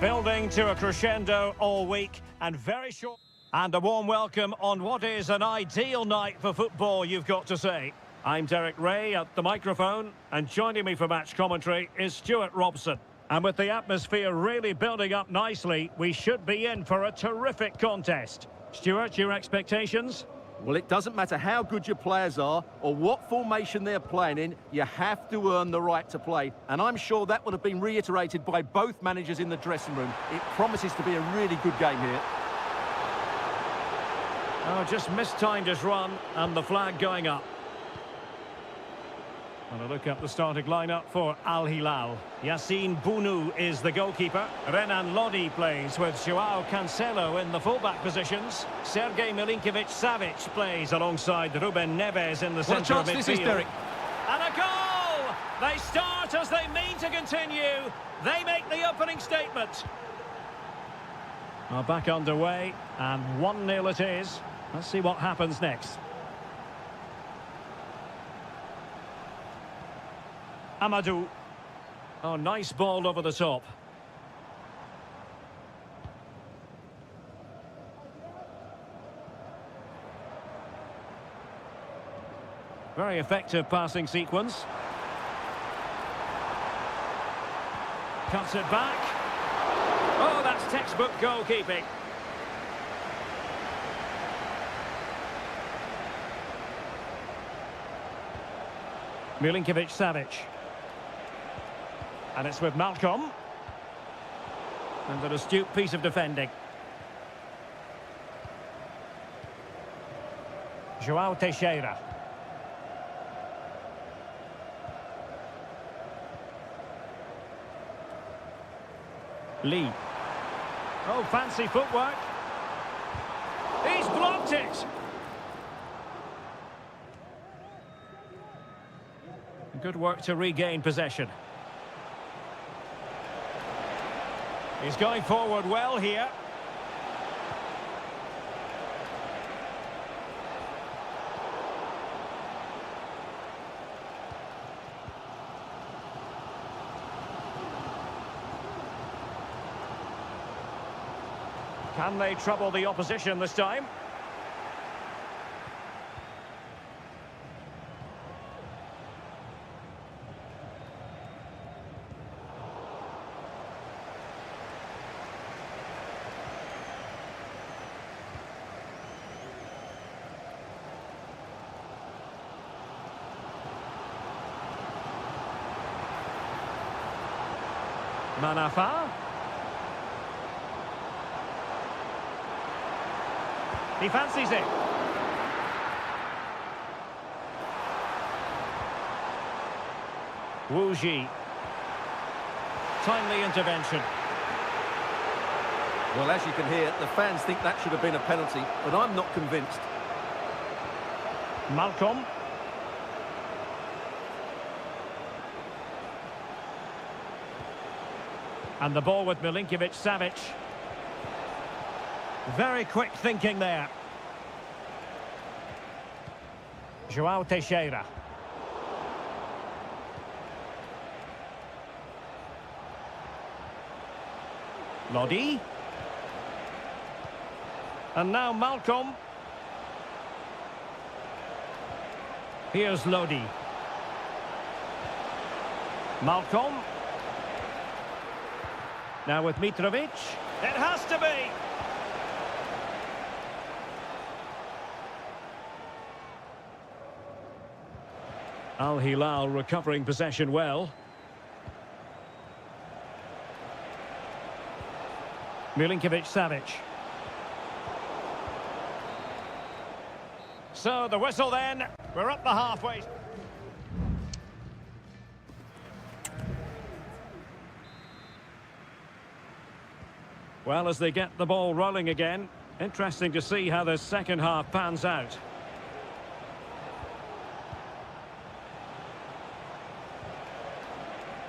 Building to a crescendo all week and very short. And a warm welcome on what is an ideal night for football, you've got to say. I'm Derek Ray at the microphone, and joining me for match commentary is Stuart Robson. And with the atmosphere really building up nicely, we should be in for a terrific contest. Stuart, your expectations? Well, it doesn't matter how good your players are or what formation they're playing in, you have to earn the right to play. And I'm sure that would have been reiterated by both managers in the dressing room. It promises to be a really good game here. Oh, just mistimed his run and the flag going up. And a look at the starting lineup for Al Hilal. Yassine Bounou is the goalkeeper. Renan Lodi plays with Joao Cancelo in the fullback positions. Sergej Milinkovic-Savic plays alongside Ruben Neves in the centre of midfield. This is Derek. And a goal! They start as they mean to continue. They make the opening statement. Well, back underway, and 1-0 it is. Let's see what happens next. Amadou. Oh, nice ball over the top. Very effective passing sequence. Cuts it back. Oh, that's textbook goalkeeping. Milinkovic-Savic. And it's with Malcolm. And an astute piece of defending. Joao Teixeira. Lee. Oh, fancy footwork. He's blocked it. Good work to regain possession. He's going forward well here. Can they trouble the opposition this time? Manafa. He fancies it. Wu Ji. Timely intervention. Well, as you can hear, the fans think that should have been a penalty, but I'm not convinced. Malcolm. And the ball with Milinkovic-Savic. Very quick thinking there. Joao Teixeira. Lodi. And now Malcolm. Here's Lodi. Malcolm. Now with Mitrovic. It has to be. Al Hilal recovering possession well. Milinkovic-Savic. So the whistle then. We're up the halfway. Well, as they get the ball rolling again, interesting to see how the second half pans out.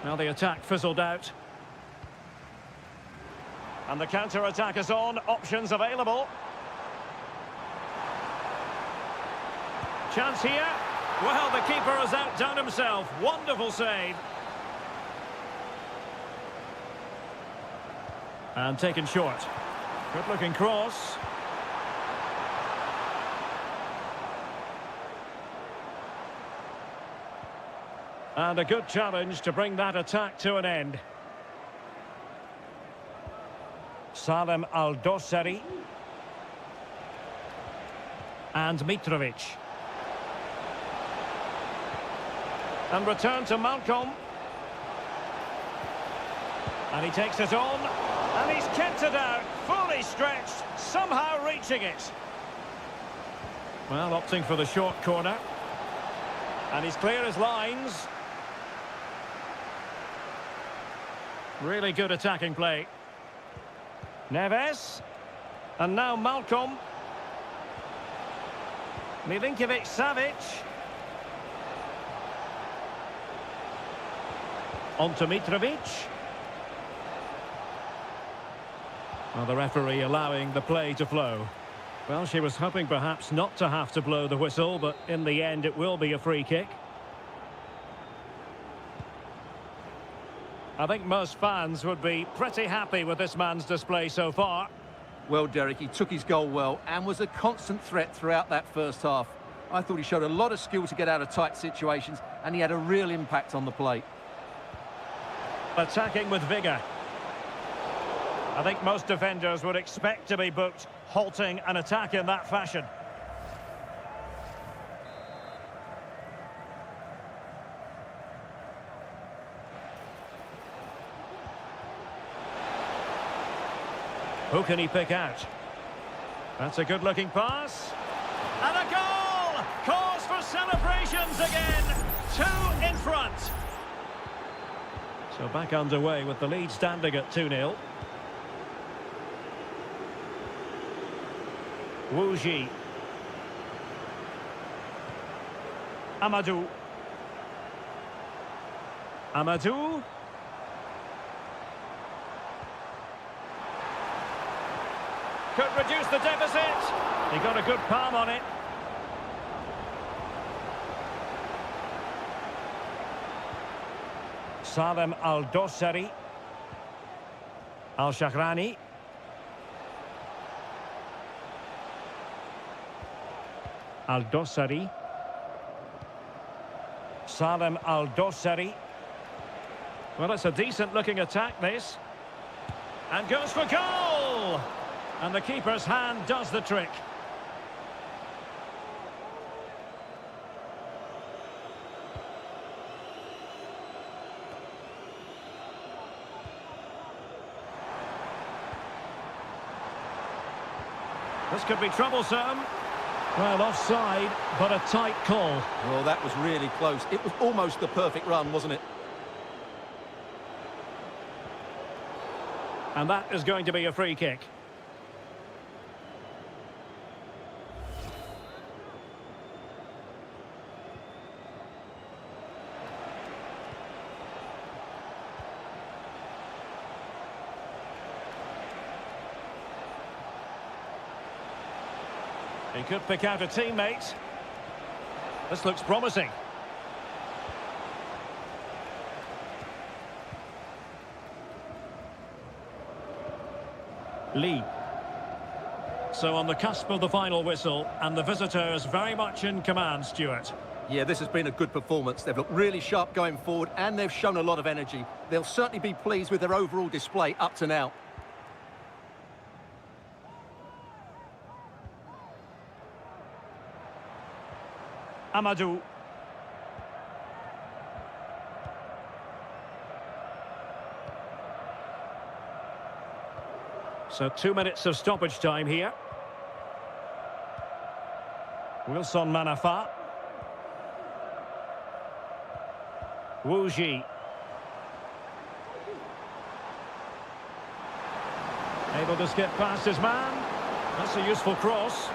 Now the attack fizzled out. And the counter-attack is on, options available. Chance here. Well, the keeper has outdone himself. Wonderful save. And taken short. Good looking cross. And a good challenge to bring that attack to an end. Salem Al-Dossari. And Mitrovic. And return to Malcolm. And he takes it on. And he's kept it out. Fully stretched. Somehow reaching it. Well, opting for the short corner. And he's clear as lines. Really good attacking play. Neves. And now Malcolm. Milinkovic-Savic. On to Mitrovic. Well, the referee allowing the play to flow. Well, she was hoping perhaps not to have to blow the whistle, but in the end it will be a free kick. I think most fans would be pretty happy with this man's display so far. Well, Derek, he took his goal well and was a constant threat throughout that first half. I thought he showed a lot of skill to get out of tight situations, and he had a real impact on the plate. Attacking with vigour. I think most defenders would expect to be booked, halting an attack in that fashion. Who can he pick out? That's a good-looking pass. And a goal! Cause for celebrations again. 2 in front. So back underway with the lead standing at 2-0. Wu Ji. Amadou. Amadou. Could reduce the deficit. He got a good palm on it. Salem Al-Dossari. Al-Shahrani. Al-Dossari. Salem Al-Dossari. Well, it's a decent-looking attack, this. And goes for goal! And the keeper's hand does the trick. This could be troublesome. Well, offside, but a tight call. Well, that was really close. It was almost the perfect run, wasn't it? And that is going to be a free kick. He could pick out a teammate. This looks promising. Lee. So on the cusp of the final whistle, and the visitors very much in command, Stuart. Yeah, this has been a good performance. They've looked really sharp going forward, and they've shown a lot of energy. They'll certainly be pleased with their overall display up to now. Amadou. So 2 minutes of stoppage time here. Wilson Manafa. Wu Ji. Able to skip past his man. That's a useful cross.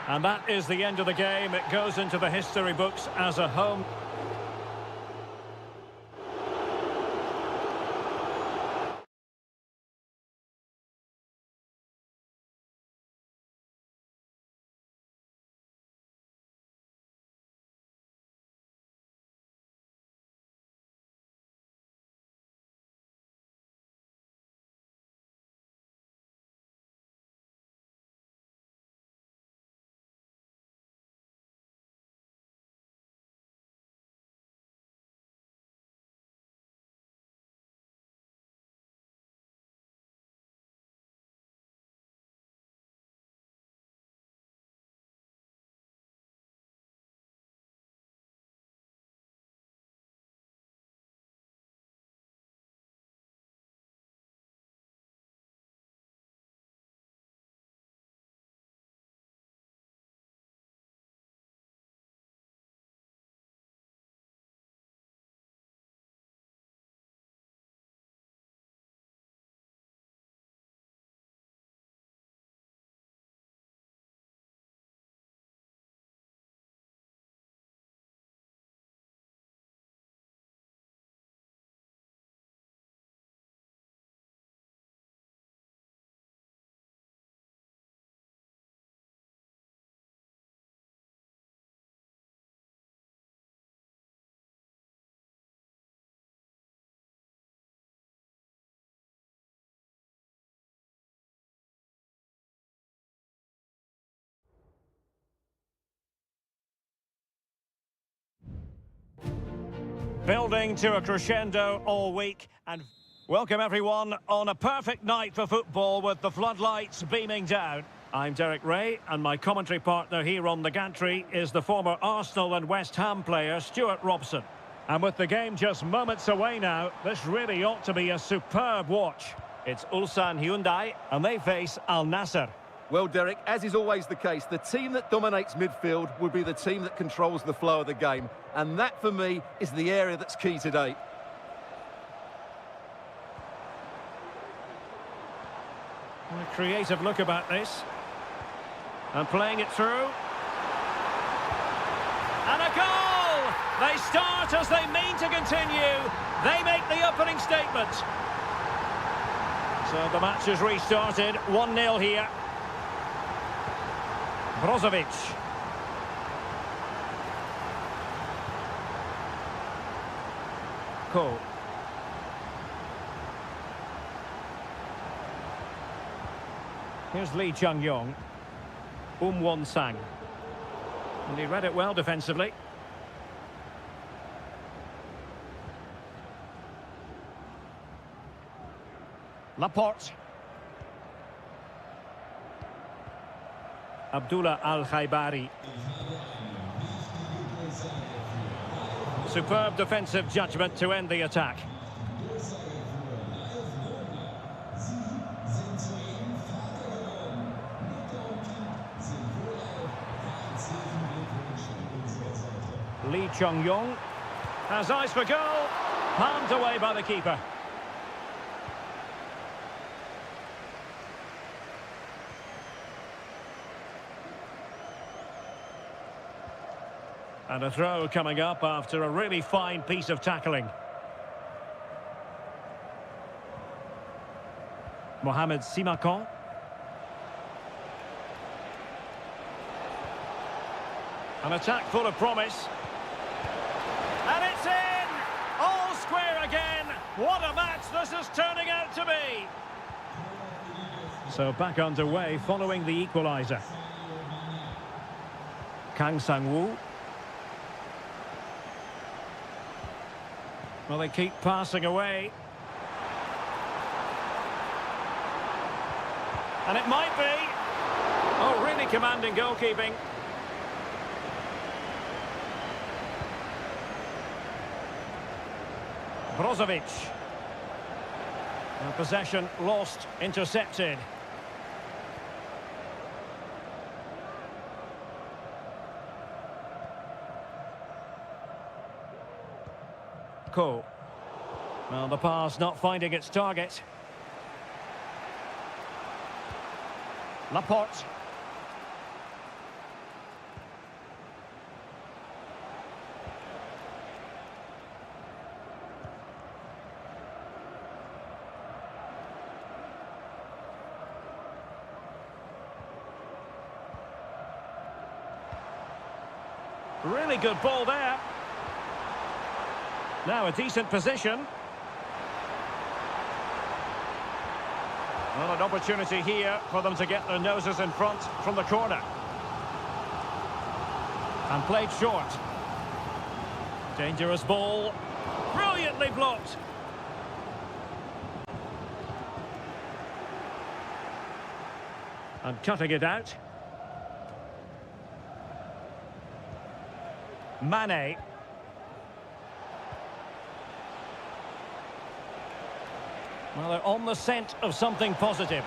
And that is the end of the game. It goes into the history books as a home. Building to a crescendo all week, and welcome everyone on a perfect night for football with the floodlights beaming down. I'm Derek Ray, and my commentary partner here on the gantry is the former Arsenal and West Ham player Stuart Robson. And with the game just moments away now, this really ought to be a superb watch. It's Ulsan Hyundai, and they face Al Nassr. Well, Derek, as is always the case, the team that dominates midfield will be the team that controls the flow of the game. And that, for me, is the area that's key today. A creative look about this. And playing it through. And a goal! They start as they mean to continue. They make the opening statement. So the match has restarted. 1-0 here. Brozovic. Cole. Here's Lee Chung-yong. Won-sang. And he read it well defensively. Laporte. Abdullah Al-Khaibari. Superb defensive judgment to end the attack. Lee Chung-yong has eyes for goal. Palmed away by the keeper. And a throw coming up after a really fine piece of tackling. Mohamed Simakon. An attack full of promise. And it's in! All square again! What a match this is turning out to be! So back underway following the equaliser. Kang Sang-woo. Well, they keep passing away. And it might be. Oh, really commanding goalkeeping. Brozovic. Possession lost, intercepted. Cole. Well, the pass not finding its target. Laporte. Really good ball there. Now a decent position. Well, an opportunity here for them to get their noses in front from the corner. And played short. Dangerous ball. Brilliantly blocked. And cutting it out. Mane. Well, they're on the scent of something positive.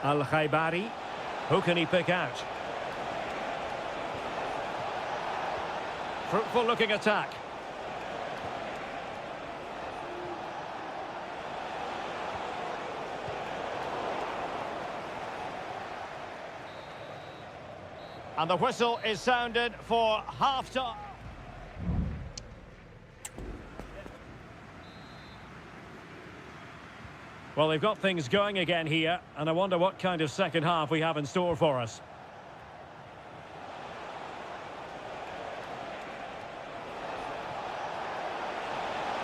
Al-Khaibari. Who can he pick out? Fruitful looking attack. And the whistle is sounded for half-time. Well, they've got things going again here, and I wonder what kind of second half we have in store for us.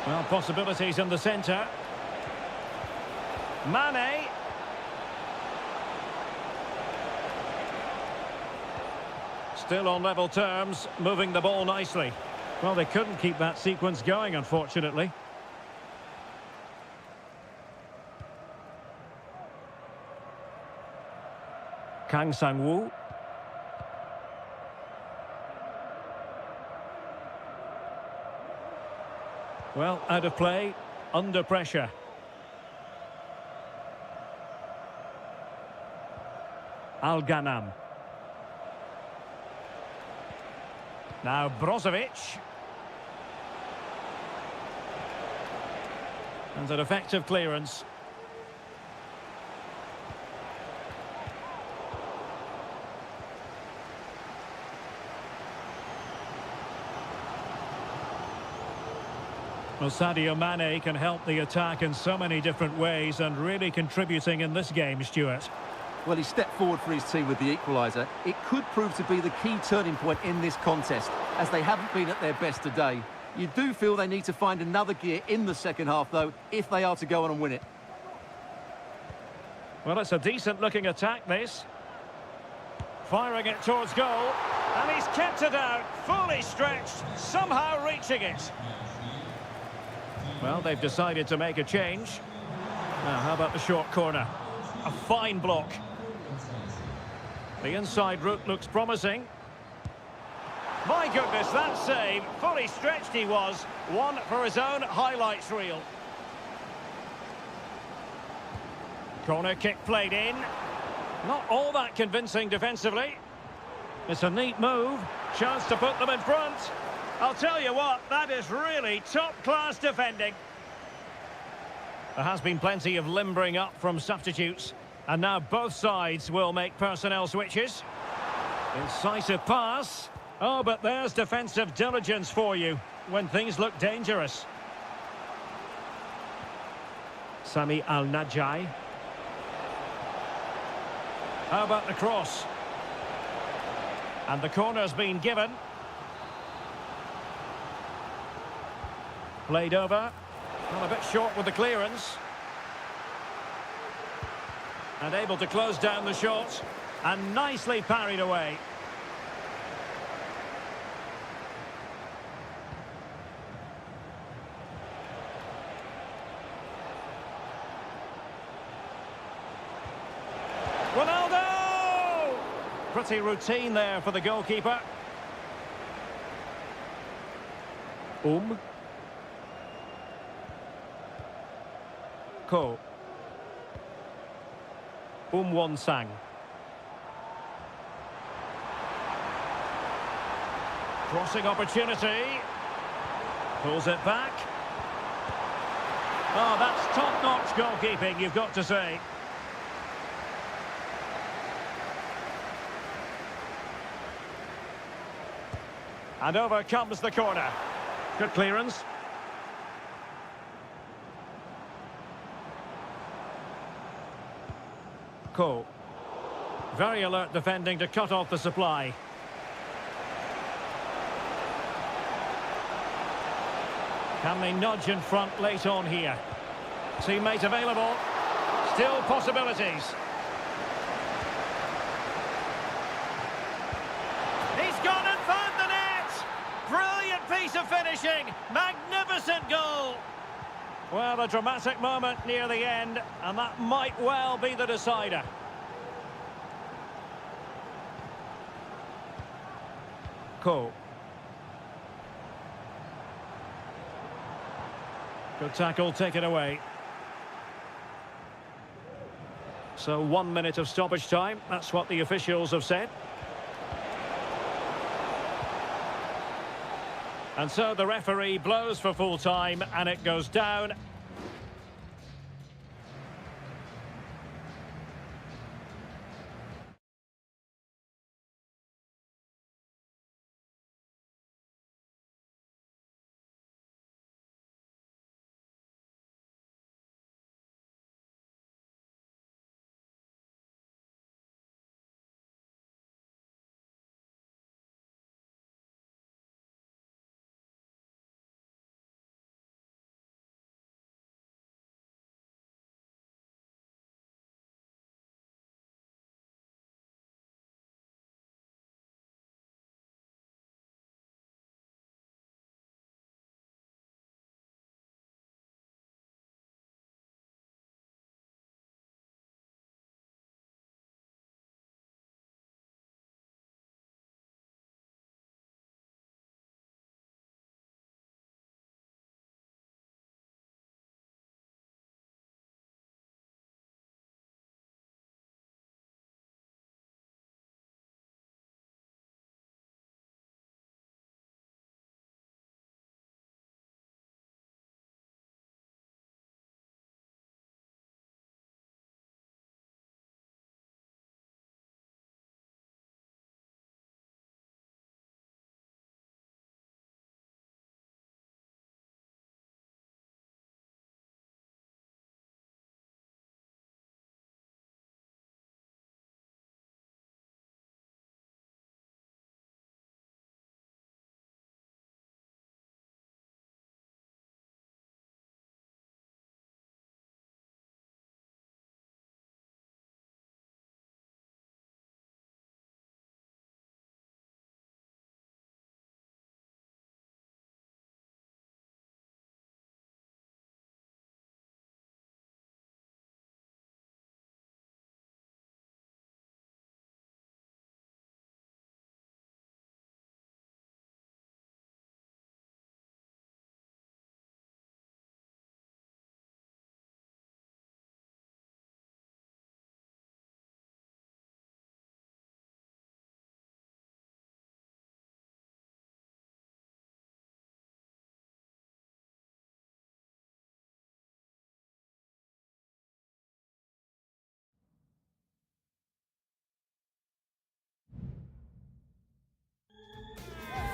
Well, possibilities in the centre. Mane. Still on level terms, moving the ball nicely. Well, they couldn't keep that sequence going, unfortunately. Kang Sang-woo. Well, out of play, under pressure. Al-Ghanam. Now Brozovic. And an effective clearance. Well, Sadio Mane can help the attack in so many different ways and really contributing in this game, Stuart. Well, he stepped forward for his team with the equaliser. It could prove to be the key turning point in this contest, as they haven't been at their best today. You do feel they need to find another gear in the second half, though, if they are to go on and win it. Well, it's a decent-looking attack, this. Firing it towards goal, and he's kept it out, fully stretched, somehow reaching it. Well, they've decided to make a change. Now, how about the short corner? A fine block. The inside route looks promising. My goodness, that save. Fully stretched he was. One for his own highlights reel. Corner kick played in. Not all that convincing defensively. It's a neat move. Chance to put them in front. I'll tell you what, that is really top-class defending. There has been plenty of limbering up from substitutes. And now both sides will make personnel switches. Incisive pass. Oh, but there's defensive diligence for you when things look dangerous. Sami Al-Najai. How about the cross? And the corner's been given. Played over. Well, a bit short with the clearance. And able to close down the shot. And nicely parried away. Ronaldo! Pretty routine there for the goalkeeper. Ko. Won-sang. Crossing opportunity. Pulls it back. Oh, that's top-notch goalkeeping, you've got to say. And over comes the corner. Good clearance. Ko. Very alert defending to cut off the supply. Can they nudge in front late on here? Teammate available. Still possibilities. He's gone and found the net! Brilliant piece of finishing. Magnificent goal. Well, a dramatic moment near the end, and that might well be the decider. Ko. Good tackle, taken away. So 1 minute of stoppage time, that's what the officials have said. And so the referee blows for full time, and it goes down.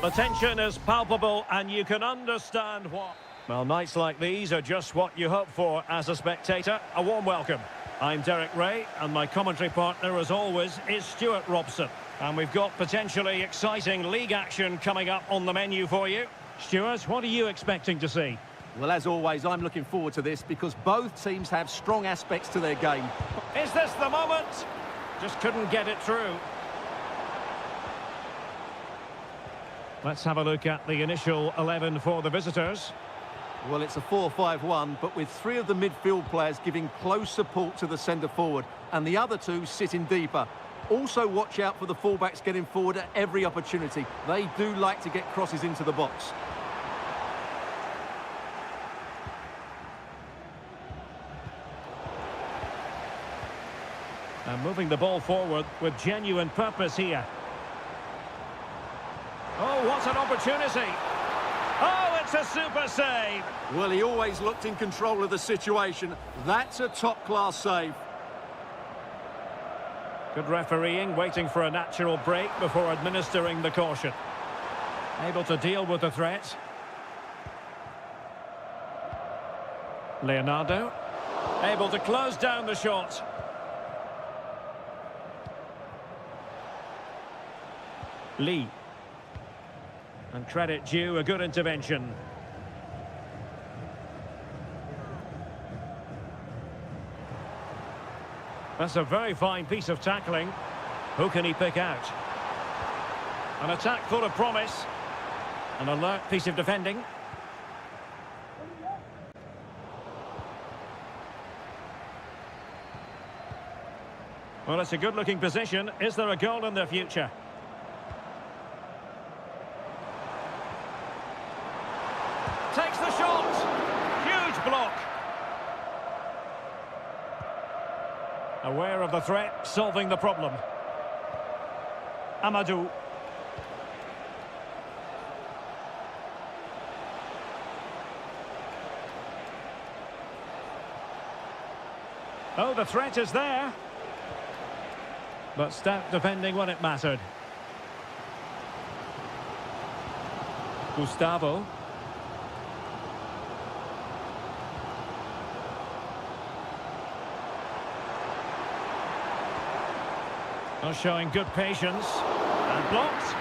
The tension is palpable and you can understand why. Well, nights like these are just what you hope for as a spectator. A warm welcome. I'm Derek Ray, and my commentary partner, as always, is Stuart Robson. And we've got potentially exciting league action coming up on the menu for you. Stuart, what are you expecting to see? Well, as always, I'm looking forward to this because both teams have strong aspects to their game. Is this the moment? Just couldn't get it through. Let's have a look at the initial 11 for the visitors. Well, it's a 4-5-1, but with three of the midfield players giving close support to the centre-forward, and the other two sitting deeper. Also watch out for the fullbacks getting forward at every opportunity. They do like to get crosses into the box. And moving the ball forward with genuine purpose here. Oh, what an opportunity! Oh, it's a super save! Well, he always looked in control of the situation. That's a top-class save. Good refereeing, waiting for a natural break before administering the caution. Able to deal with the threat. Leonardo. Able to close down the shot. Lee. And credit due, a good intervention. That's a very fine piece of tackling. Who can he pick out? An attack full of promise. An alert piece of defending. Well, it's a good-looking position. Is there a goal in their future? Takes the shot. Huge block. Aware of the threat, solving the problem. Amadou. Oh, the threat is there. But stout defending when it mattered. Gustavo. Oh, showing good patience. And blocked.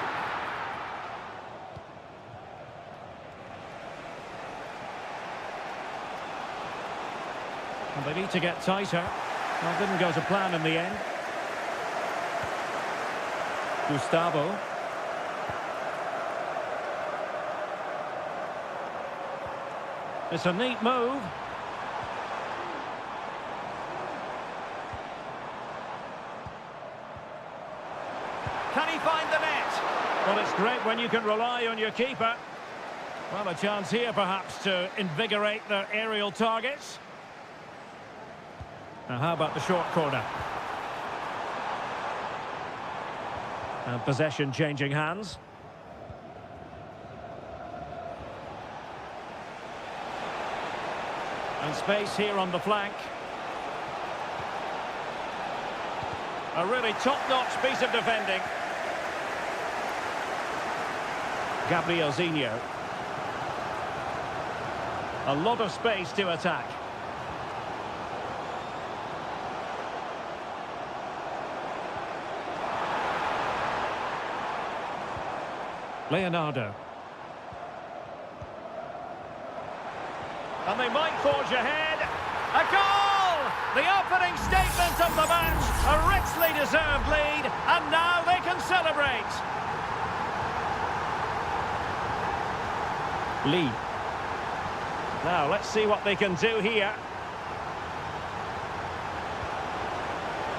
And they need to get tighter. Well, didn't go to plan in the end. Gustavo. It's a neat move. Can he find the net? Well, it's great when you can rely on your keeper. Well, a chance here perhaps to invigorate their aerial targets. Now, how about the short corner? And possession changing hands. And space here on the flank. A really top-notch piece of defending. Gabriel Zinho. A lot of space to attack. Leonardo. And they might forge ahead. A goal! The opening statement of the match. A richly deserved lead. And now they can celebrate. Lee. Now, let's see what they can do here.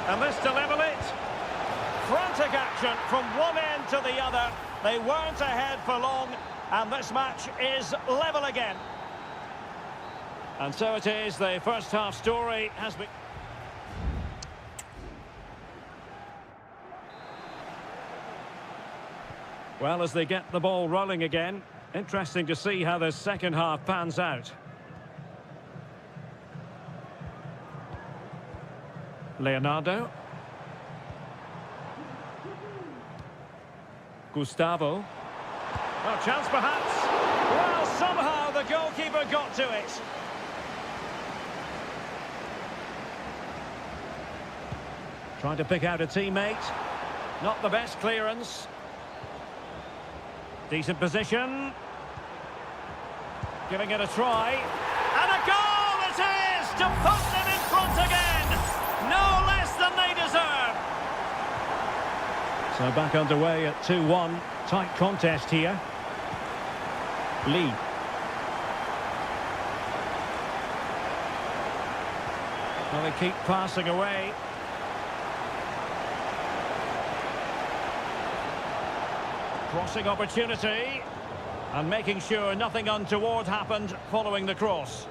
And this to level it. Frantic action from one end to the other. They weren't ahead for long, and this match is level again. And so it is, the first half story has been... Well, as they get the ball rolling again, interesting to see how the second half pans out. Leonardo. Gustavo. Oh, chance perhaps. Well, somehow the goalkeeper got to it. Trying to pick out a teammate. Not the best clearance. Decent position. Giving it a try. And a goal it is to put them in front again. No less than they deserve. So back underway at 2-1. Tight contest here. Lee. Well, they keep passing away. Crossing opportunity. And making sure nothing untoward happened following the cross.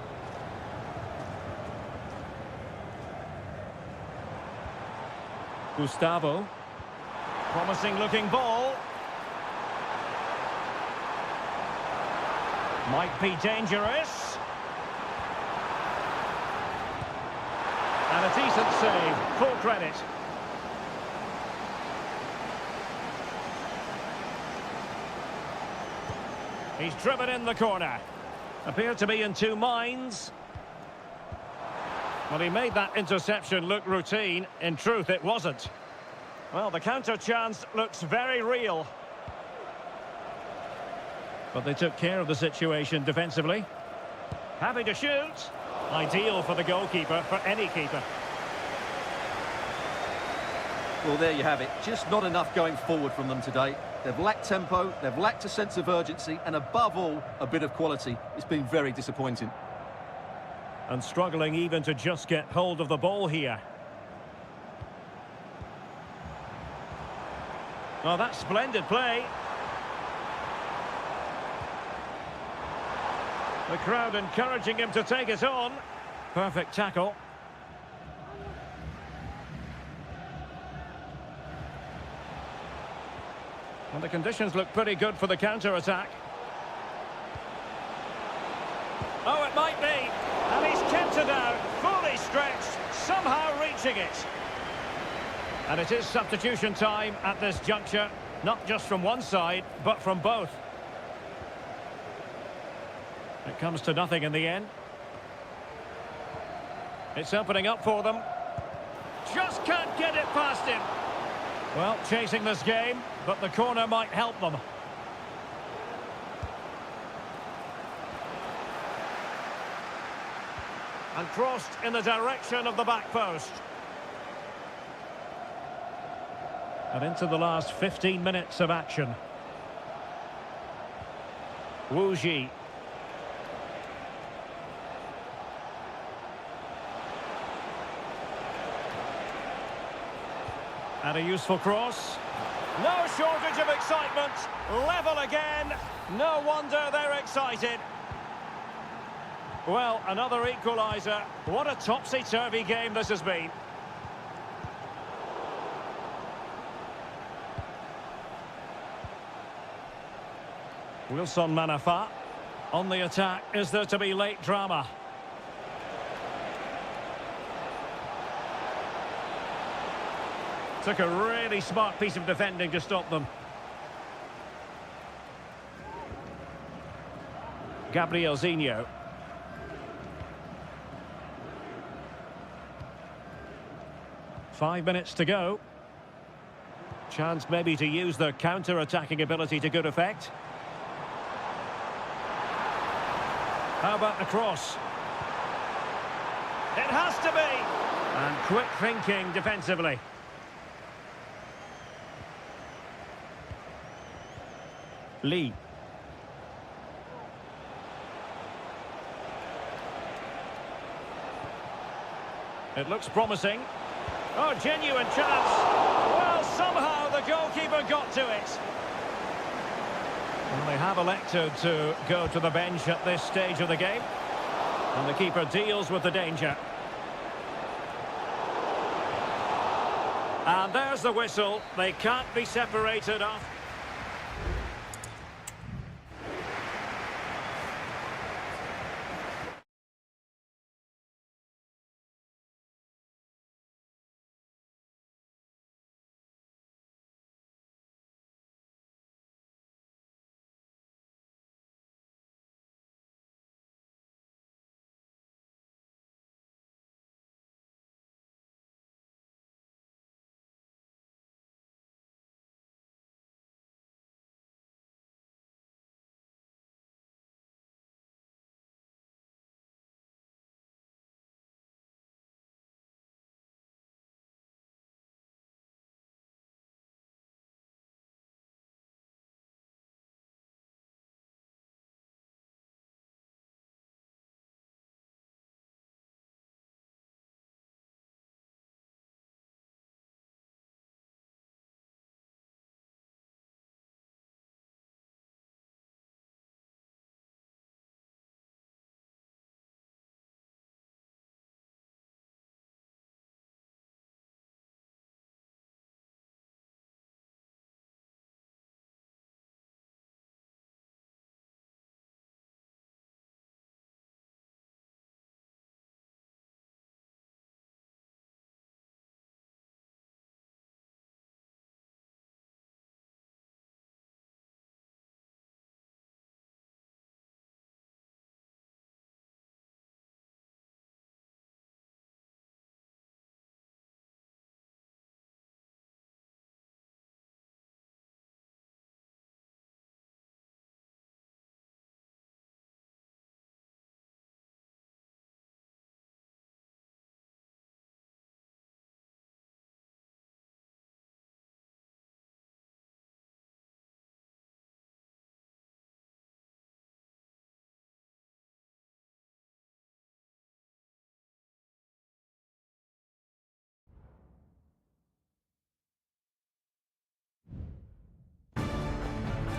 Gustavo. Promising looking ball. Might be dangerous. And a decent save. Full credit. He's driven in the corner. Appeared to be in two minds. Well, he made that interception look routine. In truth, it wasn't. Well, the counter chance looks very real. But they took care of the situation defensively. Happy to shoot. Ideal for the goalkeeper, for any keeper. Well, there you have it. Just not enough going forward from them today. They've lacked tempo, they've lacked a sense of urgency, and above all, a bit of quality. It's been very disappointing. And struggling even to just get hold of the ball here. Oh, that's splendid play. The crowd encouraging him to take it on. Perfect tackle. And the conditions look pretty good for the counter-attack. Oh, it might be. And he's kept it out, fully stretched, somehow reaching it. And it is substitution time at this juncture, not just from one side, but from both. It comes to nothing in the end. It's opening up for them. Just can't get it past him. Well, chasing this game, but the corner might help them. And crossed in the direction of the back post. And into the last 15 minutes of action. Wu Ji. And a useful cross. No shortage of excitement. Level again. No wonder they're excited. Well, another equaliser. What a topsy-turvy game this has been. Wilson Manafa. On the attack, is there to be late drama? Took a really smart piece of defending to stop them. Gabriel Zinho. Five minutes to go. Chance maybe to use their counter-attacking ability to good effect. How about the cross? It has to be! And quick thinking defensively. Lee. It looks promising. Oh, genuine chance. Well, somehow the goalkeeper got to it. And they have elected to go to the bench at this stage of the game. And the keeper deals with the danger. And there's the whistle. They can't be separated off.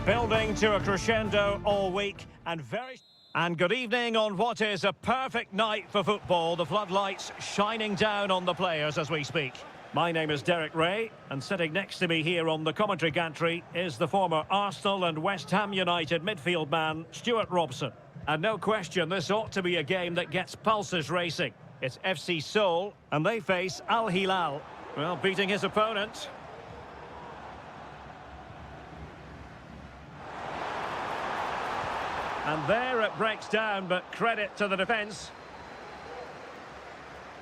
Building to a crescendo all week and good evening on what is a perfect night for football. The floodlights shining down on the players as we speak. My name is Derek Ray, and sitting next to me here on the commentary gantry is the former Arsenal and West Ham United midfield man, Stuart Robson. And no question, this ought to be a game that gets pulses racing. It's FC Seoul, and they face Al Hilal. Well, beating his opponent. And there it breaks down, but credit to the defence.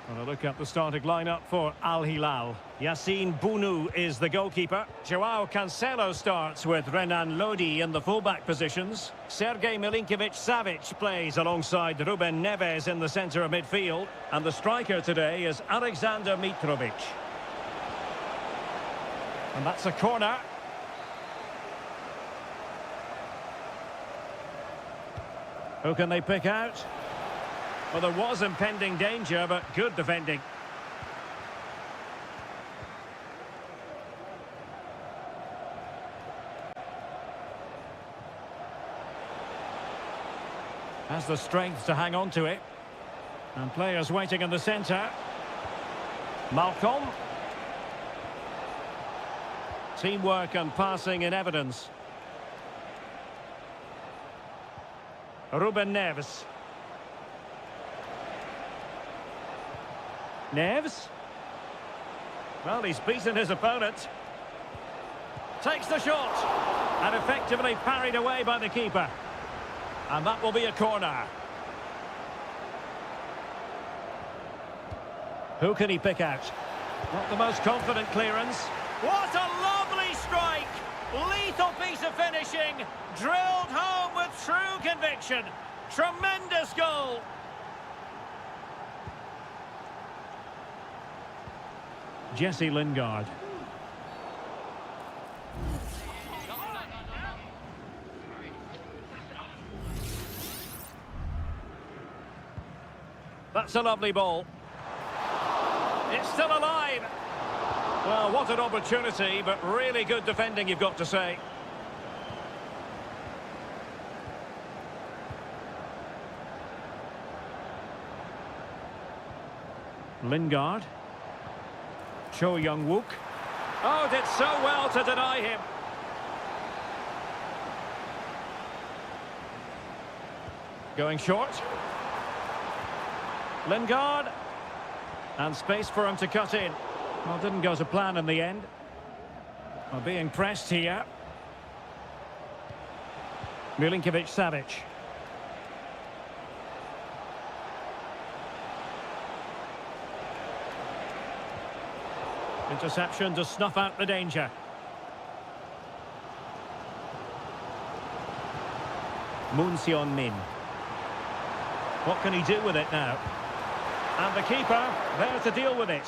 And a look at the starting lineup for Al Hilal. Yassine Bounou is the goalkeeper. Joao Cancelo starts with Renan Lodi in the fullback positions. Sergej Milinkovic-Savic plays alongside Ruben Neves in the centre of midfield. And the striker today is Alexander Mitrovic. And that's a corner. Who can they pick out? Well, there was impending danger, but good defending. Has the strength to hang on to it. And players waiting in the centre. Malcolm. Teamwork and passing in evidence. Ruben Neves. Neves. Well, he's beaten his opponent. Takes the shot. And effectively parried away by the keeper. And that will be a corner. Who can he pick out? Not the most confident clearance. What a lovely strike! Lethal piece of finishing. Drilled home with true conviction. Tremendous goal. Jesse Lingard. That's a lovely ball. It's still alive. Well, what an opportunity, but really good defending, you've got to say. Lingard. Cho Young-wook. Oh, did so well to deny him. Going short. Lingard. And space for him to cut in. Well, didn't go to plan in the end. Well, being pressed here. Milinkovic-Savic. Interception to snuff out the danger. Moon Seon-min. What can he do with it now? And the keeper there to deal with it.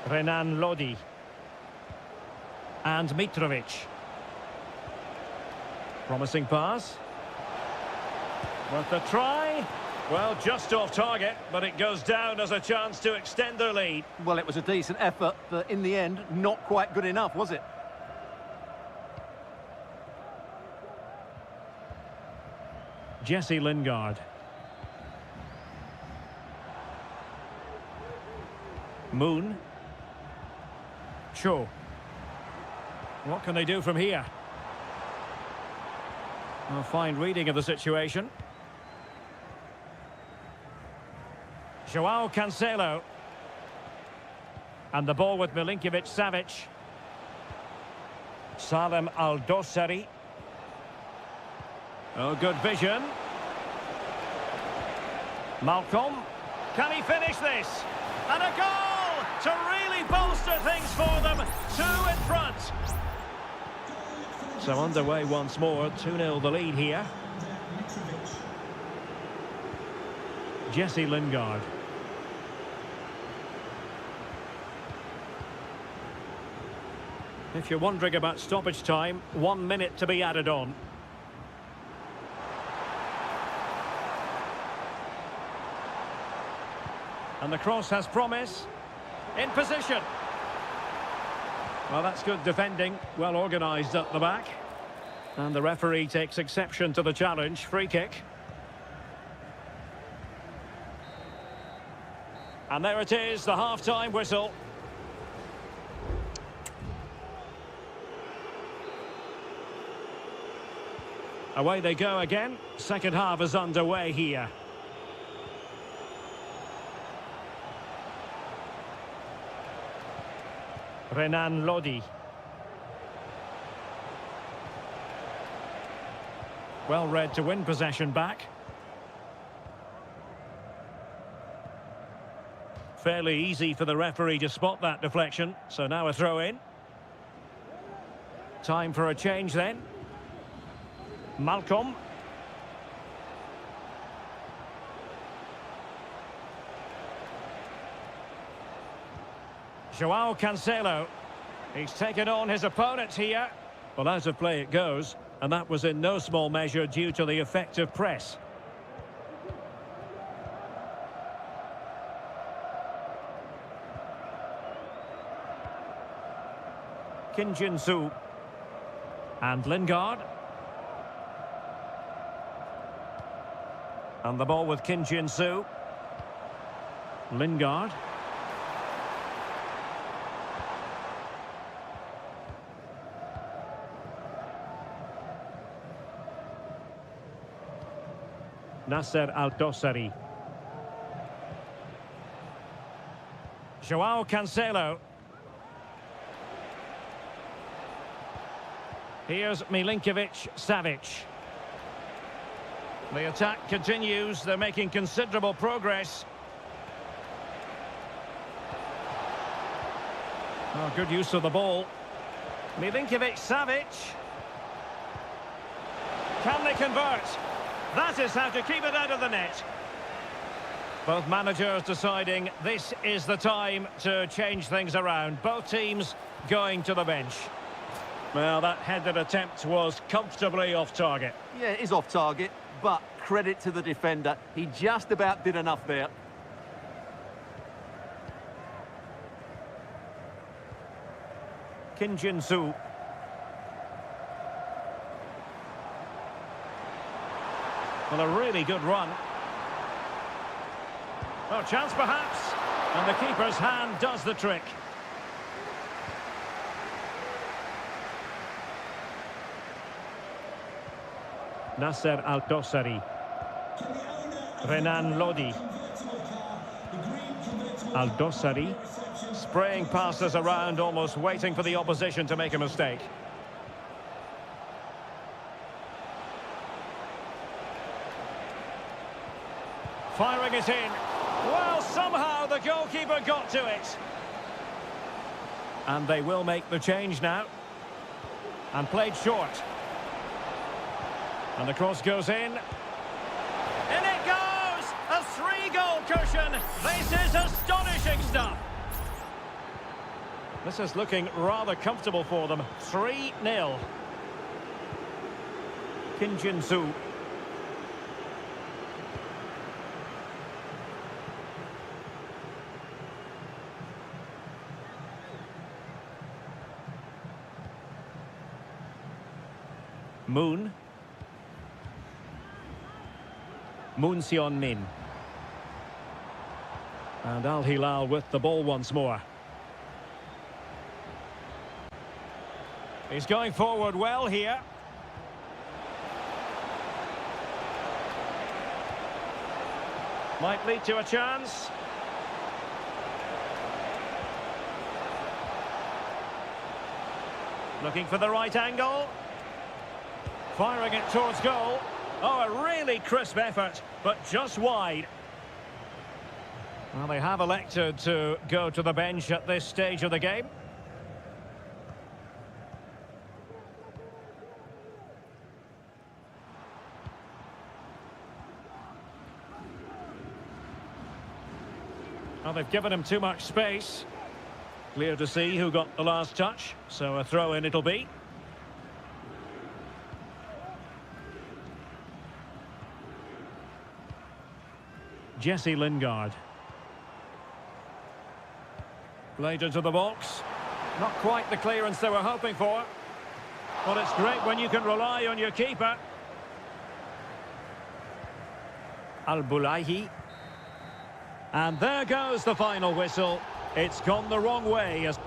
Renan Lodi. And Mitrovic. Promising pass. Worth a try. Well, just off target, but it goes down as a chance to extend their lead. Well, it was a decent effort, but in the end, not quite good enough, was it? Jesse Lingard. Moon. Cho. What can they do from here? A fine reading of the situation. Joao Cancelo. And the ball with Milinkovic-Savic. Salem Al-Dossari. Oh, good vision. Malcolm. Can he finish this? And a goal to really bolster things for them. 2 in front. So underway once more. 2-0 the lead here. Jesse Lingard. If you're wondering about stoppage time, 1 minute to be added on. And the cross has promise. In position. Well, that's good defending. Well organised at the back. And the referee takes exception to the challenge. Free kick. And there it is, the half-time whistle. Away they go again. Second half is underway here. Renan Lodi. Well read to win possession back. Fairly easy for the referee to spot that deflection. So now a throw in. Time for a change then. Malcolm. Joao Cancelo. He's taken on his opponent here. Well, out of play it goes, and that was in no small measure due to the effective press. Kim Jin-soo. And Lingard. And the ball with Kim Jin-soo. Lingard. Nasser Al-Dossari. Joao Cancelo. Here's Milinkovic-Savic. The attack continues. They're making considerable progress. Oh, good use of the ball. Milinkovic-Savic. Can they convert? That is how to keep it out of the net. Both managers deciding this is the time to change things around. Both teams going to the bench. Well, that headed attempt was comfortably off target. Yeah, it is off target, but credit to the defender. He just about did enough there. Kim Jin-soo. Well, a really good run. Oh, chance perhaps. And the keeper's hand does the trick. Nasser Al-Dossari. Renan Lodi. Al-Dossari. Spraying passes around, almost waiting for the opposition to make a mistake. Firing it in. Well, somehow the goalkeeper got to it. And they will make the change now. And played short. And the cross goes in. In it goes! A 3-goal cushion. This is astonishing stuff. This is looking rather comfortable for them. 3-0. Kim Jin-soo. Moon. Moon Seon-min. And Al Hilal with the ball once more. He's going forward well here. Might lead to a chance. Looking for the right angle. Firing it towards goal. Oh, a really crisp effort, but just wide. Well, they have elected to go to the bench at this stage of the game. Well, they've given him too much space. Clear to see who got the last touch, so a throw-in it'll be. Jesse Lingard. Played into the box. Not quite the clearance they were hoping for. But it's great when you can rely on your keeper. Al-Bulahi. And there goes the final whistle. It's gone the wrong way as...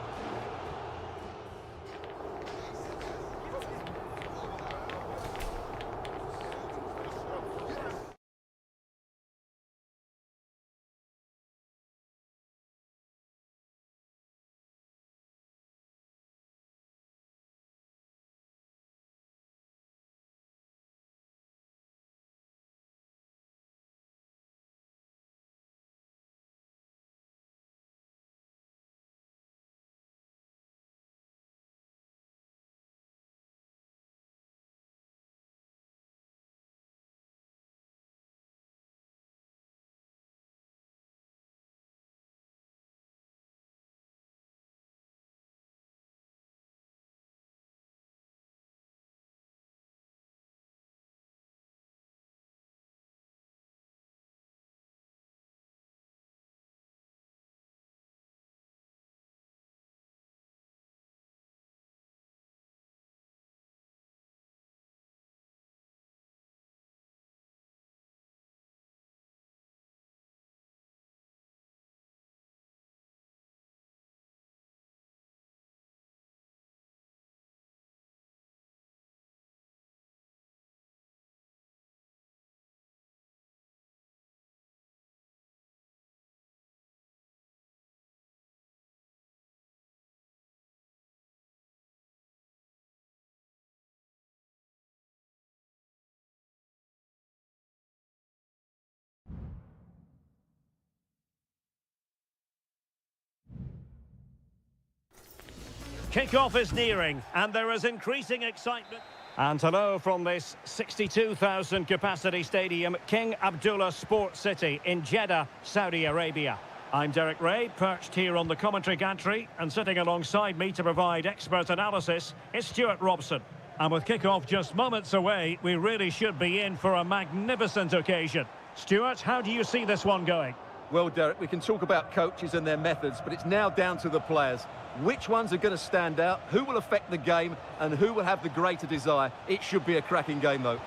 Kick-off is nearing, and there is increasing excitement. And hello from this 62,000 capacity stadium, King Abdullah Sports City in Jeddah, Saudi Arabia. I'm Derek Ray, perched here on the commentary gantry, and sitting alongside me to provide expert analysis is Stuart Robson. And with kick-off just moments away, we really should be in for a magnificent occasion. Stuart, how do you see this one going? Well, Derek, we can talk about coaches and their methods, but it's now down to the players. Which ones are going to stand out, who will affect the game, and who will have the greater desire? It should be a cracking game, though.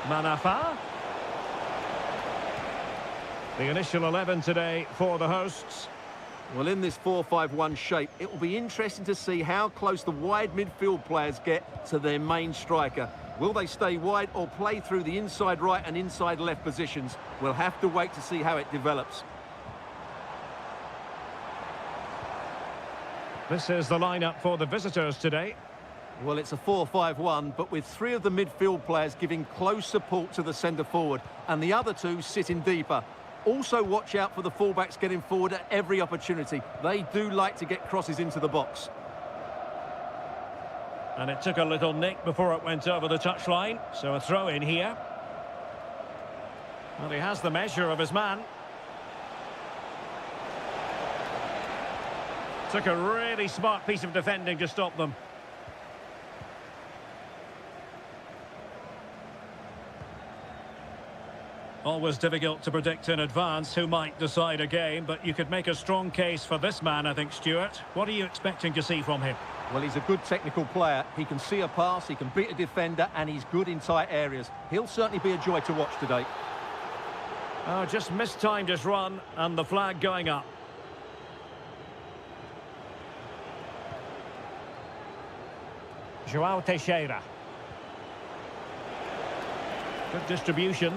Manafa. The initial 11 today for the hosts. Well, in this 4-5-1 shape, it will be interesting to see how close the wide midfield players get to their main striker. Will they stay wide or play through the inside right and inside left positions? We'll have to wait to see how it develops. This is the lineup for the visitors today. Well, it's a 4-5-1, but with three of the midfield players giving close support to the centre-forward, and the other two sitting deeper. Also watch out for the fullbacks getting forward at every opportunity. They do like to get crosses into the box. And it took a little nick before it went over the touchline, so a throw in here. Well, he has the measure of his man. Took a really smart piece of defending to stop them. Always difficult to predict in advance who might decide a game, but you could make a strong case for this man, I think, Stuart. What are you expecting to see from him? Well, he's a good technical player. He can see a pass, he can beat a defender, and he's good in tight areas. He'll certainly be a joy to watch today. Oh, just mistimed his run, and the flag going up. João Teixeira. Good distribution.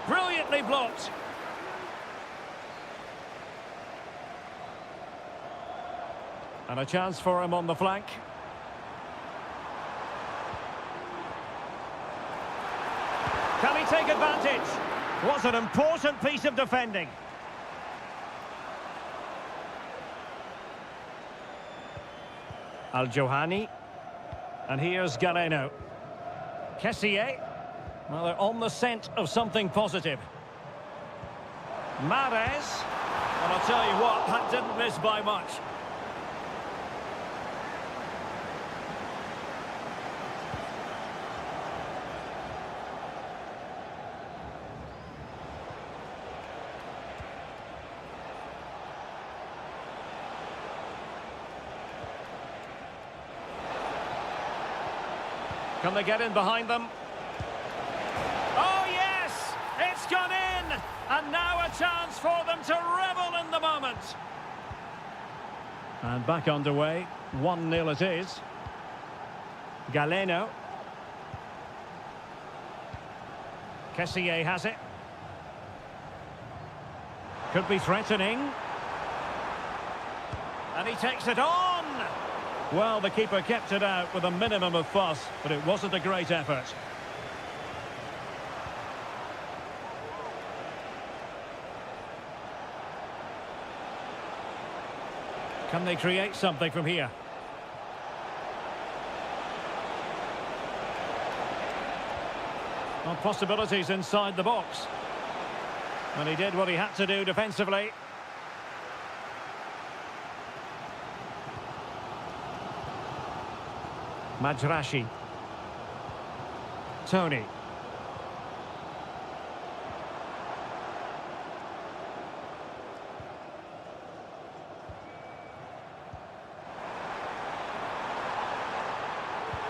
Brilliantly blocked. And a chance for him on the flank. Can he take advantage? Was an important piece of defending. Al-Johani. And here's Galeno. Kessié. Well, they're on the scent of something positive. Mahrez. And I'll tell you what, that didn't miss by much. Can they get in behind them? Oh, yes! It's gone in! And now a chance for them to revel in the moment. And back underway. 1-0 it is. Galeno. Kessié has it. Could be threatening. And he takes it on! Well, the keeper kept it out with a minimum of fuss, but it wasn't a great effort. Can they create something from here? Well, possibilities inside the box. And he did what he had to do defensively. Majrashi. Tony.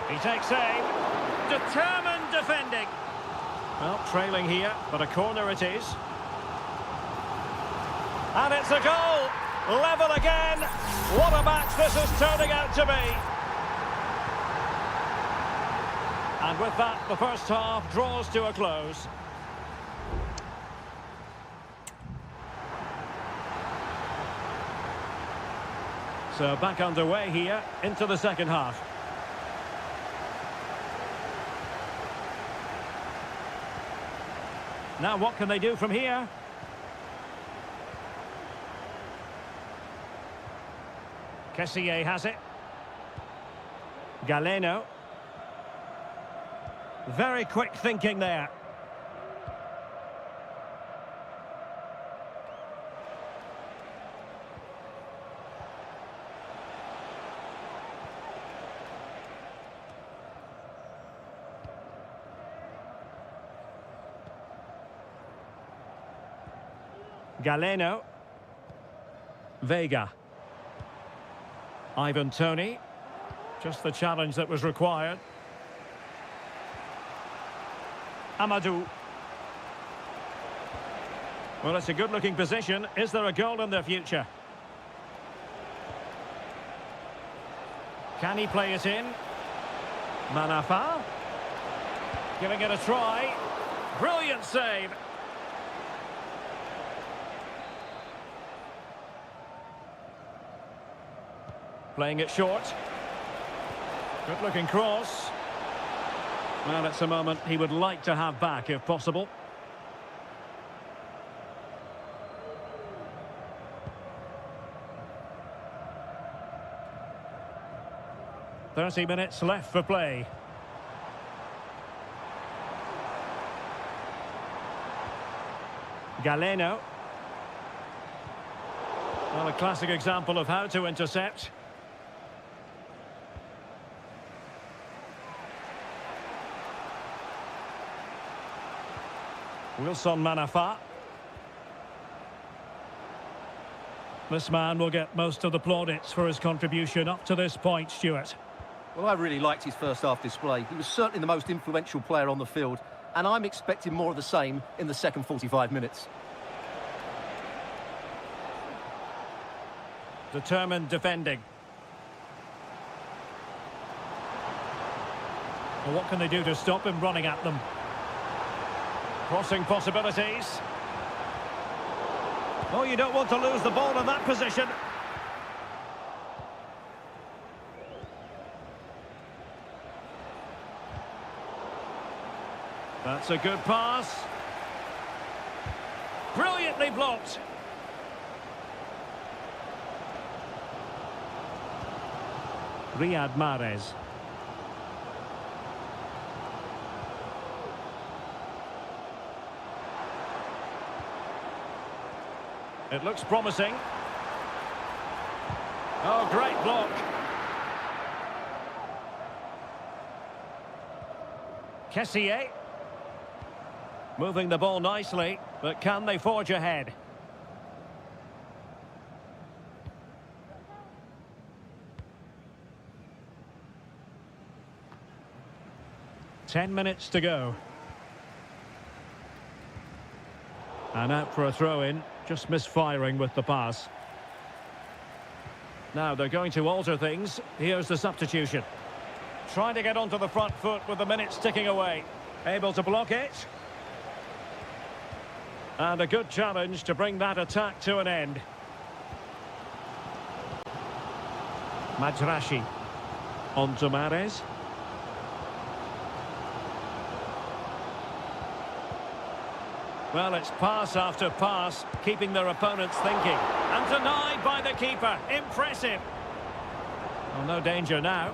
He takes aim. Determined defending. Well, trailing here, but a corner it is. And it's a goal. Level again. What a match this is turning out to be. And with that, the first half draws to a close. So back underway here into the second half. Now what can they do from here? Kessié has it. Galeno. Very quick thinking there. Galeno. Vega. Ivan Toney. Just the challenge that was required. Amadou. Well, it's a good-looking position. Is there a goal in the future? Can he play it in? Manafa. Giving it a try. Brilliant save. Playing it short. Good-looking cross. Well, it's a moment he would like to have back, if possible. "30 minutes left for play. Galeno. Well, a classic example of how to intercept. Wilson Manafa. This man will get most of the plaudits for his contribution up to this point, Stuart. Well, I really liked his first half display. He was certainly the most influential player on the field, and I'm expecting more of the same in the second 45 minutes. Determined defending. Well, what can they do to stop him running at them? Crossing possibilities. Oh, you don't want to lose the ball in that position. That's a good pass. Brilliantly blocked. Riyad Mahrez. It looks promising. Oh, great block. Kessié. Moving the ball nicely, but can they forge ahead? 10 minutes to go. And out for a throw-in, just misfiring with the pass. Now they're going to alter things. Here's the substitution. Trying to get onto the front foot with the minutes ticking away. Able to block it. And a good challenge to bring that attack to an end. Majrashi. On to Mahrez. Well, it's pass after pass, keeping their opponents thinking. And denied by the keeper. Impressive. Well, no danger now.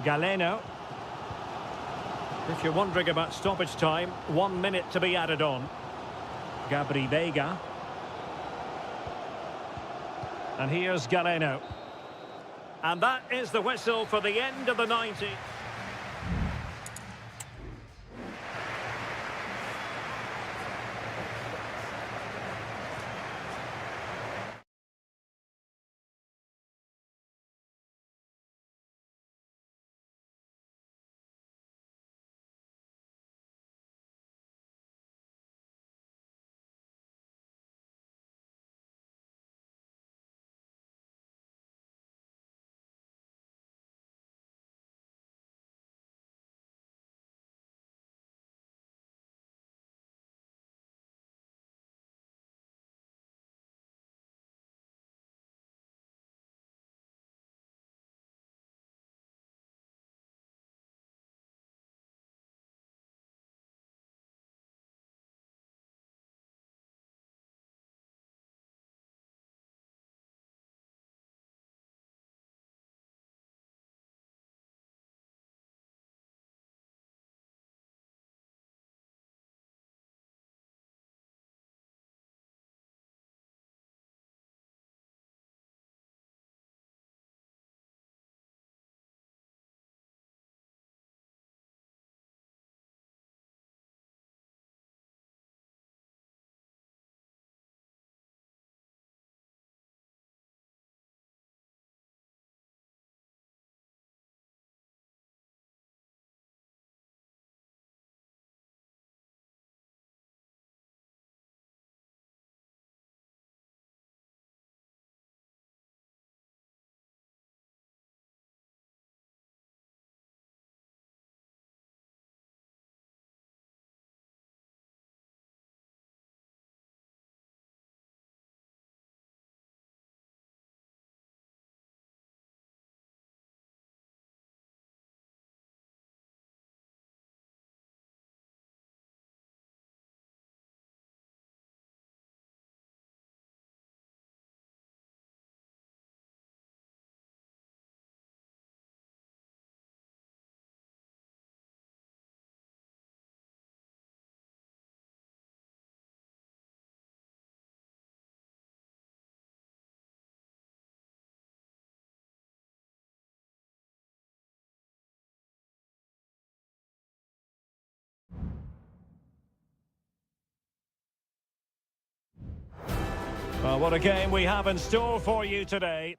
Galeno. If you're wondering about stoppage time, 1 minute to be added on. Gabri Veiga. And here's Galeno. And that is the whistle for the end of the 90. Well, what a game we have in store for you today.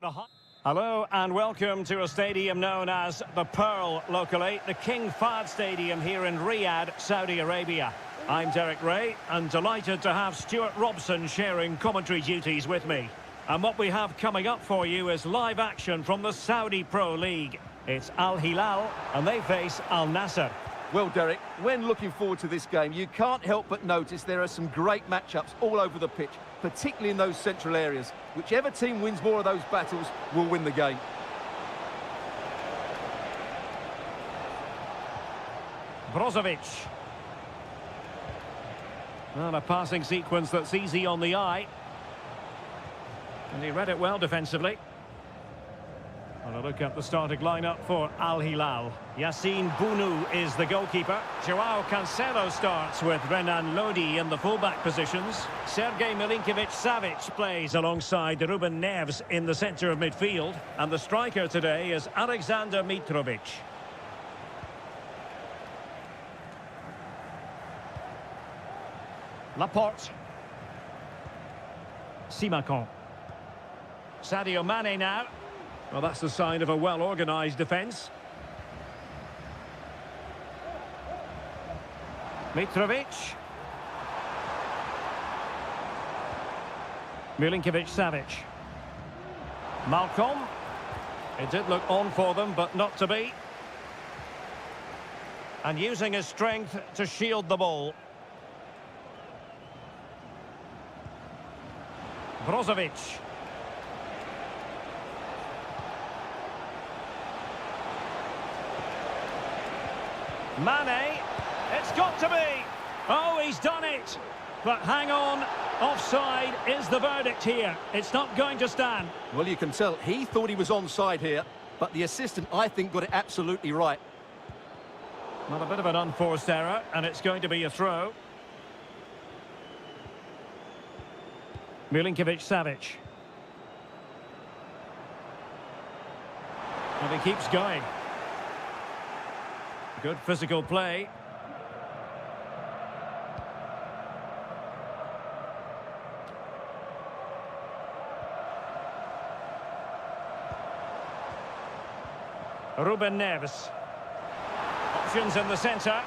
Hello and welcome to a stadium known as the Pearl locally, the King Fahd Stadium here in Riyadh, Saudi Arabia. I'm Derek Ray and delighted to have Stuart Robson sharing commentary duties with me. And what we have coming up for you is live action from the Saudi Pro League. It's Al Hilal and they face Al Nassr. Well, Derek, when looking forward to this game, you can't help but notice there are some great matchups all over the pitch, particularly in those central areas. Whichever team wins more of those battles will win the game. Brozovic. Well, a passing sequence that's easy on the eye. And he read it well defensively. And a look at the starting lineup for Al Hilal. Yassine Bounou is the goalkeeper. Joao Cancelo starts with Renan Lodi in the fullback positions. Sergej Milinkovic-Savic plays alongside Ruben Neves in the centre of midfield. And the striker today is Alexander Mitrovic. Laporte. Simakon. Sadio Mane now. Well, that's the sign of a well-organised defence. Mitrovic. Milinkovic-Savic. Malcolm. It did look on for them, but not to be. And using his strength to shield the ball. Brozovic. Mane. It's got to be. Oh, he's done it. But hang on. Offside is the verdict here. It's not going to stand. Well, you can tell he thought he was onside here, but the assistant, I think, got it absolutely right. Well, a bit of an unforced error, and it's going to be a throw. Milinkovic-Savic. And he keeps going. Good physical play. Ruben Neves. Options in the centre.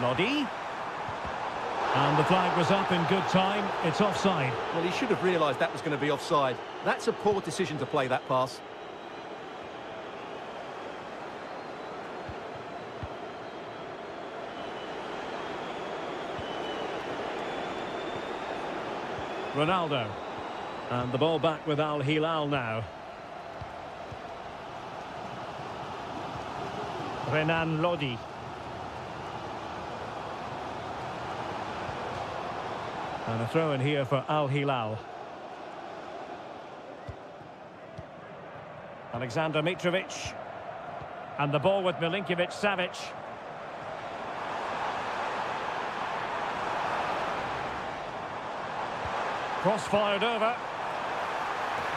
Lodi. And the flag was up in good time. It's offside. Well, he should have realised that was going to be offside. That's a poor decision to play that pass. Ronaldo. And the ball back with Al Hilal now. Renan Lodi. And a throw in here for Al Hilal. Alexander Mitrovic. And the ball with Milinkovic-Savic. Cross fired over.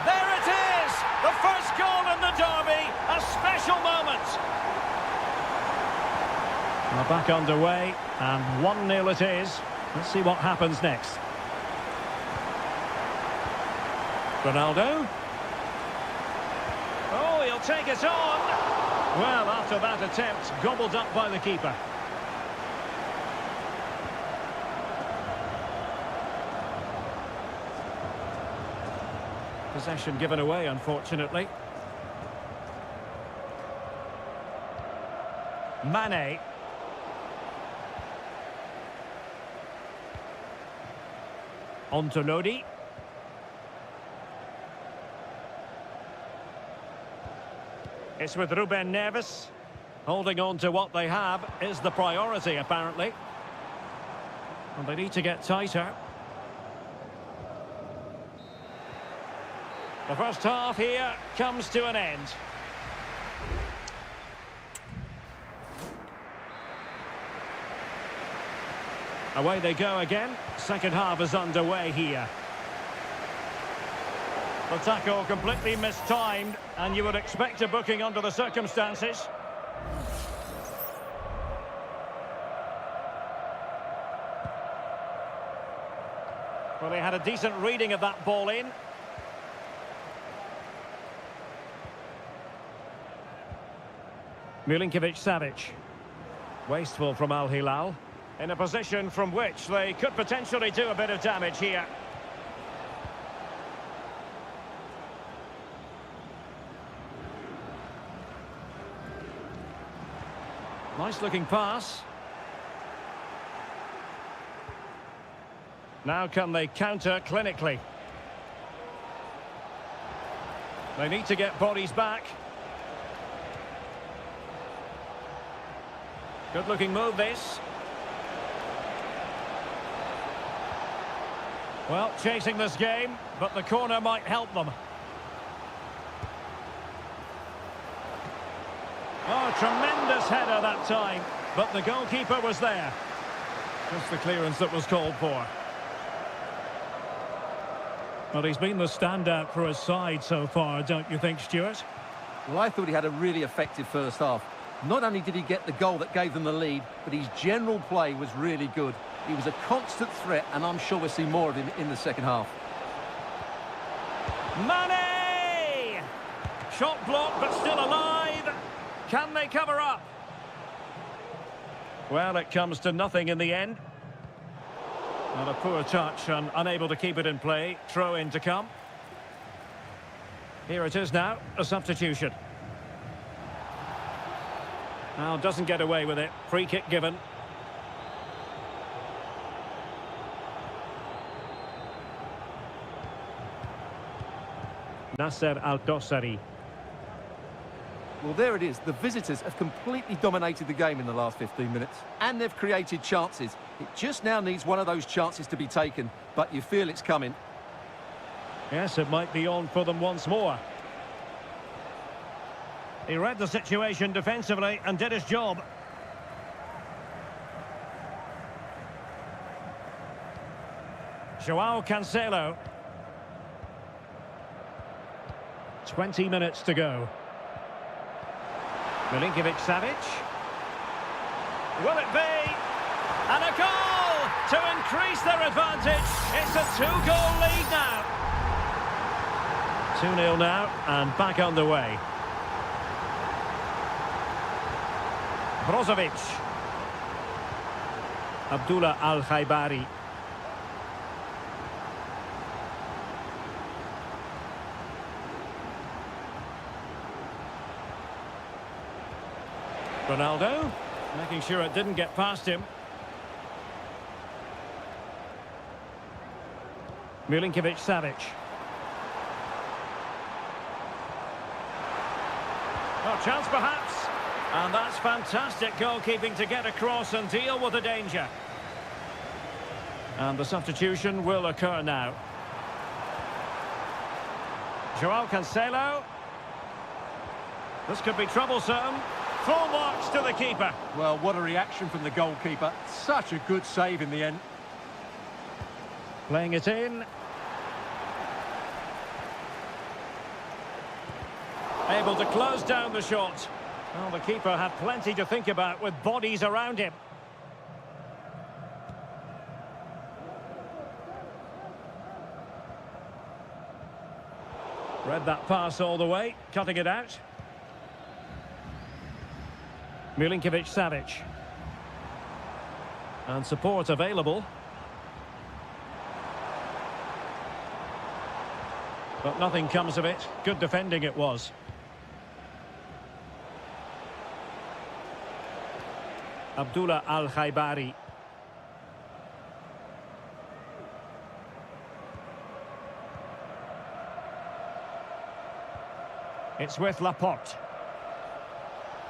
There it is! The first goal in the derby. A special moment. We're back underway, and 1-0 it is. Let's see what happens next. Ronaldo. Oh, he'll take it on. Well, after that attempt, gobbled up by the keeper. Possession given away, unfortunately. Mane. On to Lodi. It's with Ruben Neves. Holding on to what they have is the priority, apparently. And they need to get tighter. The first half here comes to an end. Away they go again. Second half is underway here. The tackle completely mistimed, and you would expect a booking under the circumstances. Well, they had a decent reading of that ball in. Milinkovic-Savic. Wasteful from Al Hilal. In a position from which they could potentially do a bit of damage here. Nice looking pass. Now can they counter clinically? They need to get bodies back. Good looking move this. Well, chasing this game, but the corner might help them. Oh, tremendous header that time, but the goalkeeper was there. Just the clearance that was called for. Well, he's been the standout for his side so far, don't you think, Stuart? Well, I thought he had a really effective first half. Not only did he get the goal that gave them the lead, but his general play was really good. He was a constant threat, and I'm sure we'll see more of him in the second half. Mane! Shot blocked, but still alive. Can they cover up? Well, it comes to nothing in the end. And a poor touch and unable to keep it in play. Throw in to come. Here it is now, a substitution. Now doesn't get away with it. Free kick given. Nasser Al-Dossari. Well, there it is. The visitors have completely dominated the game in the last 15 minutes. And they've created chances. It just now needs one of those chances to be taken, but you feel it's coming. Yes, it might be on for them once more. He read the situation defensively and did his job. João Cancelo. 20 minutes to go. Milinkovic-Savic. Will it be? And a goal to increase their advantage. It's a two-goal lead now. 2-0 now and back underway. Brozovic. Abdullah Al-Khaibari. Ronaldo, making sure it didn't get past him. Milinkovic-Savic. Oh, chance perhaps. And that's fantastic goalkeeping to get across and deal with the danger. And the substitution will occur now. João Cancelo. This could be troublesome. Full marks to the keeper. Well, what a reaction from the goalkeeper. Such a good save in the end. Playing it in. Able to close down the shot. Well, the keeper had plenty to think about with bodies around him. Read that pass all the way, cutting it out. Milinkovic-Savic. And support available. But nothing comes of it. Good defending it was. Abdullah Al-Khaibari. It's with Laporte.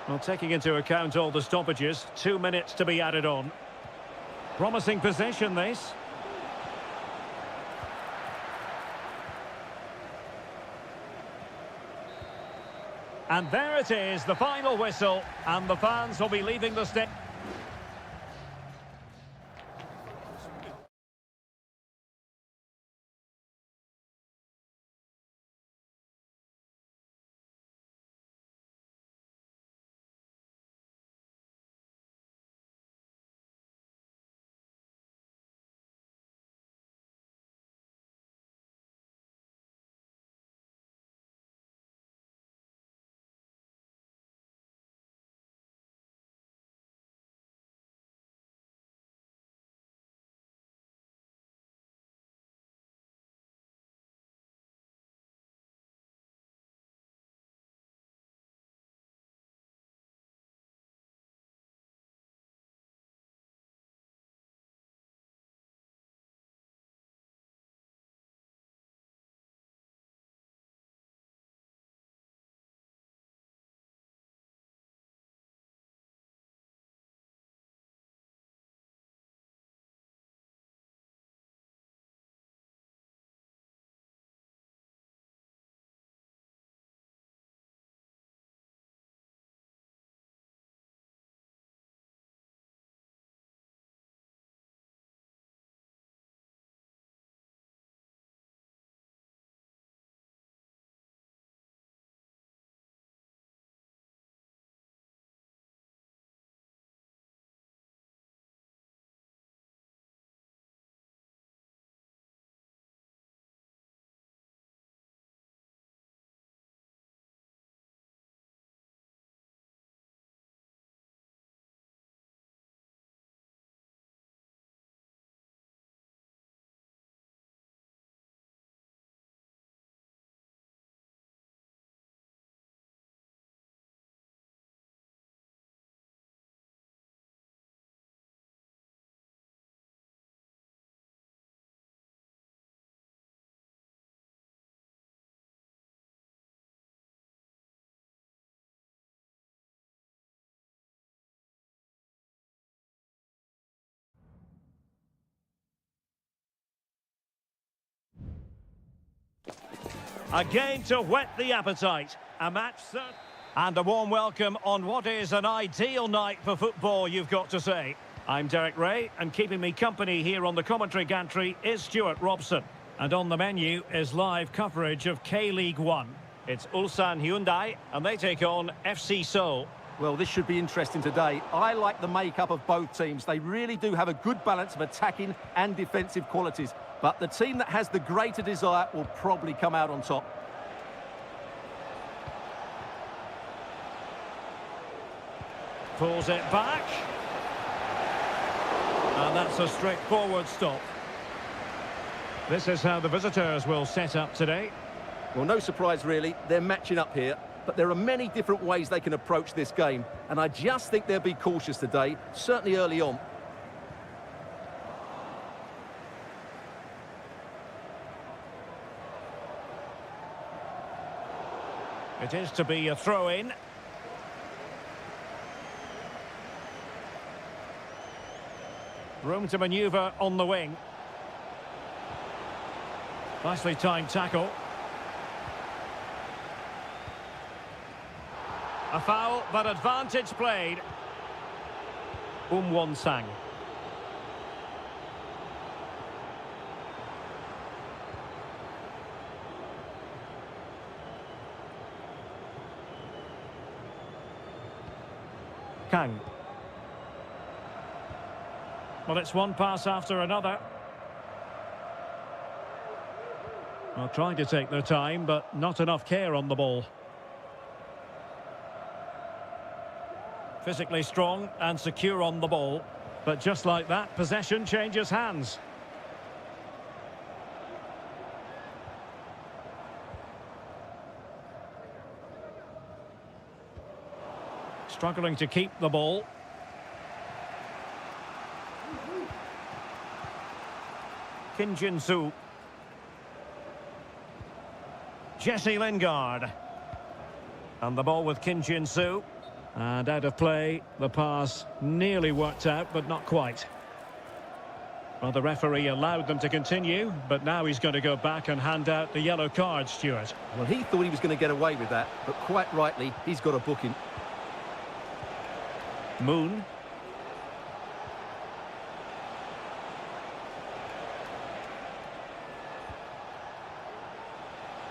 Well, taking into account all the stoppages, 2 minutes to be added on. Promising possession, this. And there it is, the final whistle, and the fans will be leaving the stage. Again to whet the appetite. A match that... And a warm welcome on what is an ideal night for football, you've got to say. I'm Derek Ray, and keeping me company here on the commentary gantry is Stuart Robson. And on the menu is live coverage of K-League 1. It's Ulsan Hyundai, and they take on FC Seoul. Well, this should be interesting today. I like the makeup of both teams. They really do have a good balance of attacking and defensive qualities. But the team that has the greater desire will probably come out on top. Pulls it back. And that's a straightforward stop. This is how the visitors will set up today. Well, no surprise, really. They're matching up here. But there are many different ways they can approach this game. And I just think they'll be cautious today, certainly early on. It is to be a throw-in. Room to manoeuvre on the wing. Nicely timed tackle. A foul, but advantage played. Won-sang. Kang. Well, it's one pass after another. Well, trying to take their time, but not enough care on the ball. Physically strong and secure on the ball. But just like that, possession changes hands. Struggling to keep the ball. Kim Jin-soo. Jesse Lingard. And the ball with Kim Jin-soo. And out of play, the pass nearly worked out, but not quite. Well, the referee allowed them to continue, but now he's going to go back and hand out the yellow card, Stuart. Well, he thought he was going to get away with that, but quite rightly, he's got a booking. Moon.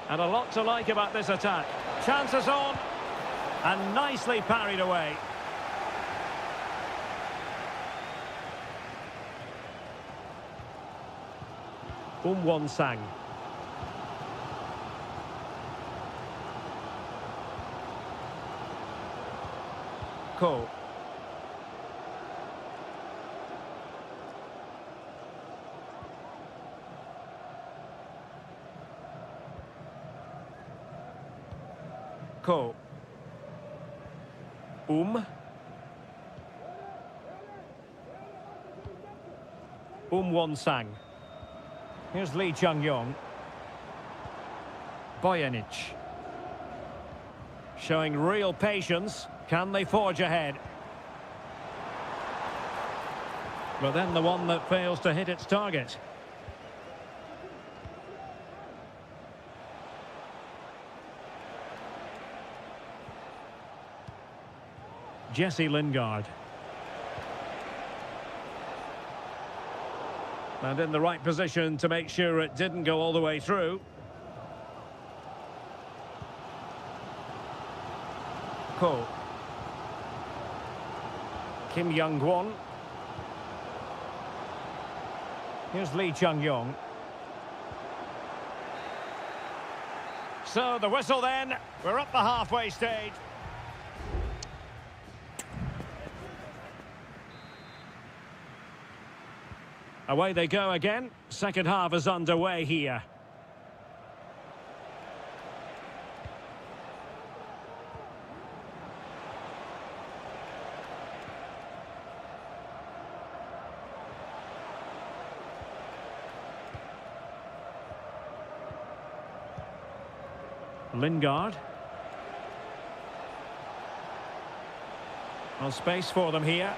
And a lot to like about this attack. Chances on. And nicely parried away. Won-sang. Ko. Ko. Won-sang. Here's Lee Chung-yong. Bojanic. Showing real patience. Can they forge ahead? But then the one that fails to hit its target. Jesse Lingard. And in the right position to make sure it didn't go all the way through. Ko. Kim Young-kwon. Here's Lee Chung-yong. So the whistle then. We're up the halfway stage. Away they go again. Second half is underway here. Lingard. Well, space for them here.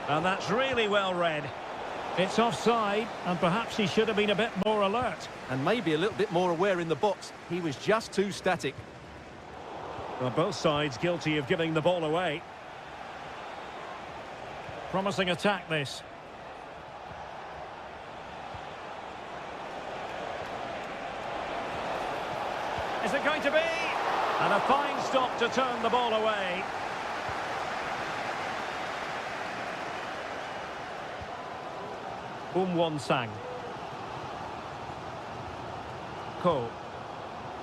And that's really well read. It's offside, and perhaps he should have been a bit more alert. And maybe a little bit more aware in the box. He was just too static. Well, both sides guilty of giving the ball away. Promising attack, this. Is it going to be? And a fine stop to turn the ball away. Sang. Ko.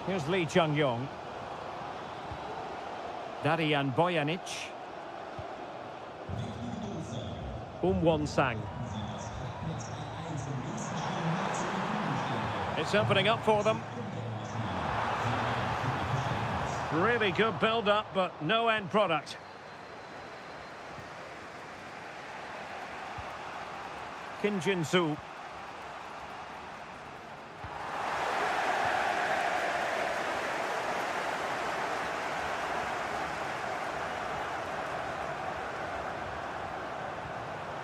Here's Lee Chung-yong. Darian Bojanic. Sang. It's opening up for them. Really good build-up, but no end product. Kim Jin-soo.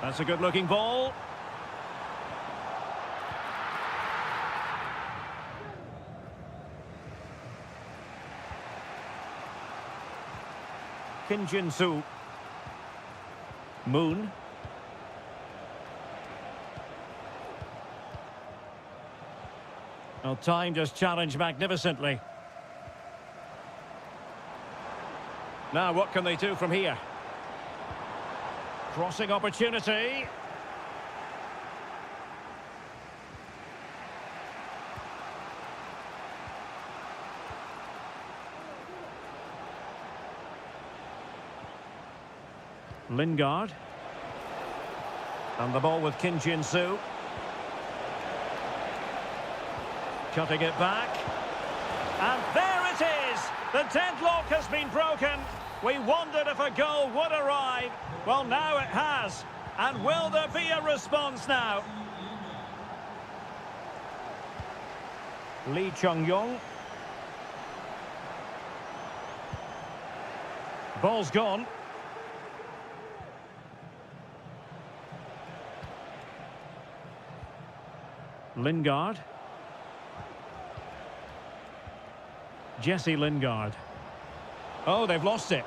That's a good-looking ball. Kim Jin-soo. Moon. Well, timed his challenge magnificently. Now, what can they do from here? Crossing opportunity. Lingard. And the ball with Kim Jin-soo. Cutting it back. And there it is! The deadlock has been broken. We wondered if a goal would arrive. Well, now it has. And will there be a response now? Lee Chung-yong. Ball's gone. Lingard. Jesse Lingard. Oh, they've lost it.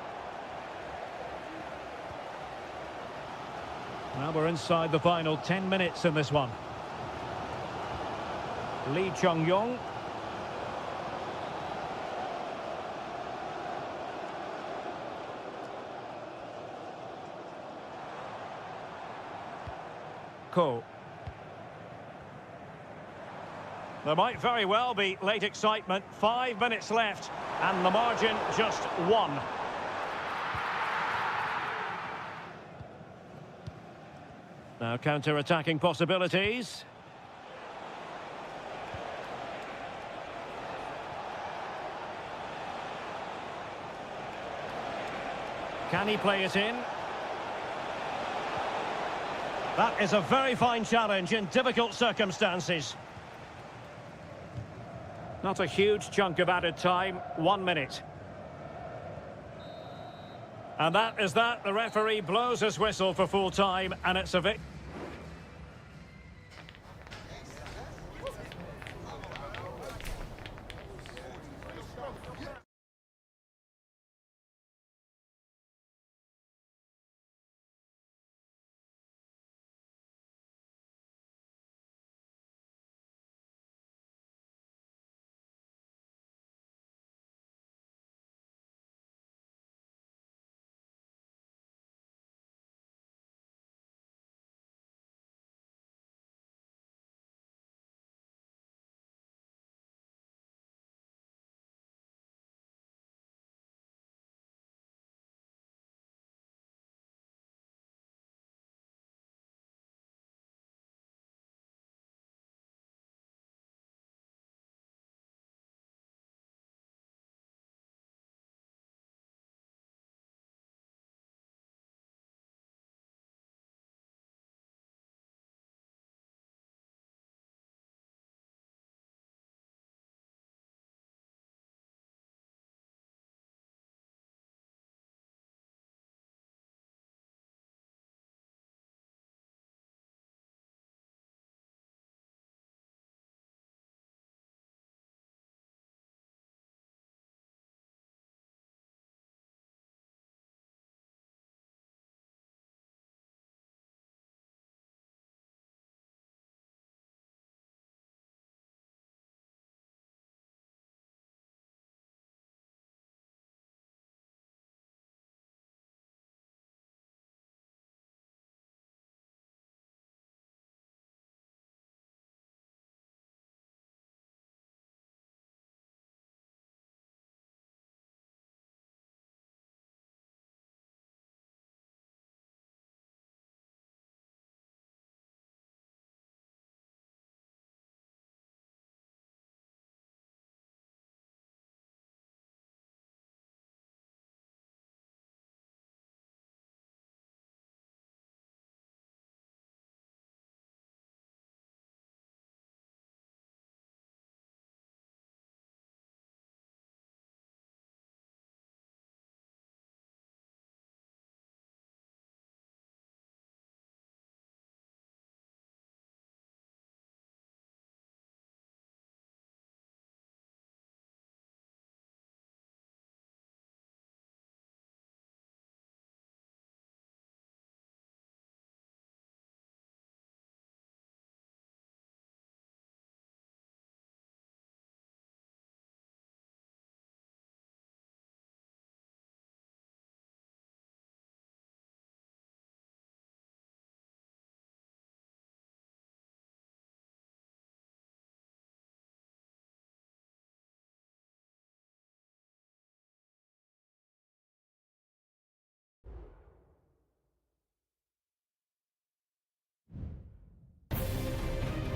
Now we're inside the final 10 minutes in this one. Lee Chung-yong. Ko. There might very well be late excitement. 5 minutes left, and the margin just 1. Now counter-attacking possibilities. Can he play it in? That is a very fine challenge in difficult circumstances. Not a huge chunk of added time, 1 minute. And that is that. The referee blows his whistle for full time, and it's a victory.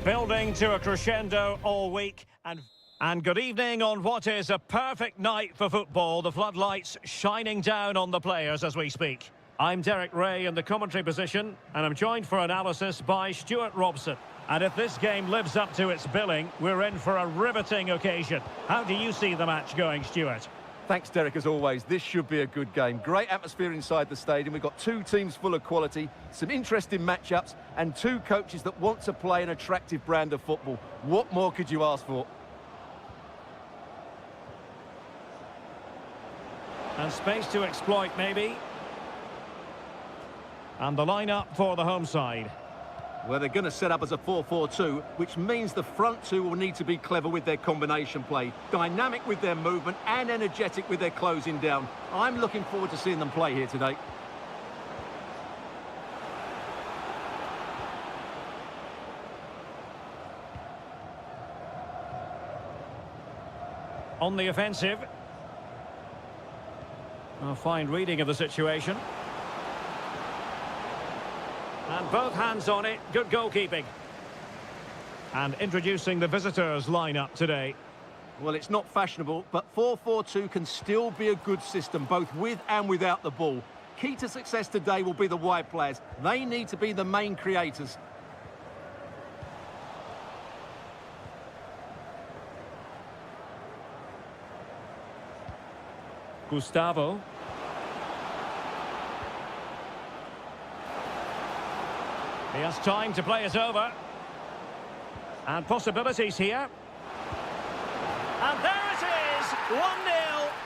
Building to a crescendo all week and good evening on what is a perfect night for football. The floodlights shining down on the players as we speak. I'm Derek Ray in the commentary position, and I'm joined for analysis by Stuart Robson. And if this game lives up to its billing, we're in for a riveting occasion. How do you see the match going, Stuart? Thanks, Derek, as always. This should be a good game. Great atmosphere inside the stadium. We've got two teams full of quality, some interesting matchups, and two coaches that want to play an attractive brand of football. What more could you ask for? And space to exploit, maybe. And the lineup for the home side. Well, they're going to set up as a 4-4-2, which means the front two will need to be clever with their combination play, dynamic with their movement and energetic with their closing down. I'm looking forward to seeing them play here today. On the offensive. A fine reading of the situation. And both hands on it, good goalkeeping. And introducing the visitors' lineup today. Well, it's not fashionable, but 4-4-2 can still be a good system, both with and without the ball. Key to success today will be the wide players. They need to be the main creators. Gustavo. He has time to play it over. And possibilities here. And there it is! 1-0.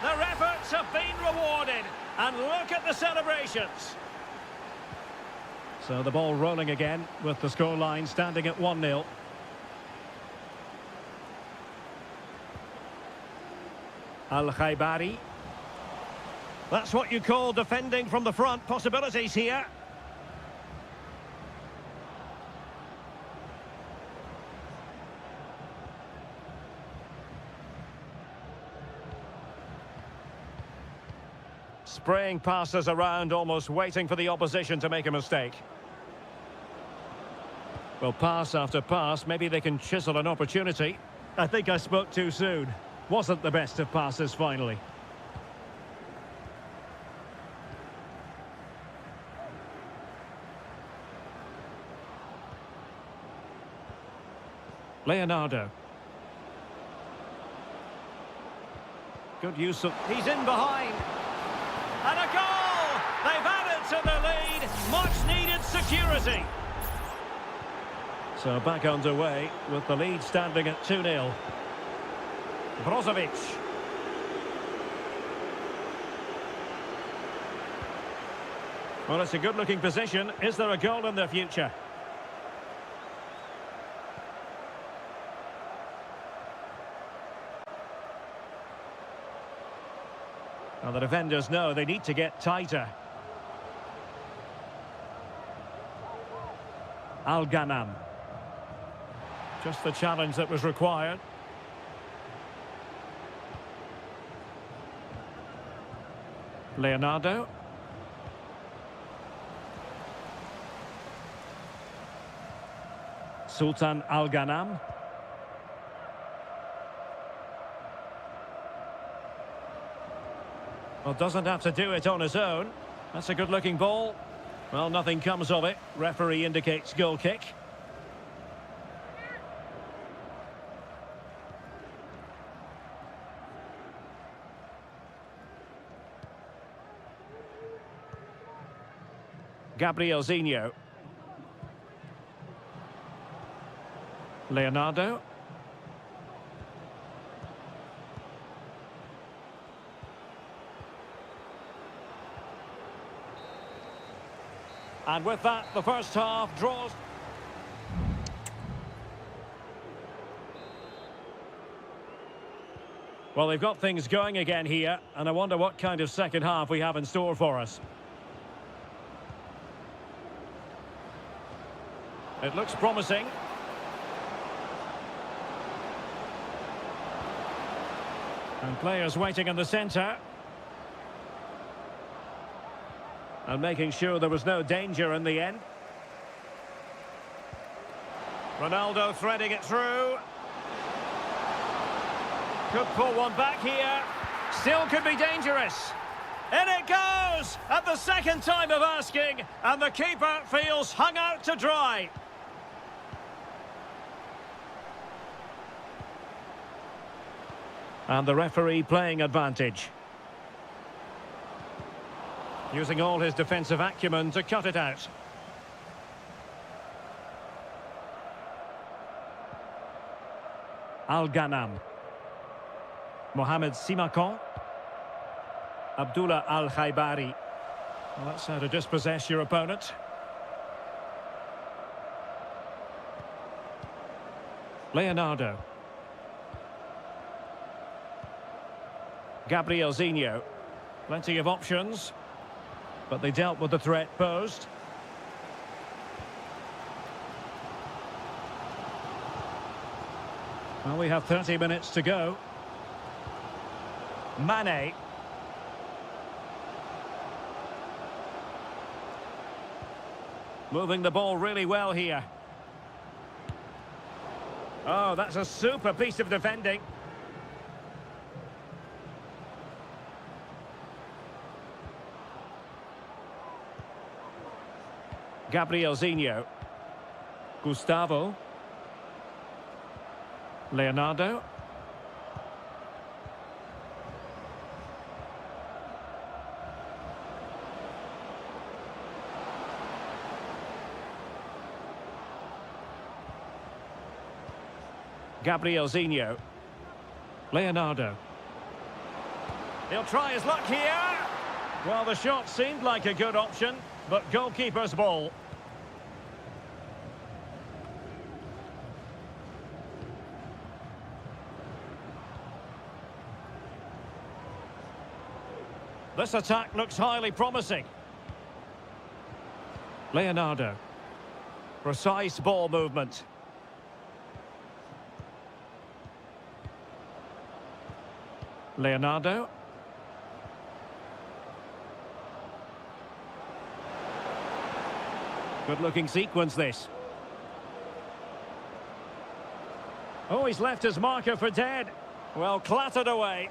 Their efforts have been rewarded. And look at the celebrations. So the ball rolling again with the scoreline standing at 1-0. Al-Khaibari. That's what you call defending from the front. Possibilities here. Spraying passes around, almost waiting for the opposition to make a mistake. Well, pass after pass, maybe they can chisel an opportunity. I think I spoke too soon. Wasn't the best of passes finally. Leonardo. Good use of... He's in behind. And a goal! They've added to the lead. Much needed security. So back underway with the lead standing at 2-0. Brozovic. Well, it's a good-looking position. Is there a goal in the future? Well, the defenders know they need to get tighter. Al-Ghanam. Just the challenge that was required. Leonardo. Sultan Al-Ghanam. Well, doesn't have to do it on his own. That's a good-looking ball. Well, nothing comes of it. Referee indicates goal kick. Gabriel Zinho. Leonardo. And with that, the first half draws. Well, they've got things going again here, and I wonder what kind of second half we have in store for us. It looks promising. And players waiting in the centre. And making sure there was no danger in the end. Ronaldo threading it through. Could pull one back here. Still could be dangerous. In it goes! At the second time of asking, and the keeper feels hung out to dry. And the referee playing advantage. Using all his defensive acumen to cut it out. Al-Ghanam. Mohamed Simakon. Abdullah Al-Khaibari. Well, that's how to dispossess your opponent. Leonardo. Gabriel Zinho. Plenty of options, but they dealt with the threat posed. Well, we have 30 minutes to go. Mane. Moving the ball really well here. Oh, that's a super piece of defending. Gabriel Zinho. Gustavo. Leonardo. Gabriel Zinho. Leonardo. He'll try his luck here. Well, the shot seemed like a good option, but goalkeeper's ball. This attack looks highly promising. Leonardo. Precise ball movement. Leonardo. Good-looking sequence, this. Oh, he's left his marker for dead. Well, clattered away.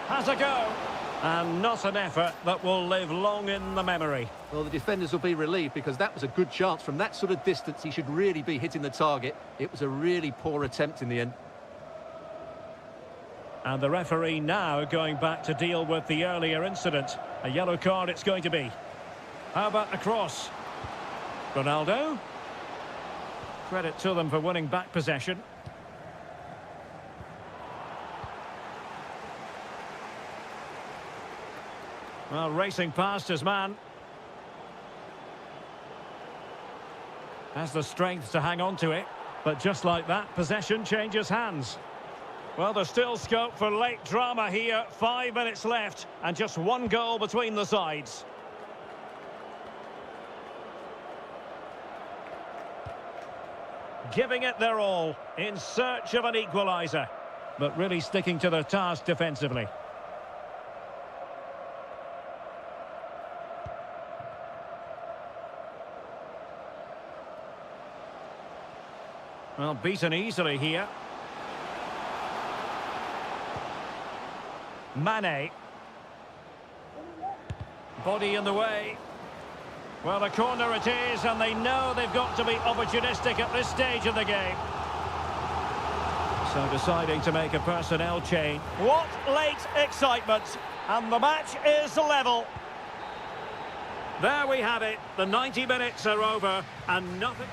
Has a go. And not an effort that will live long in the memory. Well, the defenders will be relieved because that was a good chance. From that sort of distance, he should really be hitting the target. It was a really poor attempt in the end. And the referee now going back to deal with the earlier incident. A yellow card it's going to be. How about the cross? Ronaldo. Credit to them for winning back possession. Well, racing past his man. Has the strength to hang on to it. But just like that, possession changes hands. Well, there's still scope for late drama here. 5 minutes left and just one goal between the sides. Giving it their all in search of an equaliser, but really sticking to their task defensively. Well, beaten easily here. Mane. Body in the way. Well, a corner it is, and they know they've got to be opportunistic at this stage of the game. So deciding to make a personnel change. What late excitement! And the match is level. There we have it. The 90 minutes are over, and nothing...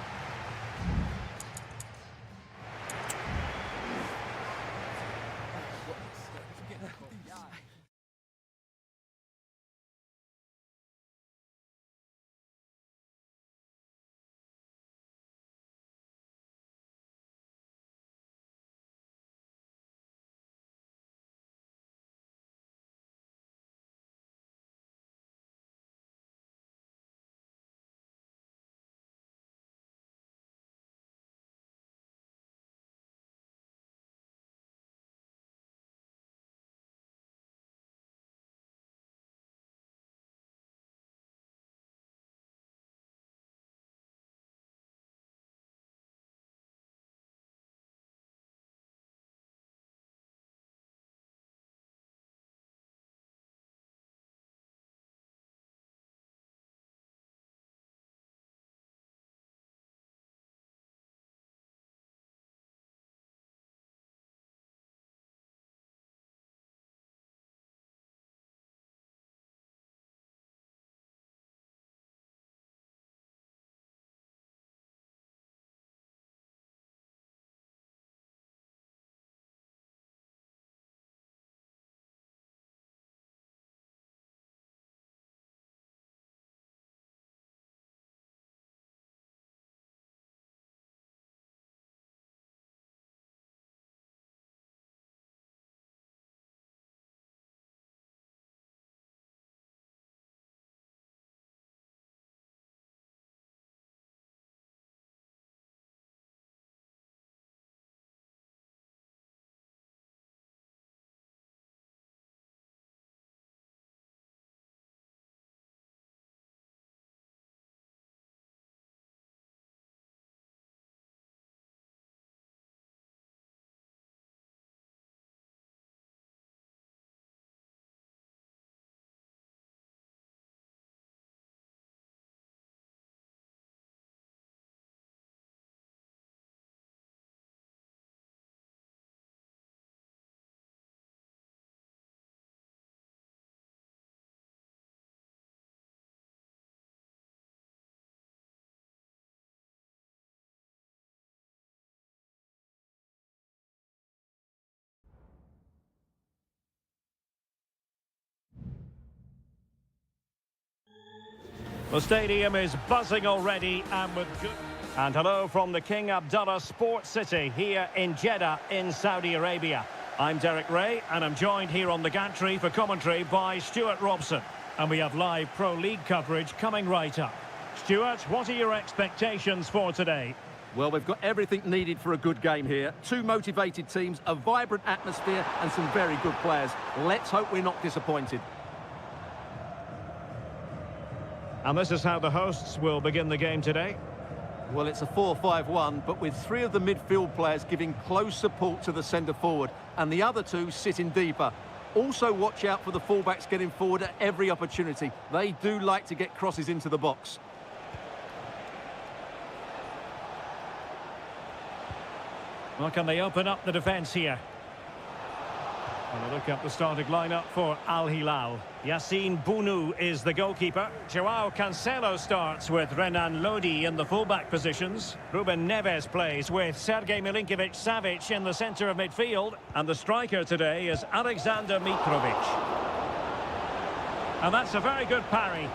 The stadium is buzzing already and with good... And hello from the King Abdullah Sports City here in Jeddah in Saudi Arabia. I'm Derek Ray and I'm joined here on the gantry for commentary by Stuart Robson. And we have live Pro League coverage coming right up. Stuart, what are your expectations for today? Well, we've got everything needed for a good game here. Two motivated teams, a vibrant atmosphere and some very good players. Let's hope we're not disappointed. And this is how the hosts will begin the game today. Well, it's a 4-5-1, but with three of the midfield players giving close support to the centre-forward and the other two sitting deeper. Also watch out for the fullbacks getting forward at every opportunity. They do like to get crosses into the box. Well, can they open up the defence here? And a look at the starting lineup for Al Hilal. Yassine Bounou is the goalkeeper. Joao Cancelo starts with Renan Lodi in the fullback positions. Ruben Neves plays with Sergej Milinkovic-Savic in the centre of midfield. And the striker today is Alexander Mitrovic. And that's a very good parry.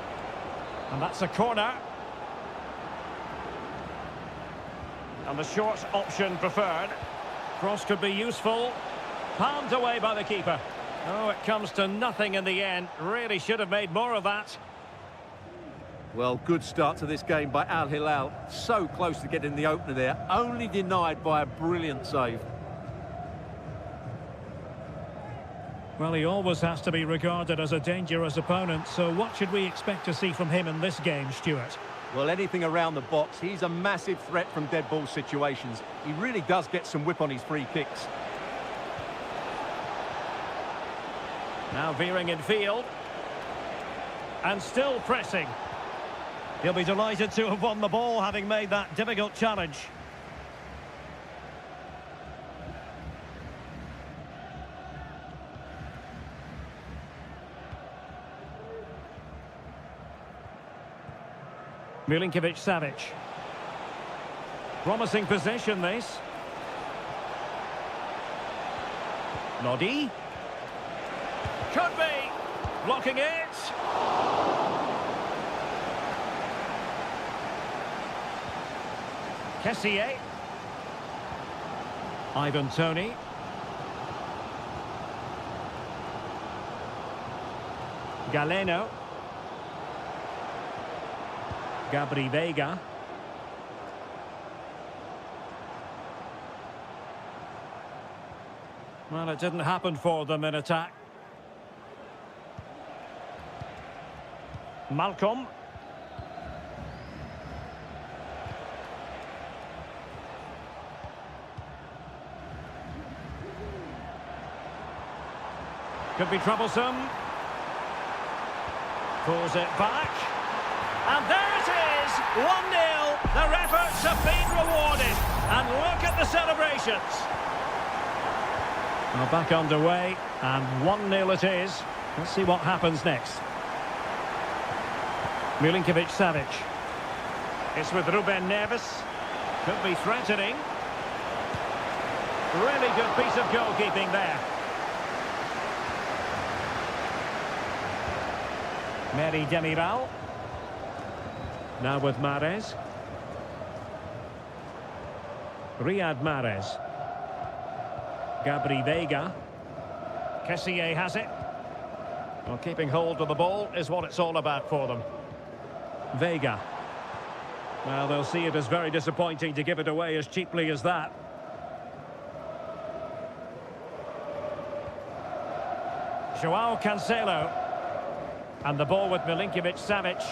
And that's a corner. And the short option preferred. Cross could be useful. Palmed away by the keeper. Oh, it comes to nothing in the end. Really should have made more of that. Well, good start to this game by Al Hilal. So close to getting the opener there. Only denied by a brilliant save. Well, he always has to be regarded as a dangerous opponent. So what should we expect to see from him in this game, Stuart? Well, anything around the box. He's a massive threat from dead ball situations. He really does get some whip on his free kicks. Now veering in field. And still pressing. He'll be delighted to have won the ball, having made that difficult challenge. Milinkovic-Savic. Promising possession, this. Lodi. Could be. Blocking it. Kessié. Ivan Toney. Galeno. Gabri Veiga. Well, it didn't happen for them in attack. Malcolm. Could be troublesome. Pulls it back. And there it is! 1-0. Their efforts have been rewarded. And look at the celebrations. Well, back underway. And 1-0 it is. Let's see what happens next. Milinkovic-Savic. It's with Ruben Neves. Could be threatening. Really good piece of goalkeeping there. Mary Demiral. Now with Mahrez. Riyad Mahrez. Gabri Veiga. Kessié has it. Well, keeping hold of the ball is what it's all about for them. Veiga. Well, they'll see it as very disappointing to give it away as cheaply as that. Joao Cancelo. And the ball with Milinkovic-Savic.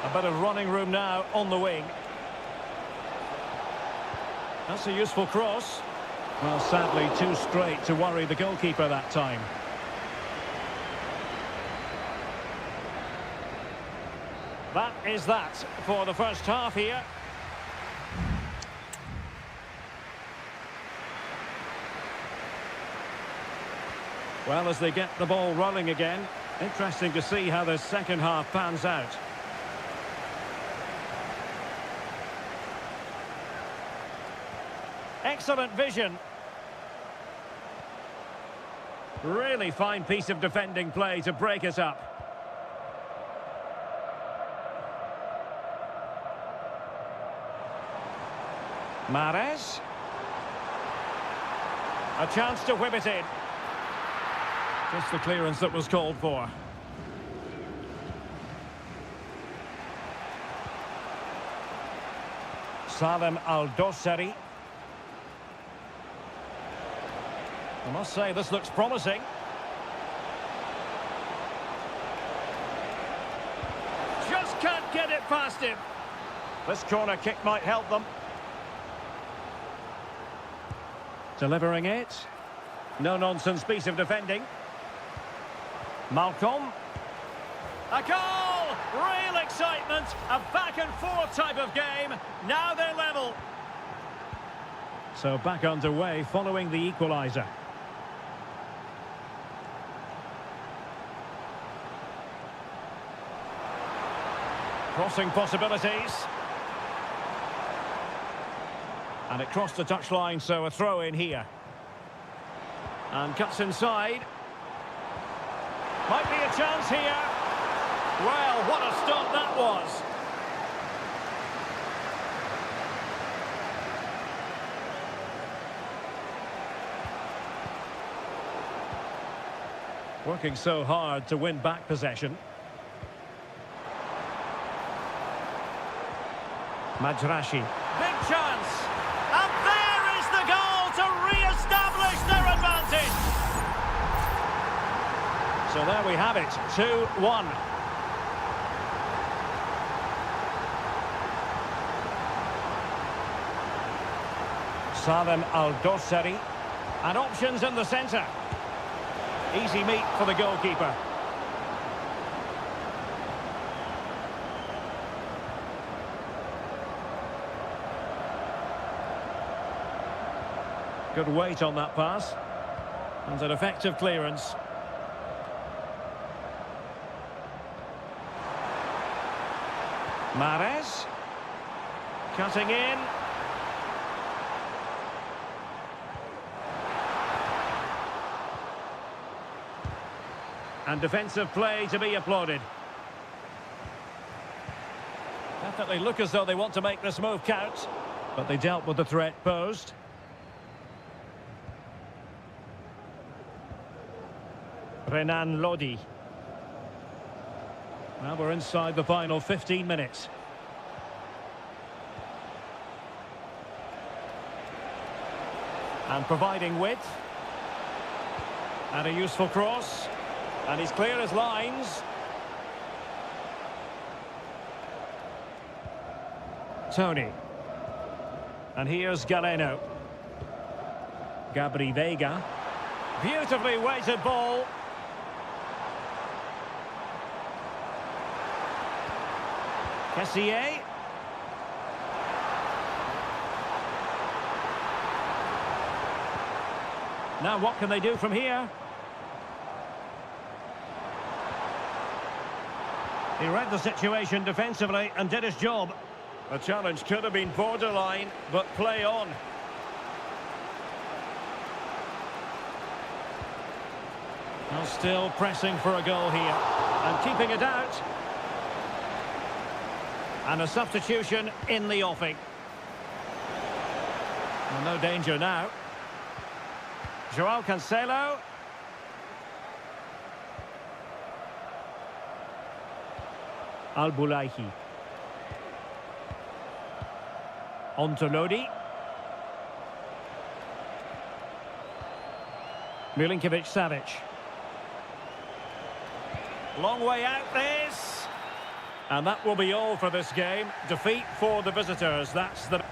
A bit of running room now on the wing. That's a useful cross. Well, sadly, too straight to worry the goalkeeper that time. That is that for the first half here. Well, as they get the ball rolling again, interesting to see how the second half pans out. Excellent vision. Really fine piece of defending play to break it up. Mahrez. A chance to whip it in. Just the clearance that was called for. Salem Al-Dossari. I must say, this looks promising. Just can't get it past him. This corner kick might help them. Delivering it. No-nonsense piece of defending. Malcolm. A goal! Real excitement. A back-and-forth type of game. Now they're level. So back underway following the equaliser. Crossing possibilities. And it crossed the touchline, so a throw in here. And cuts inside. Might be a chance here. Well, what a stop that was. Working so hard to win back possession. Majrashi. Big chance. And there is the goal to re-establish their advantage. So there we have it, 2-1. Salem Al-Dossari. And options in the centre. Easy meat for the goalkeeper. Good weight on that pass. And an effective clearance. Mahrez. Cutting in. And defensive play to be applauded. Definitely look as though they want to make this move count. But they dealt with the threat posed. Renan Lodi. Now we're inside the final 15 minutes. And providing width. And a useful cross. And he's clear as lines. Tony. And here's Galeno. Gabri Vega. Beautifully weighted ball. Kessier. Now what can they do from here? He read the situation defensively and did his job. The challenge could have been borderline, but play on. Well, still pressing for a goal here. And keeping it out. And a substitution in the offing. Well, no danger now. Joao Cancelo. Al-Bulaihi. On to Lodi. Milinkovic-Savic. Long way out this. And that will be all for this game. Defeat for the visitors. That's the...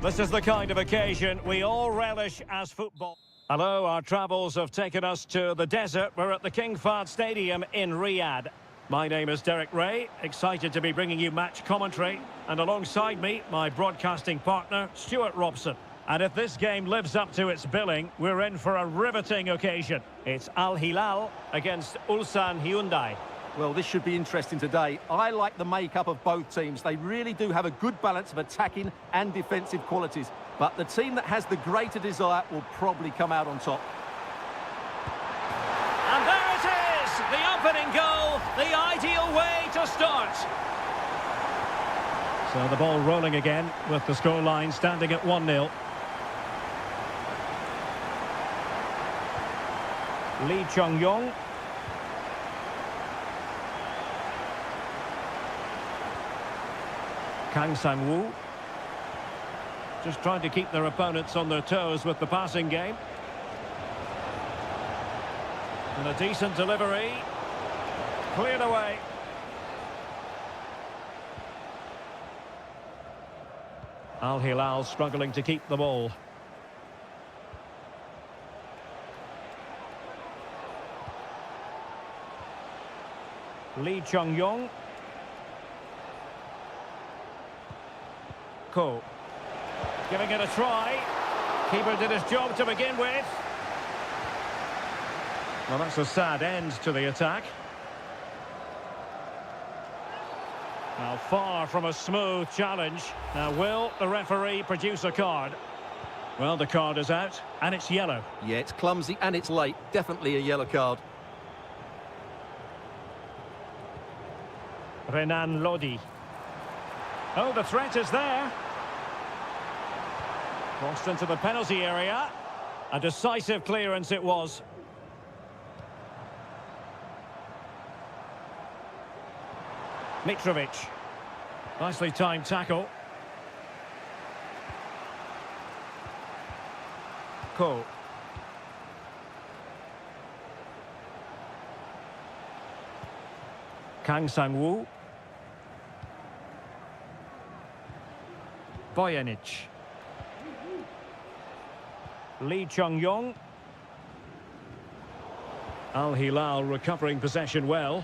This is the kind of occasion we all relish as football. Hello, our travels have taken us to the desert. We're at the King Fahd Stadium in Riyadh. My name is Derek Ray, excited to be bringing you match commentary. And alongside me, my broadcasting partner, Stuart Robson. And if this game lives up to its billing, we're in for a riveting occasion. It's Al Hilal against Ulsan Hyundai. Well, this should be interesting today. I like the makeup of both teams. They really do have a good balance of attacking and defensive qualities. But the team that has the greater desire will probably come out on top. And there it is! The opening goal, the ideal way to start. So the ball rolling again with the scoreline standing at 1-0. Lee Chung-yong. Kang Sang-woo. Just trying to keep their opponents on their toes with the passing game. And a decent delivery. Cleared away. Al Hilal struggling to keep the ball. Lee Chung-yong. Ko. Giving it a try. Keeper did his job to begin with. Well, that's a sad end to the attack. Now, far from a smooth challenge. Now, will the referee produce a card? Well, the card is out, and it's yellow. Yeah, it's clumsy and it's late. Definitely a yellow card. Renan Lodi. Oh, the threat is there. Crossed into the penalty area. A decisive clearance it was. Mitrovic. Nicely timed tackle. Ko. Kang Sang-woo. Bojanic. Lee Chung-yong. Al Hilal recovering possession well.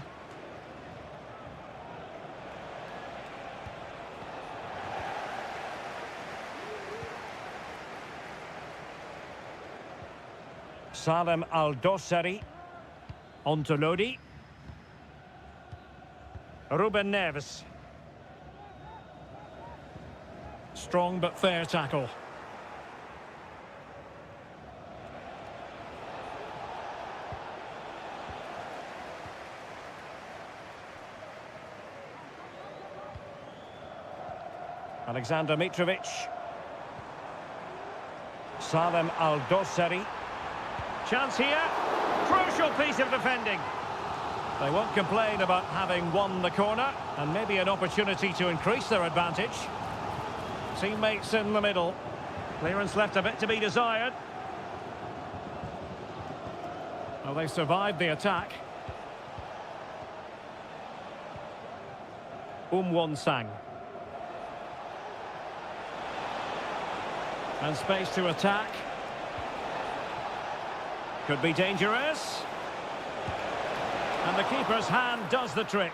Salem Al-Dossari. Onto Lodi. Ruben Neves. Strong but fair tackle. Alexander Mitrovic. Salem Al-Dossari. Chance here. Crucial piece of defending. They won't complain about having won the corner, and maybe an opportunity to increase their advantage. Teammates in the middle. Clearance left a bit to be desired. Well, they survived the attack. Won-sang. And space to attack. Could be dangerous. And the keeper's hand does the trick.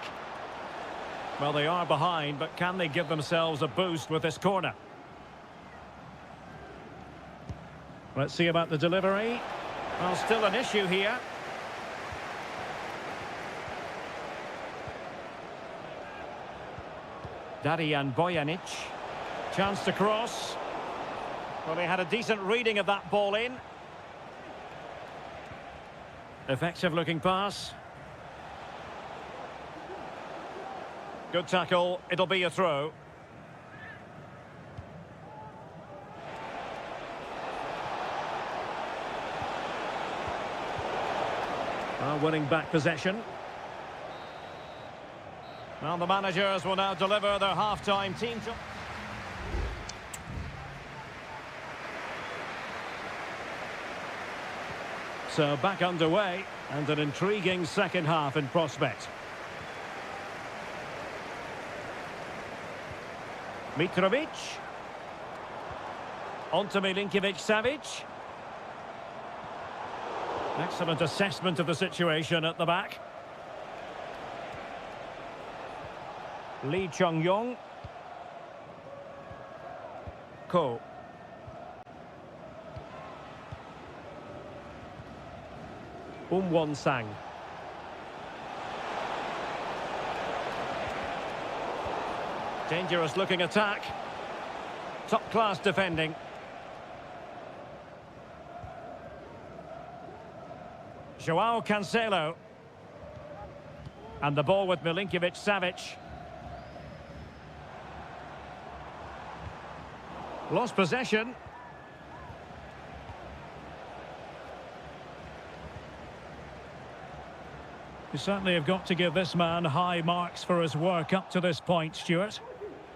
Well, they are behind, but can they give themselves a boost with this corner? Let's see about the delivery. Well, still an issue here. Darijan Bojanic. Chance to cross. Well, they had a decent reading of that ball in. Effective looking pass. Good tackle. It'll be a throw. Winning back possession. Well, the managers will now deliver their half-time team. So back underway, and an intriguing second half in prospect. Mitrovic. On to Milinkovic-Savic. Excellent assessment of the situation at the back. Lee Chung-yong. Ko. Won-sang. Dangerous looking attack. Top class defending. Joao Cancelo. And the ball with Milinkovic-Savic. Lost possession. You certainly have got to give this man high marks for his work up to this point, Stuart.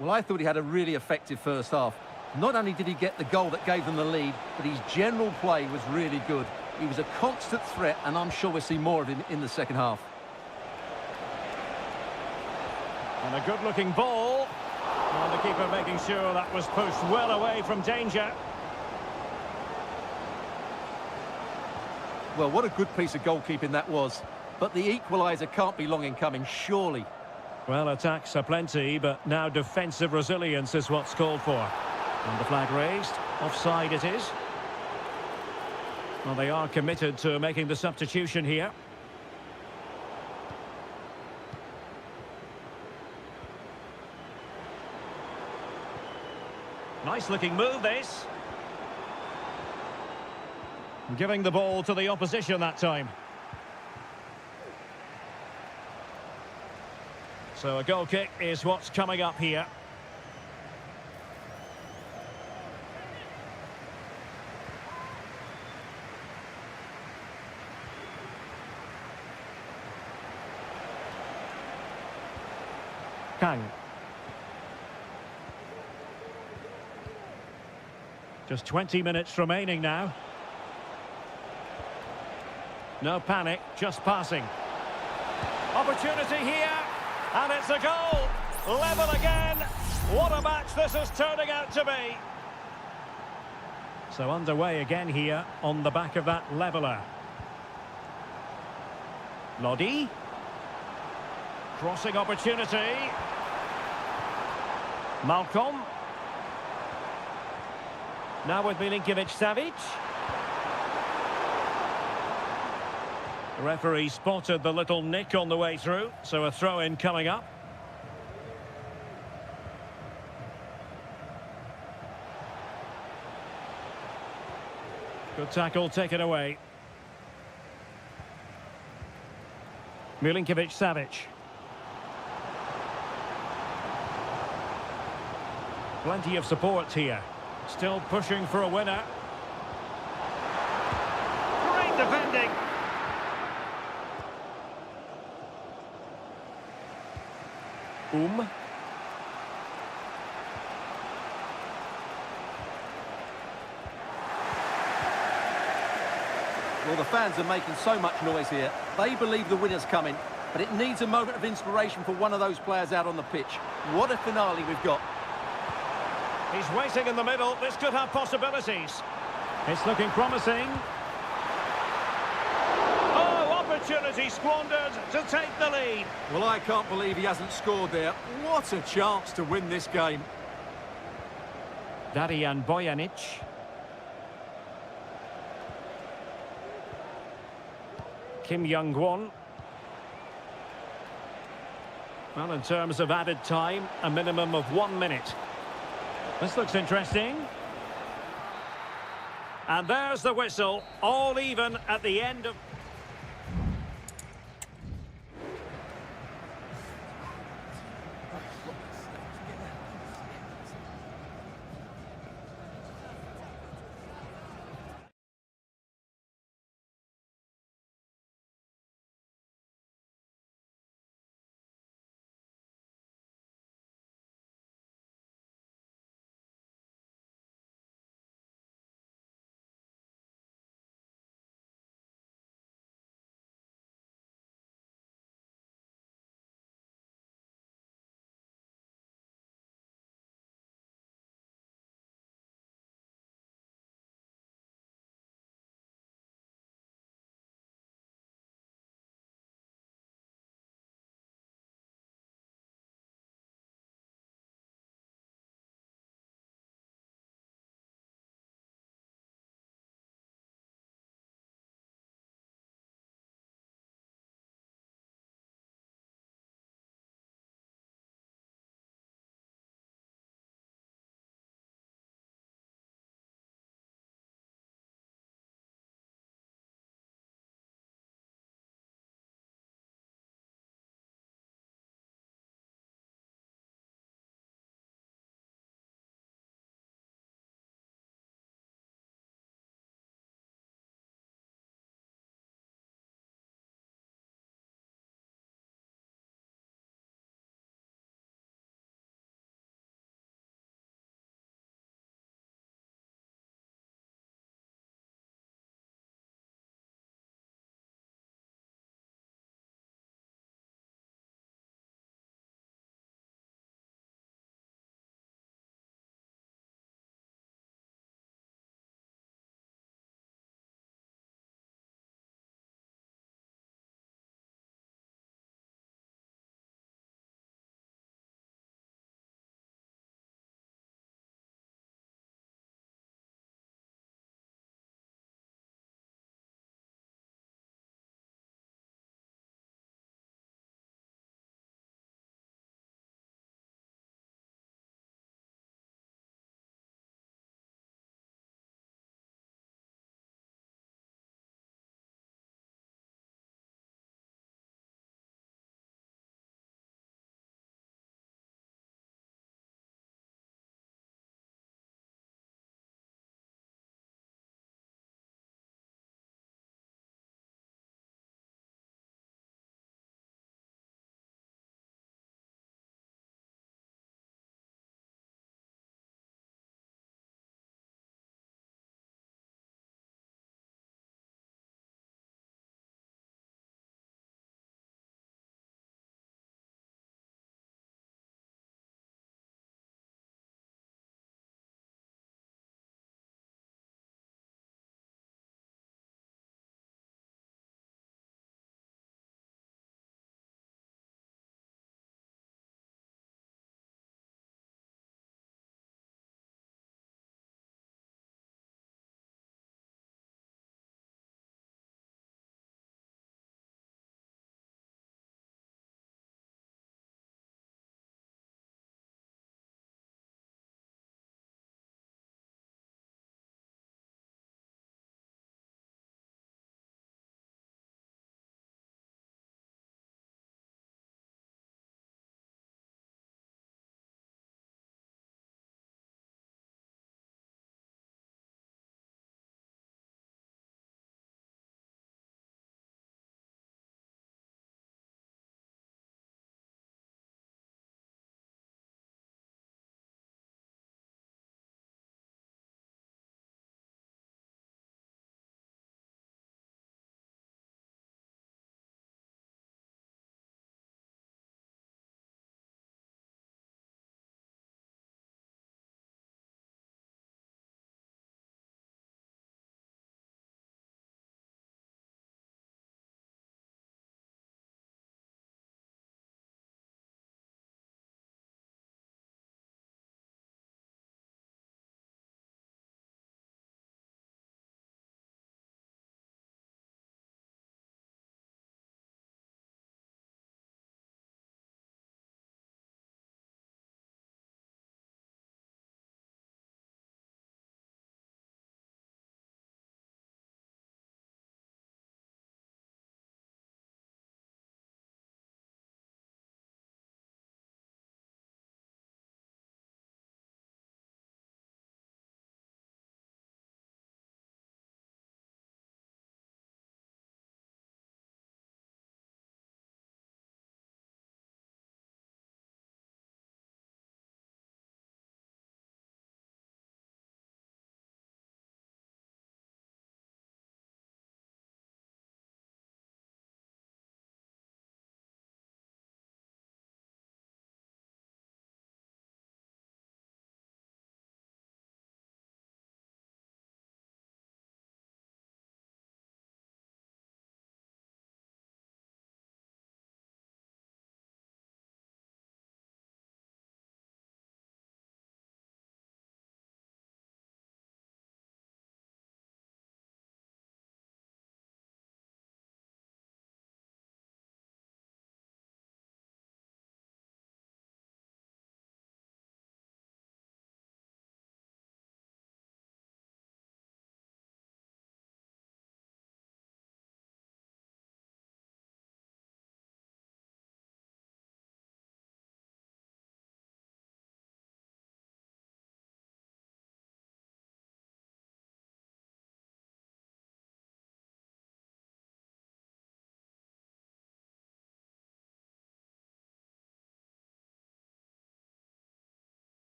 Well, I thought he had a really effective first half. Not only did he get the goal that gave them the lead, but his general play was really good. He was a constant threat, and I'm sure we'll see more of him in the second half. And a good-looking ball. And the keeper making sure that was pushed well away from danger. Well, what a good piece of goalkeeping that was. But the equaliser can't be long in coming, surely. Well, attacks are plenty, but now defensive resilience is what's called for. And the flag raised. Offside it is. Well, they are committed to making the substitution here. Nice looking move, this. Giving the ball to the opposition that time. So a goal kick is what's coming up here. Kang. Just 20 minutes remaining now. No panic, just passing. Opportunity here, and it's a goal. Level again. What a match this is turning out to be. So underway again here on the back of that leveller. Lodi. Crossing opportunity. Malcolm. Now with Milinkovic-Savic. The referee spotted the little nick on the way through, so a throw-in coming up. Good tackle taken away. Milinkovic-Savic. Plenty of support here. Still pushing for a winner. Great defending. Well, the fans are making so much noise here. They believe the winner's coming, but it needs a moment of inspiration for one of those players out on the pitch. What a finale we've got. He's waiting in the middle. This could have possibilities. It's looking promising. Oh, opportunity squandered to take the lead. Well, I can't believe he hasn't scored there. What a chance to win this game. Darijan Bojanic. Kim Young-won. Well, in terms of added time, a minimum of 1 minute. This looks interesting. And there's the whistle, all even at the end of...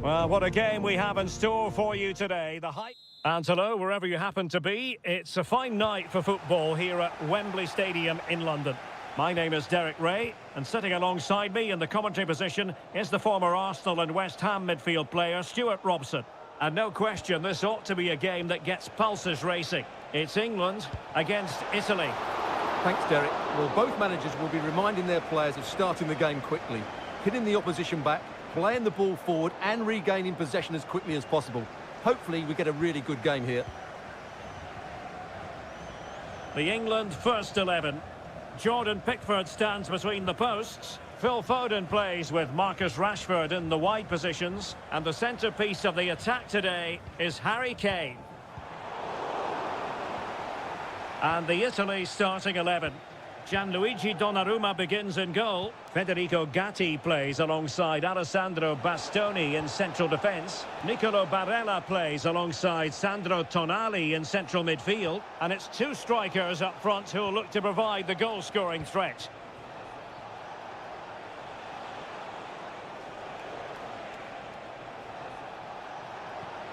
Well, what a game we have in store for you today. The hype. And hello, wherever you happen to be, it's a fine night for football here at Wembley Stadium in London. My name is Derek Ray, and sitting alongside me in the commentary position is the former Arsenal and West Ham midfield player, Stuart Robson. And no question, this ought to be a game that gets pulses racing. It's England against Italy. Thanks, Derek. Well, both managers will be reminding their players of starting the game quickly, hitting the opposition back, playing the ball forward and regaining possession as quickly as possible. Hopefully we get a really good game here. The England first 11. Jordan Pickford stands between the posts. Phil Foden plays with Marcus Rashford in the wide positions. And the centrepiece of the attack today is Harry Kane. And the Italy starting 11. Gianluigi Donnarumma begins in goal. Federico Gatti plays alongside Alessandro Bastoni in central defence. Nicolo Barella plays alongside Sandro Tonali in central midfield. And it's two strikers up front who will look to provide the goal-scoring threat.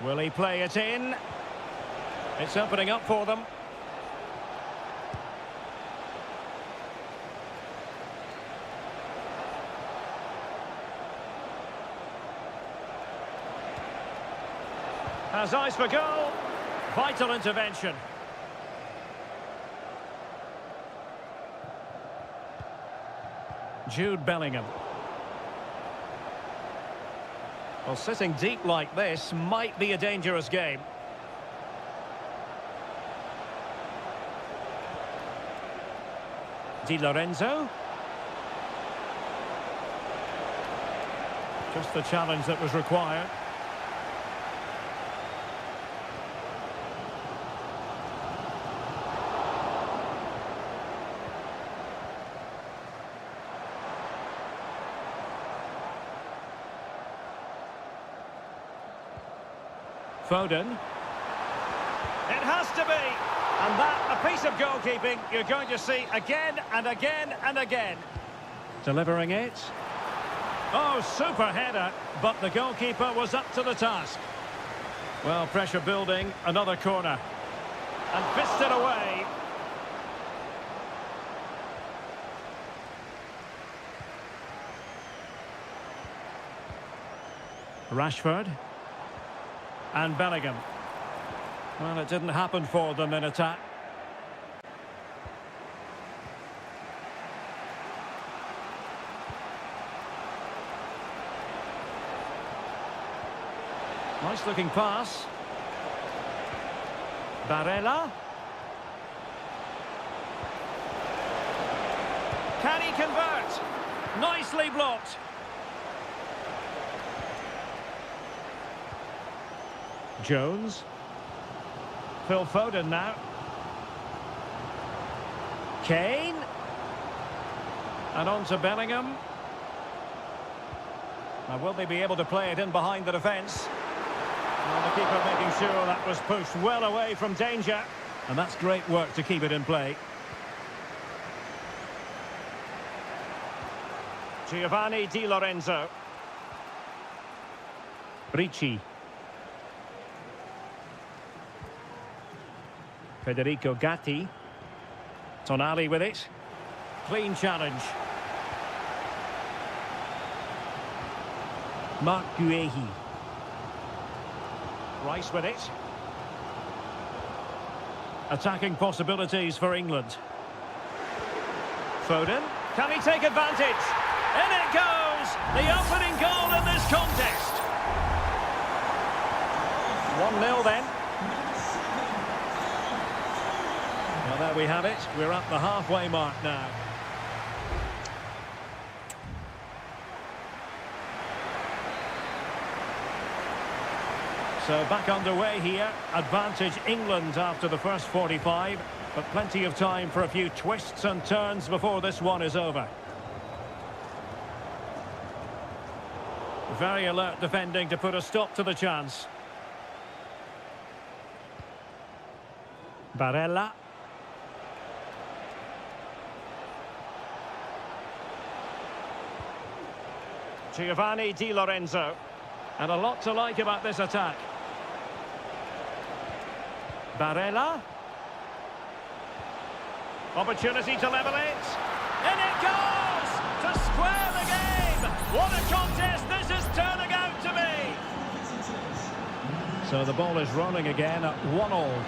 Will he play it in? It's opening up for them. Has eyes for goal. Vital intervention. Jude Bellingham. Well, sitting deep like this might be a dangerous game. Di Lorenzo. Just the challenge that was required. Foden. It has to be. And that, a piece of goalkeeping you're going to see again and again and again. Delivering it. Oh, super header, but the goalkeeper was up to the task. Well, pressure building, another corner. And fisted away. Rashford. And Bellingham. Well, it didn't happen for them in attack. Nice looking pass. Barella. Can he convert? Nicely blocked. Jones. Phil Foden now. Kane. And on to Bellingham. Now, will they be able to play it in behind the defence? Well, the keeper making sure that was pushed well away from danger. And that's great work to keep it in play. Giovanni Di Lorenzo. Ricci. Federico Gatti. Tonali with it. Clean challenge. Mark Guehi. Rice with it. Attacking possibilities for England. Foden. Can he take advantage? In it goes! The opening goal in this contest. 1-0 then. Well, there we have it. We're at the halfway mark now. So back underway here. Advantage England after the first 45, but plenty of time for a few twists and turns before this one is over. Very alert defending to put a stop to the chance. Barella. Giovanni Di Lorenzo. And a lot to like about this attack. Barella. Opportunity to level it. In it goes! To square the game! What a contest this is turning out to be! So the ball is rolling again at 1-1.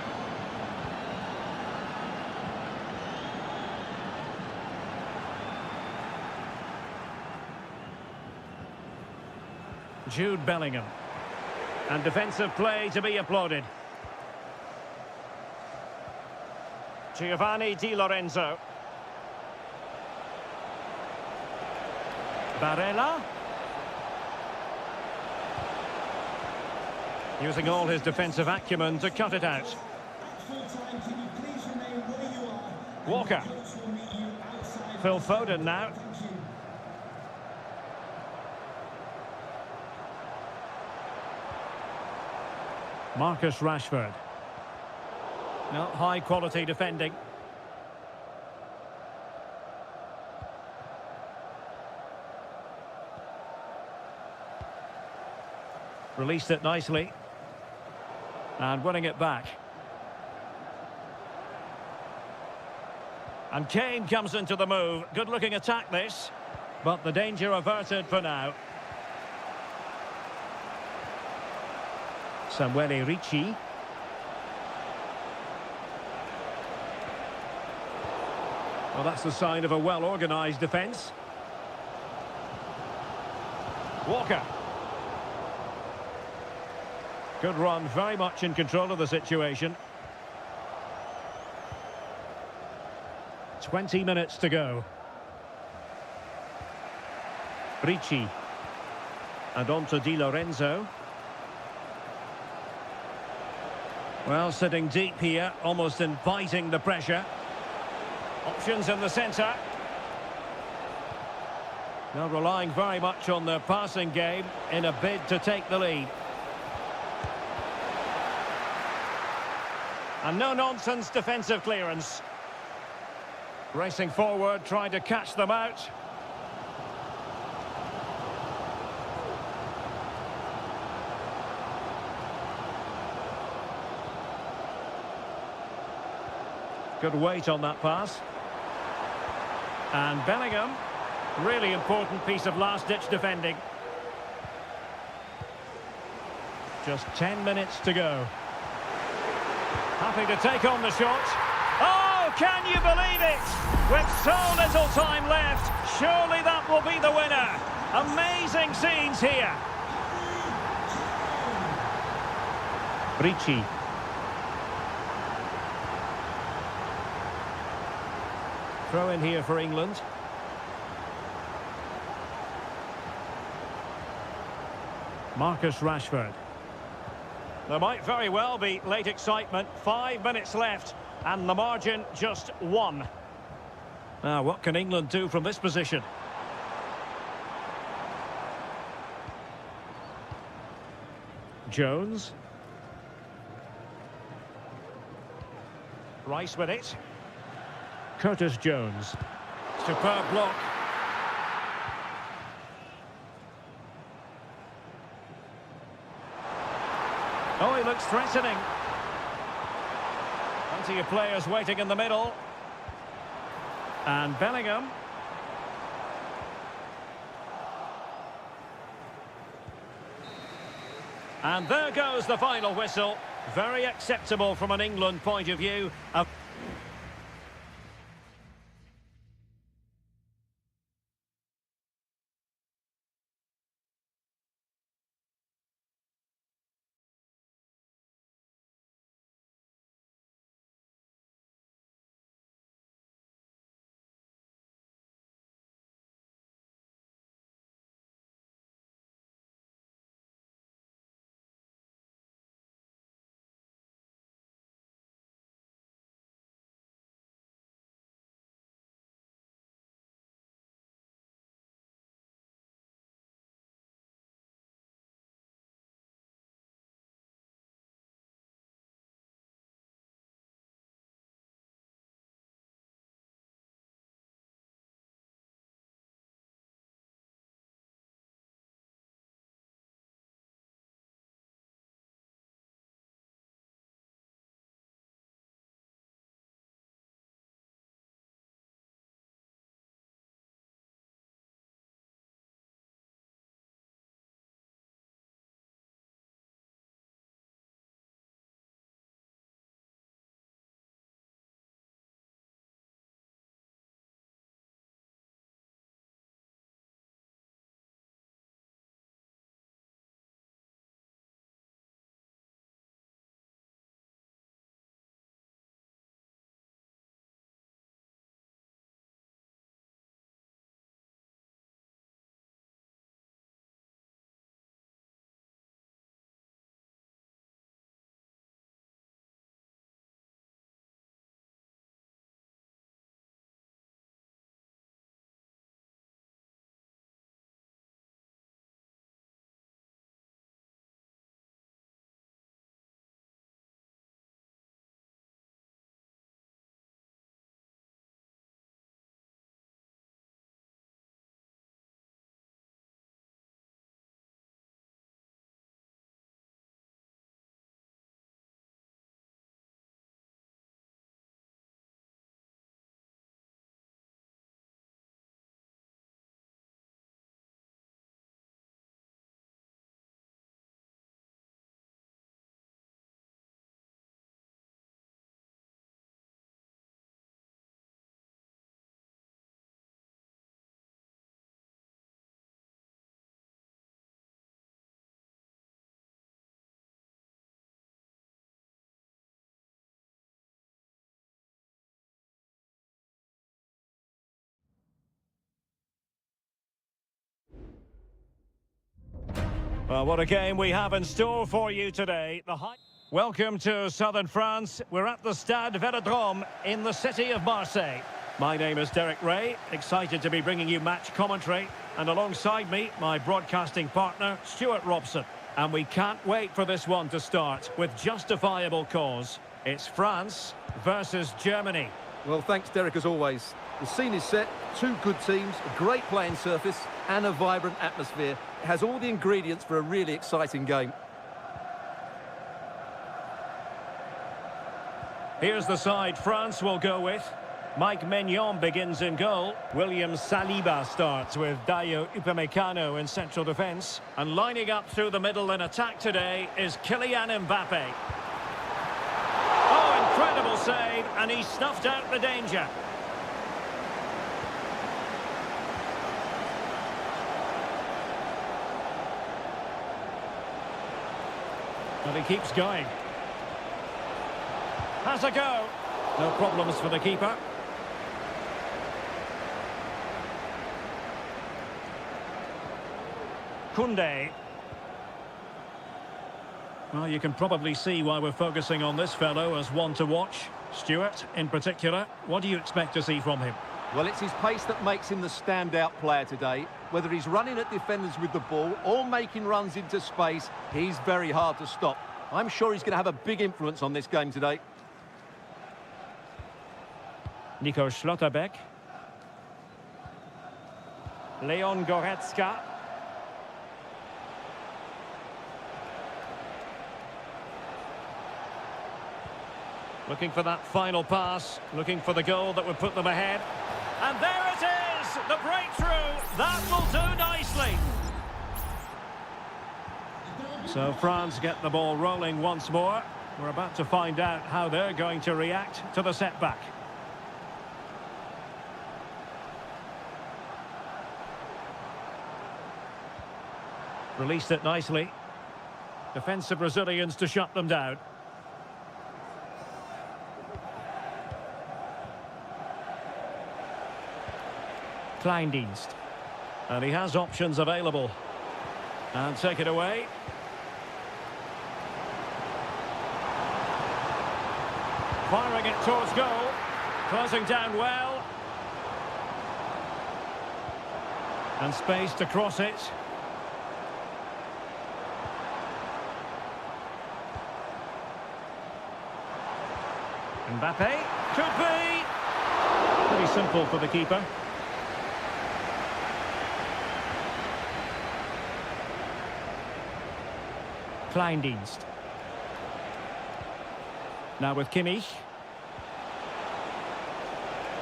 Jude Bellingham. And defensive play to be applauded. Giovanni Di Lorenzo. Barella. Using all his defensive acumen to cut it out. Walker. Phil Foden now. Marcus Rashford. No, high quality defending. Released it nicely. And winning it back. And Kane comes into the move. Good looking attack this. But the danger averted for now. Samuele Ricci. Well, that's the sign of a well-organised defence. Walker. Good run, very much in control of the situation. 20 minutes to go. Ricci. And on to Di Lorenzo. Well, sitting deep here, almost inviting the pressure. Options in the centre. Now relying very much on their passing game in a bid to take the lead. And no-nonsense defensive clearance. Racing forward, trying to catch them out. Good weight on that pass. And Bellingham. Really important piece of last-ditch defending. Just 10 minutes to go. Happy to take on the shot. Oh, can you believe it? With so little time left, surely that will be the winner. Amazing scenes here. Ricci. Throw in here for England. Marcus Rashford. There might very well be late excitement. 5 minutes left and the margin just 1. Now, what can England do from this position? Jones. Rice with it. Curtis Jones. Superb block. Oh, he looks threatening. Plenty of players waiting in the middle. And Bellingham. And there goes the final whistle. Very acceptable from an England point of view. Well, what a game we have in store for you today. Welcome to southern France. We're at the Stade Velodrome in the city of Marseille. My name is Derek Ray, excited to be bringing you match commentary. And alongside me, my broadcasting partner, Stuart Robson. And we can't wait for this one to start with justifiable cause. It's France versus Germany. Well, thanks, Derek, as always. The scene is set, two good teams, a great playing surface and a vibrant atmosphere. It has all the ingredients for a really exciting game. Here's the side France will go with. Mike Maignan begins in goal. William Saliba starts with Dayo Upamecano in central defence. And lining up through the middle in attack today is Kylian Mbappe. Oh, incredible save, and he snuffed out the danger. But he keeps going. Has a go. No problems for the keeper. Koundé. Well, you can probably see why we're focusing on this fellow as one to watch. Stuart, in particular, what do you expect to see from him? Well, it's his pace that makes him the standout player today. Whether he's running at defenders with the ball or making runs into space, he's very hard to stop. I'm sure he's going to have a big influence on this game today. Nico Schlotterbeck. Leon Goretzka. Looking for that final pass, looking for the goal that would put them ahead. And there it is, the breakthrough. That will do nicely. So France get the ball rolling once more. We're about to find out how they're going to react to the setback. Released it nicely. Defensive Brazilians to shut them down. Kleindienst. And he has options available. And take it away. Firing it towards goal. Closing down well. And space to cross it. Mbappe. Could be. Pretty simple for the keeper. Kleindienst. Now with Kimmich.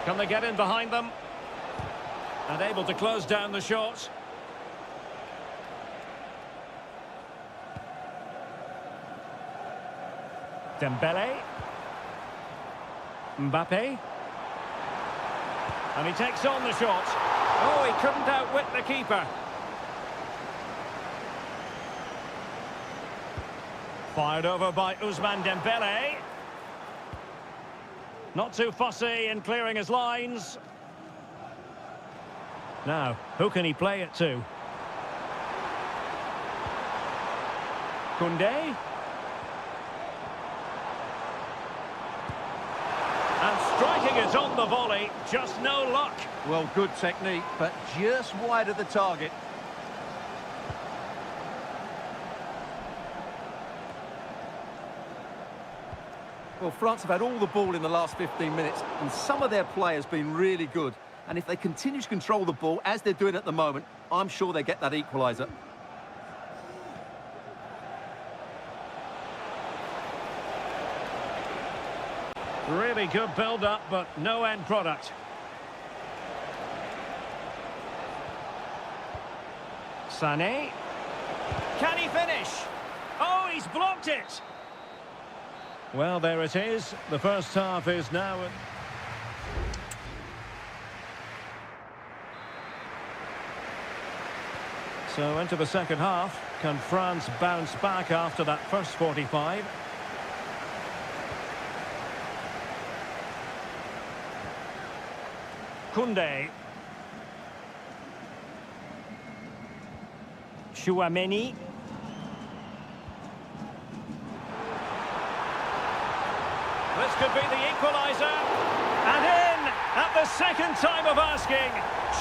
Can they get in behind them? And able to close down the shot. Dembele. Mbappe. And he takes on the shot. Oh, he couldn't outwit the keeper. Fired over by Ousmane Dembele. Not too fussy in clearing his lines. Now, who can he play it to? Koundé. And striking it on the volley, just no luck. Well, good technique, but just wide of the target. Well, France have had all the ball in the last 15 minutes, and some of their players been really good. And if they continue to control the ball, as they're doing at the moment, I'm sure they get that equaliser. Really good build-up, but no end product. Sané. Can he finish? Oh, he's blocked it! Well, there it is. The first half is now... So into the second half. Can France bounce back after that first 45? Koundé. Chouameni. could be the equaliser. And in at the second time of asking,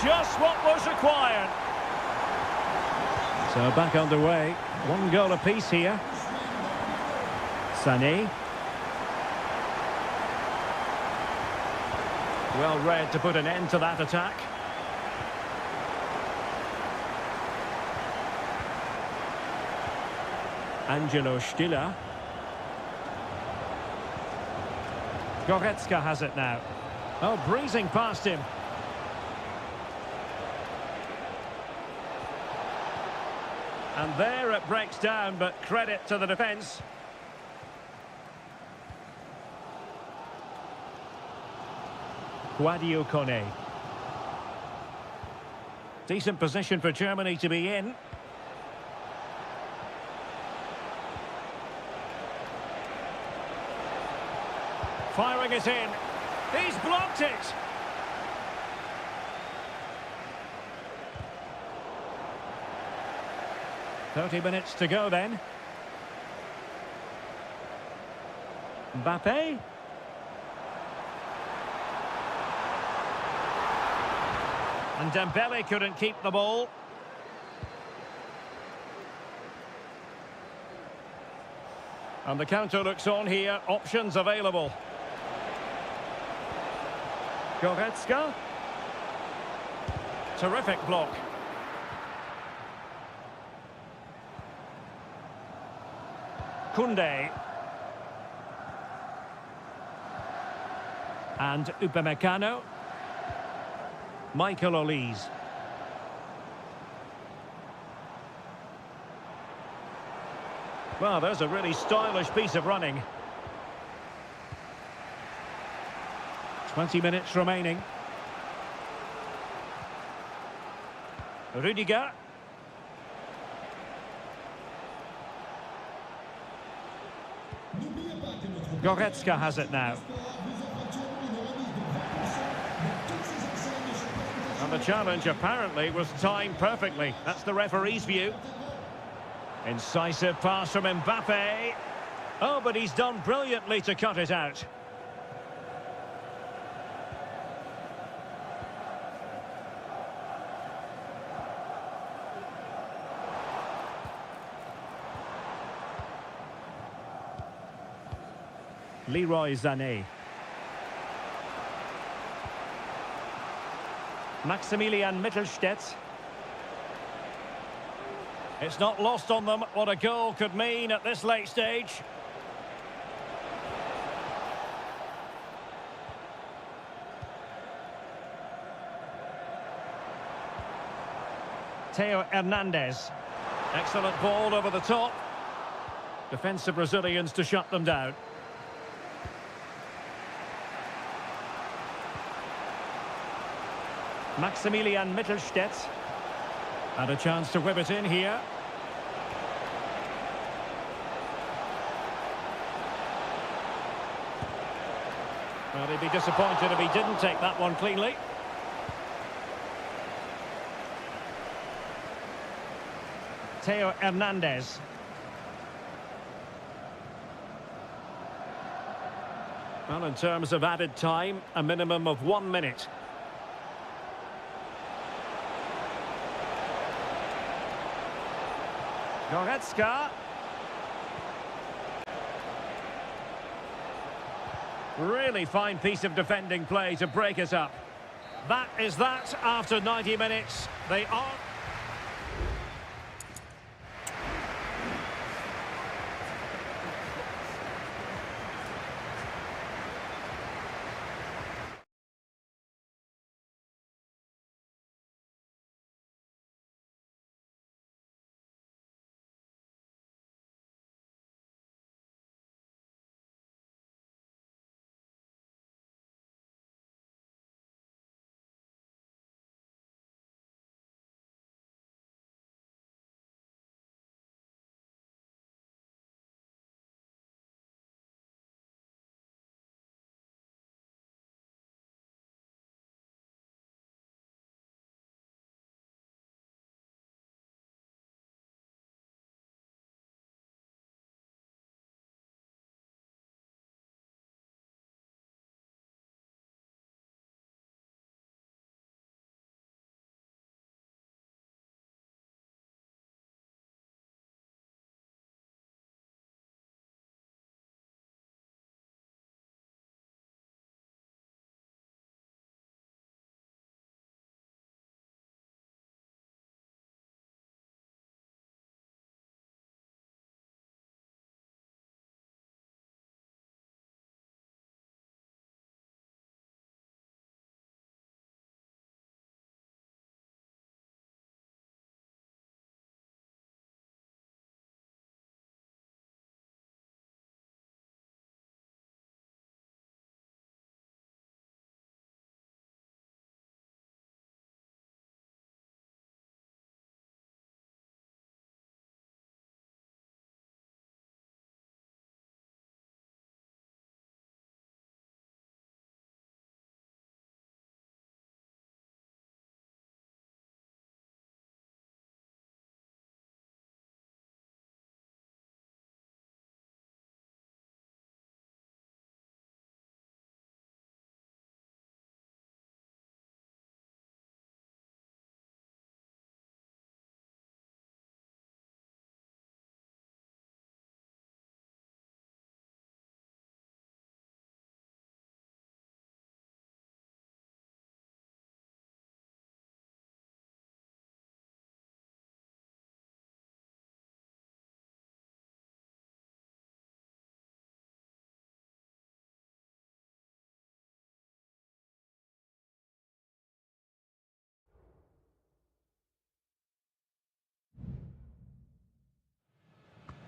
just what was required. So back underway. One goal apiece here. Sané. Well read to put an end to that attack. Angelo Stiller. Goretzka has it now. Oh, breezing past him. And there it breaks down, but credit to the defence. Guadio Kone. Decent position for Germany to be in. Firing it in. He's blocked it. "30 minutes to go then. Mbappe. And Dembele couldn't keep the ball. And the counter looks on here. Options available. Goretzka. Terrific block. Koundé. And Upamecano. Michael Olise. Well, there's a really stylish piece of running. 20 minutes remaining. Rüdiger. Goretzka has it now. And the challenge apparently was timed perfectly. That's the referee's view. Incisive pass from Mbappe. Oh, but he's done brilliantly to cut it out. Leroy Sané. Maximilian Mittelstädt. It's not lost on them what a goal could mean at this late stage. Theo Hernandez. Excellent ball over the top. Defensive Brazilians to shut them down. Maximilian Mittelstädt. And a chance to whip it in here. Well, he'd be disappointed if he didn't take that one cleanly. Theo Hernandez. Well, in terms of added time, a minimum of 1 minute. Goretzka. Really fine piece of defending play to break us up. That is that after 90 minutes. They are...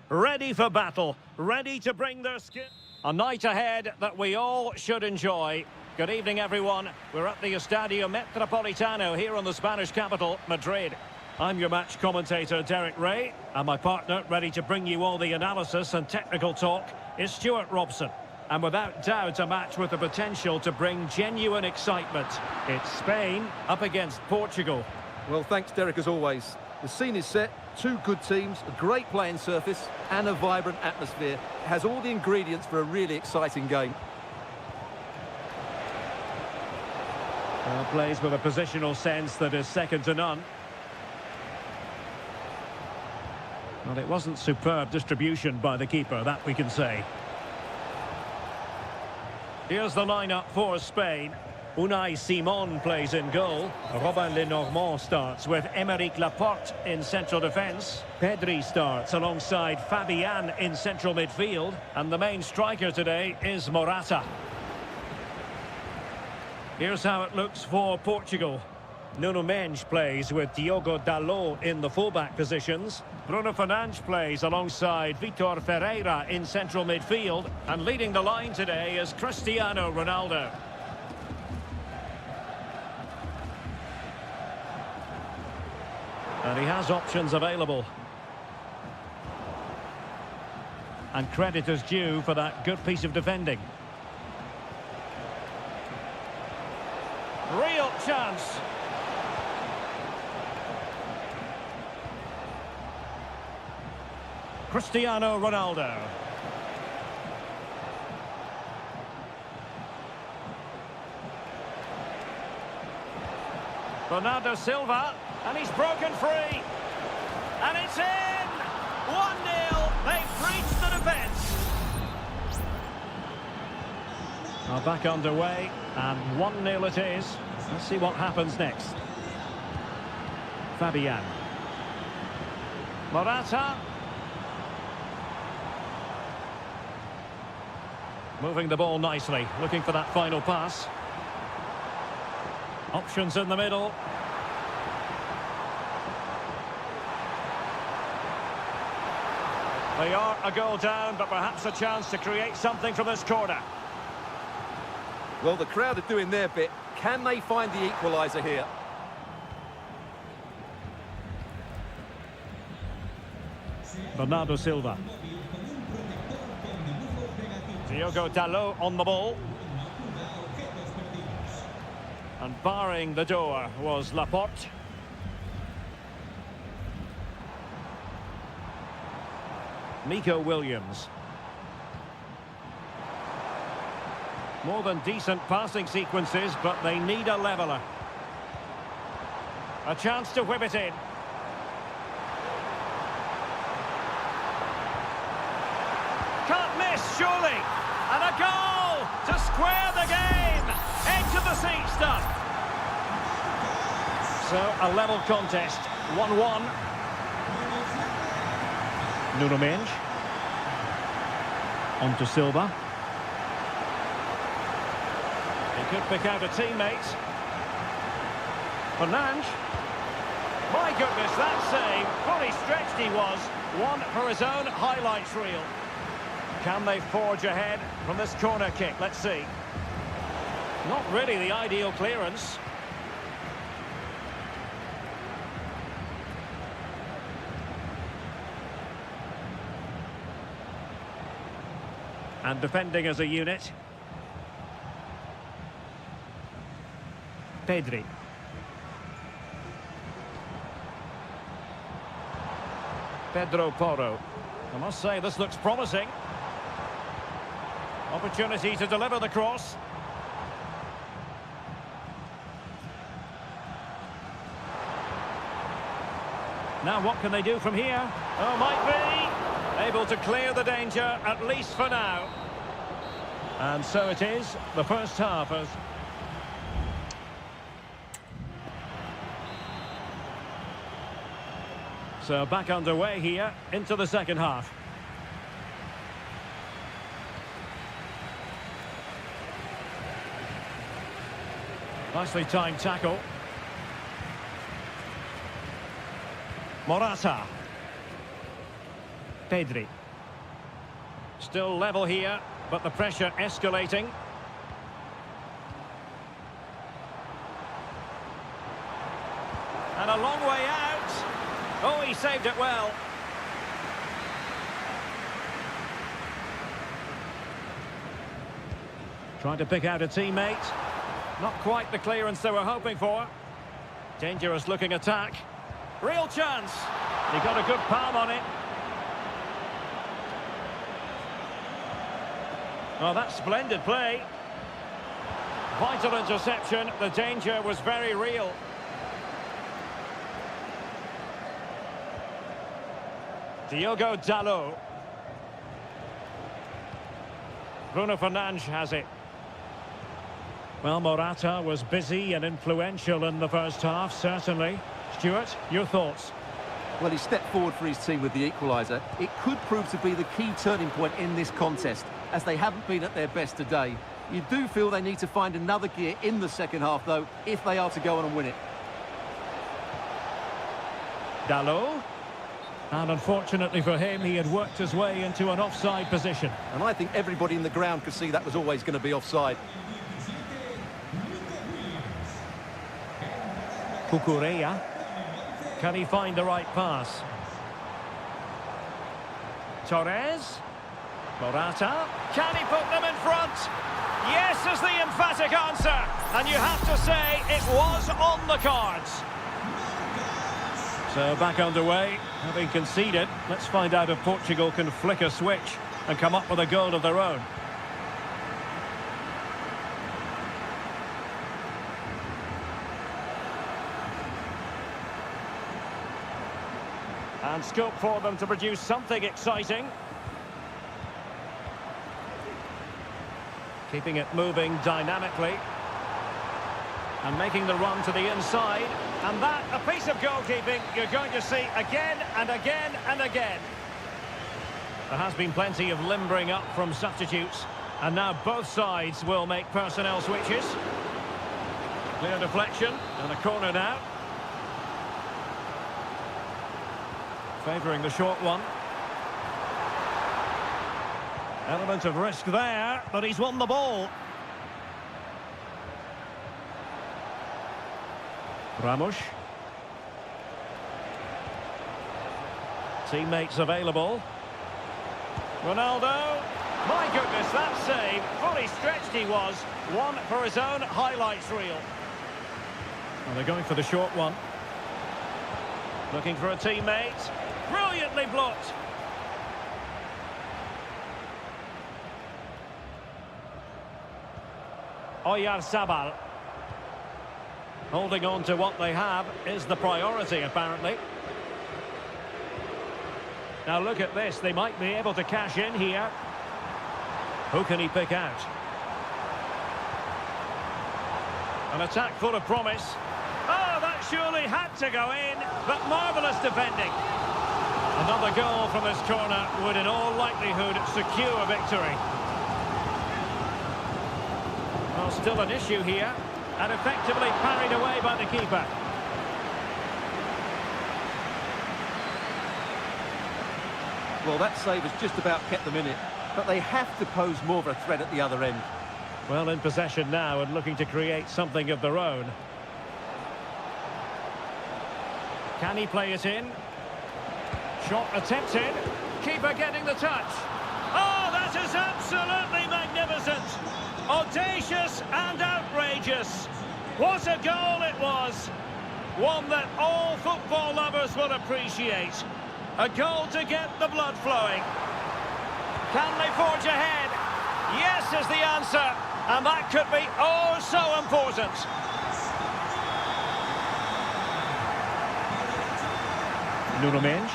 ready for battle, ready to bring their skill. A night ahead that we all should enjoy. Good evening, everyone. We're at the Estadio Metropolitano here in the Spanish capital, Madrid. I'm your match commentator, Derek Ray, and my partner, ready to bring you all the analysis and technical talk, is Stuart Robson. And without doubt, a match with the potential to bring genuine excitement. It's Spain up against Portugal. Well, thanks, Derek, as always. The scene is set, two good teams, a great playing surface, and a vibrant atmosphere. It has all the ingredients for a really exciting game. Well, plays with a positional sense that is second to none. Well, it wasn't superb distribution by the keeper, that we can say. Here's the lineup for Spain. Unai Simon plays in goal. Robin Lenormand starts with Aymeric Laporte in central defence. Pedri starts alongside Fabian in central midfield. And the main striker today is Morata. Here's how it looks for Portugal. Nuno Mendes plays with Diogo Dalot in the fullback positions. Bruno Fernandes plays alongside Vitor Ferreira in central midfield. And leading the line today is Cristiano Ronaldo. And he has options available. And credit is due for that good piece of defending. Real chance. Cristiano Ronaldo. Bernardo Silva, and he's broken free. And it's in! 1-0, they've breached the defence. Now back underway, and 1-0 it is. Let's see what happens next. Fabian. Morata. Moving the ball nicely, looking for that final pass. Options in the middle. They are a goal down, but perhaps a chance to create something from this corner. Well, the crowd are doing their bit. Can they find the equaliser here? Bernardo Silva. Diogo Dalot on the ball. And barring the door was Laporte. Nico Williams. More than decent passing sequences, but they need a leveller. A chance to whip it in. Can't miss, surely. And a goal to square the game. Edge of the seat stuff. So, a level contest. 1-1. Nuno Mendes. On to Silva. He could pick out a teammate. Fernandes. My goodness, that save. Fully stretched he was. One for his own highlights reel. Can they forge ahead from this corner kick? Let's see. Not really the ideal clearance. And defending as a unit. Pedri. Pedro Porro. I must say, this looks promising. Opportunity to deliver the cross. Now what can they do from here? Oh, might be. Able to clear the danger, at least for now. And so it is. The first half has... So back underway here, into the second half. Nicely timed tackle. Morata. Pedri. Still level here, but the pressure escalating. And a long way out. Oh, he saved it well. Trying to pick out a teammate. Not quite the clearance they were hoping for. Dangerous looking attack. Real chance. He got a good palm on it. Well, that's splendid play. Vital interception. The danger was very real. Diogo Dalot. Bruno Fernandes has it. Well, Morata was busy and influential in the first half, certainly. Stuart, your thoughts? Well, he stepped forward for his team with the equaliser. It could prove to be the key turning point in this contest, as they haven't been at their best today. You do feel they need to find another gear in the second half, though, if they are to go on and win it. Dalot. And unfortunately for him, he had worked his way into an offside position. And I think everybody in the ground could see that was always going to be offside. Cucurella. Can he find the right pass? Torres. Morata. Can he put them in front? Yes is the emphatic answer. And you have to say it was on the cards. So back underway, having conceded. Let's find out if Portugal can flick a switch and come up with a goal of their own. And scope for them to produce something exciting. Keeping it moving dynamically. And making the run to the inside. And that, a piece of goalkeeping you're going to see again and again and again. There has been plenty of limbering up from substitutes. And now both sides will make personnel switches. Clear deflection and a corner now. Favouring the short one. Element of risk there, but he's won the ball. Ramos. Teammates available. Ronaldo. My goodness, that save. Fully stretched he was. One for his own highlights reel. And they're going for the short one. Looking for a teammate. Brilliantly blocked. Oyarzabal. Holding on to what they have is the priority, apparently. Now look at this. They might be able to cash in here. Who can he pick out? An attack full of promise. Oh, that surely had to go in, but marvellous defending. Another goal from this corner would in all likelihood secure victory. Well, still an issue here, and effectively parried away by the keeper. Well, that save has just about kept them in it, but they have to pose more of a threat at the other end. Well, in possession now and looking to create something of their own. Can he play it in? Shot attempted. Keeper getting the touch. Oh, that is absolutely magnificent. Audacious and outrageous. What a goal it was. One that all football lovers will appreciate. A goal to get the blood flowing. Can they forge ahead? Yes is the answer. And that could be oh so important. Nuno Mendes.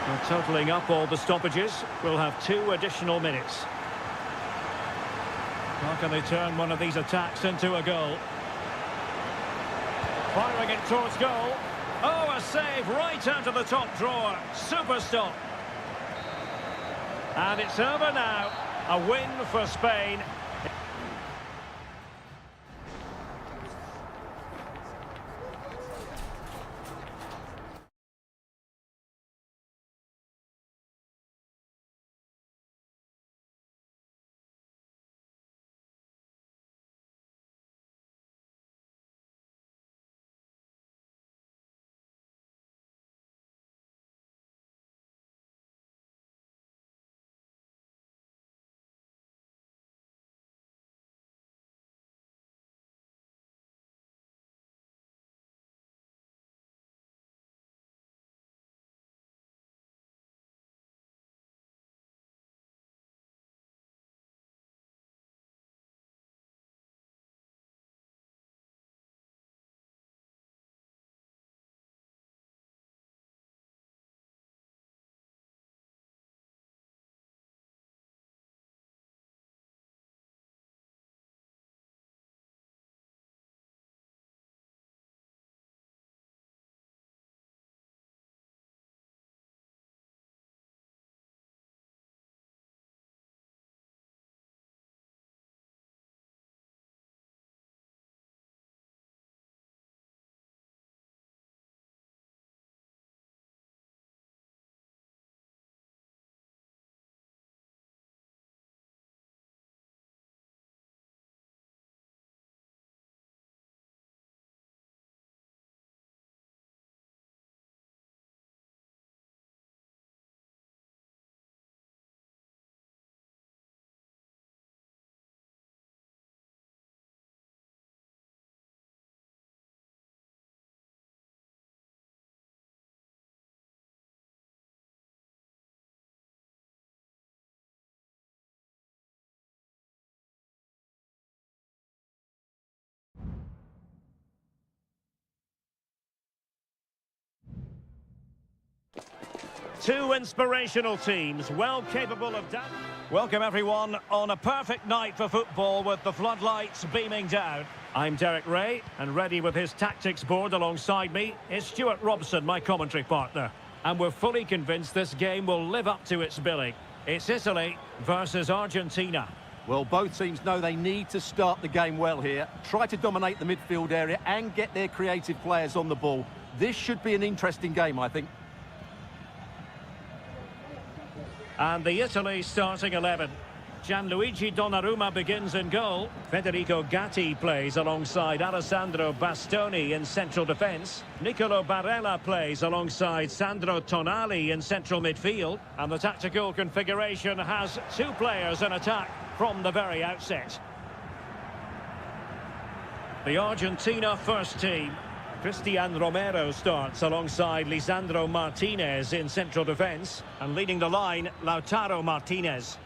Well, totalling up all the stoppages, we'll have 2 additional minutes. How can they turn one of these attacks into a goal? Firing it towards goal. Oh, a save right out of the top drawer. Super stop. And it's over now. A win for Spain. Two inspirational teams, well capable of... Welcome everyone on a perfect night for football with the floodlights beaming down. I'm Derek Ray, and ready with his tactics board alongside me is Stuart Robson, my commentary partner. And we're fully convinced this game will live up to its billing. It's Italy versus Argentina. Well, both teams know they need to start the game well here. Try to dominate the midfield area and get their creative players on the ball. This should be an interesting game, I think. And the Italy starting 11. Gianluigi Donnarumma begins in goal. Federico Gatti plays alongside Alessandro Bastoni in central defence. Nicolo Barella plays alongside Sandro Tonali in central midfield. And the tactical configuration has two players in attack from the very outset. The Argentina first team. Cristian Romero starts alongside Lisandro Martinez in central defence. And leading the line, Lautaro Martinez.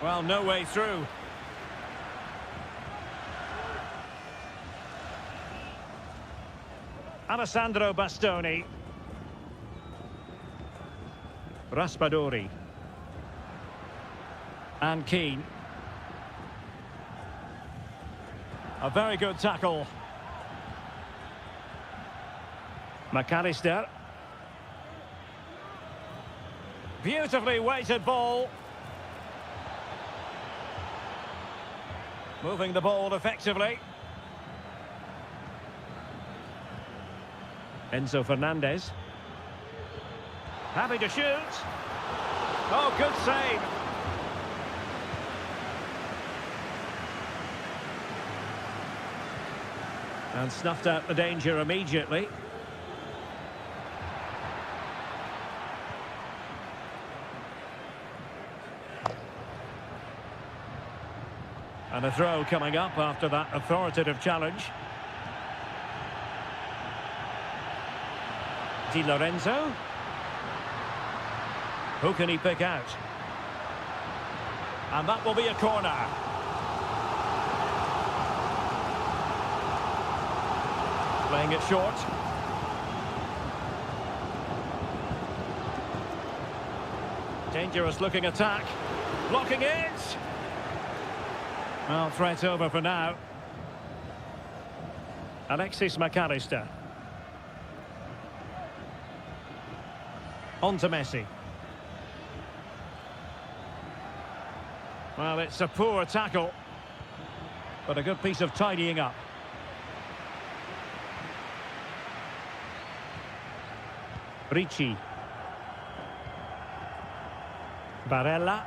Well, no way through. Alessandro Bastoni. Raspadori. And Keane. A very good tackle. McAllister. Beautifully weighted ball. Moving the ball effectively. Enzo Fernandez. Happy to shoot. Oh, good save. And snuffed out the danger immediately. And a throw coming up after that authoritative challenge. Di Lorenzo. Who can he pick out? And that will be a corner. Playing it short. Dangerous looking attack. Blocking it. Well, threat over for now. Alexis McAllister. On to Messi. Well, it's a poor tackle, but a good piece of tidying up. Ricci. Barella.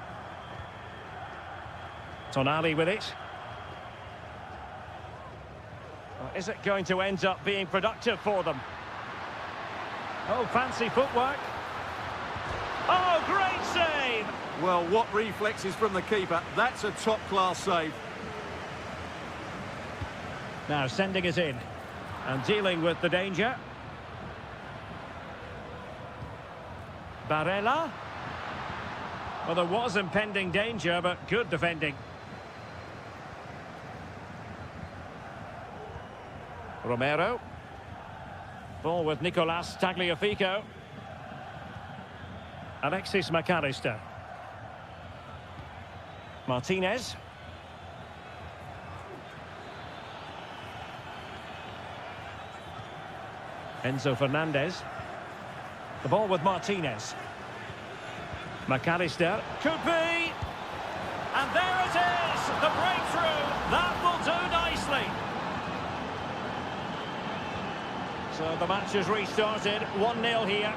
Tonali with it. Well, is it going to end up being productive for them? Oh, fancy footwork. Oh, great save! Well, what reflexes from the keeper. That's a top-class save. Now sending it in and dealing with the danger. Barella. Well, there was impending danger, but good defending. Romero. Ball with Nicolas Tagliafico. Alexis McAllister. Martinez. Enzo Fernandez. The ball with Martinez. McAllister. Could be! And there it is! The breakthrough! That will do nicely! So the match has restarted, 1-0 here.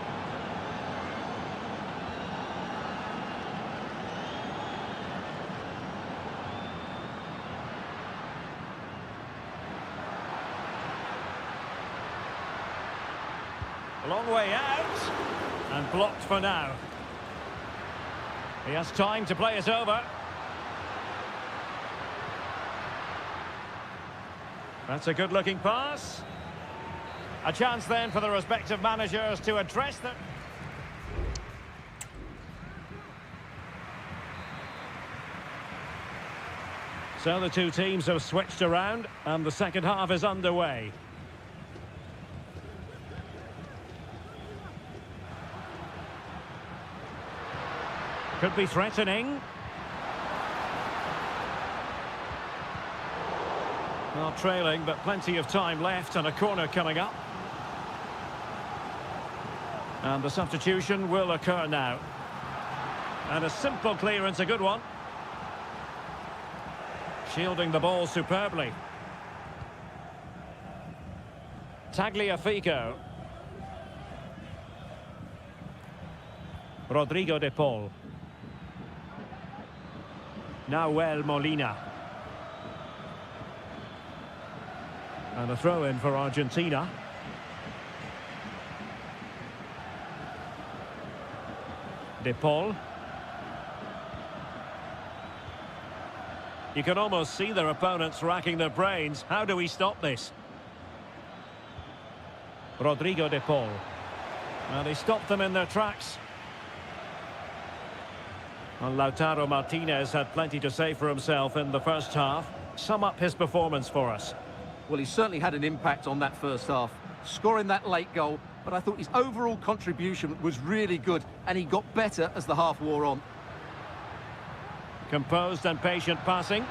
A long way out, and blocked for now. He has time to play it over. That's a good-looking pass. A chance then for the respective managers to address them. So the two teams have switched around and the second half is underway. Could be threatening. Well, trailing, but plenty of time left and a corner coming up. And the substitution will occur now. And a simple clearance, a good one. Shielding the ball superbly. Tagliafico. Rodrigo de Paul. Nahuel Molina. And a throw-in for Argentina. De Paul. You can almost see their opponents racking their brains. How do we stop this? Rodrigo de Paul. Well, he stopped them in their tracks. Well, Lautaro Martinez had plenty to say for himself in the first half. Sum up his performance for us. Well, he certainly had an impact on that first half, scoring that late goal, but I thought his overall contribution was really good, and he got better as the half wore on. Composed and patient passing.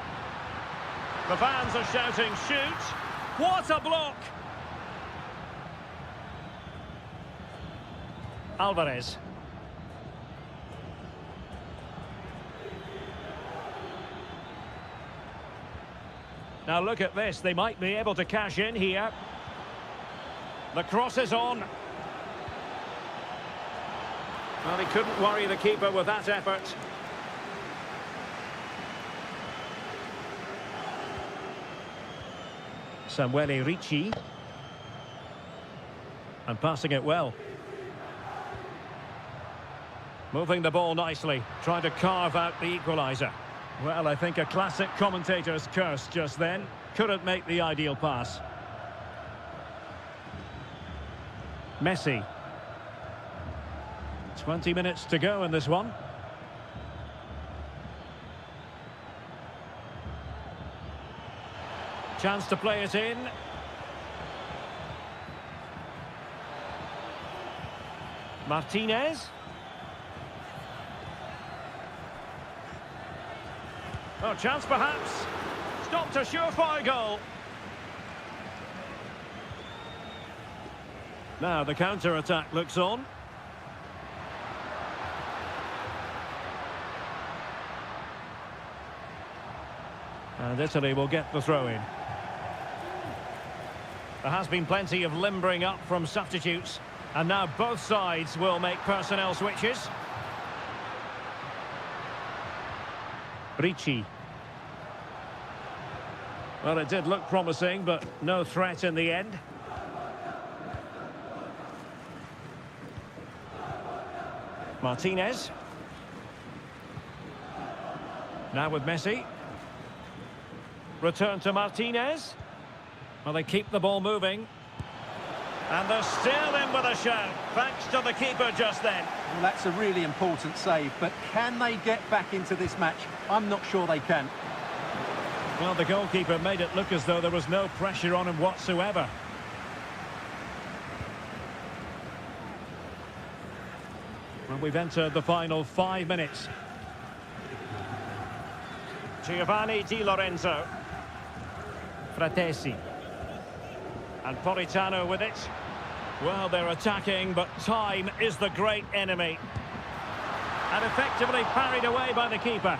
The fans are shouting, shoot! What a block! Alvarez. Now look at this, they might be able to cash in here. The cross is on. Well, he couldn't worry the keeper with that effort. Samuele Ricci. And passing it well. Moving the ball nicely, trying to carve out the equaliser. Well, I think a classic commentator's curse just then. Couldn't make the ideal pass. Messi. 20 minutes to go in this one. Chance to play it in. Martinez. Oh, chance perhaps. Stopped a surefire goal. Now the counter-attack looks on. And Italy will get the throw-in. There has been plenty of limbering up from substitutes. And now both sides will make personnel switches. Ricci. Well, it did look promising, but no threat in the end. Martinez. Now with Messi. Return to Martinez. Well, they keep the ball moving. And they're still in with a shout, thanks to the keeper just then. Well, that's a really important save, but can they get back into this match? I'm not sure they can. Well, the goalkeeper made it look as though there was no pressure on him whatsoever. Well, we've entered the final 5 minutes. Giovanni Di Lorenzo. Fratesi. And Politano with it. Well, they're attacking, but time is the great enemy. And effectively parried away by the keeper.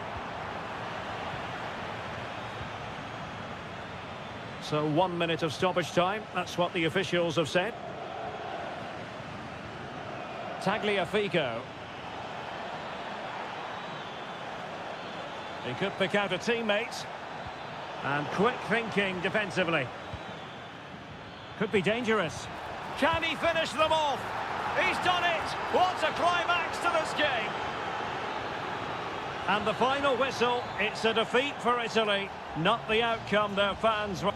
So 1 minute of stoppage time. That's what the officials have said. Tagliafico. He could pick out a teammate. And quick thinking defensively. Could be dangerous. Can he finish them off? He's done it! What a climax to this game! And the final whistle, it's a defeat for Italy. Not the outcome their fans were...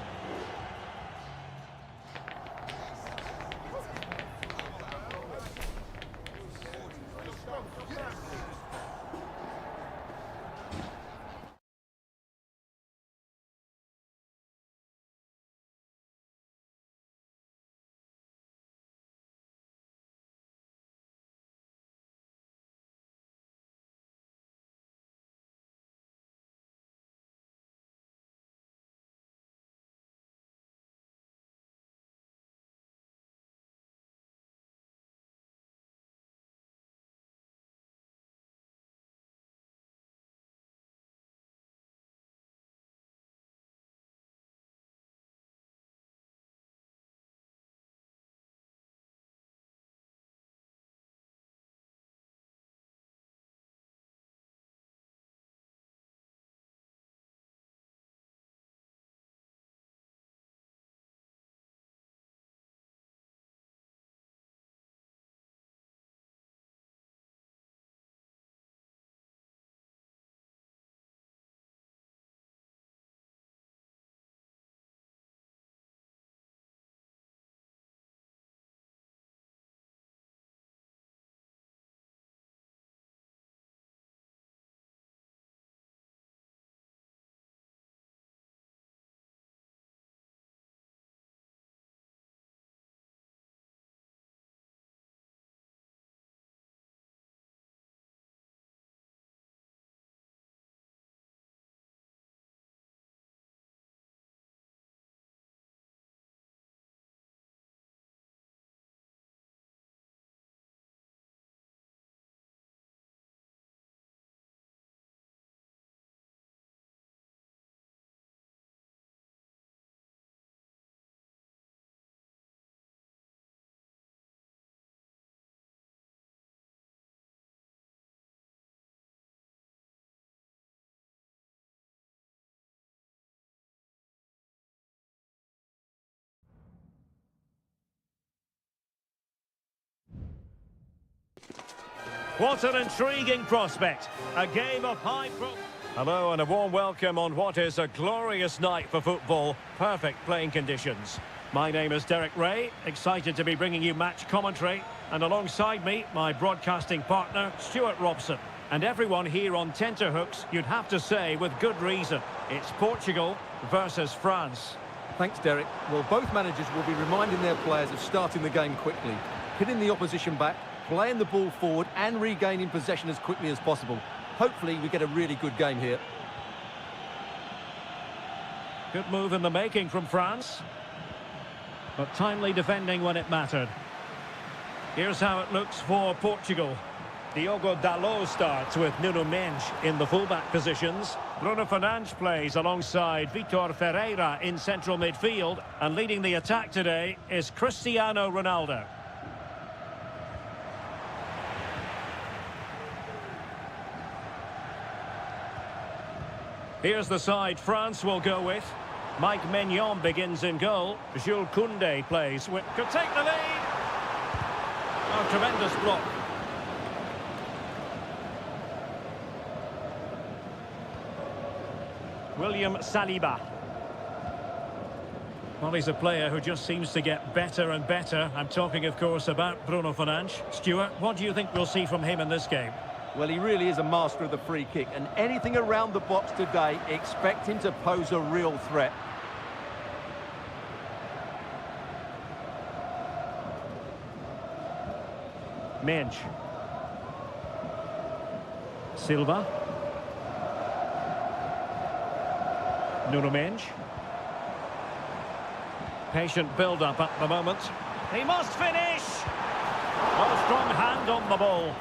What an intriguing prospect. A game of high pro... Hello and a warm welcome on what is a glorious night for football. Perfect playing conditions. My name is Derek Ray, excited to be bringing you match commentary. And alongside me, my broadcasting partner, Stuart Robson. And everyone here on tenterhooks, you'd have to say with good reason. It's Portugal versus France. Thanks, Derek. Well, both managers will be reminding their players of starting the game quickly, hitting the opposition back, playing the ball forward and regaining possession as quickly as possible. Hopefully we get a really good game here. Good move in the making from France. But timely defending when it mattered. Here's how it looks for Portugal. Diogo Dalot starts with Nuno Mendes in the fullback positions. Bruno Fernandes plays alongside Vitor Ferreira in central midfield. And leading the attack today is Cristiano Ronaldo. Here's the side France will go with. Mike Maignan begins in goal. Jules Koundé plays with... Could take the lead! Oh, tremendous block. William Saliba. Well, he's a player who just seems to get better and better. I'm talking, of course, about Bruno Fernandes. Stuart, what do you think we'll see from him in this game? Well, he really is a master of the free kick, and anything around the box today, expect him to pose a real threat. Mendes. Silva. Nuno Mendes. Patient build-up at the moment. He must finish! Oh, strong hand on the ball.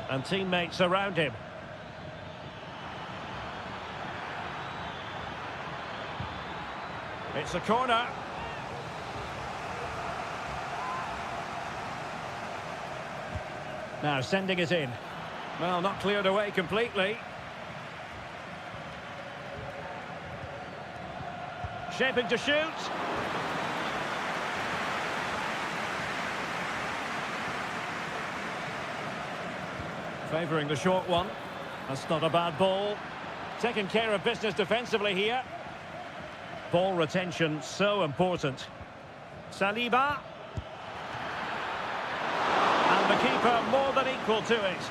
And teammates around him. It's a corner. Now sending it in. Well, not cleared away completely. Shaping to shoot. Favouring the short one. That's not a bad ball. Taking care of business defensively here. Ball retention so important. Saliba. And the keeper more than equal to it.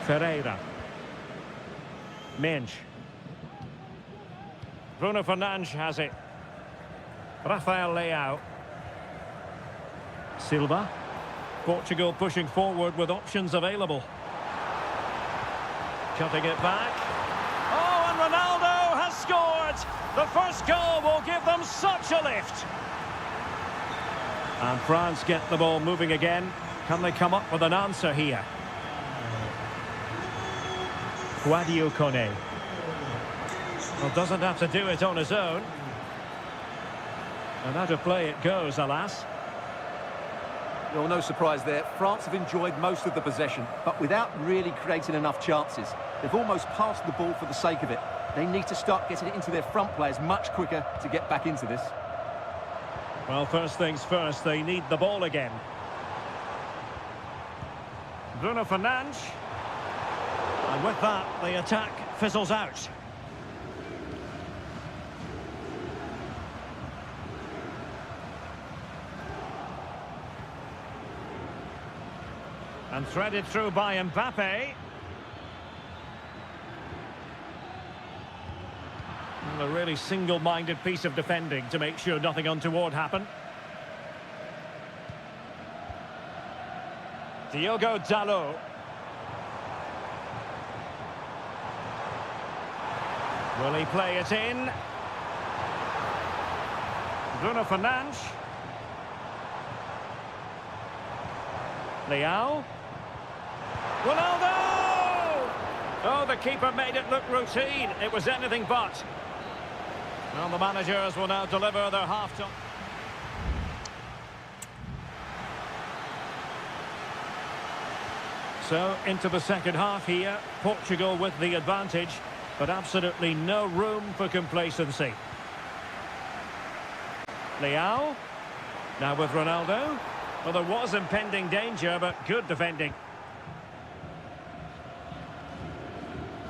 Ferreira. Mendes. Bruno Fernandes has it. Rafael Leao. Silva. Portugal pushing forward with options available. Cutting it back. Oh, and Ronaldo has scored! The first goal will give them such a lift. And France get the ball moving again. Can they come up with an answer here? Sadio Mané. Well, doesn't have to do it on his own. And out of play it goes, alas. Well, no surprise there. France have enjoyed most of the possession, but without really creating enough chances. They've almost passed the ball for the sake of it. They need to start getting it into their front players much quicker to get back into this. Well, first things first, they need the ball again. Bruno Fernandes. And with that, the attack fizzles out. And threaded through by Mbappe. Well, a really single-minded piece of defending to make sure nothing untoward happened. Diogo Dalot. Will he play it in? Bruno Fernandes. Leao. Ronaldo! Oh, the keeper made it look routine. It was anything but. Well, the managers will now deliver their half-time. So, into the second half here. Portugal with the advantage, but absolutely no room for complacency. Leao. Now with Ronaldo. Well, there was impending danger, but good defending.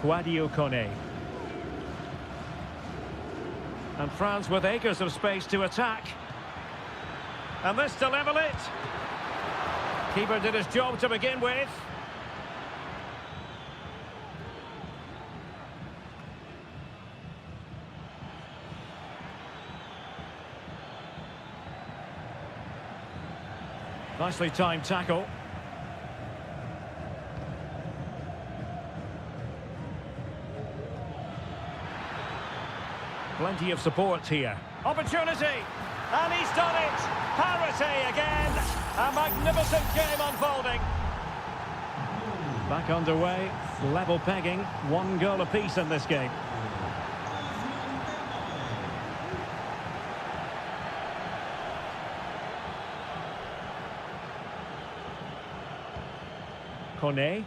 Sadio Mané. And France with acres of space to attack. And this to level it. Keeper did his job to begin with. Nicely timed tackle. Plenty of support here. Opportunity! And he's done it! Parity again! A magnificent game unfolding. Back underway, level pegging, 1 goal apiece in this game. Mané.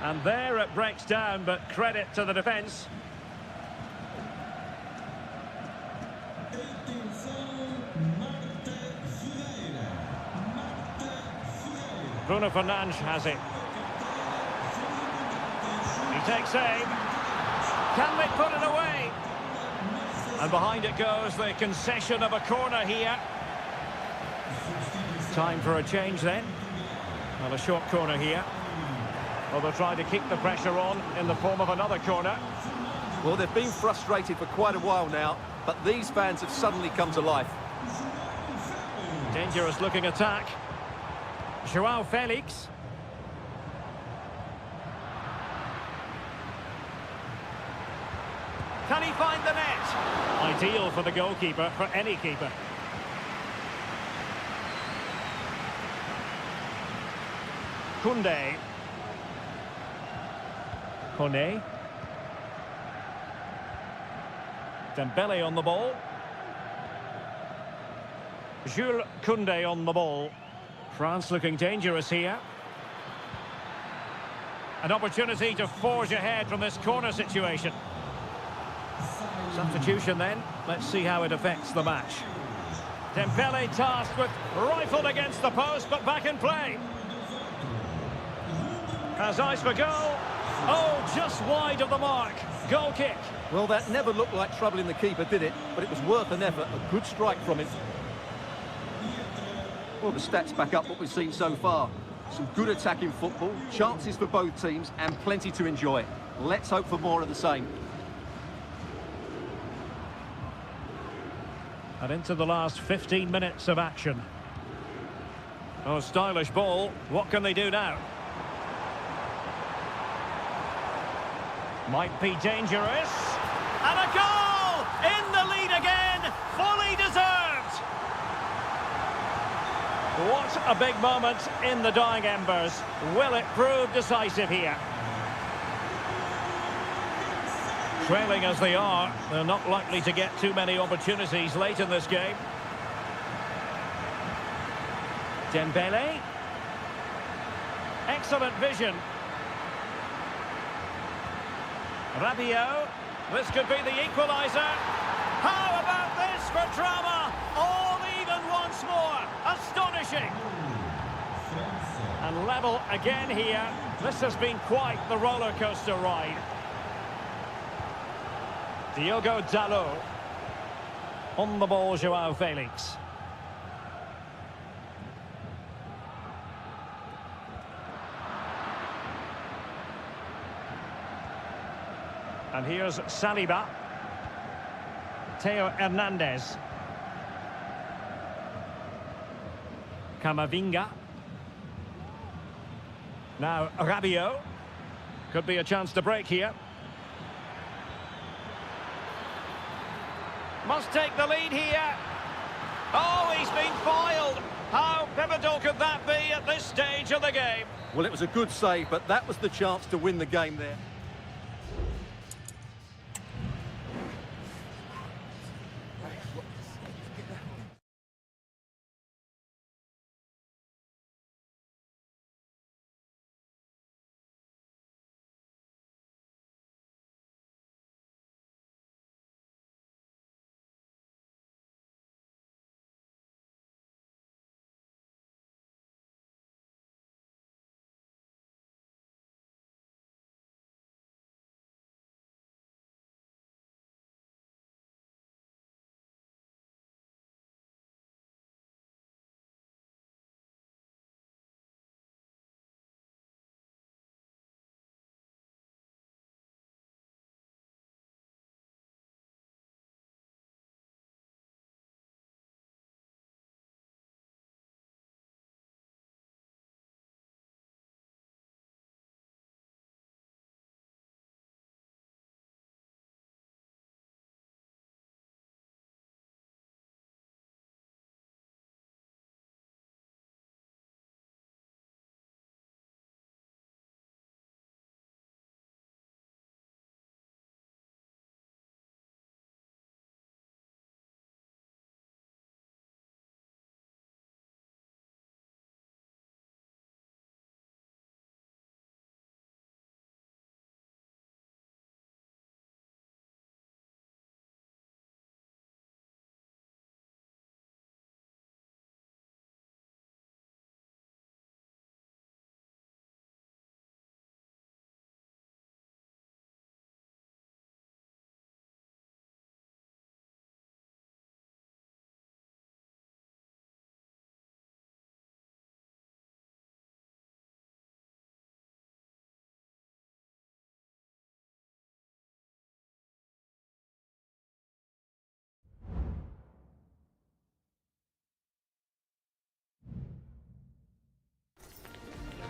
And there it breaks down, but credit to the defence. Bruno Fernandes has it. He takes aim. Can they put it away? And behind it goes the concession of a corner here. Time for a change then. Well, a short corner here. Well, they'll try to keep the pressure on in the form of another corner. Well, they've been frustrated for quite a while now, but these fans have suddenly come to life. Dangerous looking attack. João Felix. Can he find the net? Ideal for the goalkeeper, for any keeper. Koundé. Mané. Dembele on the ball. Jules Koundé on the ball. France looking dangerous here. An opportunity to forge ahead from this corner situation. Substitution then. Let's see how it affects the match. Dembele tasked with rifled against the post, but back in play. Has eyes for goal. Oh, just wide of the mark. Goal kick. Well, that never looked like trouble in the keeper, did it? But it was worth an effort. A good strike from him. Well, the stats back up what we've seen so far. Some good attacking football, chances for both teams, and plenty to enjoy. Let's hope for more of the same. And into the last 15 minutes of action. Oh, stylish ball. What can they do now? Might be dangerous. And a goal! In the lead again! Fully deserved! What a big moment in the dying embers. Will it prove decisive here? Trailing as they are, they're not likely to get too many opportunities late in this game. Dembele. Excellent vision. Rabiot. This could be the equaliser. How about this for drama? All even once more. Astonishing. And level again here. This has been quite the roller coaster ride. Diogo Dalot. On the ball, João Felix. And here's Saliba. Theo Hernandez. Camavinga. Now Rabiot. Could be a chance to break here. Must take the lead here. Oh, he's been foiled. How pivotal could that be at this stage of the game? Well, it was a good save, but that was the chance to win the game there.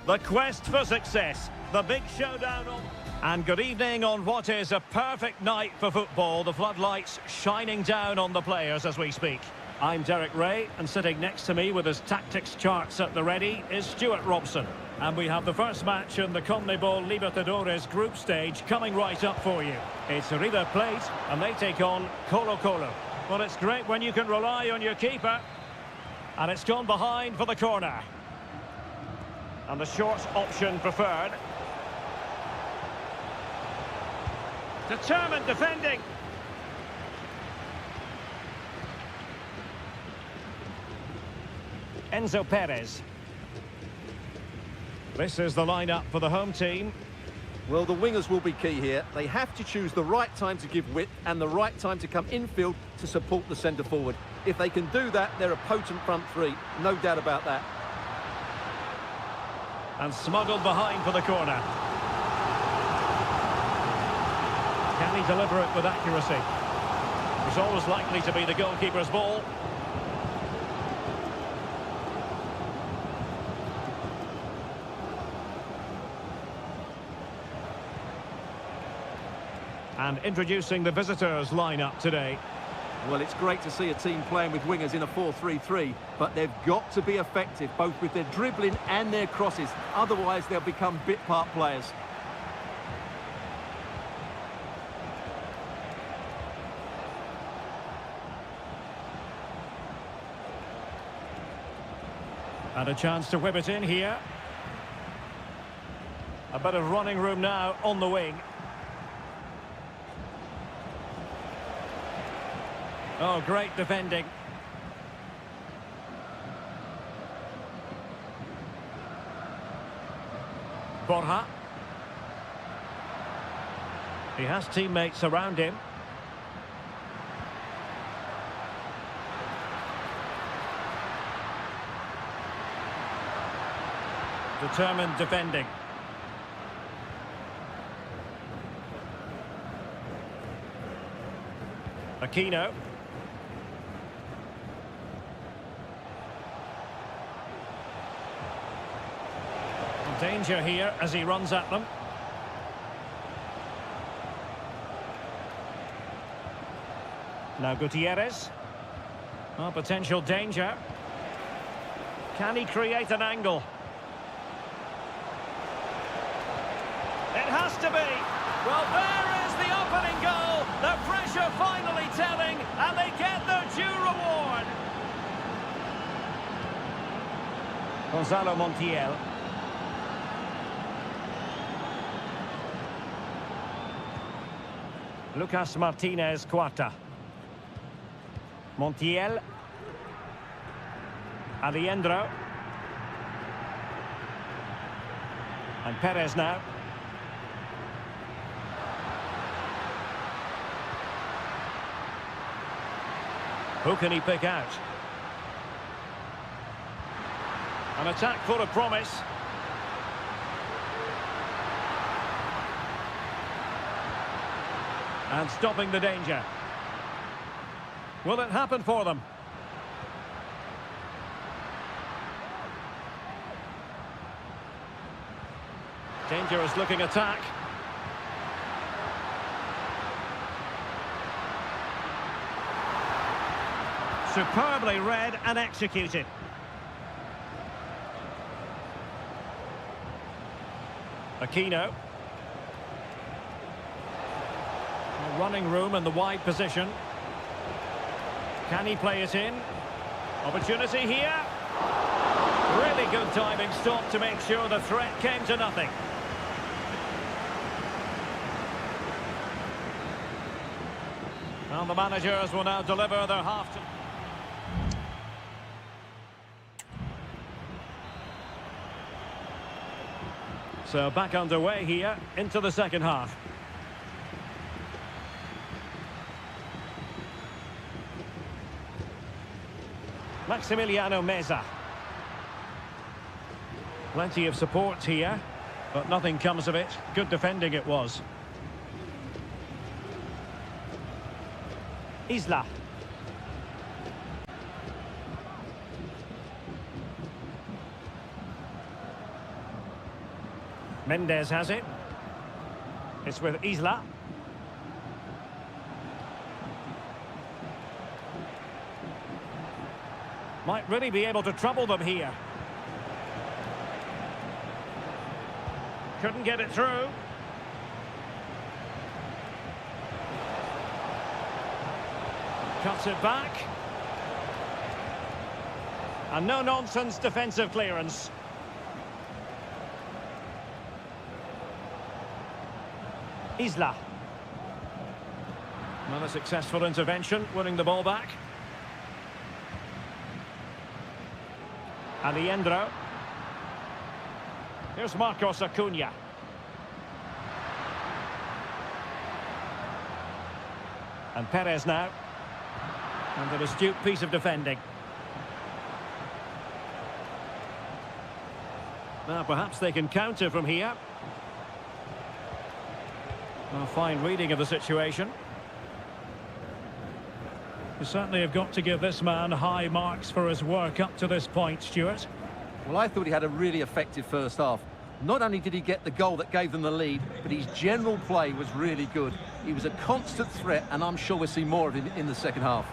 The quest for success, the big showdown on... And good evening on what is a perfect night for football. The floodlights shining down on the players as we speak. I'm Derek Ray, and sitting next to me with his tactics charts at the ready is Stuart Robson. And we have the first match in the CONMEBOL Libertadores group stage coming right up for you. It's River Plate, and they take on Colo-Colo. Well, it's great when you can rely on your keeper. And it's gone behind for the corner. And the short option preferred. Determined defending. Enzo Perez. This is the lineup for the home team. Well, the wingers will be key here. They have to choose the right time to give width and the right time to come infield to support the centre forward. If they can do that, they're a potent front three. No doubt about that. And smuggled behind for the corner. Can he deliver it with accuracy? It's always likely to be the goalkeeper's ball. And introducing the visitors' lineup today. Well, it's great to see a team playing with wingers in a 4-3-3, but they've got to be effective, both with their dribbling and their crosses. Otherwise, they'll become bit-part players. And a chance to whip it in here. A bit of running room now on the wing. Oh, great defending. Borja. He has teammates around him. Determined defending. Aquino. Danger here as he runs at them. Now Gutierrez. Oh, potential danger. Can he create an angle? It has to be. Well, there is the opening goal. The pressure finally telling, and they get their due reward. Gonzalo Montiel. Lucas Martinez Cuarta. Montiel. Aliendro. And Perez now. Who can he pick out? An attack full of promise. And stopping the danger. Will it happen for them? Dangerous looking attack. Superbly read and executed. Aquino. Running room in the wide position. Can he play it in? Opportunity here. Really good diving stop to make sure the threat came to nothing. Well, the managers will now deliver their half to... So back underway here into the second half. Maximiliano Meza. Plenty of support here, but nothing comes of it. Good defending it was. Isla. Mendes has it. It's with Isla. Might really be able to trouble them here. Couldn't get it through. Cuts it back. And no-nonsense defensive clearance. Isla. Another successful intervention, winning the ball back. Alejandro. Here's Marcos Acuna. And Perez now. And an astute piece of defending. Now perhaps they can counter from here. A fine reading of the situation. You certainly have got to give this man high marks for his work up to this point, Stuart. Well, I thought he had a really effective first half. Not only did he get the goal that gave them the lead, but his general play was really good. He was a constant threat, and I'm sure we'll see more of him in the second half.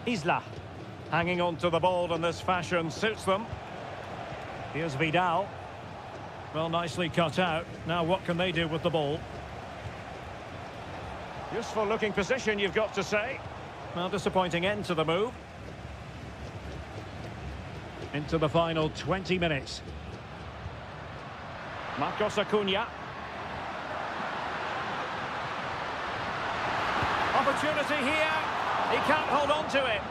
Isla. Hanging on to the ball in this fashion suits them. Here's Vidal. Well, nicely cut out. Now what can they do with the ball? Useful looking position, you've got to say. Well, disappointing end to the move. Into the final 20 minutes. Marcos Acuna. Opportunity here. He can't hold on to it.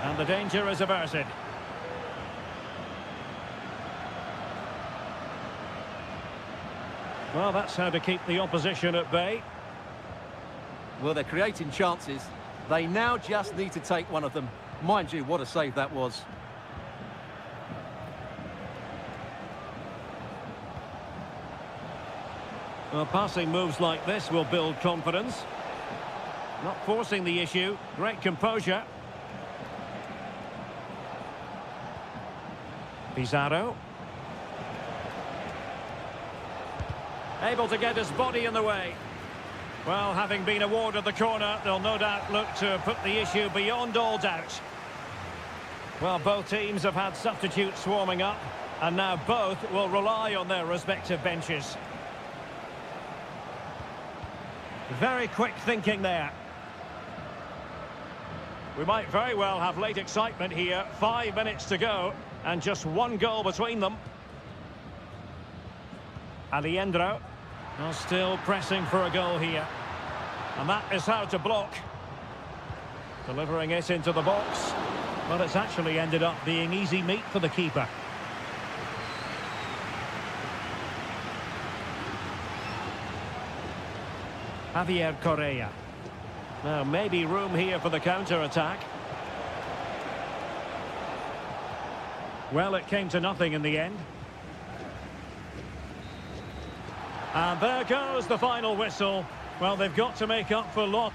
And the danger is averted. Well, that's how to keep the opposition at bay. Well, they're creating chances. They now just need to take one of them. Mind you, what a save that was. Well, passing moves like this will build confidence. Not forcing the issue. Great composure. Pizarro. Able to get his body in the way. Well, having been awarded the corner, they'll no doubt look to put the issue beyond all doubt. Well, both teams have had substitutes warming up, and now both will rely on their respective benches. Very quick thinking there. We might very well have late excitement here. 5 minutes to go, and just one goal between them. Alejandro. Well, still pressing for a goal here. And that is how to block. Delivering it into the box. Well, it's actually ended up being easy meat for the keeper. Javier Correa. Now, maybe room here for the counter-attack. Well, it came to nothing in the end. And there goes the final whistle. Well, they've got to make up for loss.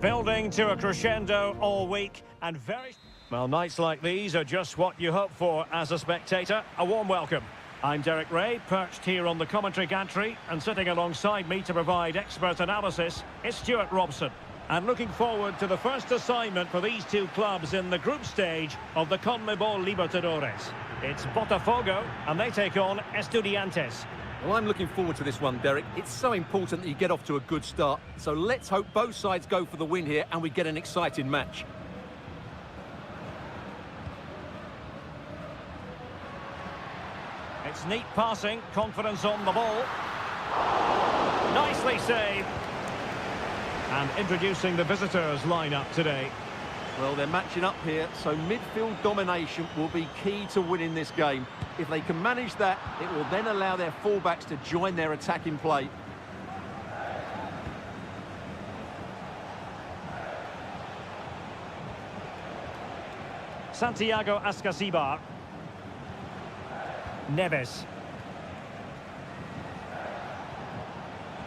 Building to a crescendo all week and very... Well, nights like these are just what you hope for as a spectator. A warm welcome. I'm Derek Ray, perched here on the commentary gantry, and sitting alongside me to provide expert analysis is Stuart Robson. And looking forward to the first assignment for these two clubs in the group stage of the CONMEBOL Libertadores. It's Botafogo, and they take on Estudiantes. Well, I'm looking forward to this one, Derek. It's so important that you get off to a good start. So let's hope both sides go for the win here and we get an exciting match. It's neat passing, confidence on the ball. Nicely saved. And introducing the visitors' lineup today. Well, they're matching up here, so midfield domination will be key to winning this game. If they can manage that, it will then allow their fullbacks to join their attacking play. Santiago Ascasibar. Neves.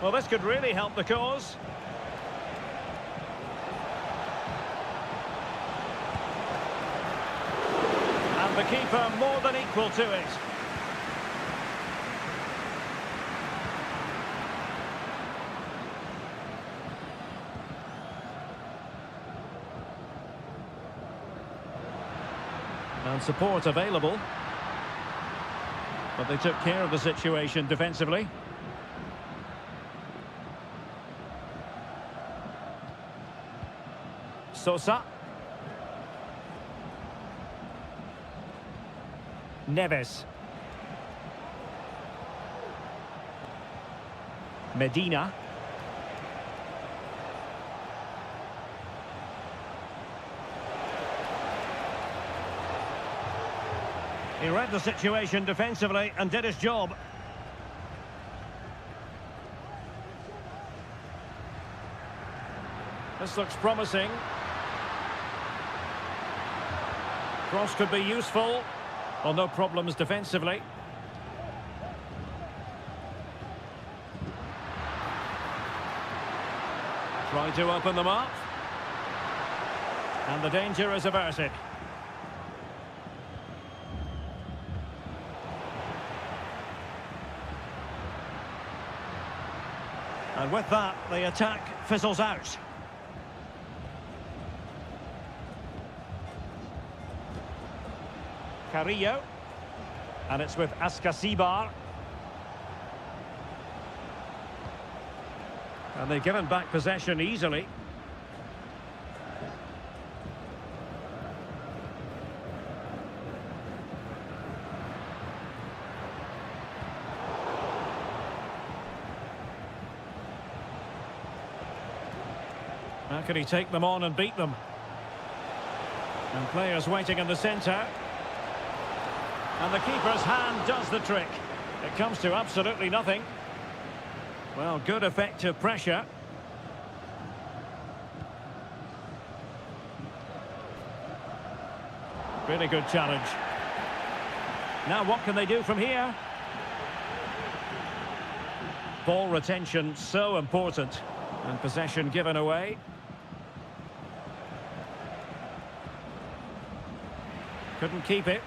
Well, this could really help the cause. And the keeper more than equal to it. And support available. But they took care of the situation defensively. Sosa. Neves. Medina. He read the situation defensively and did his job. This looks promising. Cross could be useful. Well, no problems defensively. Trying to open them up. And the danger is averted. And with that, the attack fizzles out. Carrillo. And it's with Ascasibar. And they've given back possession easily. How can he take them on and beat them? And players waiting in the centre. And the keeper's hand does the trick. It comes to absolutely nothing. Well, good effective pressure. Really good challenge. Now what can they do from here? Ball retention so important. And possession given away. Couldn't keep it.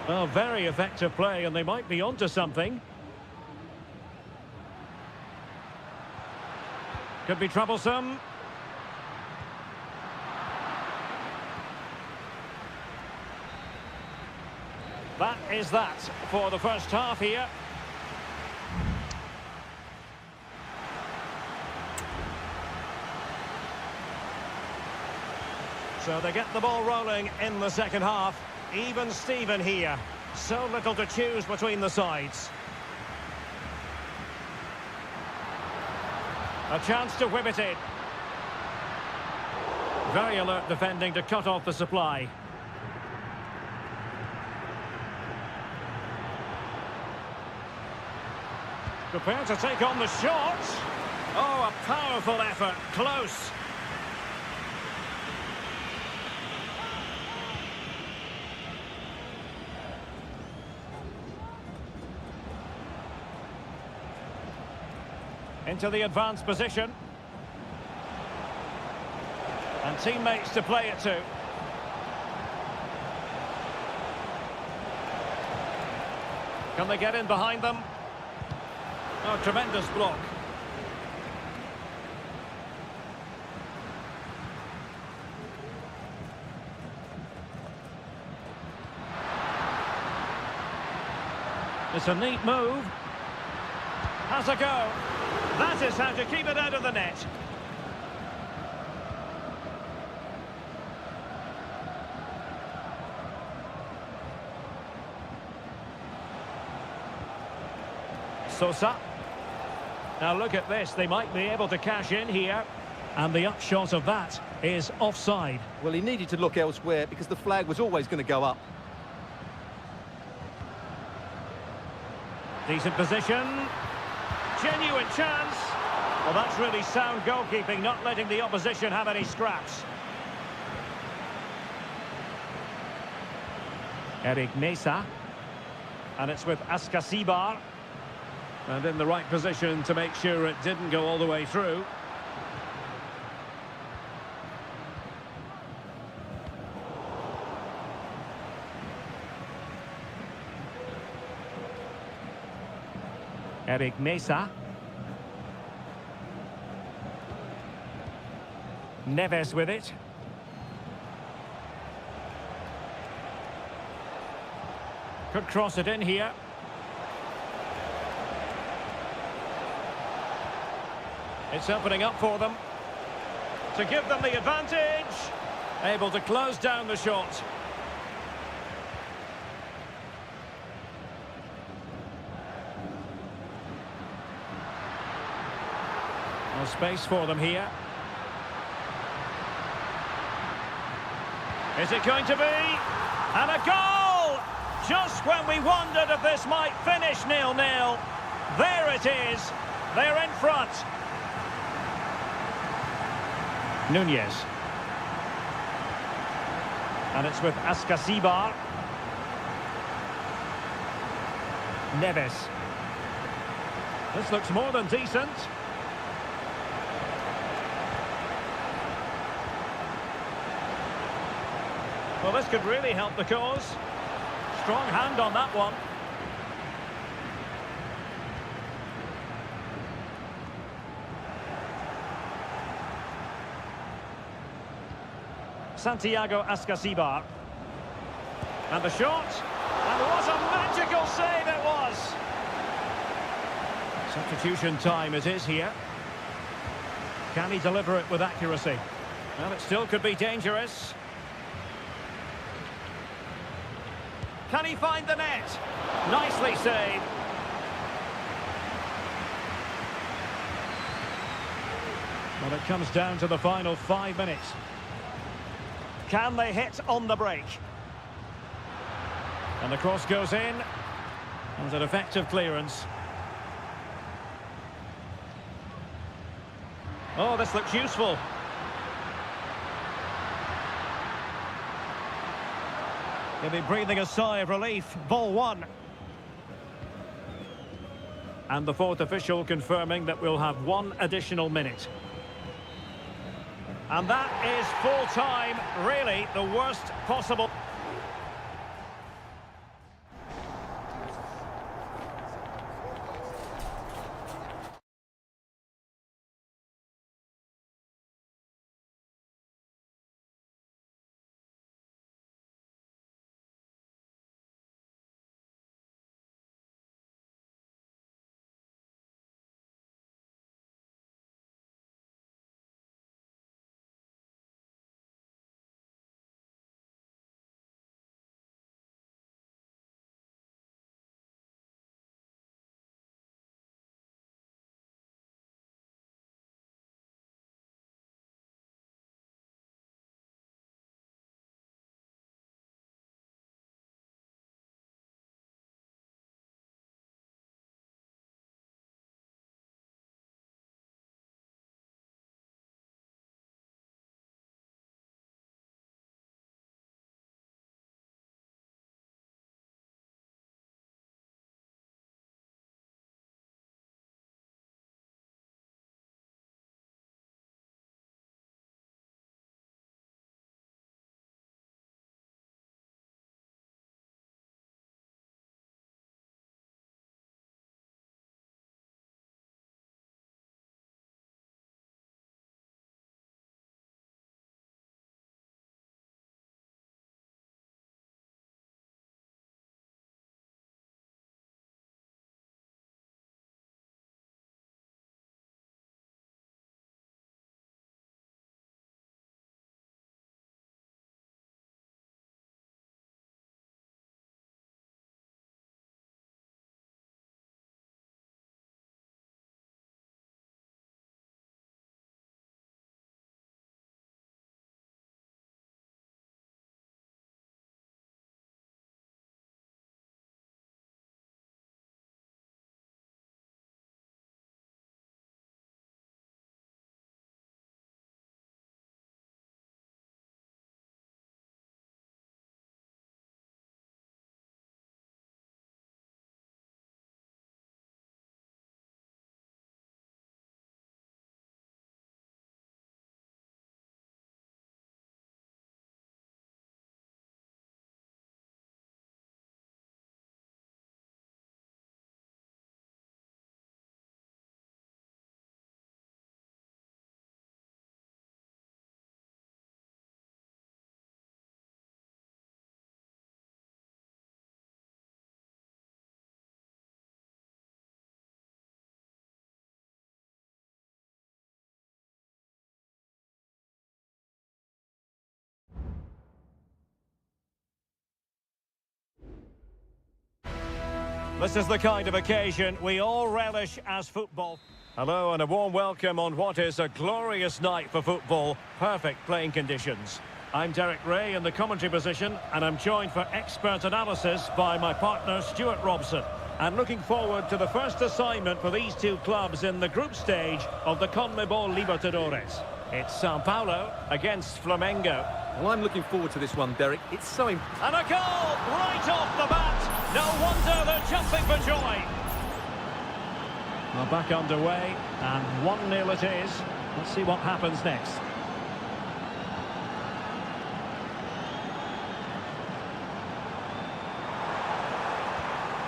Well, very effective play, and they might be onto something. Could be troublesome. That is that for the first half here. So they get the ball rolling in the second half. Even Steven here. So little to choose between the sides. A chance to whip it in. Very alert defending to cut off the supply. Prepared to take on the shot. Oh, a powerful effort. Close. Into the advanced position. And teammates to play it to. Can they get in behind them? Oh, tremendous block. It's a neat move. Has a go. That is how to keep it out of the net. Sosa. Now look at this, they might be able to cash in here. And the upshot of that is offside. Well, he needed to look elsewhere because the flag was always going to go up. Decent position. Genuine chance. Well, that's really sound goalkeeping, not letting the opposition have any scraps. Eric Mesa. And it's with Askasibar. And in the right position to make sure it didn't go all the way through. Eric Mesa. Neves with it. Could cross it in here. It's opening up for them. To give them the advantage. Able to close down the shot. No space for them here. Is it going to be? And a goal! Just when we wondered if this might finish 0-0. There it is. They're in front. Nunez. And it's with Askasibar. Neves. This looks more than decent. Well, this could really help the cause. Strong hand on that one. Santiago Askasibar. And the shot. And what a magical save it was. Substitution time it is here. Can he deliver it with accuracy? Well, it still could be dangerous. Can he find the net? Nicely saved. Well, it comes down to the final 5 minutes. Can they hit on the break? And the cross goes in. And an effective clearance. Oh, this looks useful. He'll be breathing a sigh of relief. Ball one. And the fourth official confirming that we'll have 1 additional minute. And that is full time, really the worst possible. This is the kind of occasion we all relish as football. Hello and a warm welcome on what is a glorious night for football. Perfect playing conditions. I'm Derek Ray in the commentary position, and I'm joined for expert analysis by my partner Stuart Robson. And looking forward to the first assignment for these two clubs in the group stage of the CONMEBOL Libertadores. It's Sao Paulo against Flamengo. Well, I'm looking forward to this one, Derek. It's so And a goal right off the bat. No wonder they're jumping for joy. Well, back underway, and 1-0 it is. Let's see what happens next.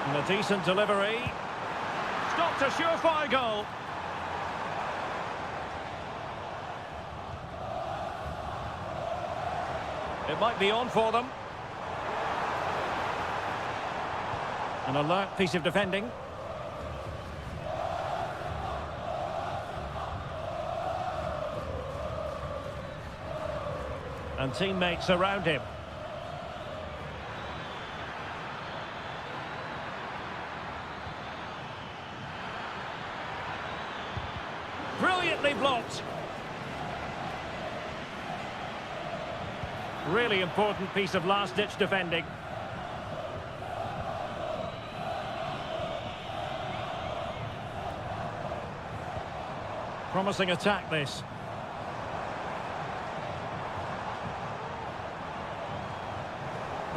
And a decent delivery. Stopped a surefire goal. It might be on for them. An alert piece of defending. And teammates around him. Brilliantly blocked. Really important piece of last-ditch defending. Promising attack, this.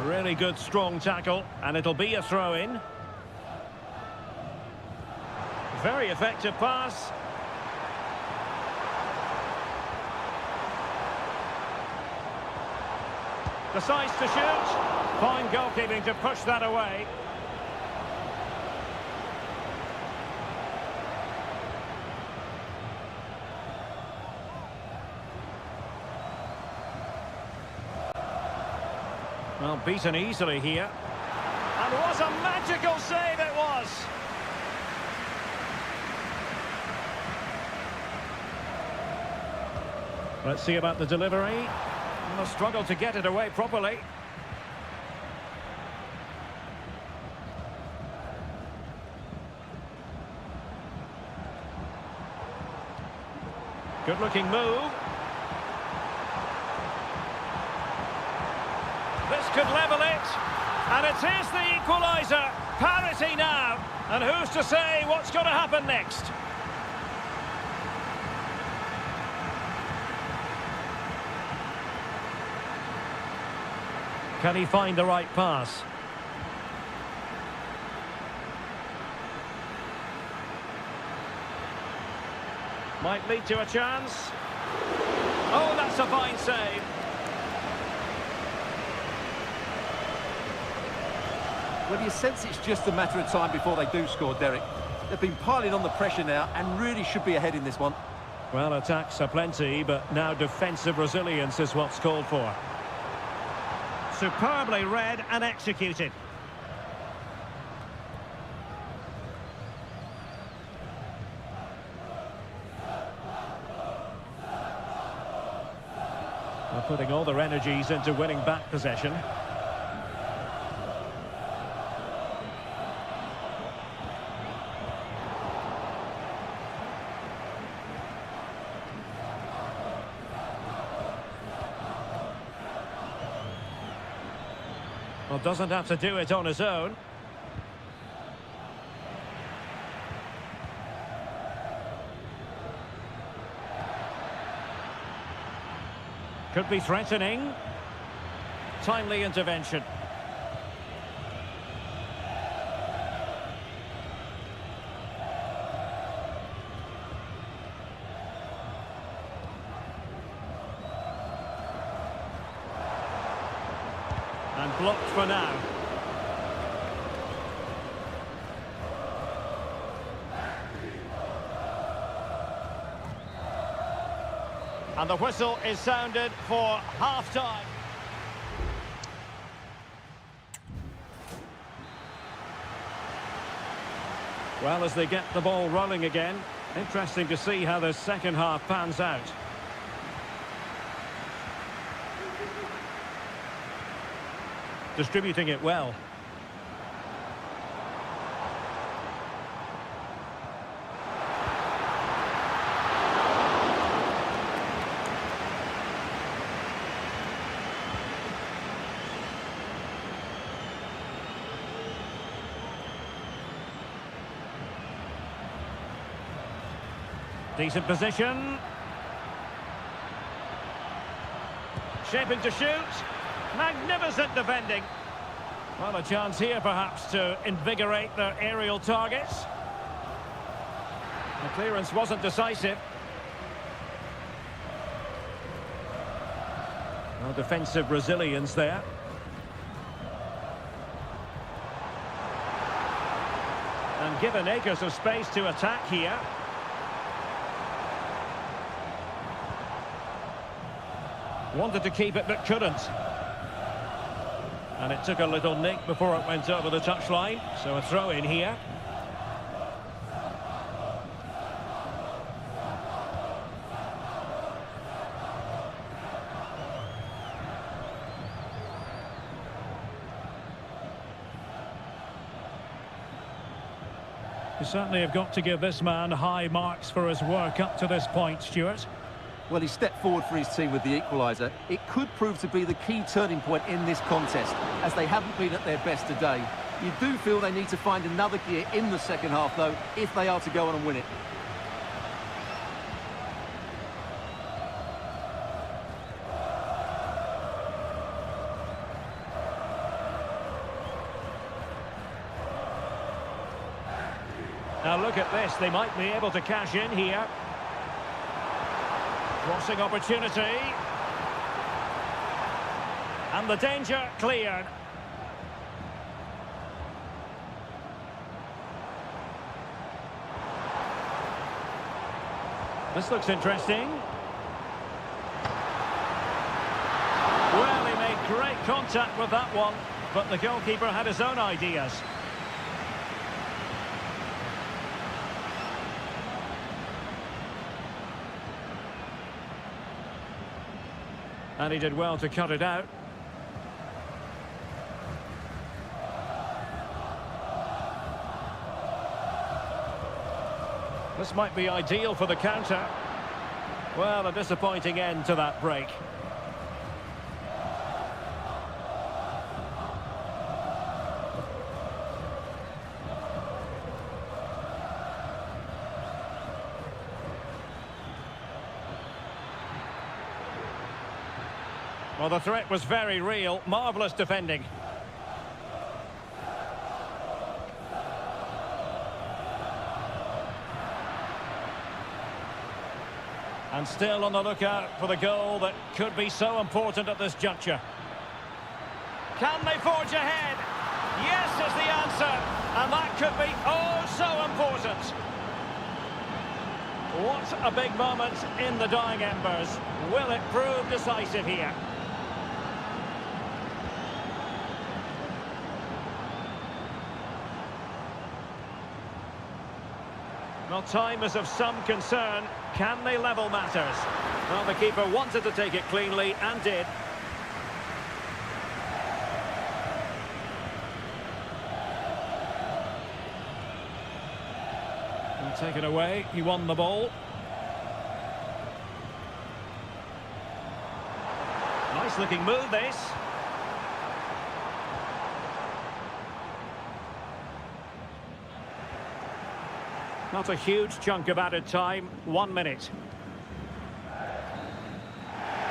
Really good, strong tackle, and it'll be a throw-in. Very effective pass. Decides to shoot. Fine goalkeeping to push that away. Well, beaten easily here. And what a magical save it was! Let's see about the delivery. A struggle to get it away properly. Good looking move. This could level it. And it is the equaliser. Parity now. And who's to say what's going to happen next? Can he find the right pass? Might lead to a chance. Oh, that's a fine save. Well, you sense it's just a matter of time before they do score, Derek. They've been piling on the pressure now and really should be ahead in this one. Well, attacks are plenty, but now defensive resilience is what's called for. Superbly read and executed. They're putting all their energies into winning back possession. Well, doesn't have to do it on his own. Could be threatening. Timely intervention. And blocked for now. And the whistle is sounded for half-time. Well, as they get the ball rolling again, interesting to see how the second half pans out. Distributing it well. Decent position. Shaping to shoot. Magnificent defending. Well, a chance here perhaps to invigorate their aerial targets. The clearance wasn't decisive. Well, defensive resilience there. And given acres of space to attack here. Wanted to keep it but couldn't. And it took a little nick before it went over the touchline. So a throw in here. You certainly have got to give this man high marks for his work up to this point, Stuart. Well, he stepped forward for his team with the equaliser. It could prove to be the key turning point in this contest, as they haven't been at their best today. You do feel they need to find another gear in the second half, though, if they are to go on and win it. Now look at this, they might be able to cash in here. Crossing opportunity. And the danger cleared. This looks interesting. Well, he made great contact with that one, but the goalkeeper had his own ideas. And he did well to cut it out. This might be ideal for the counter. Well, a disappointing end to that break. Well, the threat was very real. Marvellous defending. And still on the lookout for the goal that could be so important at this juncture. Can they forge ahead? Yes is the answer. And that could be oh so important. What a big moment in the dying embers. Will it prove decisive here? Well, time is of some concern. Can they level matters? Well, the keeper wanted to take it cleanly and did. And taken away, he won the ball. Nice looking move, this. Not a huge chunk of added time, 1 minute.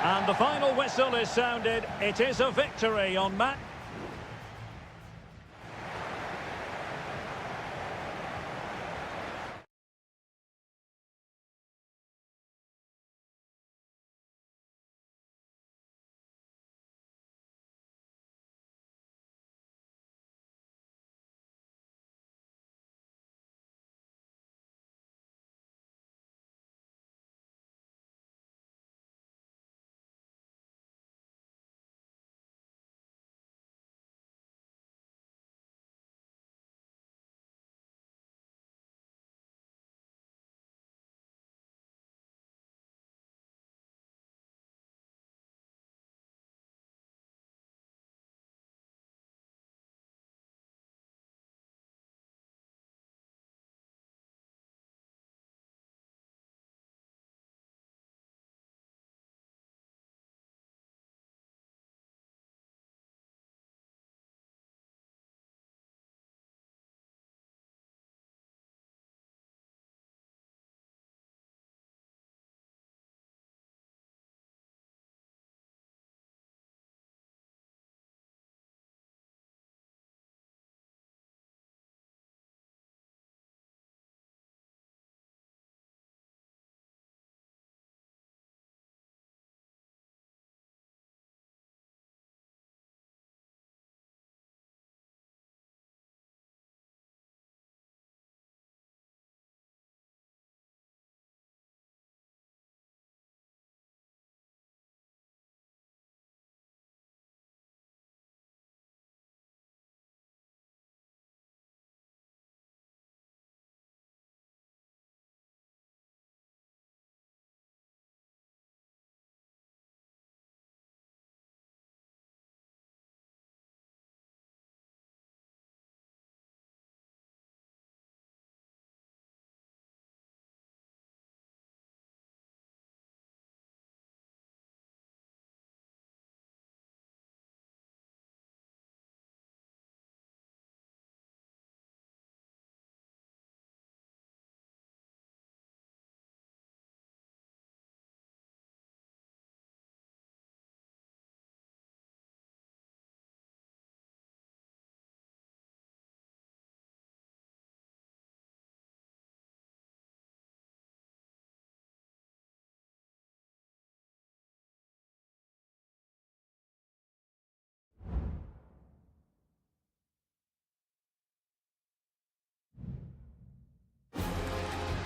And the final whistle is sounded. It is a victory on match.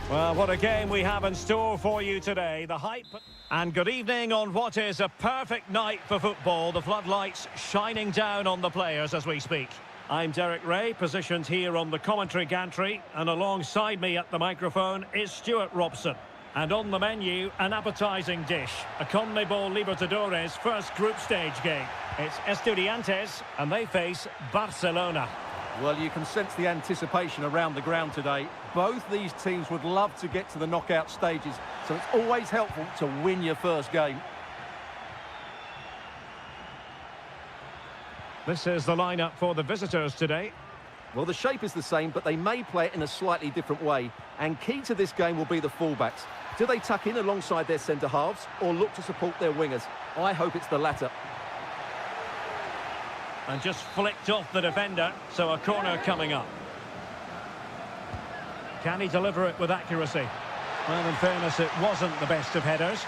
Well, what a game we have in store for you today. The hype. And good evening on what is a perfect night for football. The floodlights shining down on the players as we speak. I'm Derek Ray, positioned here on the commentary gantry, and alongside me at the microphone is Stuart Robson. And on the menu, an appetising dish, a CONMEBOL Libertadores first group stage game. It's Estudiantes, and they face Barcelona. Well, you can sense the anticipation around the ground today. Both these teams would love to get to the knockout stages, so it's always helpful to win your first game. This is the lineup for the visitors today. Well, the shape is the same, but they may play it in a slightly different way. And key to this game will be the fullbacks. Do they tuck in alongside their centre-halves or look to support their wingers? I hope it's the latter. And just flicked off the defender, so a corner coming up. Can he deliver it with accuracy? Well, in fairness, it wasn't the best of headers.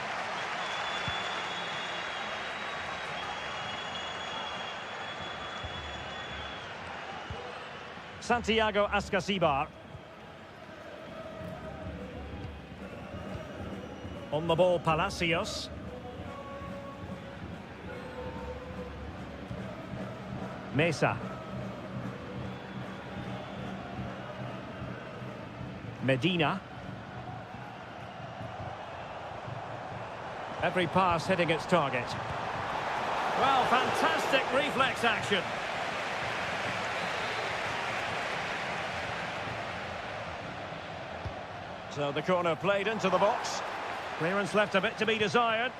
Santiago Ascasibar. On the ball, Palacios. Mesa. Medina. Every pass hitting its target. Well, fantastic reflex action. So the corner played into the box. Clearance left a bit to be desired.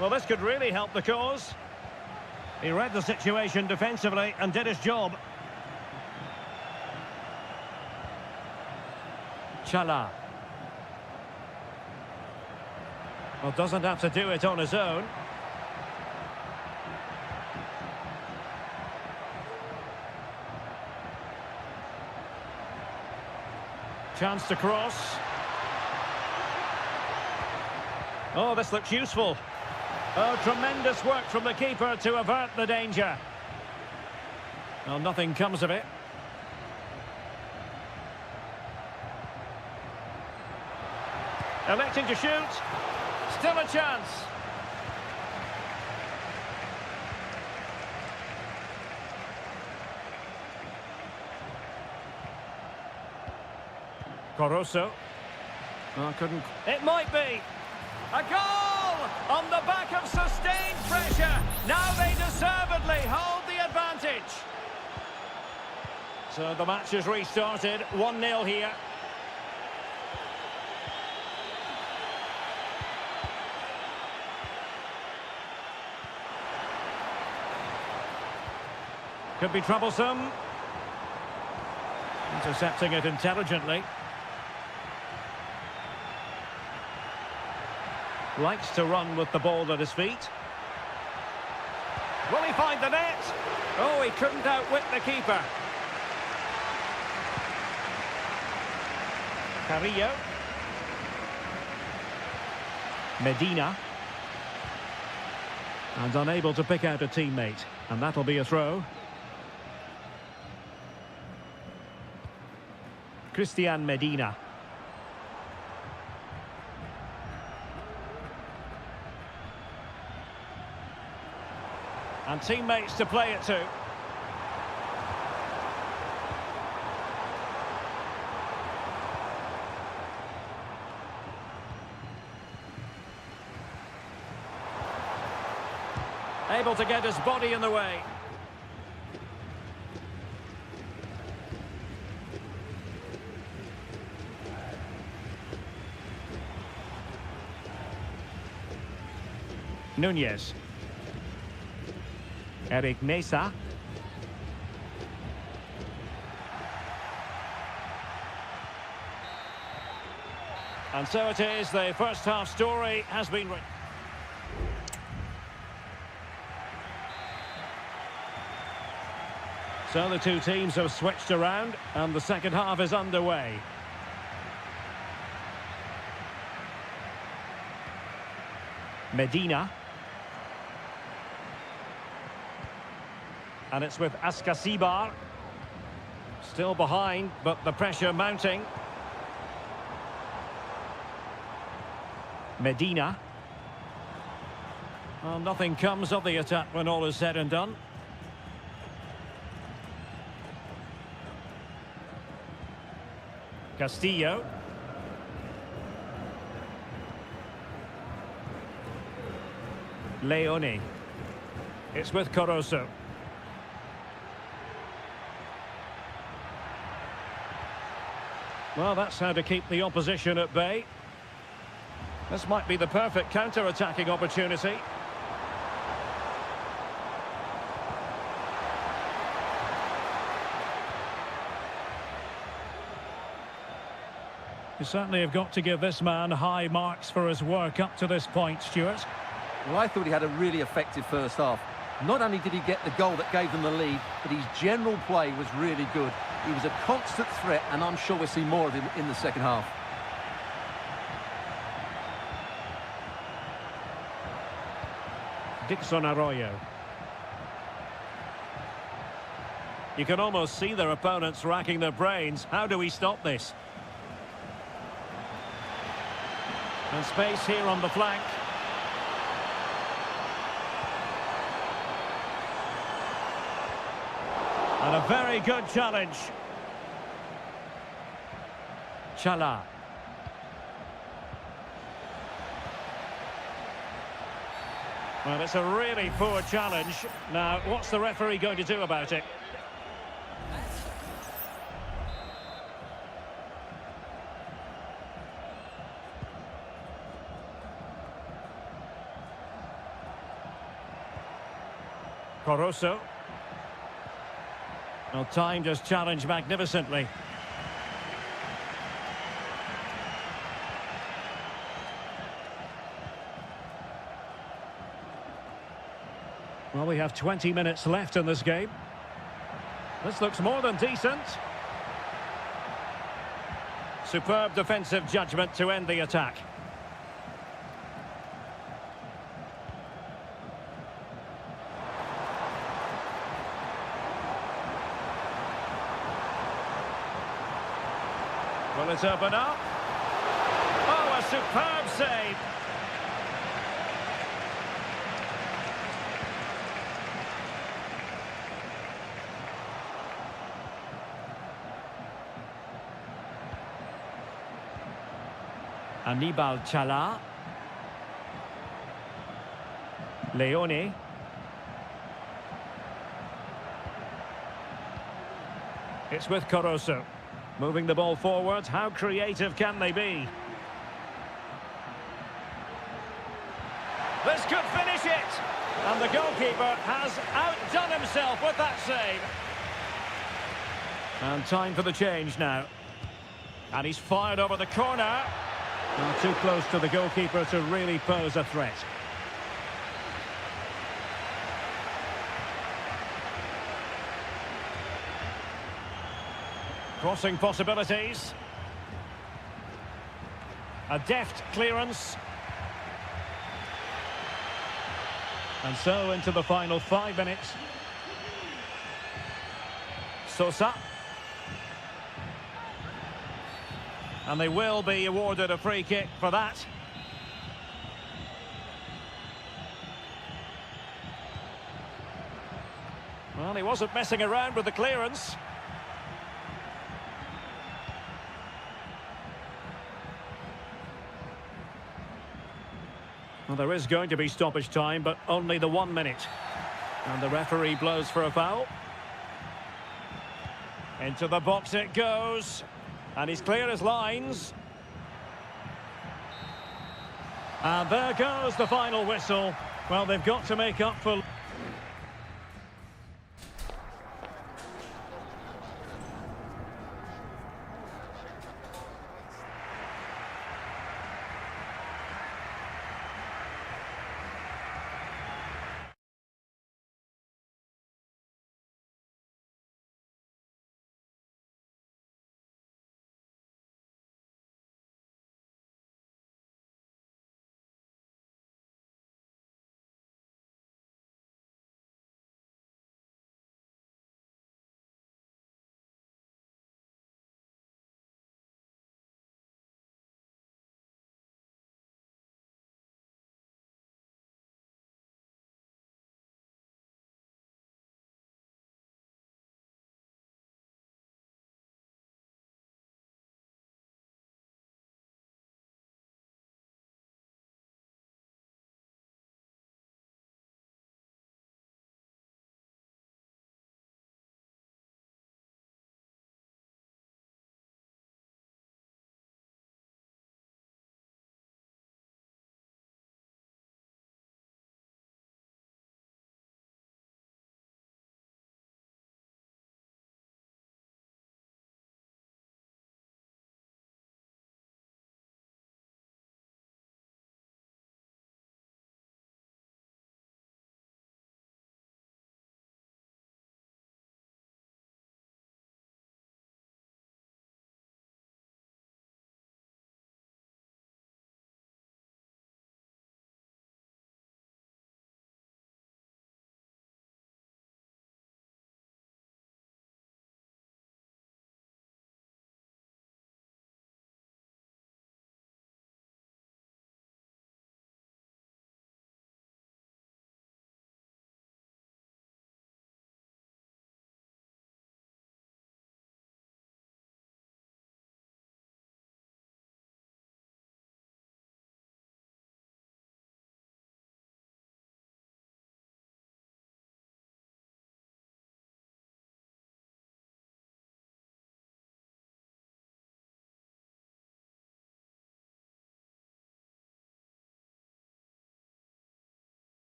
Well, this could really help the cause. He read the situation defensively and did his job. Chala. Well, doesn't have to do it on his own. Chance to cross. Oh, this looks useful. Oh, tremendous work from the keeper to avert the danger. Well, nothing comes of it. Electing to shoot. Still a chance. Coroso. Oh, couldn't. It might be. A goal on the back of sustained pressure. Now they deservedly hold the advantage. So the match is restarted. 1-0 here. Could be troublesome. Intercepting it intelligently. Likes to run with the ball at his feet. Will he find the net? Oh, he couldn't outwit the keeper. Carrillo. Medina. And unable to pick out a teammate. And that'll be a throw. Christian Medina. And teammates to play it to. Able to get his body in the way. Nunez. Eric Mesa. And so it is, the first half story has been written. So the two teams have switched around and the second half is underway. Medina. And it's with Ascasibar. Still behind, but the pressure mounting. Medina. Well, nothing comes of the attack when all is said and done. Castillo. Leone. It's with Caruso. Well, that's how to keep the opposition at bay. This might be the perfect counter-attacking opportunity. You certainly have got to give this man high marks for his work up to this point, Stuart. Well, I thought he had a really effective first half. Not only did he get the goal that gave them the lead, but his general play was really good. He was a constant threat, and I'm sure we'll see more of him in the second half. Dixon Arroyo. You can almost see their opponents racking their brains. How do we stop this? And space here on the flank. And a very good challenge. Chala. Well, it's a really poor challenge. Now, what's the referee going to do about it? Caruso. Well, timed his challenge magnificently. Well, we have 20 minutes left in this game. This looks more than decent. Superb defensive judgment to end the attack. Will it open up? Oh, a superb save. Anibal Chala. Leone. It's with Caruso. Moving the ball forward. How creative can they be? This could finish it! And the goalkeeper has outdone himself with that save. And time for the change now. And he's fired over the corner. Not too close to the goalkeeper to really pose a threat. Crossing possibilities. A deft clearance. And so into the final 5 minutes. Sosa. And they will be awarded a free kick for that. Well, he wasn't messing around with the clearance. Well, there is going to be stoppage time, but only the 1 minute. And the referee blows for a foul. Into the box it goes. And he's clear as lines. And there goes the final whistle. Well, they've got to make up for...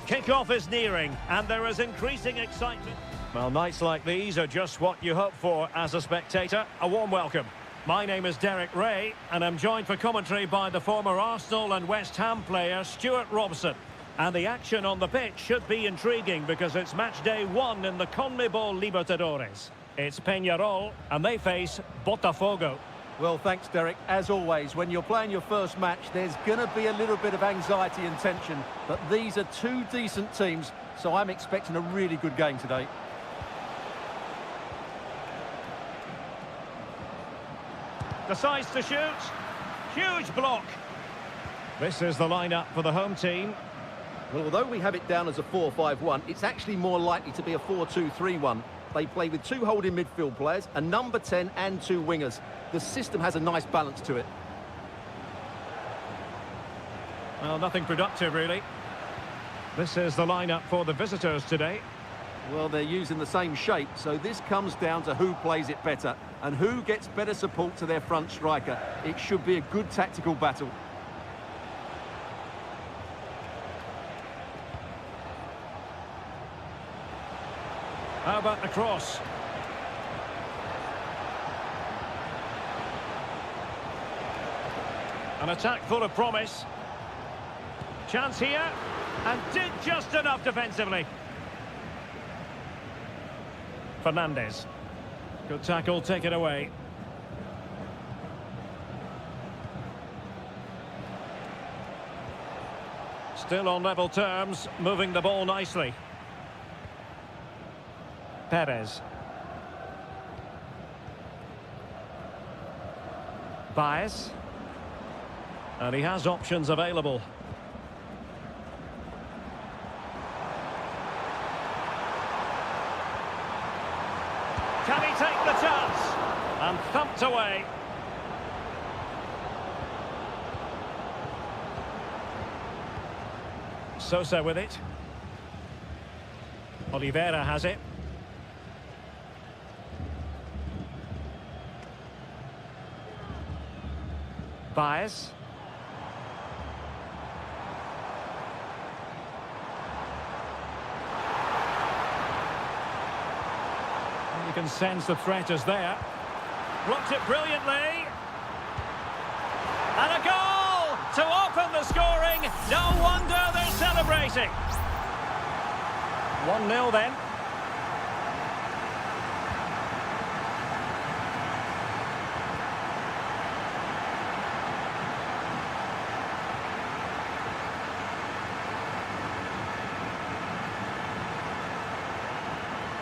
Kick-off is nearing, and there is increasing excitement. Well, nights like these are just what you hope for as a spectator. A warm welcome. My name is Derek Ray, and I'm joined for commentary by the former Arsenal and West Ham player Stuart Robson. And the action on the pitch should be intriguing because it's match day 1 in the CONMEBOL Libertadores. It's Peñarol, and they face Botafogo. Well, thanks, Derek. As always, when you're playing your first match, there's going to be a little bit of anxiety and tension. But these are two decent teams, so I'm expecting a really good game today. Decides to shoot. Huge block. This is the lineup for the home team. Well, although we have it down as a 4-5-1, it's actually more likely to be a 4-2-3-1. They play with 2 holding midfield players, a number 10 and 2 wingers. The system has a nice balance to it. Well, nothing productive, really. This is the lineup for the visitors today. Well, they're using the same shape, so this comes down to who plays it better and who gets better support to their front striker. It should be a good tactical battle. How about the cross? An attack full of promise. Chance here, and did just enough defensively. Fernandez. Good tackle, take it away. Still on level terms, moving the ball nicely. Perez. Baez. And he has options available. Can he take the chance? And thumped away. Sosa with it. Oliveira has it. Baez. You can sense the threat is there. Blocked it brilliantly. And a goal to open the scoring. No wonder they're celebrating. 1-0 then.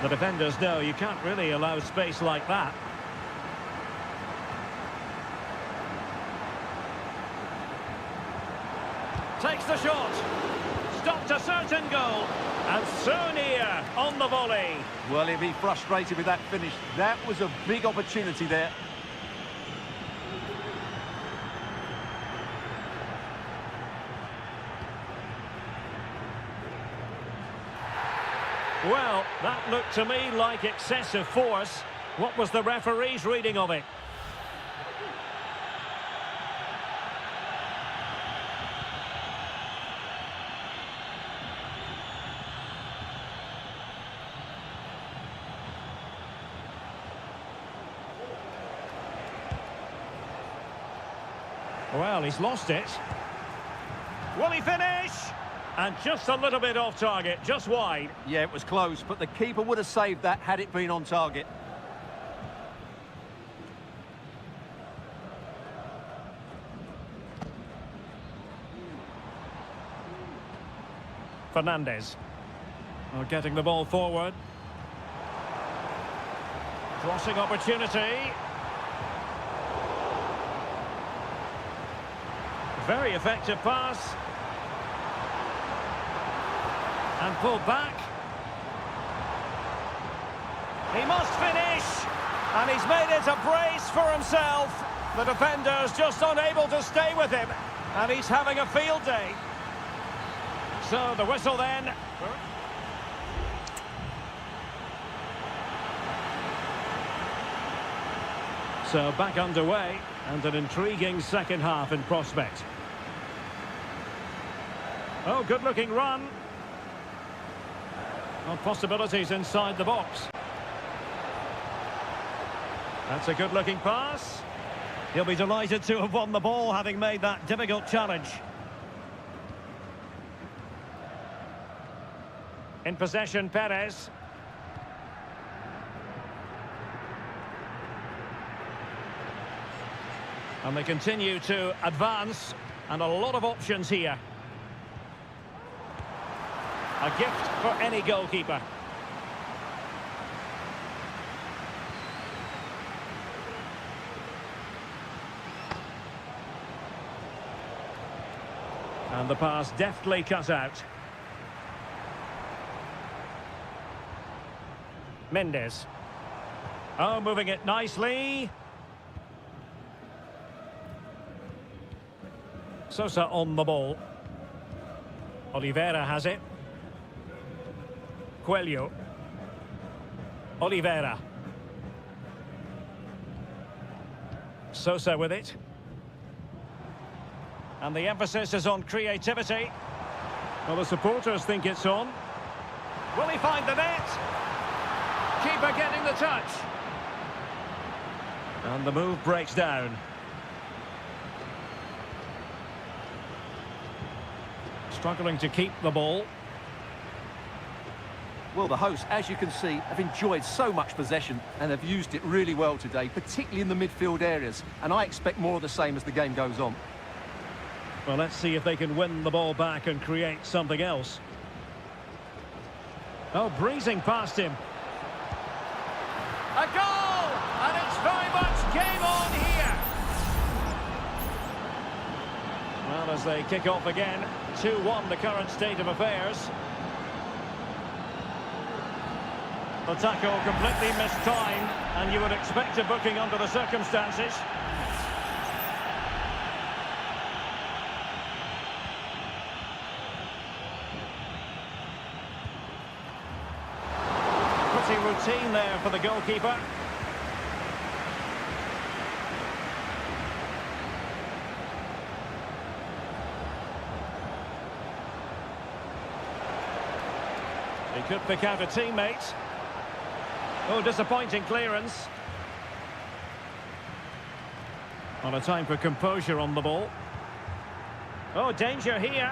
The defenders know you can't really allow space like that. Takes the shot. Stopped a certain goal. And so near on the volley. Well, he'll be frustrated with that finish. That was a big opportunity there. Well, that looked to me like excessive force. What was the referee's reading of it? Well, he's lost it. Will he finish? And just a little bit off target, just wide. Yeah, it was close, but the keeper would have saved that had it been on target. Fernandez. Oh, getting the ball forward. Crossing opportunity. Very effective pass. And pulled back. He must finish. And he's made it a brace for himself. The defender's just unable to stay with him. And he's having a field day. So the whistle then. So back underway. And an intriguing second half in prospect. Oh, good-looking run. Well, possibilities inside the box. That's a good-looking pass. He'll be delighted to have won the ball, having made that difficult challenge. In possession, Perez. And they continue to advance, and a lot of options here. A gift for any goalkeeper. And the pass deftly cut out. Mendes. Oh, moving it nicely. Sosa on the ball. Oliveira has it. Coelho. Oliveira. Sosa with it. And the emphasis is on creativity. Well, the supporters think it's on. Will he find the net? Keeper getting the touch. And the move breaks down. Struggling to keep the ball. Well, the hosts, as you can see, have enjoyed so much possession and have used it really well today, particularly in the midfield areas. And I expect more of the same as the game goes on. Well, let's see if they can win the ball back and create something else. Oh, breezing past him. A goal! And it's very much game on here. Well, as they kick off again, 2-1 the current state of affairs. The tackle completely mistimed, and you would expect a booking under the circumstances. Pretty routine there for the goalkeeper. He could pick out a teammate. Oh, disappointing clearance. On a time for composure on the ball. Oh, danger here.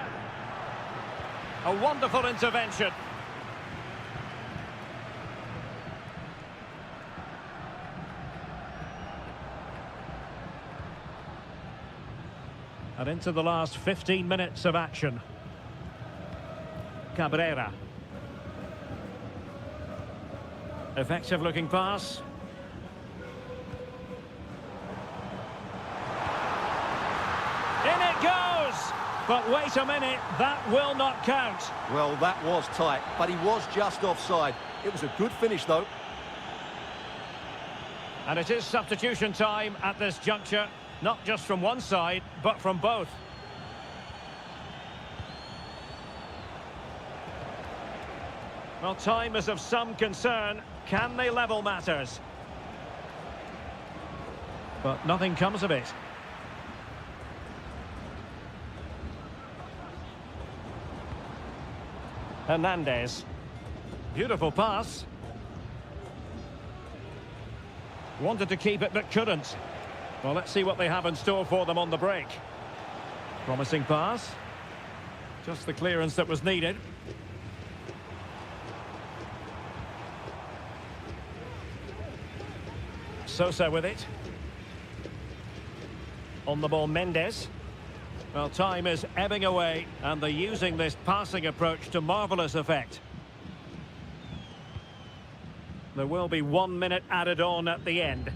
A wonderful intervention. And into the last 15 minutes of action. Cabrera. Effective looking pass. In it goes! But wait a minute, that will not count. Well, that was tight, but he was just offside. It was a good finish, though. And it is substitution time at this juncture, not just from one side, but from both. Well, time is of some concern. Can they level matters? But nothing comes of it. Hernandez. Beautiful pass. Wanted to keep it but couldn't. Well, let's see what they have in store for them on the break. Promising pass. Just the clearance that was needed. Sosa with it. On the ball, Mendes. Well, time is ebbing away, and they're using this passing approach to marvellous effect. There will be 1 minute added on at the end.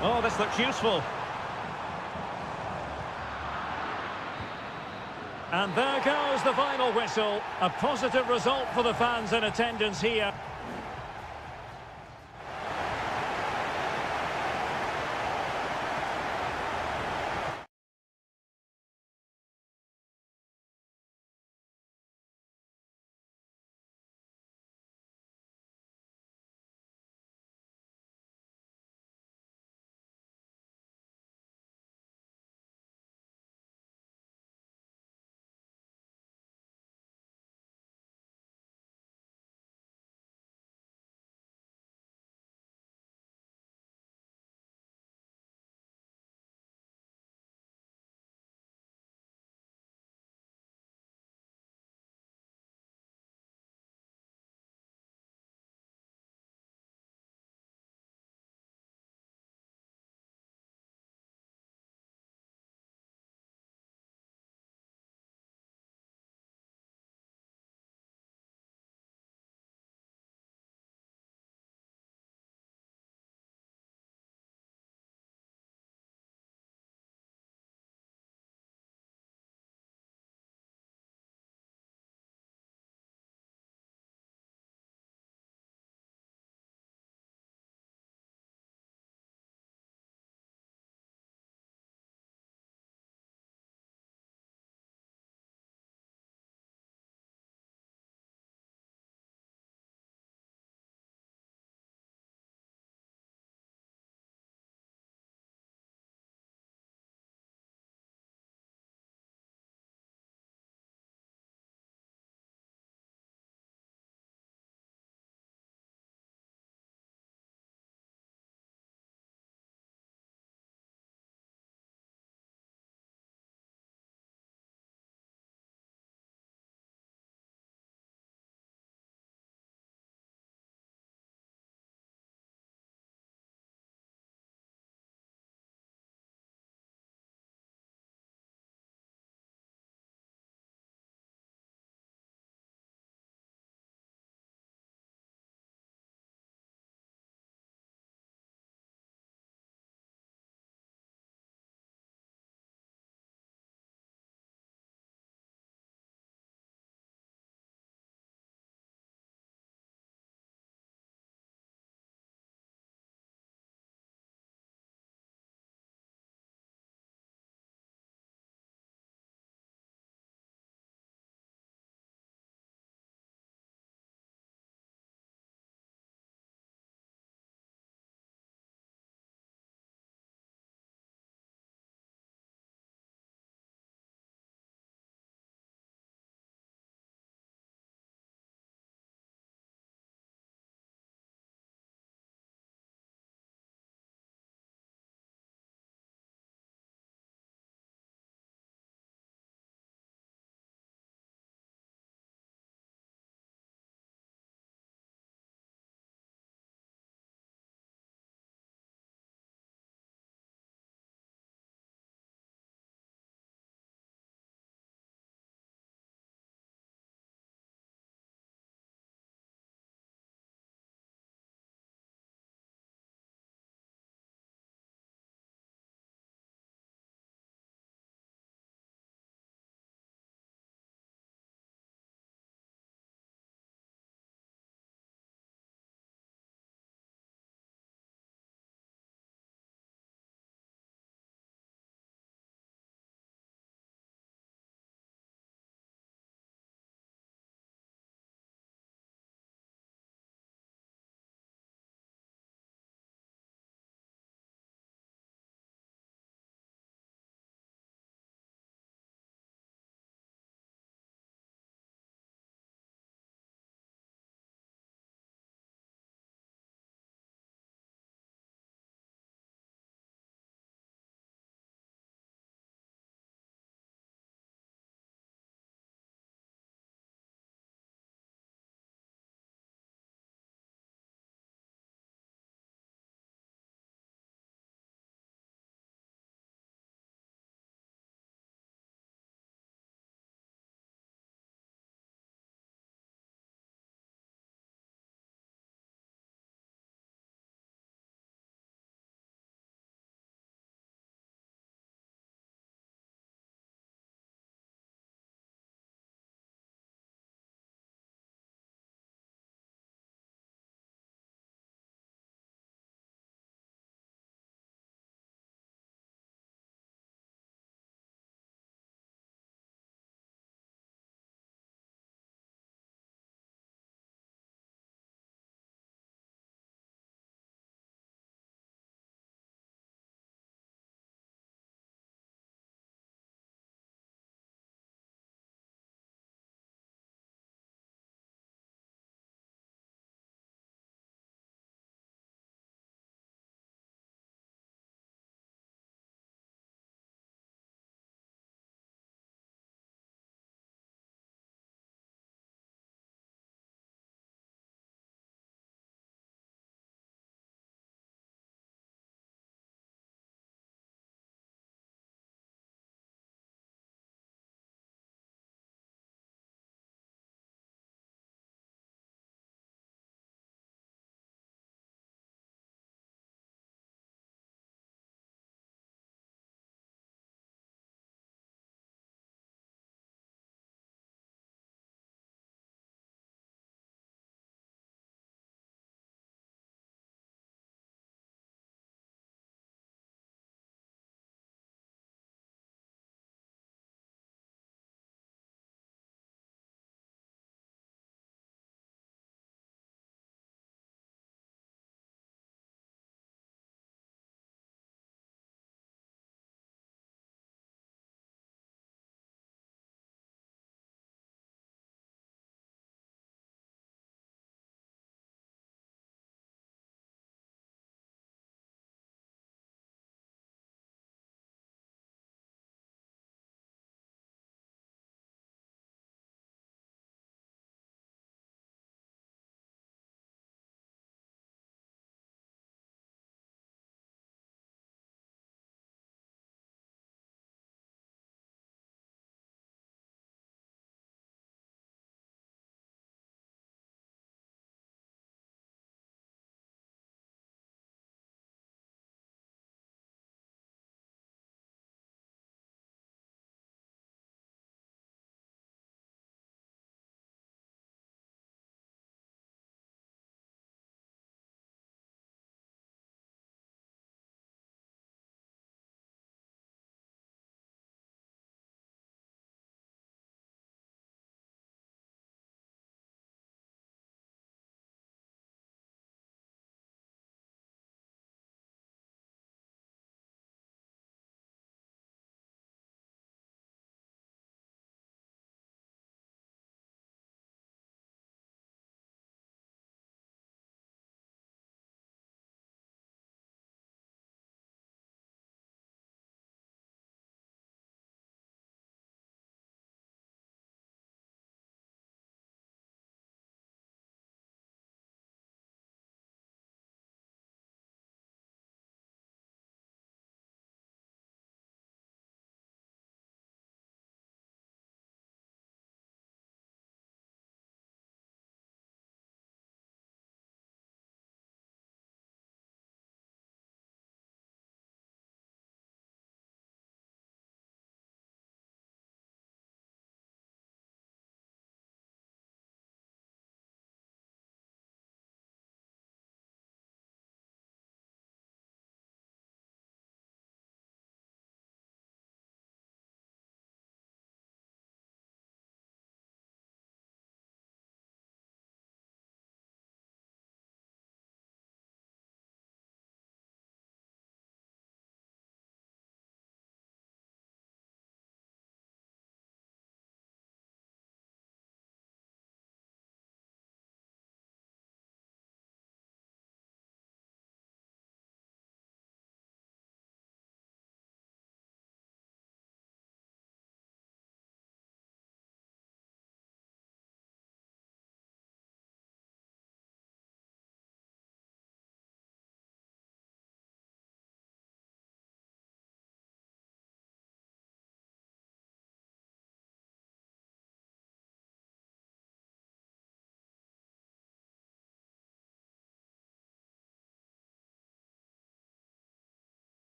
Oh, this looks useful. And there goes the final whistle. A positive result for the fans in attendance here.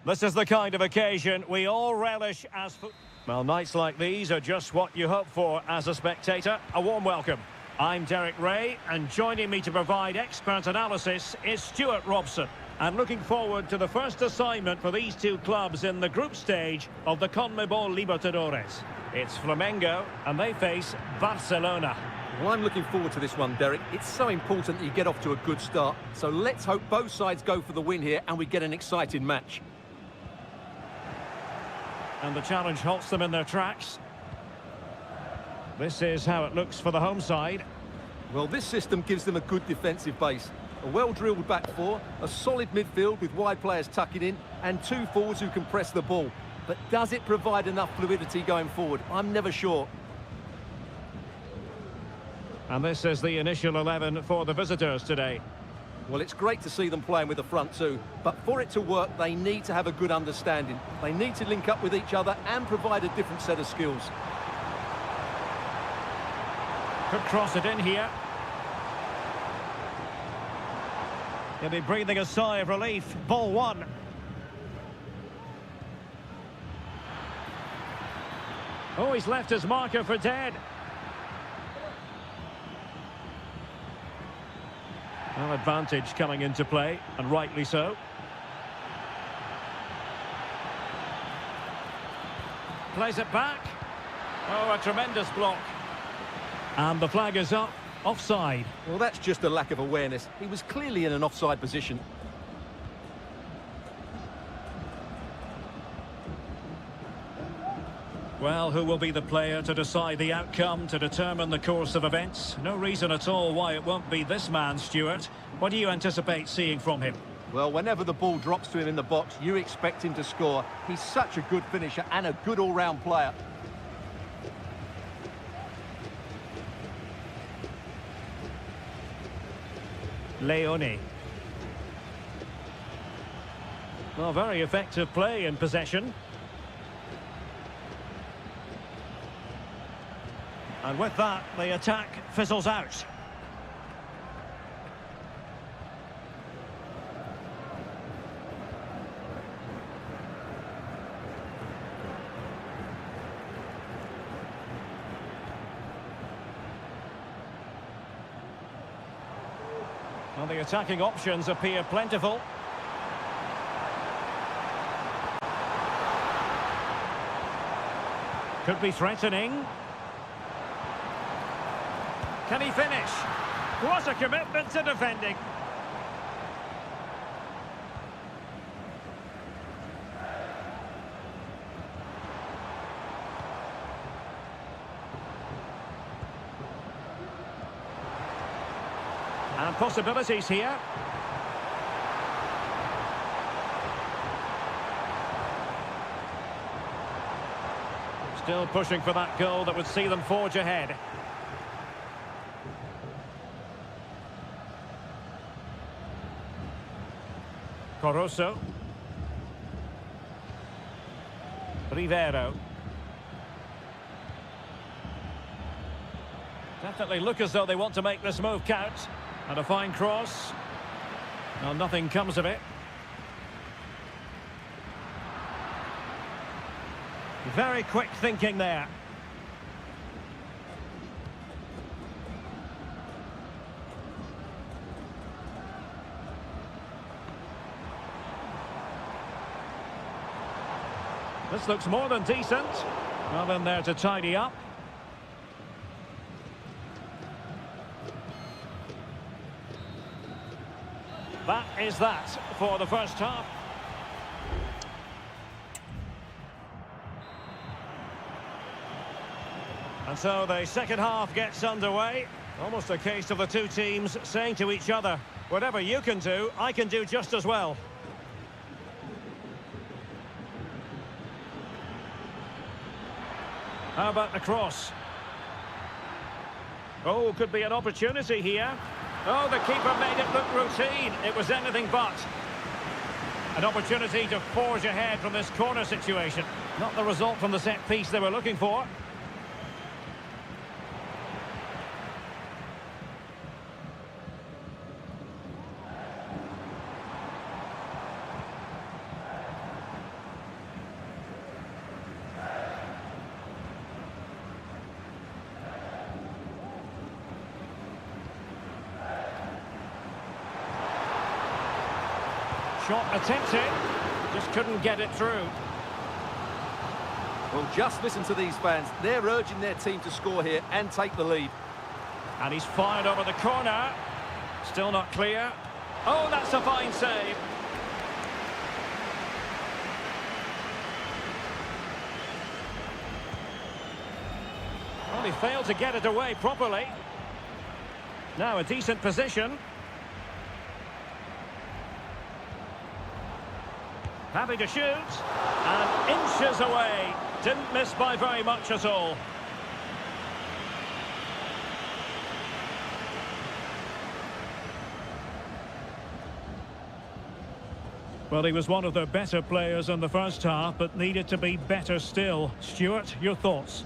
This is the kind of occasion we all relish as... Well, nights like these are just what you hope for as a spectator. A warm welcome. I'm Derek Ray, and joining me to provide expert analysis is Stuart Robson. And looking forward to the first assignment for these two clubs in the group stage of the CONMEBOL Libertadores. It's Flamengo, and they face Barcelona. Well, I'm looking forward to this one, Derek. It's so important that you get off to a good start. So let's hope both sides go for the win here and we get an exciting match. And the challenge halts them in their tracks. This is how it looks for the home side. Well, this system gives them a good defensive base. A well-drilled back four, a solid midfield with wide players tucking in, and two forwards who can press the ball. But does it provide enough fluidity going forward? I'm never sure. And this is the initial 11 for the visitors today. Well, it's great to see them playing with the front two, but for it to work, they need to have a good understanding. They need to link up with each other and provide a different set of skills. Could cross it in here. He'll be breathing a sigh of relief. Ball one. Oh, he's left his marker for dead. Well, advantage coming into play, and rightly so. Plays it back. Oh, a tremendous block. And the flag is up. Offside. Well, that's just a lack of awareness. He was clearly in an offside position. Well, who will be the player to decide the outcome, to determine the course of events? No reason at all why it won't be this man, Stuart. What do you anticipate seeing from him? Well, whenever the ball drops to him in the box, you expect him to score. He's such a good finisher and a good all-round player. Leone. Well, very effective play in possession. And with that, the attack fizzles out. Well, the attacking options appear plentiful. Could be threatening. Can he finish? What a commitment to defending. And possibilities here. Still pushing for that goal that would see them forge ahead. Coroso. Rivero. Definitely look as though they want to make this move count. And a fine cross. Well, nothing comes of it. Very quick thinking there. This looks more than decent. Well, in there to tidy up. That is that for the first half. And so the second half gets underway. Almost a case of the two teams saying to each other, whatever you can do, I can do just as well. How about the cross? Oh, could be an opportunity here. Oh, the keeper made it look routine. It was anything but. An opportunity to forge ahead from this corner situation. Not the result from the set piece they were looking for. Shot attempted, just couldn't get it through. Well, just listen to these fans. They're urging their team to score here and take the lead. And he's fired over the corner. Still not clear. Oh, that's a fine save. Well, he failed to get it away properly. Now a decent position. Happy to shoot. And inches away. Didn't miss by very much at all. Well, he was one of the better players in the first half, but needed to be better still. Stuart, your thoughts?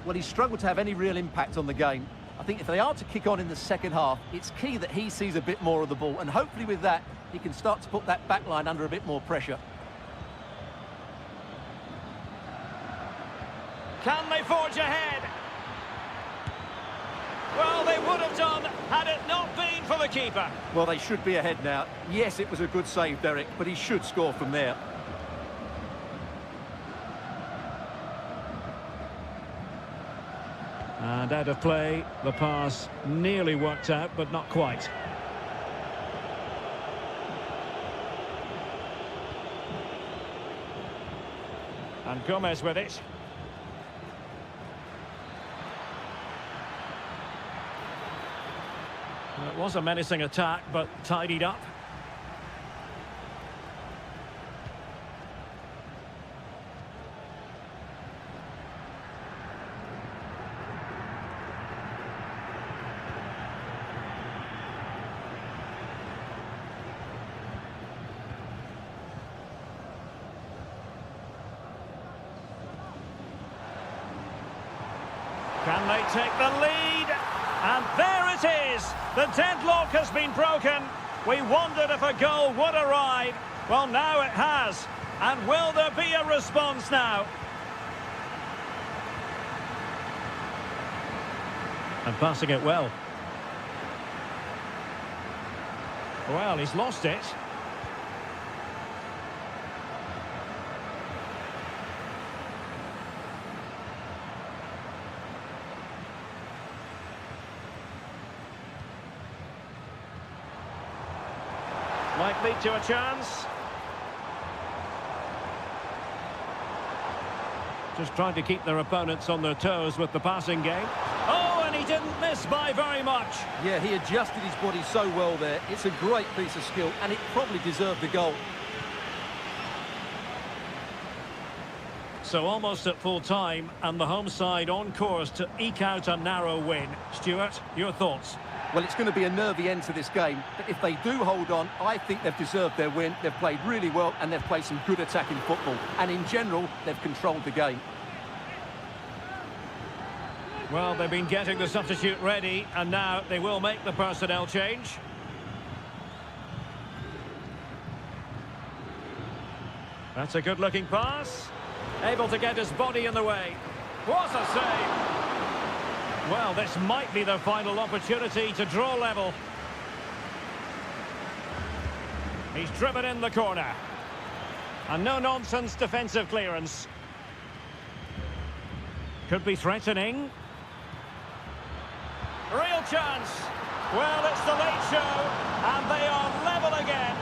Well, he struggled to have any real impact on the game. I think if they are to kick on in the second half, it's key that he sees a bit more of the ball, and hopefully with that, he can start to put that back line under a bit more pressure. Can they forge ahead? Well, they would have done had it not been for the keeper. Well, they should be ahead now. Yes, it was a good save, Derek, but he should score from there. And out of play, the pass nearly worked out, but not quite. And Gomez with it. Well, it was a menacing attack, but tidied up. Can they take the lead? And there it is! The deadlock has been broken. We wondered if a goal would arrive. Well, now it has. And will there be a response now? And passing it well. Well, he's lost it. Might lead to a chance. Just trying to keep their opponents on their toes with the passing game. Oh, and he didn't miss by very much. Yeah, he adjusted his body so well there. It's a great piece of skill, and it probably deserved the goal. So almost at full time, and the home side on course to eke out a narrow win. Stuart, your thoughts? Well, it's going to be a nervy end to this game, but if they do hold on, I think they've deserved their win. They've played really well, and they've played some good attacking football. And in general, they've controlled the game. Well, they've been getting the substitute ready, and now they will make the personnel change. That's a good-looking pass. Able to get his body in the way. What a save! Well, this might be their final opportunity to draw level. He's driven in the corner. And no-nonsense defensive clearance. Could be threatening. Real chance. Well, it's the late show, and they are level again.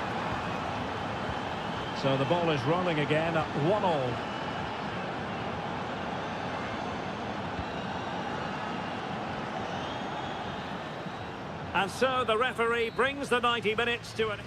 So the ball is rolling again at 1-1. And so the referee brings the 90 minutes to an...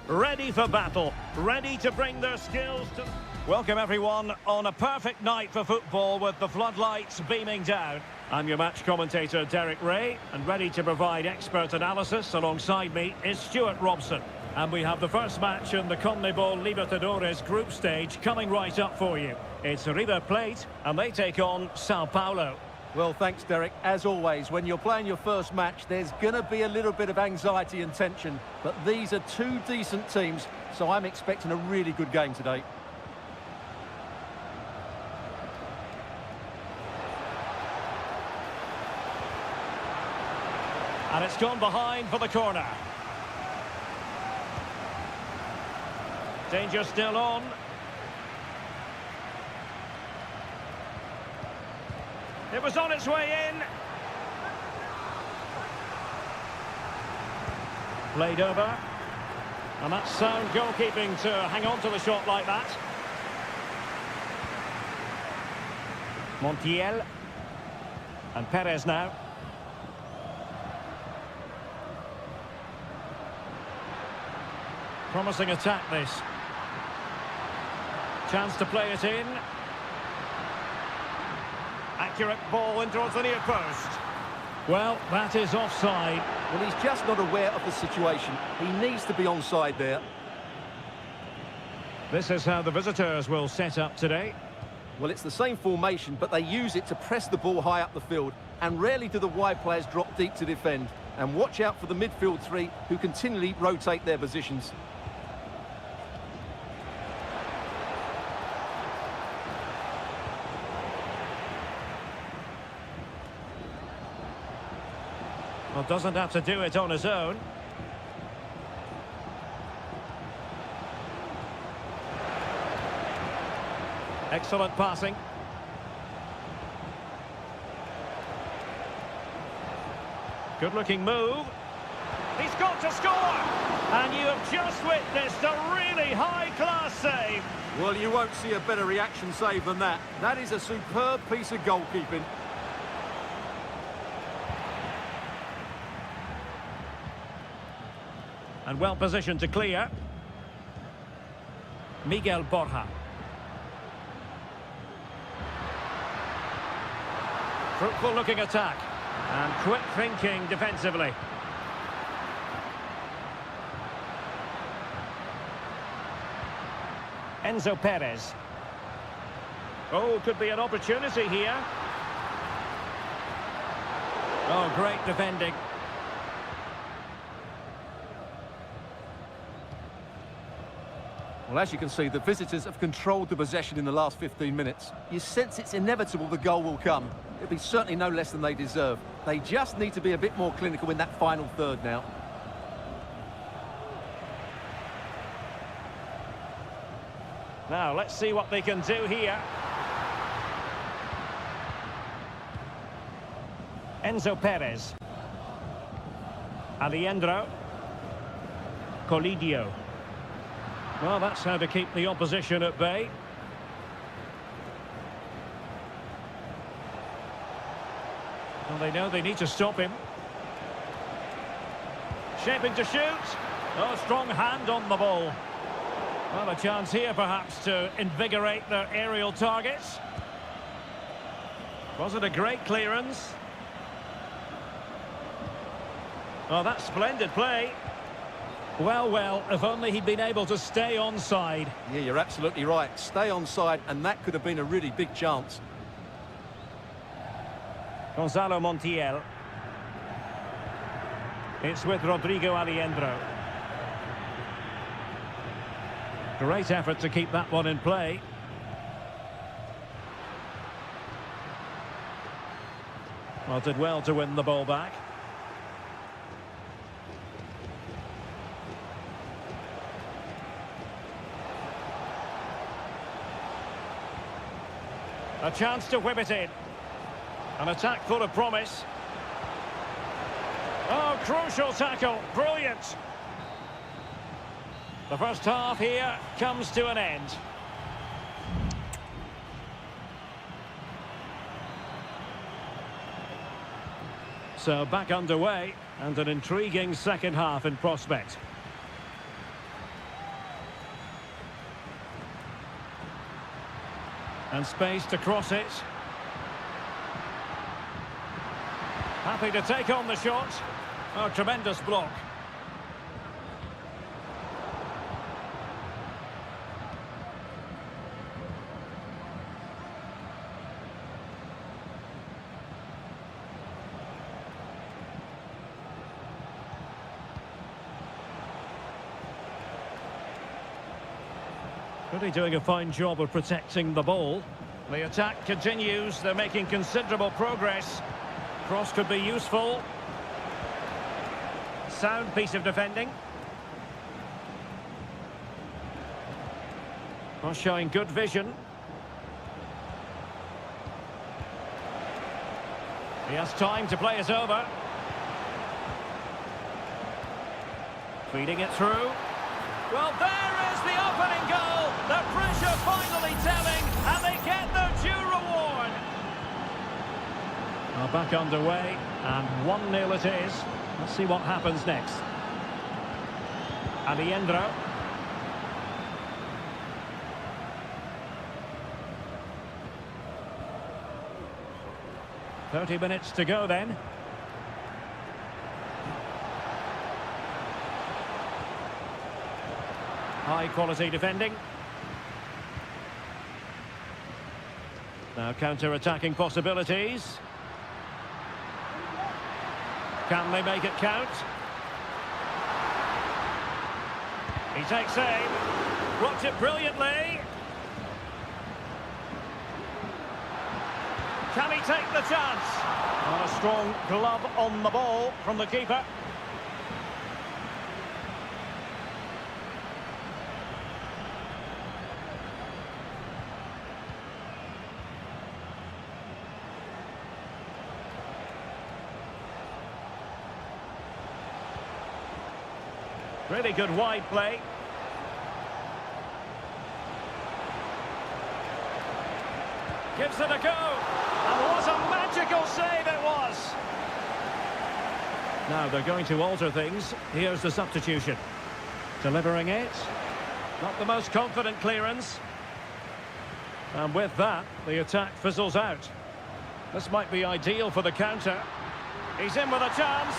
ready for battle, ready to bring their skills to... Welcome everyone on a perfect night for football with the floodlights beaming down. I'm your match commentator Derek Ray, and ready to provide expert analysis alongside me is Stuart Robson. And we have the first match in the CONMEBOL Libertadores group stage coming right up for you. It's River Plate and they take on Sao Paulo. Well, thanks, Derek. As always, when you're playing your first match, there's going to be a little bit of anxiety and tension. But these are two decent teams, so I'm expecting a really good game today. And it's gone behind for the corner. Danger still on. It was on its way in. Played over. And that's sound goalkeeping to hang on to the shot like that. Montiel. And Perez now. Promising attack this. Chance to play it in. Accurate ball in towards the near post. Well, that is offside. Well, he's just not aware of the situation. He needs to be onside there. This is how the visitors will set up today. Well, it's the same formation, but they use it to press the ball high up the field. And rarely do the wide players drop deep to defend. And watch out for the midfield three, who continually rotate their positions. Well, doesn't have to do it on his own. Excellent passing. Good-looking move. He's got to score! And you have just witnessed a really high-class save. Well, you won't see a better reaction save than that. That is a superb piece of goalkeeping. And well positioned to clear. Miguel Borja. Fruitful looking attack. And quick thinking defensively. Enzo Perez. Oh, could be an opportunity here. Oh, great defending. Well, as you can see, the visitors have controlled the possession in the last 15 minutes. You sense it's inevitable the goal will come. It'll be certainly no less than they deserve. They just need to be a bit more clinical in that final third now. Now, let's see what they can do here. Enzo Perez. Alejandro. Colidio. Well, that's how to keep the opposition at bay. Well, they know they need to stop him. Shaping to shoot. Oh, strong hand on the ball. Well, a chance here perhaps to invigorate their aerial targets. Was it a great clearance? Oh, that's splendid play. Well, if only he'd been able to stay onside. Yeah, you're absolutely right. Stay onside, and that could have been a really big chance. Gonzalo Montiel. It's with Rodrigo Alejandro. Great effort to keep that one in play. Well, did well to win the ball back. A chance to whip it in. An attack full of promise. Oh, crucial tackle. Brilliant. The first half here comes to an end. So back underway and an intriguing second half in prospect. And space to cross it. Happy to take on the shot. Oh, tremendous block. Really doing a fine job of protecting the ball. The attack continues. They're making considerable progress. Cross could be useful. Sound piece of defending. Well, showing good vision. He has time to play it over. Feeding it through. Well, there is the opening goal. The pressure finally telling, and they get their due reward. Well, back underway, and 1-0 it is. Let's see what happens next. Aliendro. "30 minutes to go then." High quality defending. Now counter-attacking possibilities. Can they make it count? He takes aim. Blocks it brilliantly. Can he take the chance? And a strong glove on the ball from the keeper. Really good wide play. Gives it a go. And what a magical save it was. Now they're going to alter things. Here's the substitution. Delivering it. Not the most confident clearance. And with that, the attack fizzles out. This might be ideal for the counter. He's in with a chance.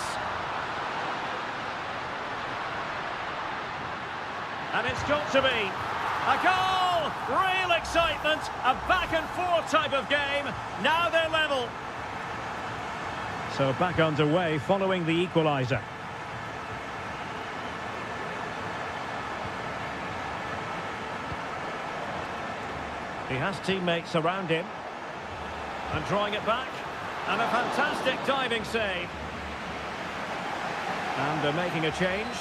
And it's got to be a goal! Real excitement, a back-and-forth type of game. Now they're level. So back underway following the equaliser. He has teammates around him. And drawing it back. And a fantastic diving save. And they're making a change.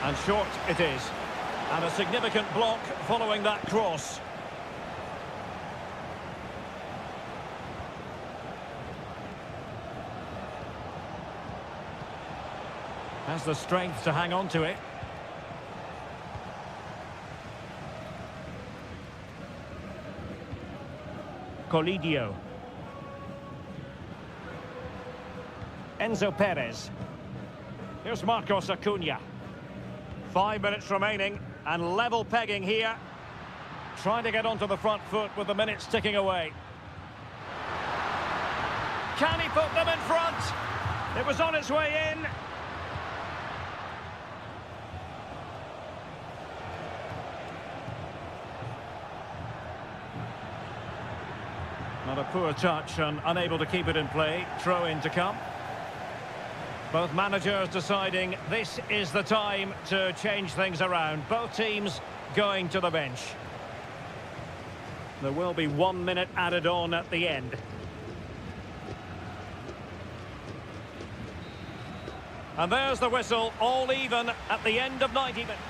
And short it is. And a significant block following that cross. Has the strength to hang on to it. Colidio. Enzo Perez. Here's Marcos Acuna. 5 minutes remaining, and level pegging here. Trying to get onto the front foot with the minutes ticking away. Can he put them in front? It was on its way in. Not a poor touch and unable to keep it in play. Throw in to come. Both managers deciding this is the time to change things around. Both teams going to the bench. There will be 1 minute added on at the end. And there's the whistle, all even at the end of 90 minutes.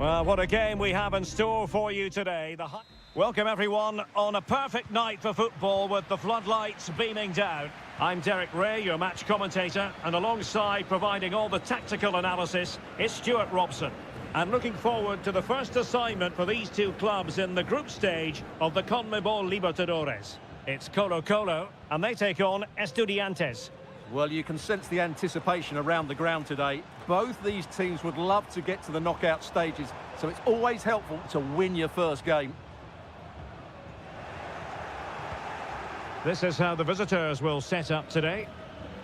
Well, what a game we have in store for you today. Welcome everyone on a perfect night for football with the floodlights beaming down. I'm Derek Ray, your match commentator, and alongside providing all the tactical analysis, it's Stuart Robson. And looking forward to the first assignment for these two clubs in the group stage of the CONMEBOL Libertadores. It's Colo-Colo, and they take on Estudiantes. Well, you can sense the anticipation around the ground today. Both these teams would love to get to the knockout stages, so it's always helpful to win your first game. This is how the visitors will set up today.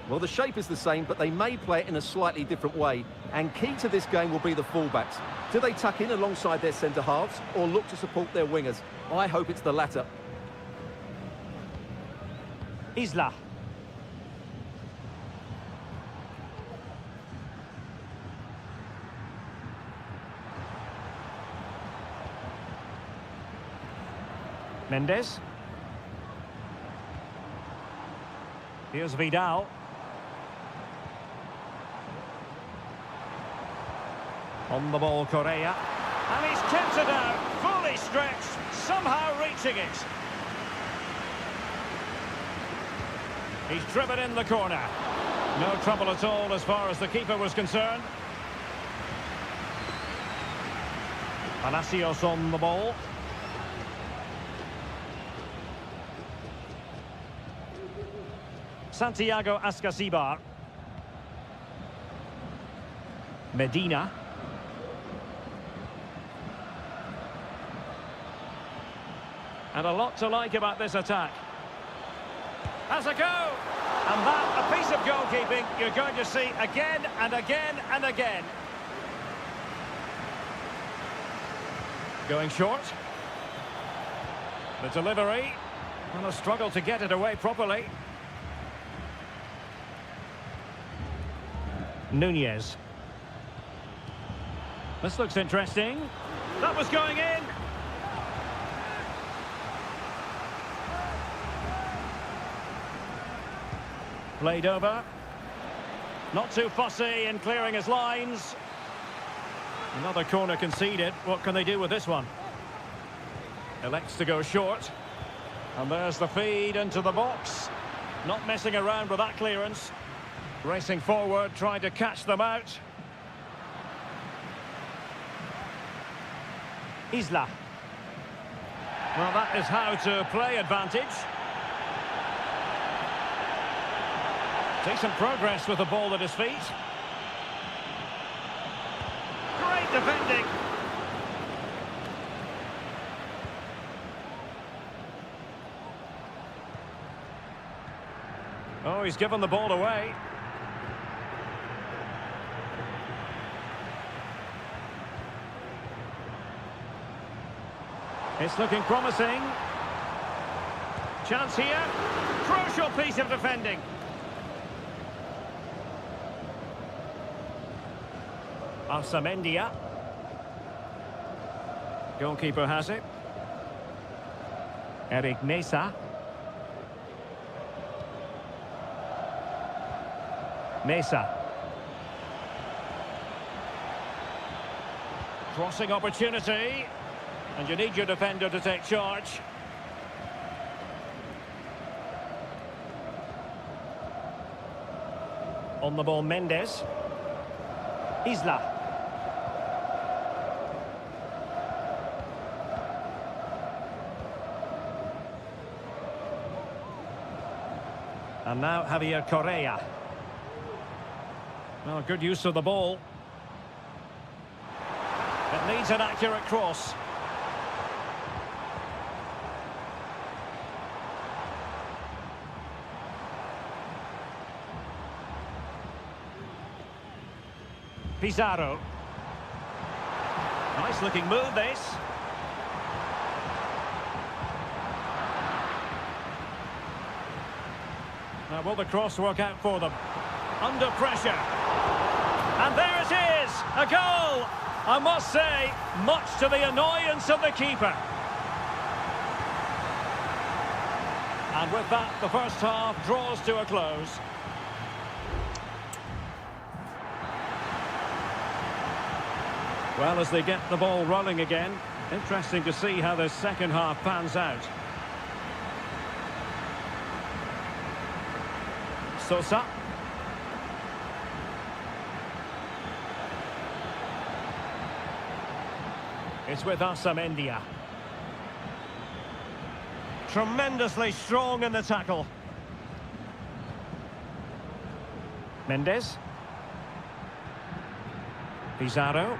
Well, the shape is the same, but they may play it in a slightly different way. And key to this game will be the fullbacks. Do they tuck in alongside their centre-halves or look to support their wingers? I hope it's the latter. Isla. Mendes. Here's Vidal. On the ball, Correa. And he's kept it out, fully stretched, somehow reaching it. He's driven in the corner. No trouble at all as far as the keeper was concerned. Palacios on the ball. Santiago Ascasibar. Medina. And a lot to like about this attack. Has a go! And that, a piece of goalkeeping you're going to see again and again and again. Going short. The delivery. And a struggle to get it away properly. Nunez. This looks interesting. That was going in. Played over. Not too fussy in clearing his lines. Another corner conceded. What can they do with this one? Elects to go short. And there's the feed into the box. Not messing around with that clearance. Racing forward, trying to catch them out. Isla. Well, that is how to play advantage. Decent progress with the ball at his feet. Great defending. Oh, he's given the ball away. It's looking promising. Chance here. Crucial piece of defending. Arsamendia. Goalkeeper has it. Eric Mesa. Mesa. Crossing opportunity. And you need your defender to take charge. On the ball, Mendes. Isla. And now Javier Correa. Well, good use of the ball. It needs an accurate cross. Pizarro. Nice looking move, this. Now will the cross work out for them? Under pressure. And there it is! A goal! I must say, much to the annoyance of the keeper. And with that, the first half draws to a close. Well, as they get the ball rolling again, interesting to see how the second half pans out. Sosa. It's with Amendia. Tremendously strong in the tackle. Mendes. Pizarro.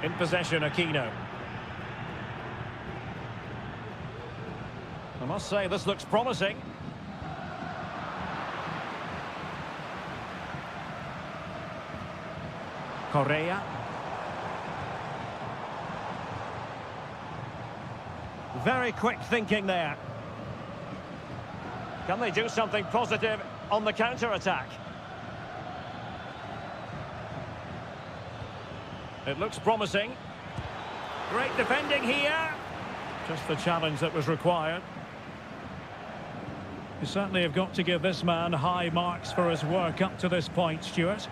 In possession, Aquino. I must say, this looks promising. Correa. Very quick thinking there. Can they do something positive on the counter-attack? It looks promising. Great defending here. Just the challenge that was required. You certainly have got to give this man high marks for his work up to this point, Stuart.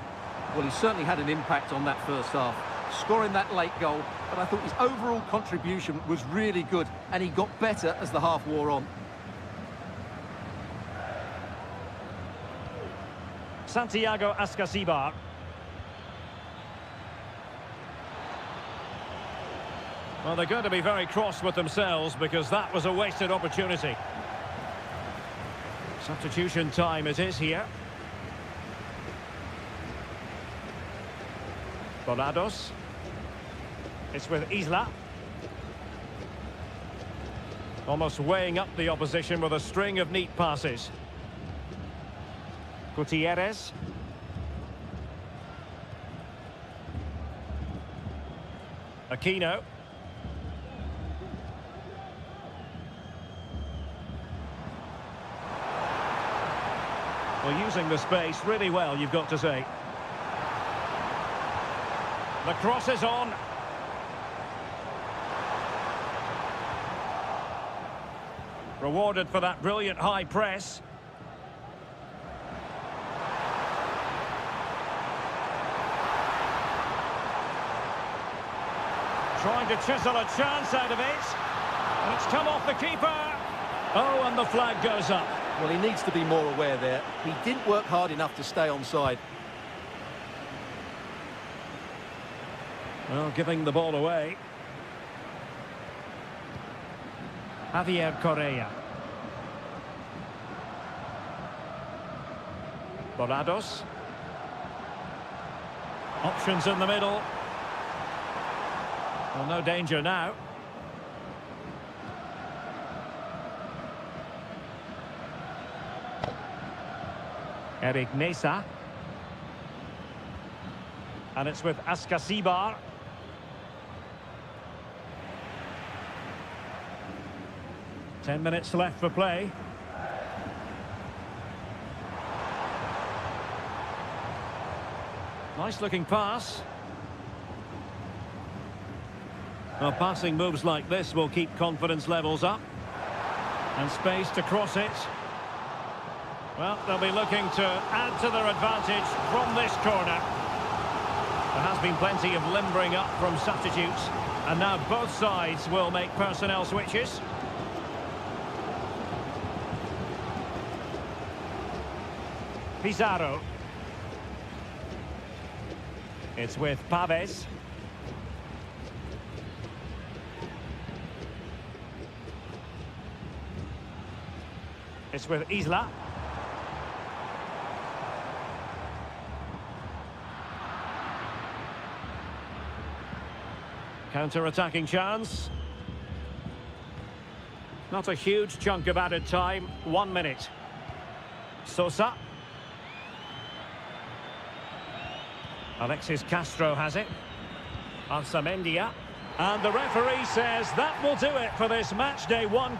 Well, he certainly had an impact on that first half, scoring that late goal, but I thought his overall contribution was really good, and he got better as the half wore on. Santiago Ascasibar. Well, they're going to be very cross with themselves because that was a wasted opportunity. Substitution time it is here. Volados. It's with Isla. Almost weighing up the opposition with a string of neat passes. Gutierrez. Aquino. Well, using the space really well, you've got to say. The cross is on. Rewarded for that brilliant high press. Trying to chisel a chance out of it. And it's come off the keeper. Oh, and the flag goes up. Well, he needs to be more aware there. He didn't work hard enough to stay onside. Well, giving the ball away. Javier Correa. Volados. Options in the middle. Well, no danger now. Eric Mesa. And it's with Ascasibar. Ten minutes left for play. Nice looking pass. Well, passing moves like this will keep confidence levels up. And space to cross it. Well, they'll be looking to add to their advantage from this corner. There has been plenty of limbering up from substitutes. And now both sides will make personnel switches. Pizarro. It's with Paves. It's with Isla. Counter-attacking chance. Not a huge chunk of added time. 1 minute. Sosa. Alexis Castro has it. Amendia. And the referee says that will do it for this match day 1.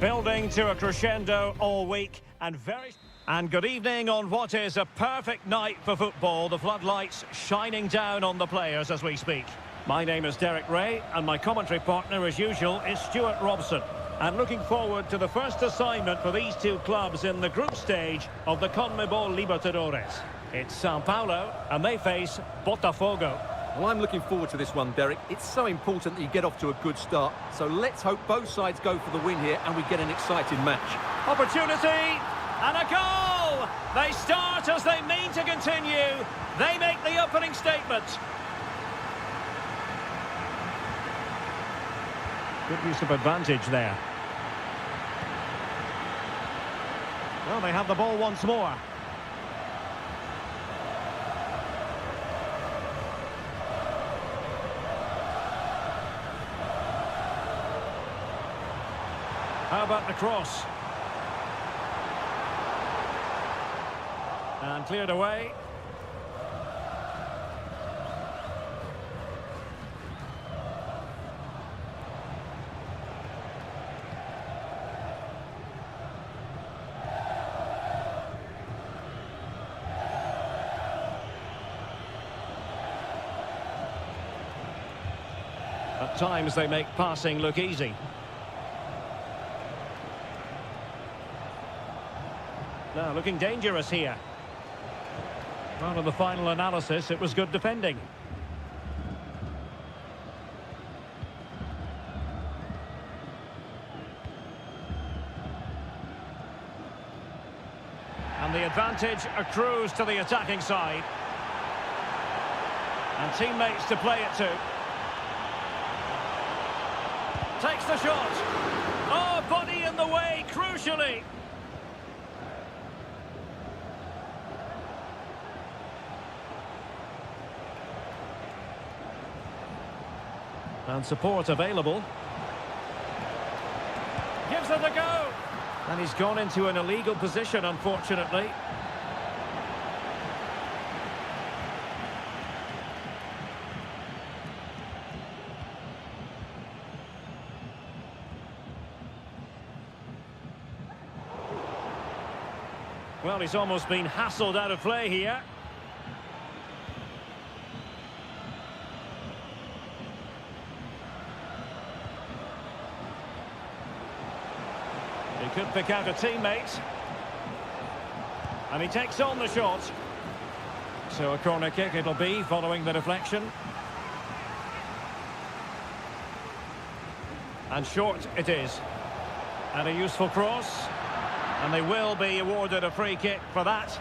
Building to a crescendo all week and good evening on what is a perfect night for football. The floodlights shining down on the players as we speak. My name is Derek Ray and my commentary partner as usual is Stuart Robson. And looking forward to the first assignment for these two clubs in the group stage of the CONMEBOL Libertadores. It's Sao Paulo and they face Botafogo. Well, I'm looking forward to this one, Derek. It's so important that you get off to a good start. So let's hope both sides go for the win here and we get an exciting match. Opportunity and a goal! They start as they mean to continue. They make the opening statement. Good use of advantage there. Well, they have the ball once more. How about the cross? And cleared away. At times they make passing look easy. Now looking dangerous here. Well, in the final analysis, it was good defending. And the advantage accrues to the attacking side. And teammates to play it to. Takes the shot. Oh, body in the way, crucially. And support available. Gives it a go. And he's gone into an illegal position, unfortunately. Well, he's almost been hassled out of play here. He could pick out a teammate. And he takes on the shot. So a corner kick it'll be following the deflection. And short it is. And a useful cross. And they will be awarded a free kick for that.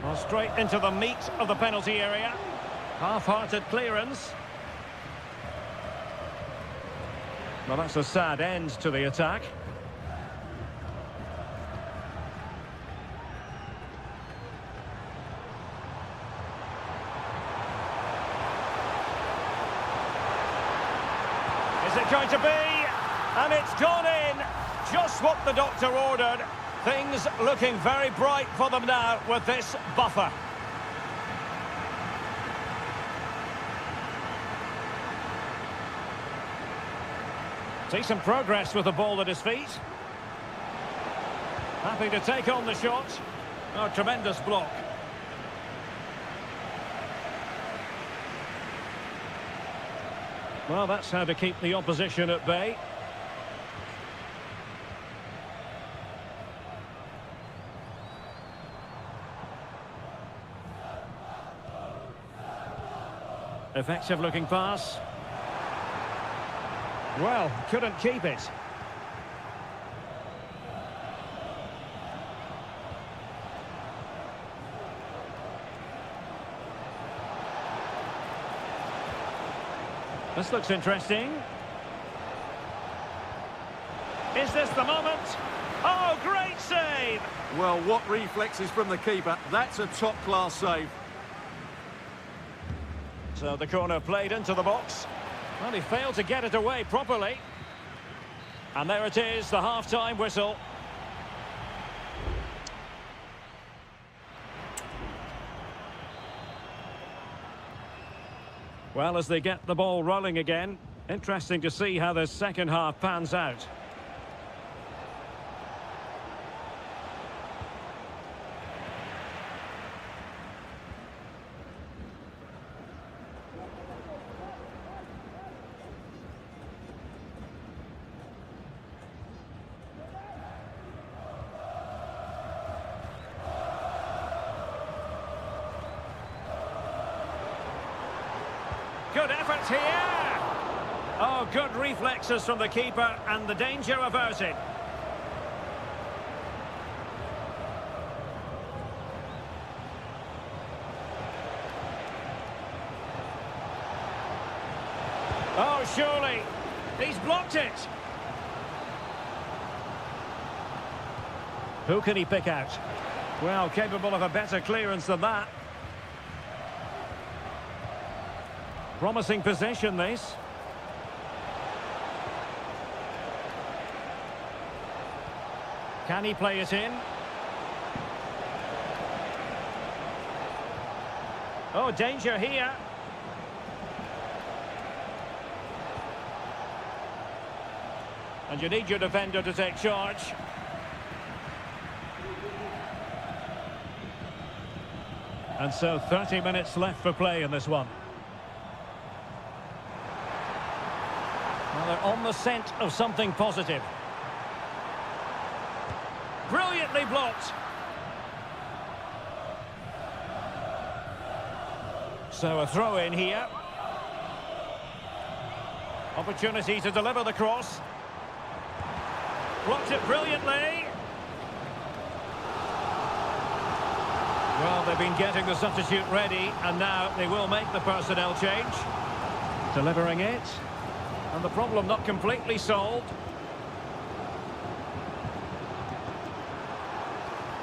Well, straight into the meat of the penalty area. Half-hearted clearance. Well, that's a sad end to the attack. Is it going to be? And it's gone in. Just what the doctor ordered. Things looking very bright for them now with this buffer. See some progress with the ball at his feet. Happy to take on the shot. Oh, tremendous block. Well, that's how to keep the opposition at bay. Effective looking pass. Well, couldn't keep it. This looks interesting. Is this the moment? Oh, great save! Well, what reflexes from the keeper. That's a top-class save. So the corner played into the box. Well, he failed to get it away properly. And there it is, the half-time whistle. Well, as they get the ball rolling again, Interesting to see how this second half pans out. Good effort here. Oh, good reflexes from the keeper and the danger averted. Oh, surely. He's blocked it. Who can he pick out? Well, capable of a better clearance than that. Promising possession, this. Can he play it in? Oh, danger here. And you need your defender to take charge. And so 30 minutes left for play in this one. Well, they're on the scent of something positive. Brilliantly blocked. So a throw in here. Opportunity to deliver the cross. Blocked it brilliantly. Well, they've been getting the substitute ready, and now they will make the personnel change. Delivering it. And the problem not completely solved.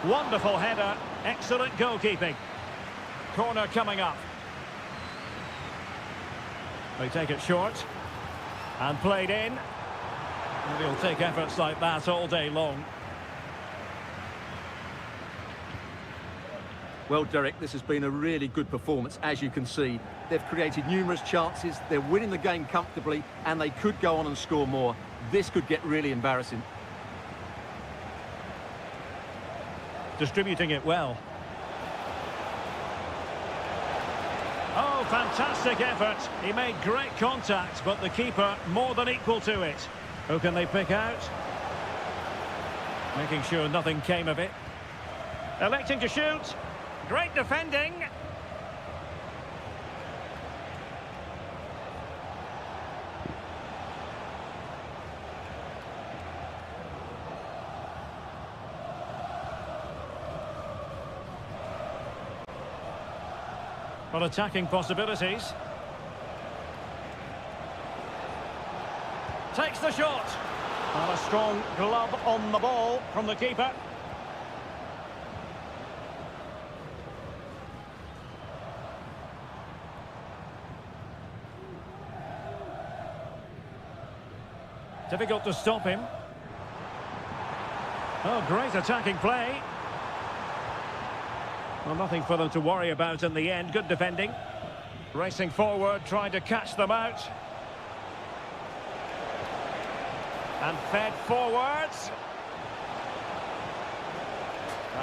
Wonderful header. Excellent goalkeeping. Corner coming up. They take it short. And played in. And he'll take efforts like that all day long. Well, Derek, this has been a really good performance, as you can see. They've created numerous chances, they're winning the game comfortably, and they could go on and score more. This could get really embarrassing. Distributing it well. Oh, fantastic effort. He made great contact, but the keeper more than equal to it. Who can they pick out? Making sure nothing came of it. Electing to shoot. Great defending. Well, attacking possibilities. Takes the shot. And a strong glove on the ball from the keeper. Difficult to stop him. Oh, great attacking play. Well, nothing for them to worry about in the end. Good defending. Racing forward, trying to catch them out. And fed forwards.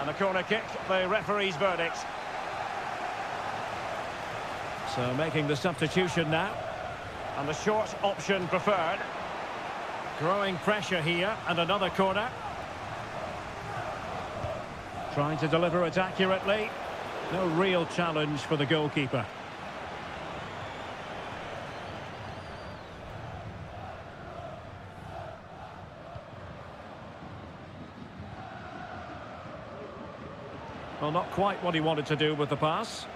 And a corner kick, the referee's verdict. So making the substitution now. And the short option preferred. Growing pressure here, and another corner. Trying to deliver it accurately. No real challenge for the goalkeeper. Well, not quite what he wanted to do with the pass.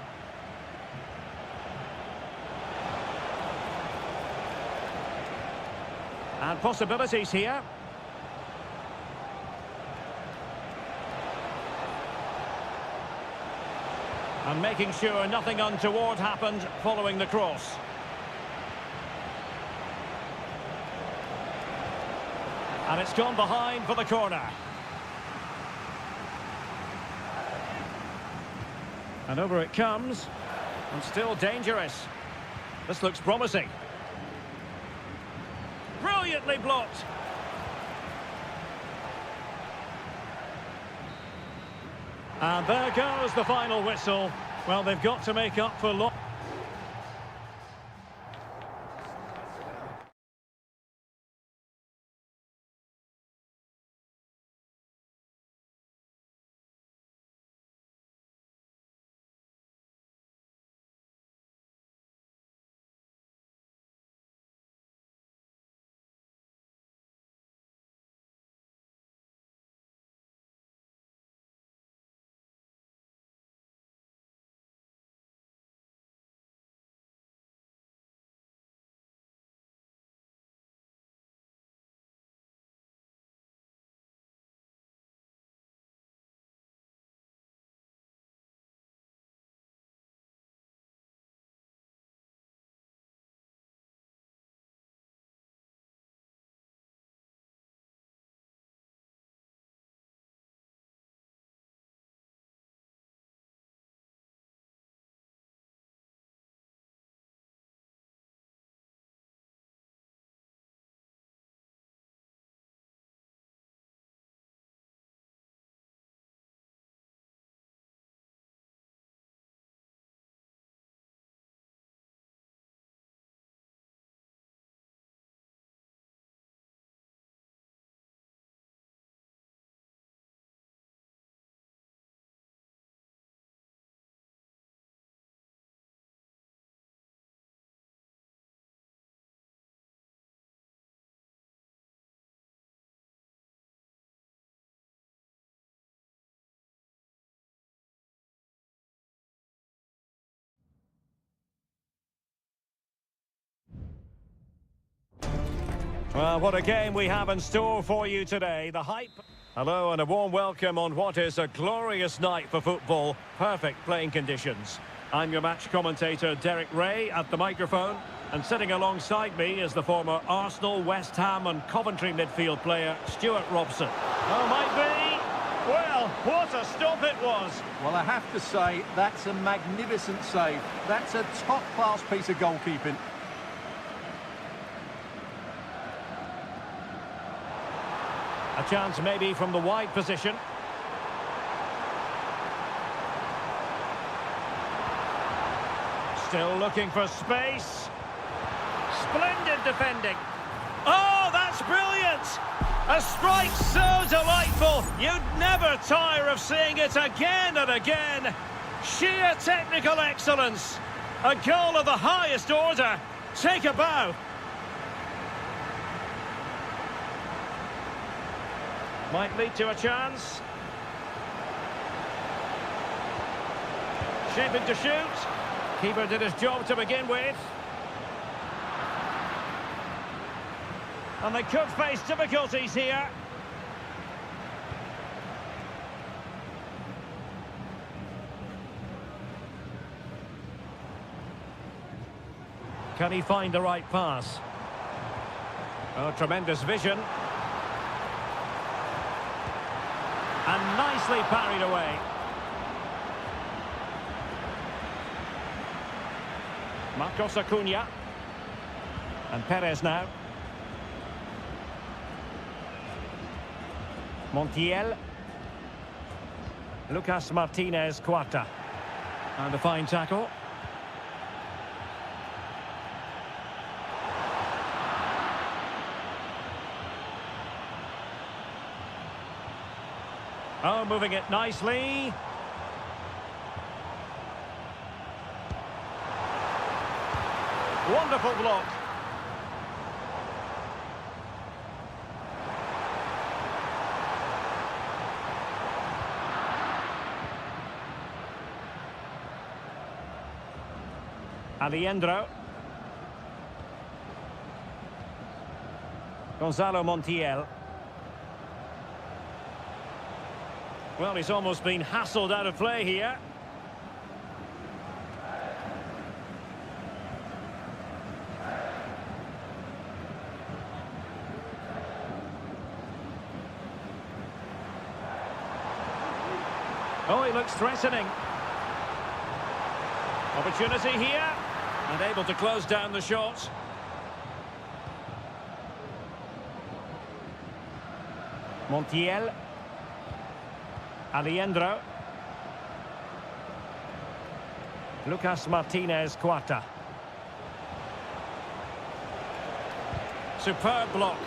And possibilities here. And making sure nothing untoward happened following the cross. And it's gone behind for the corner. And over it comes. And still dangerous. This looks promising. brilliantly blocked. And there goes the final whistle. Well, they've got to make up for loss. Well, what a game we have in store for you today. The hype. Hello and a warm welcome on what is a glorious night for football. Perfect playing conditions. I'm your match commentator, Derek Ray, at the microphone. And sitting alongside me is the former Arsenal, West Ham and Coventry midfield player, Stuart Robson. Oh, might be. Well, what a stop it was. Well, I have to say, that's a magnificent save. That's a top-class piece of goalkeeping. A chance maybe from the wide position. Still looking for space. Splendid defending. Oh, that's brilliant! A strike so delightful, you'd never tire of seeing it again and again. Sheer technical excellence. A goal of the highest order. Take a bow. Might lead to a chance. Shaping to shoot. Keeper did his job to begin with. And they could face difficulties here. Can he find the right pass? Oh, tremendous vision. And nicely parried away. Marcos Acuna. And Perez now. Montiel. Lucas Martinez Cuarta. And a fine tackle. Oh, moving it nicely. Wonderful block. Alejandro. Gonzalo Montiel. Well, he's almost been hassled out of play here. Oh, he looks threatening. Opportunity here. And able to close down the shot. Montiel. Alejandro. Lucas Martinez Quarta. Superb block.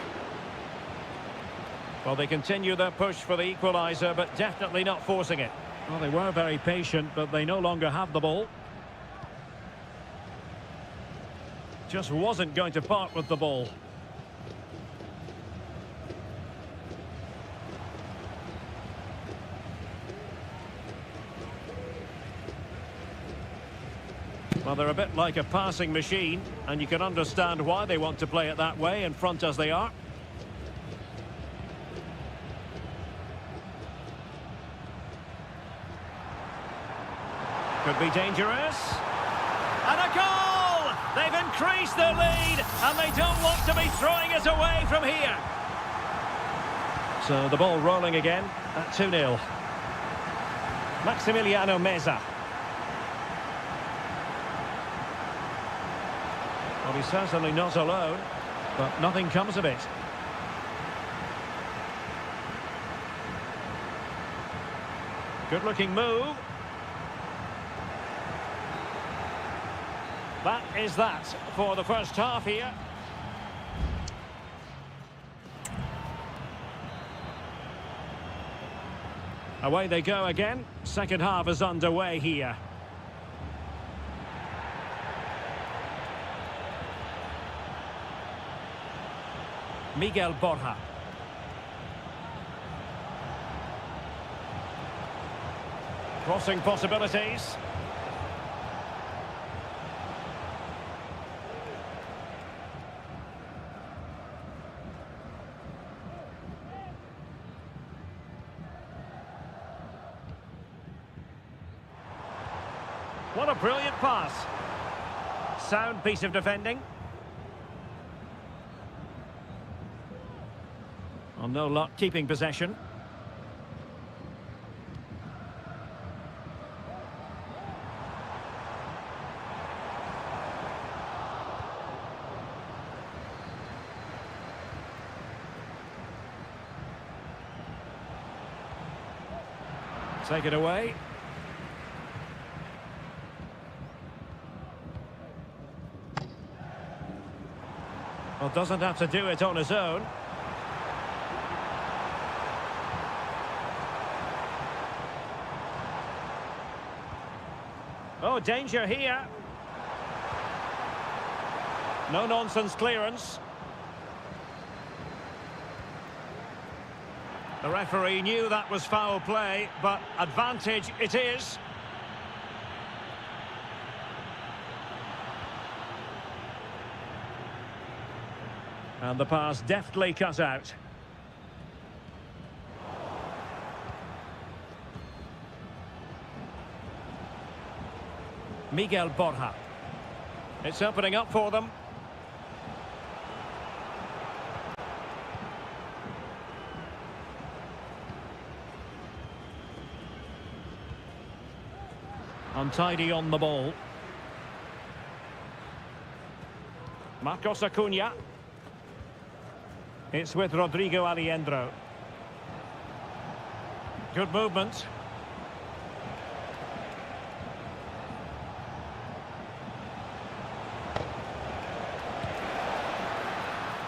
Well, they continue their push for the equaliser, but definitely not forcing it. Well, they were very patient, but they no longer have the ball. Just wasn't going to part with the ball. Well, they're a bit like a passing machine, and you can understand why they want to play it that way, in front as they are. Could be dangerous. And a goal! They've increased their lead, and they don't want to be throwing it away from here. So the ball rolling again at 2-0. Maximiliano Meza. Well, he's certainly not alone, but nothing comes of it. Good-looking move. That is that for the first half here. Away they go again. Second half is underway here. Miguel Borja. Crossing possibilities. What a brilliant pass. Sound piece of defending. Well, no luck keeping possession. Take it away. Well, doesn't have to do it on his own. Oh, danger here. No nonsense clearance. The referee knew that was foul play, but advantage it is. And the pass deftly cut out. Miguel Borja. It's opening up for them. Untidy on the ball. Marcos Acuna. It's with Rodrigo Alejandro. Good movement.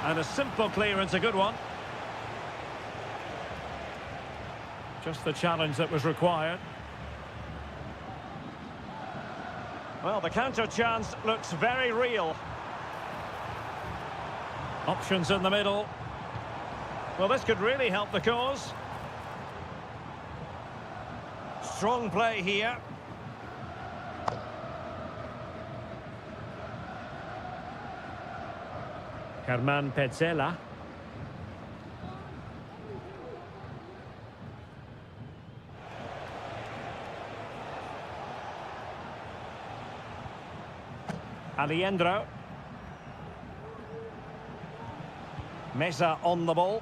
And a simple clearance, a good one. Just the challenge that was required. Well, the counter chance looks very real. Options in the middle. Well, this could really help the cause. Strong play here. Germán Petzela. Alejandro. Meza on the ball.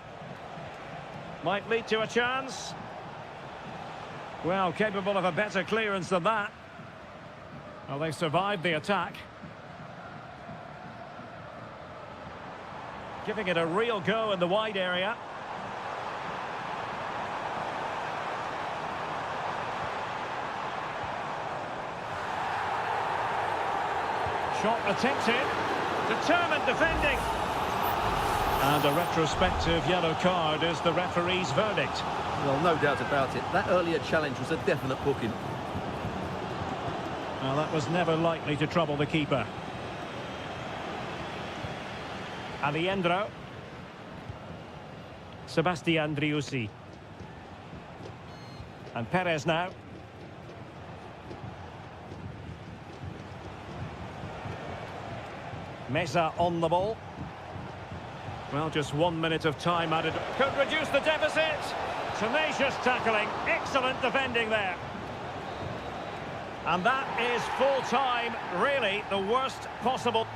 Might lead to a chance. Well, capable of a better clearance than that. Well, they survived the attack. Giving it a real go in the wide area. Shot attempted. Determined defending. And a retrospective yellow card is the referee's verdict. Well, no doubt about it. That earlier challenge was a definite booking. Well, that was never likely to trouble the keeper. Aliendro. Sebastian Driussi. And Perez now. Meza on the ball. Well, just 1 minute of time added. Could reduce the deficit. Tenacious tackling. Excellent defending there. And that is full time. Really, the worst possible.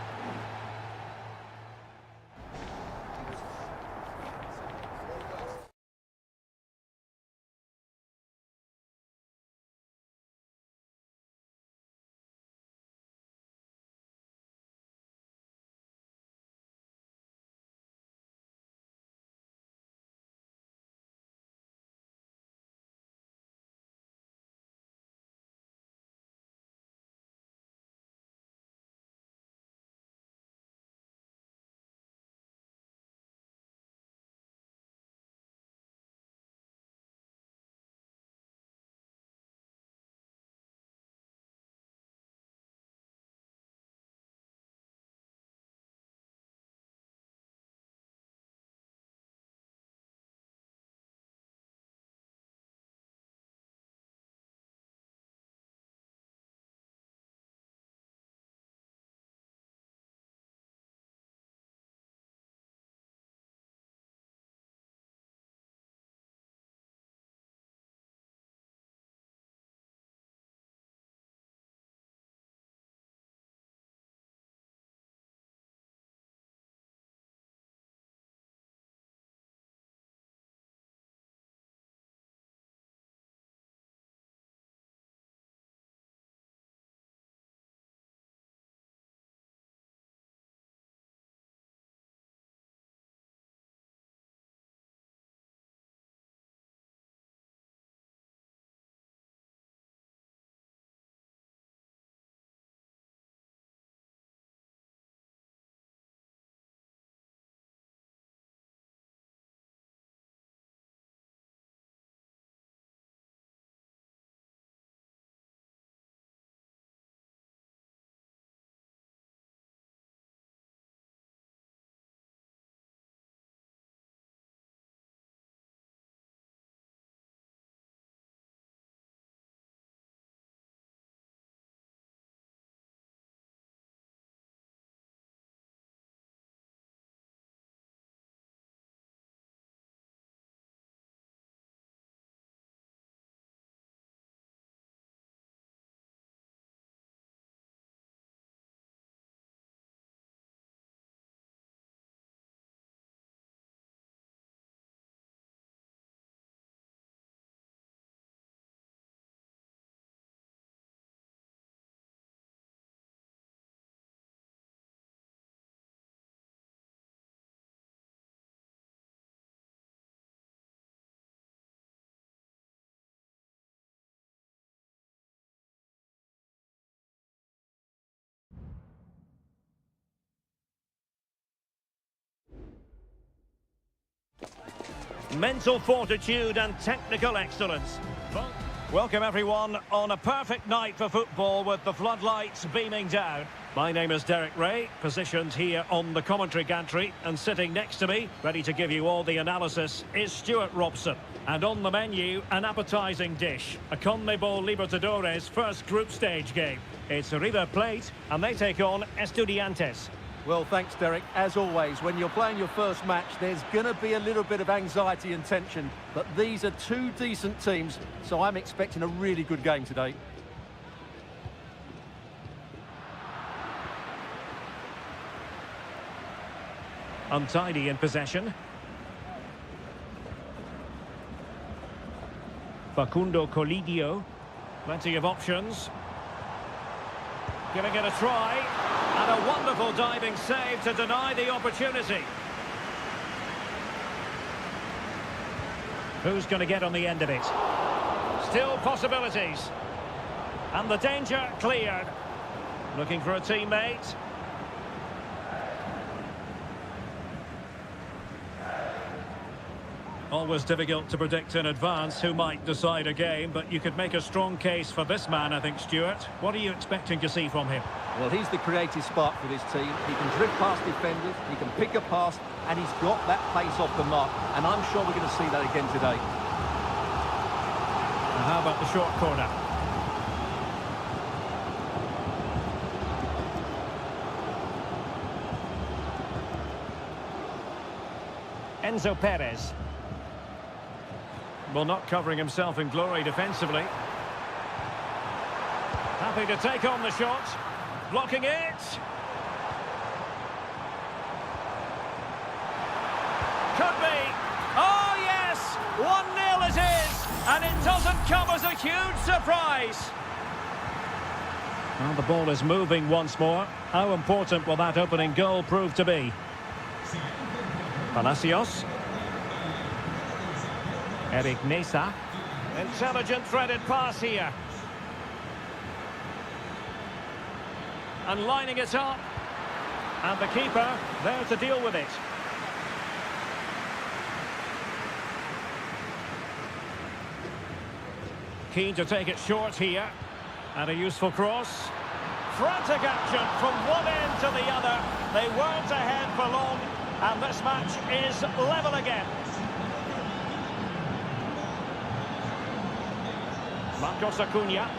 Mental fortitude and technical excellence. Welcome everyone on a perfect night for football with the floodlights beaming down. My name is Derek Ray, positioned here on the commentary gantry, and sitting next to me, ready to give you all the analysis, is Stuart Robson. And on the menu, an appetising dish, a CONMEBOL Libertadores first group stage game. It's River Plate, and they take on Estudiantes. Well, thanks, Derek. As always, when you're playing your first match, there's going to be a little bit of anxiety and tension. But these are two decent teams, so I'm expecting a really good game today. Untidy in possession. Facundo Colidio. Plenty of options. Giving it a try. And a wonderful diving save to deny the opportunity. Who's going to get on the end of it? Still possibilities. And the danger cleared. Looking for a teammate. Always difficult to predict in advance who might decide a game, but you could make a strong case for this man, I think, Stuart. What are you expecting to see from him? Well, he's the creative spark for this team. He can drift past defenders, he can pick a pass, and he's got that pace off the mark. And I'm sure we're going to see that again today. And how about the short corner? Enzo Perez. Well, not covering himself in glory defensively. Happy to take on the shot. Blocking it. Could be. Oh, yes! 1-0 it is! And it doesn't come as a huge surprise. Well, the ball is moving once more. How important will that opening goal prove to be? Palacios. Eric Nesa. Intelligent threaded pass here. And lining it up. And the keeper there to deal with it. Keen to take it short here. And a useful cross. Frantic action from one end to the other. They weren't ahead for long. And this match is level again. Marcos Acuna.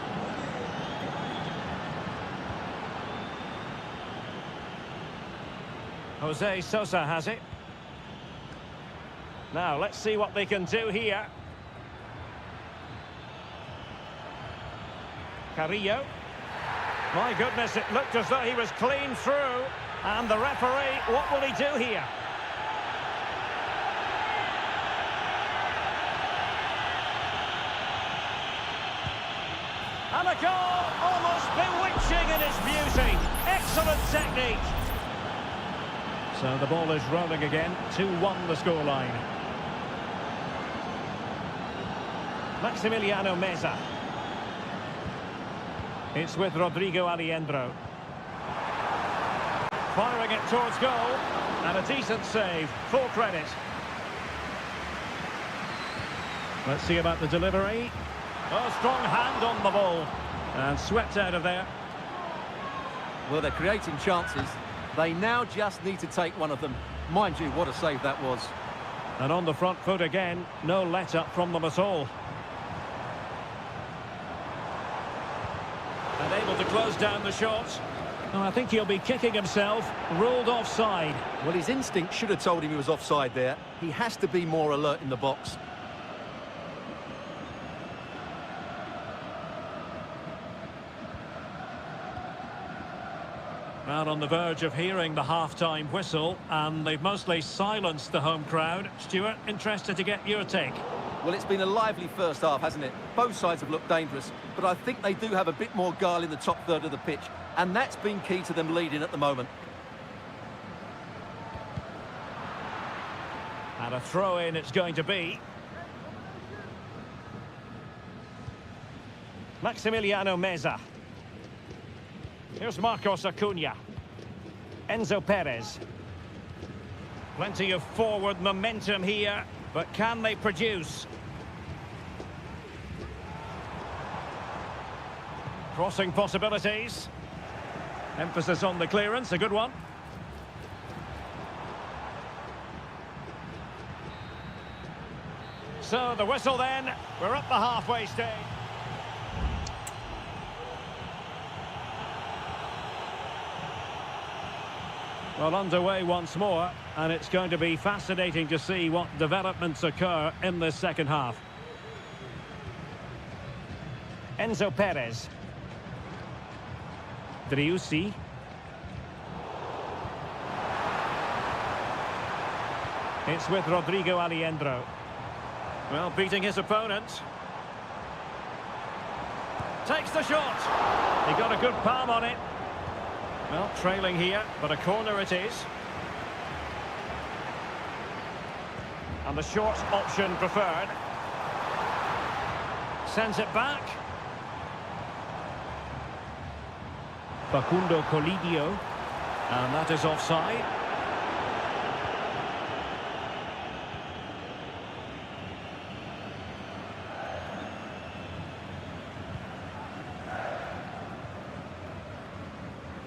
Jose Sosa has it. Now, let's see what they can do here. Carrillo. My goodness, it looked as though he was clean through. And the referee, what will he do here? And a goal, almost bewitching in its beauty. Excellent technique. So the ball is rolling again. 2-1 the scoreline. Maximiliano Meza. It's with Rodrigo Aliendro. Firing it towards goal. And a decent save. Full credit. Let's see about the delivery. Oh, strong hand on the ball. And swept out of there. Well, they're creating chances. They now just need to take one of them. Mind you, what a save that was. And on the front foot again. No let-up from them at all. And able to close down the shot. Oh, I think he'll be kicking himself. Ruled offside. Well, his instinct should have told him he was offside there. He has to be more alert in the box. Well, on the verge of hearing the half-time whistle, and they've mostly silenced the home crowd. Stuart, interested to get your take. Well, it's been a lively first half, hasn't it? Both sides have looked dangerous, but I think they do have a bit more guile in the top third of the pitch, and that's been key to them leading at the moment. And a throw-in it's going to be. Maximiliano Meza. Here's Marcos Acuna. Enzo Perez. Plenty of forward momentum here, but can they produce? Crossing possibilities. Emphasis on the clearance, a good one. So the whistle then, we're at the halfway stage. Well, underway once more, and it's going to be fascinating to see what developments occur in this second half. Enzo Perez. Driussi. It's with Rodrigo Aliendro. Well, beating his opponent. Takes the shot. He got a good palm on it. Well, trailing here, but a corner it is. And the short option preferred. Sends it back. Facundo Colidio. And that is offside.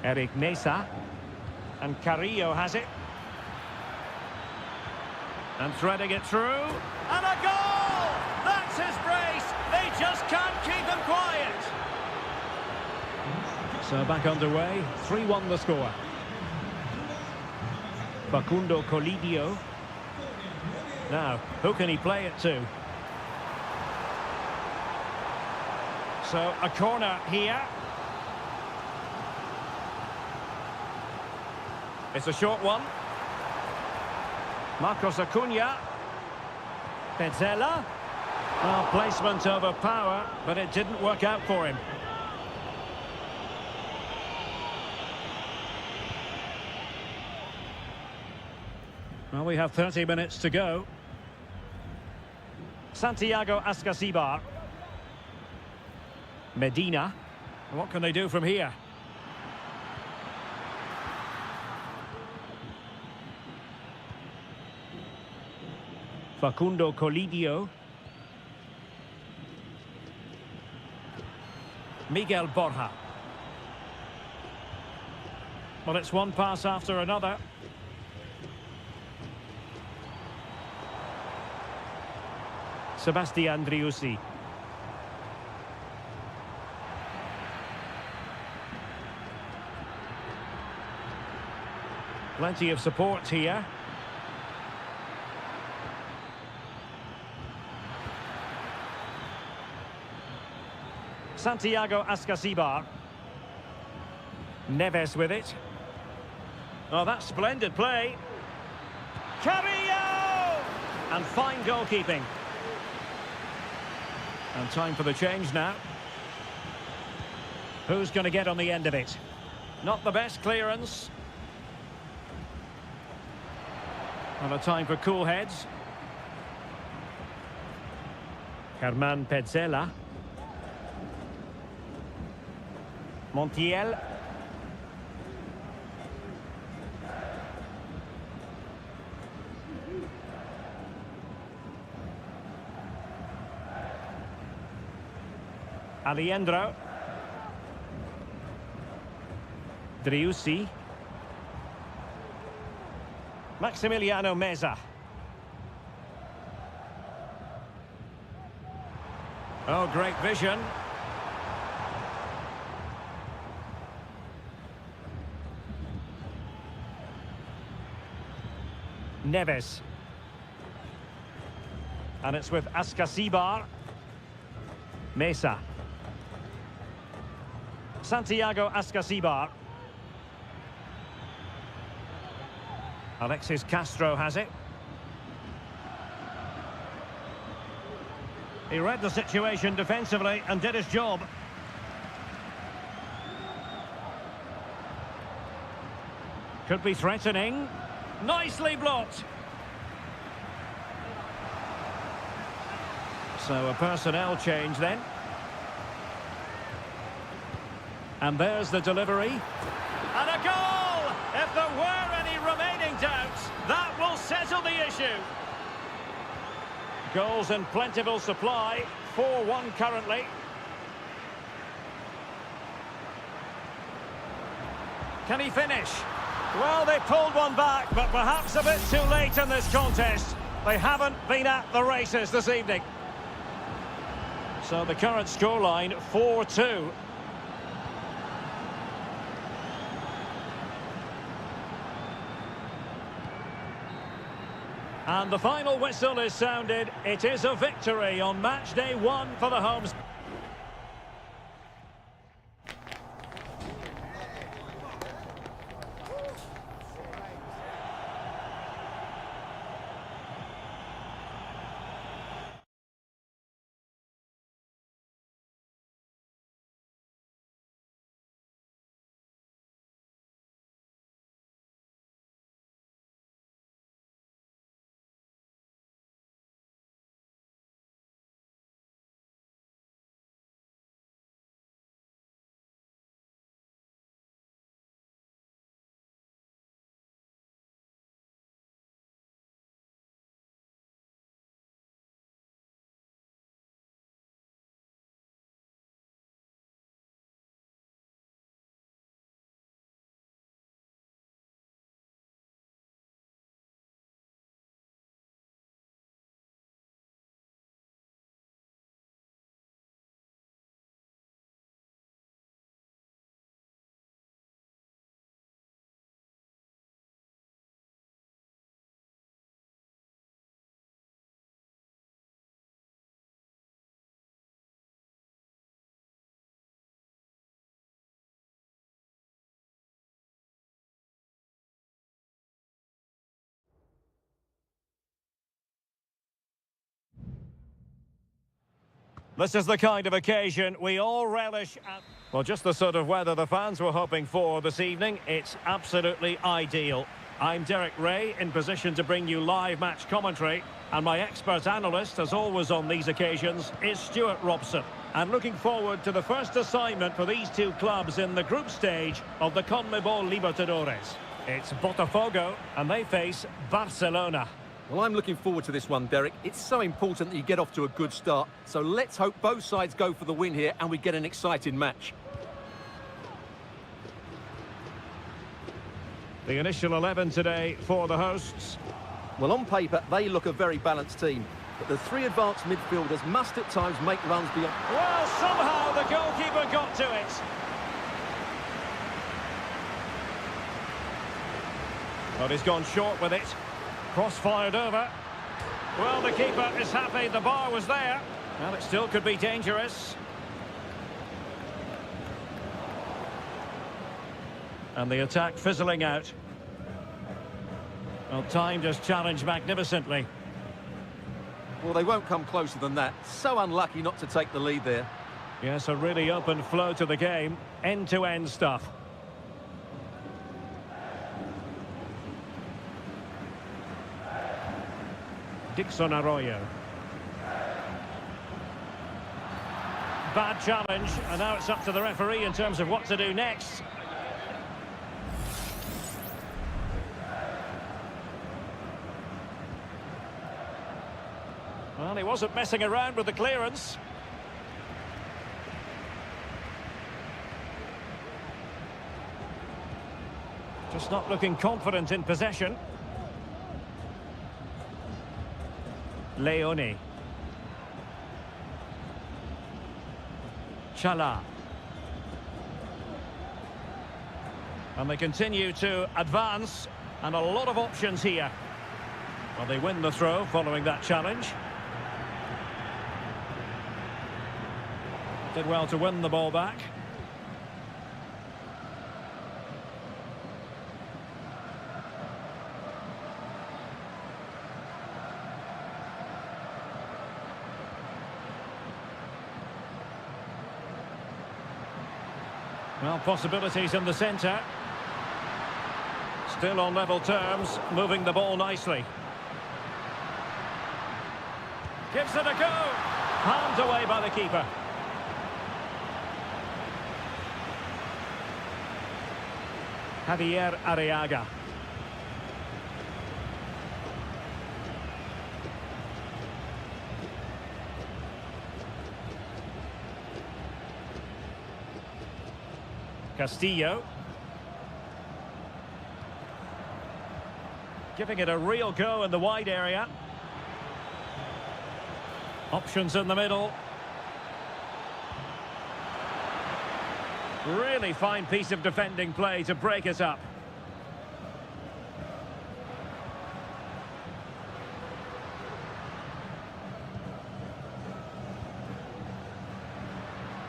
Eric Mesa. And Carrillo has it. And threading it through. And a goal! That's his brace! They just can't keep him quiet. So back underway. 3-1 the score. Facundo Colidio. Now, who can he play it to? So, a corner here. It's a short one. Marcos Acuna. Petzela. Well, placement over power, but it didn't work out for him. Well, we have 30 minutes to go. Santiago Ascasibar. Medina. What can they do from here? Facundo Colidio. Miguel Borja. Well, it's one pass after another. Sebastian Driussi. Plenty of support here. Santiago Ascasibar. Neves with it. Oh, that's splendid play. Carrillo! And fine goalkeeping. And time for the change now. Who's going to get on the end of it? Not the best clearance. And a time for cool heads. Germán Petzela. Montiel. Alejandro. Driussi. Maximiliano Meza. Oh, great vision. Neves. And it's with Ascasibar. Mesa. Santiago Ascasibar. Alexis Castro has it. He read the situation defensively and did his job. Could be threatening. Nicely blocked. So a personnel change then. And there's the delivery. And a goal! If there were any remaining doubts, that will settle the issue. Goals in plentiful supply. 4-1 currently. Can he finish? Well, they pulled one back, but perhaps a bit too late in this contest. They haven't been at the races this evening. So the current scoreline, 4-2. And the final whistle is sounded. It is a victory on match day 1 for the homes. This is the kind of occasion we all relish at... Well, just the sort of weather the fans were hoping for this evening. It's absolutely ideal. I'm Derek Ray, in position to bring you live match commentary. And my expert analyst, as always on these occasions, is Stuart Robson. And looking forward to the first assignment for these two clubs in the group stage of the CONMEBOL Libertadores. It's Botafogo, and they face Barcelona. Well, I'm looking forward to this one, Derek. It's so important that you get off to a good start. So let's hope both sides go for the win here and we get an exciting match. The initial 11 today for the hosts. Well, on paper, they look a very balanced team. But the three advanced midfielders must at times make runs beyond... Well, somehow the goalkeeper got to it. But he's gone short with it. Cross fired over. Well, the keeper is happy the bar was there. Well, it still could be dangerous. And the attack fizzling out. Well, timed his challenge magnificently. Well, they won't come closer than that. So unlucky not to take the lead there. Yes, a really open flow to the game. End-to-end stuff. Dixon Arroyo. Bad challenge, and now it's up to the referee in terms of what to do next. Well, he wasn't messing around with the clearance. Just not looking confident in possession. Leone. Chala. And they continue to advance, and a lot of options here. Well, they win the throw following that challenge. Did well to win the ball back. Well, possibilities in the centre. Still on level terms, moving the ball nicely. Gives it a go. Palmed away by the keeper. Javier Arriaga. Castillo. Giving it a real go in the wide area. Options in the middle. Really fine piece of defending play to break it up.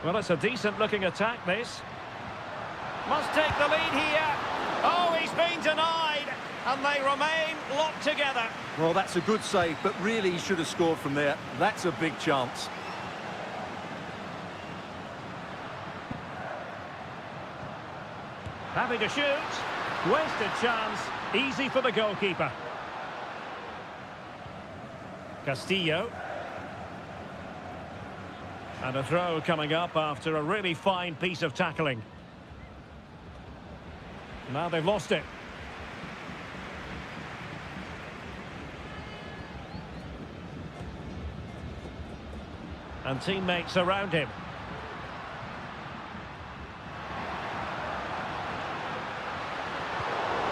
Well, it's a decent-looking attack, this. Must take the lead here. Oh, he's been denied, and they remain locked together. Well, that's a good save, but really he should have scored from there. That's a big chance. Having to shoot. Wasted chance. Easy for the goalkeeper. Castillo. And a throw coming up after a really fine piece of tackling. Now they've lost it. And teammates around him.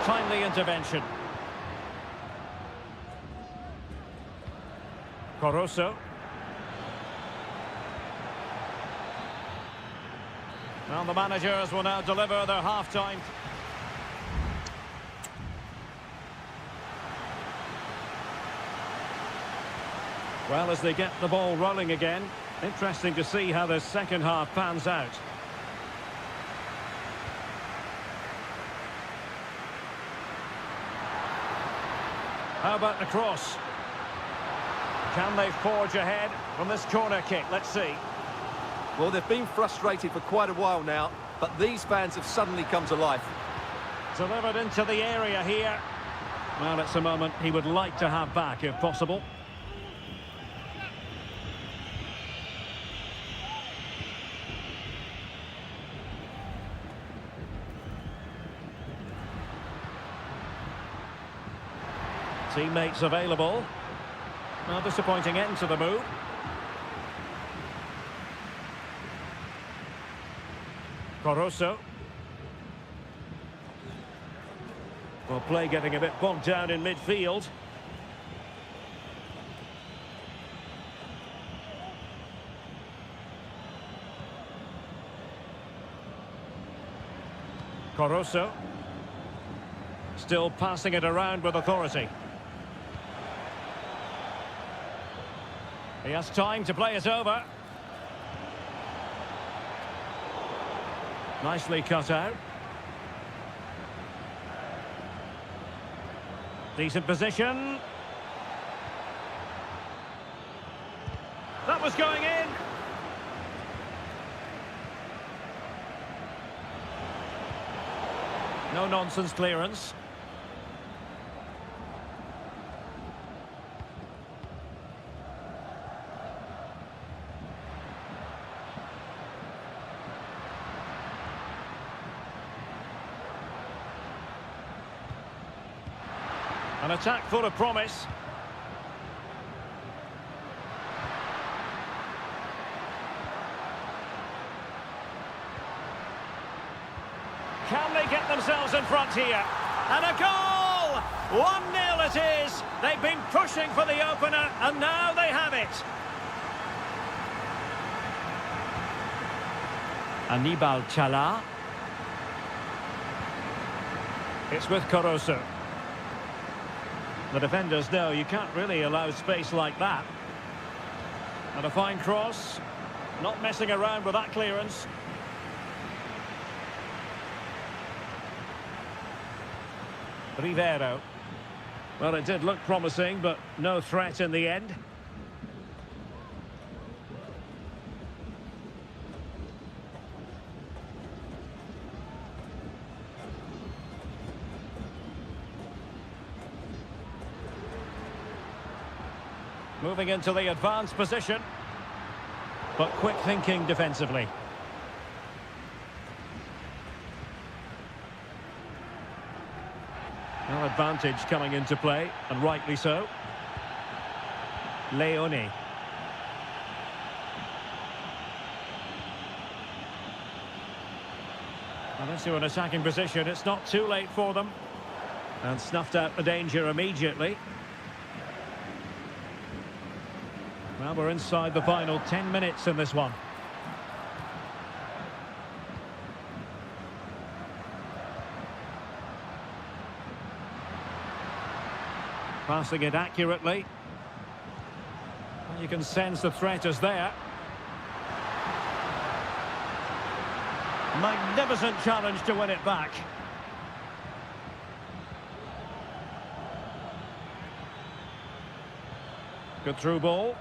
Timely intervention. Coroso. Well, the managers will now deliver their half-time. Well, as they get the ball rolling again, interesting to see how the second half pans out. How about the cross? Can they forge ahead from this corner kick? Let's see. Well, they've been frustrated for quite a while now, but these fans have suddenly come to life. Delivered into the area here. Well, it's a moment he would like to have back, if possible. Teammates available. Well, disappointing end to the move. Caruso. Well, play getting a bit bogged down in midfield. Caruso. Still passing it around with authority. He has time to play it over. Nicely cut out. Decent position. That was going in. No nonsense clearance. An attack full of promise. Can they get themselves in front here? And a goal! 1-0 it is. They've been pushing for the opener, and now they have it. Anibal Chala. It's with Caruso. The defenders know you can't really allow space like that. And a fine cross. Not messing around with that clearance. Rivero. Well, it did look promising, but no threat in the end. Moving into the advanced position, but quick thinking defensively. Well, advantage coming into play, and rightly so. Leone. Well, into an attacking position, it's not too late for them. And snuffed out the danger immediately. Well, we're inside the final 10 minutes in this one. Passing it accurately. Well, you can sense the threat is there. Magnificent challenge to win it back. Good through ball.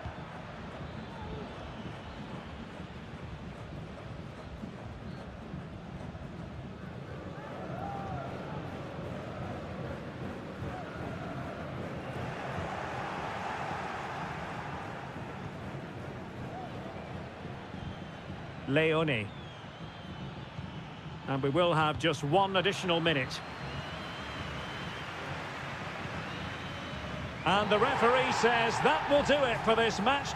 Leone. And we will have just one additional minute. And the referee says that will do it for this match.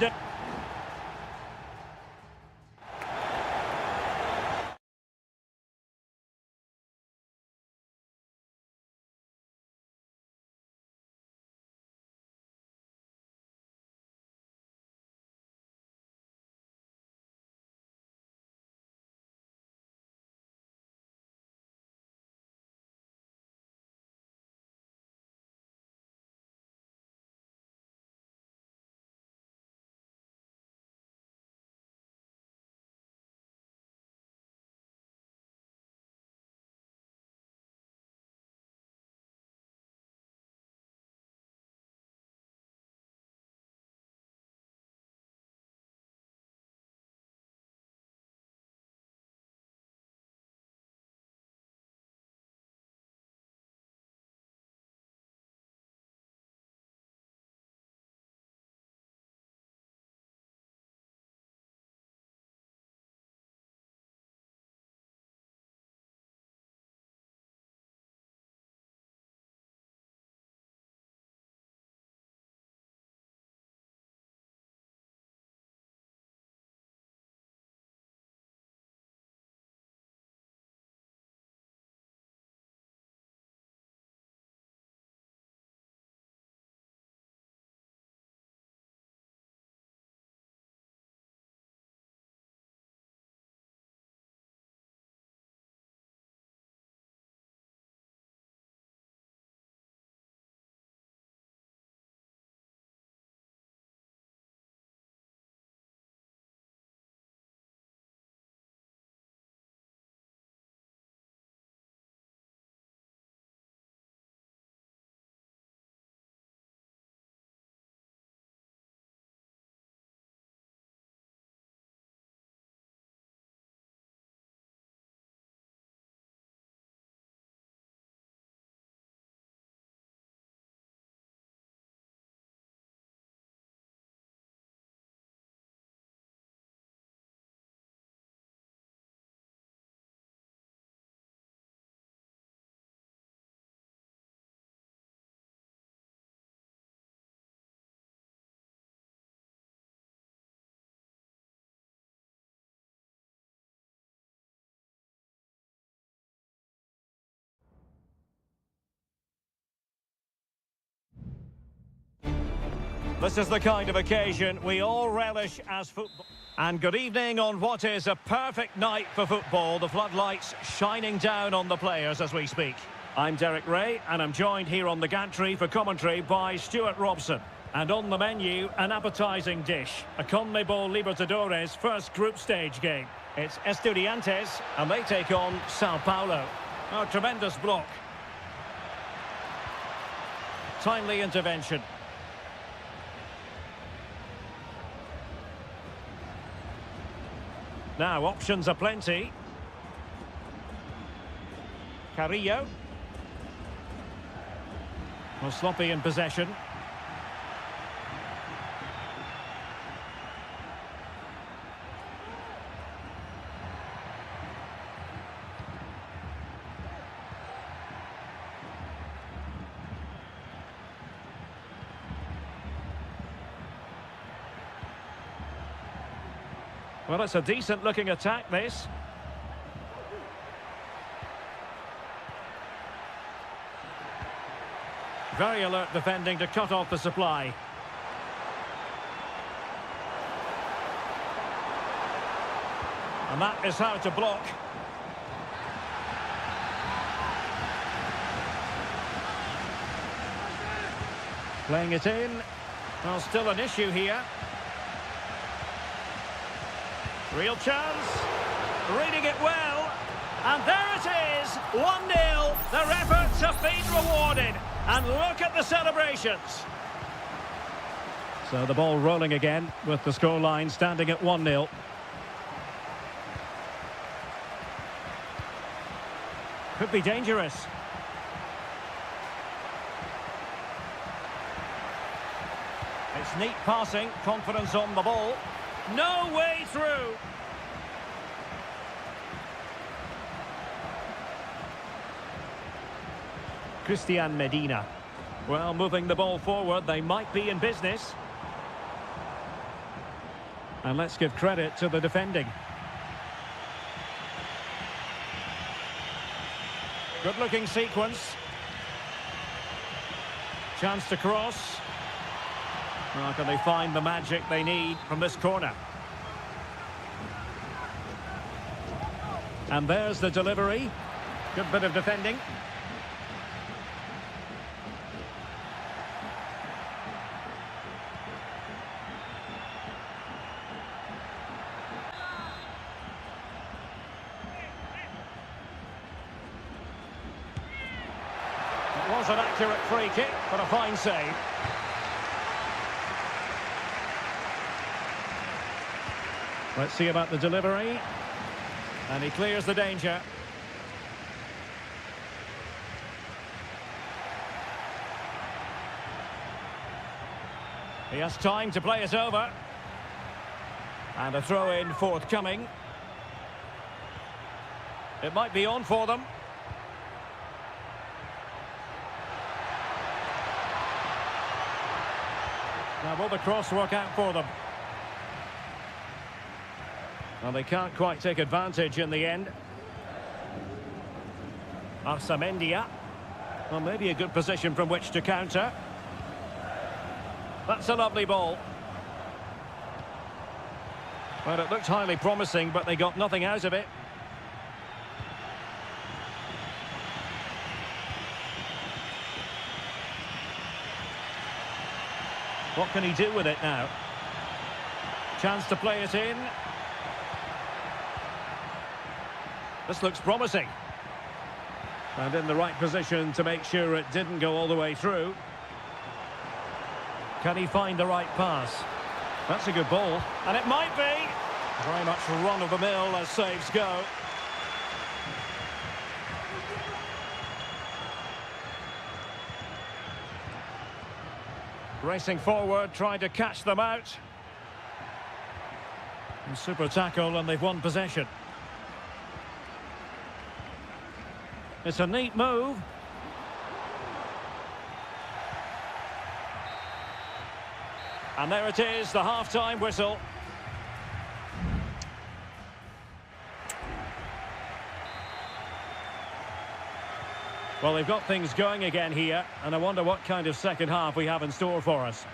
This is the kind of occasion we all relish as football. And good evening on what is a perfect night for football. The floodlights shining down on the players as we speak. I'm Derek Ray, and I'm joined here on the gantry for commentary by Stuart Robson. And on the menu, an appetising dish, a CONMEBOL Libertadores first group stage game. It's Estudiantes, and they take on Sao Paulo. A tremendous block. Timely intervention. Now, options are plenty. Carrillo. Well, sloppy in possession. Well, it's a decent-looking attack, this. Very alert defending to cut off the supply. And that is how to block. Playing it in. Well, still an issue here. Real chance, reading it well, and there it is, 1-0. Their efforts have been rewarded, and look at the celebrations. So the ball rolling again, with the scoreline standing at 1-0. Could be dangerous. It's neat passing, confidence on the ball. No way through. Christian Medina. Well, moving the ball forward, they might be in business. And let's give credit to the defending. Good-looking sequence. Chance to cross. Well, can they find the magic they need from this corner? And there's the delivery. Good bit of defending. It was an accurate free kick, but a fine save. Let's see about the delivery. And he clears the danger. He has time to play it over. And a throw-in forthcoming. It might be on for them. Now will the cross work out for them? Well, they can't quite take advantage in the end. Arsamendia. Well, maybe a good position from which to counter. That's a lovely ball. Well, it looked highly promising, but they got nothing out of it. What can he do with it now? Chance to play it in. This looks promising. And in the right position to make sure it didn't go all the way through. Can he find the right pass? That's a good ball. And it might be. Very much run-of-the-mill as saves go. Racing forward, trying to catch them out. And super tackle, and they've won possession. It's a neat move. And there it is, the half-time whistle. Well, they've got things going again here, and I wonder what kind of second half we have in store for us.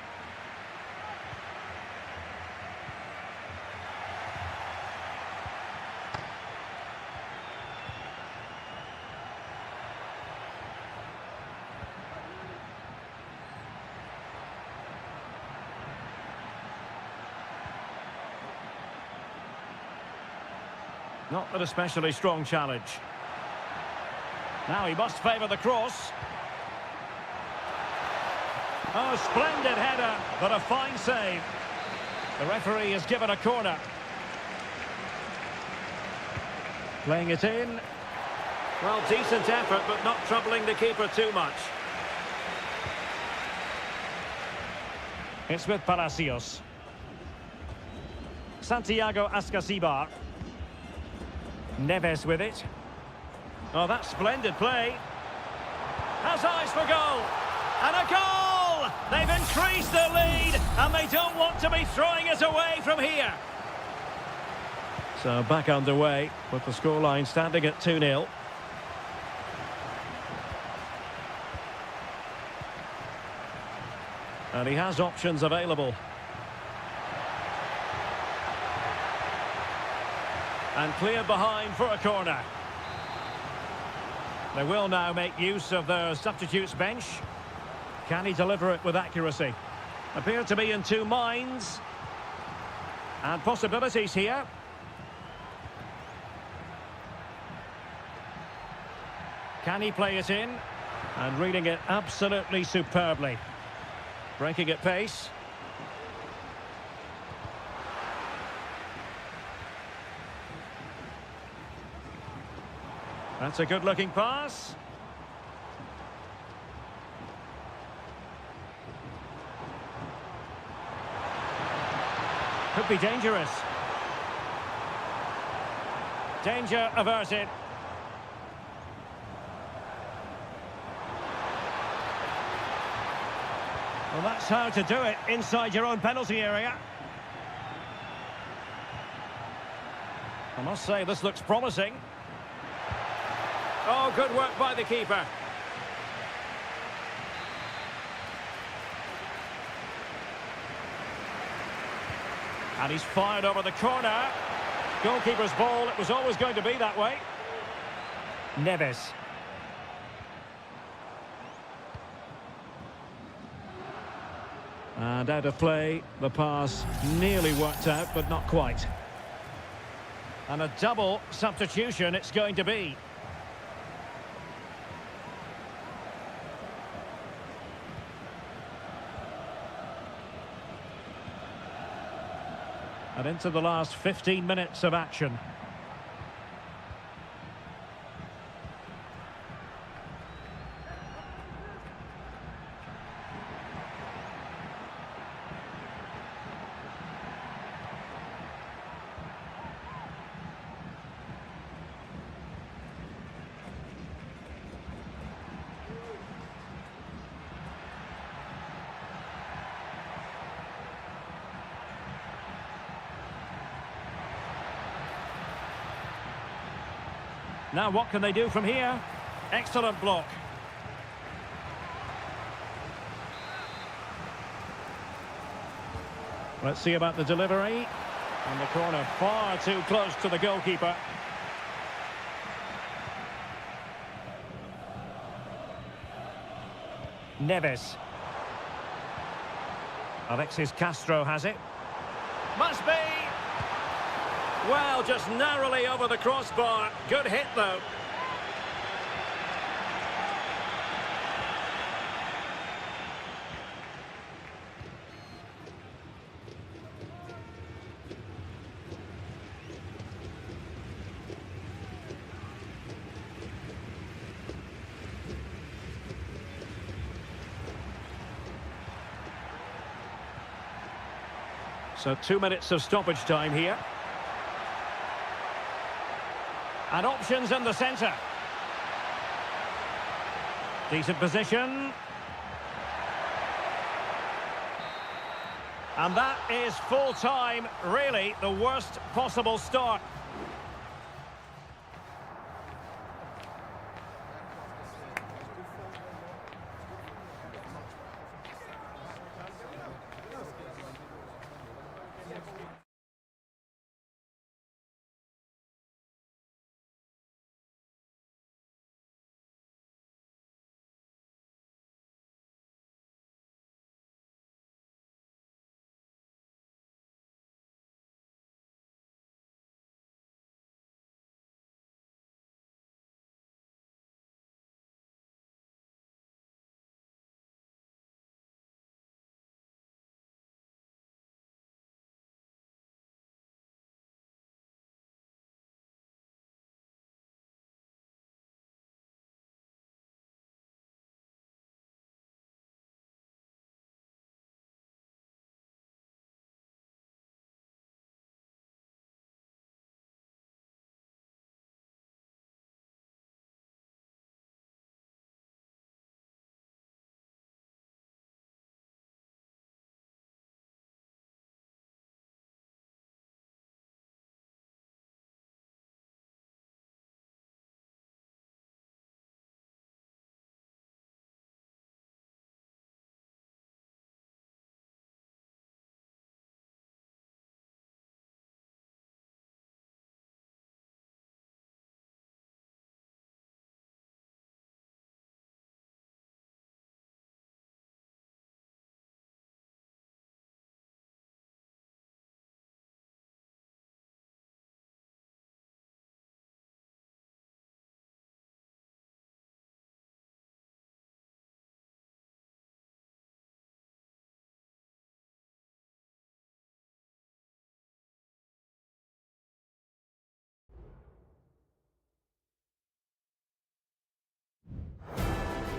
Not an especially strong challenge. Now he must favour the cross. Oh, splendid header, but a fine save. The referee has given a corner. Playing it in. Well, decent effort, but not troubling the keeper too much. It's with Palacios. Santiago Ascasibar. Neves with it. Oh, that's splendid play. Has eyes for goal. And a goal! They've increased their lead, and they don't want to be throwing it away from here. So back underway, with the scoreline standing at 2-0. And he has options available. And cleared behind for a corner. They will now make use of their substitutes bench. Can he deliver it with accuracy? Appear to be in two minds. And possibilities here. Can he play it in? And reading it absolutely superbly. Breaking at pace. That's a good-looking pass. Could be dangerous. Danger averted. Well, that's how to do it inside your own penalty area. I must say, this looks promising. Oh, good work by the keeper. And he's fired over the corner. Goalkeeper's ball, it was always going to be that way. Neves. And out of play, the pass nearly worked out, but not quite. And a double substitution it's going to be. And into the last 15 minutes of action. Now what can they do from here? Excellent block. Let's see about the delivery. And the corner far too close to the goalkeeper. Neves. Alexis Castro has it. Must be! Well, just narrowly over the crossbar. Good hit, though. So 2 minutes of stoppage time here. And options in the centre. Decent position. And that is full time, really the worst possible start.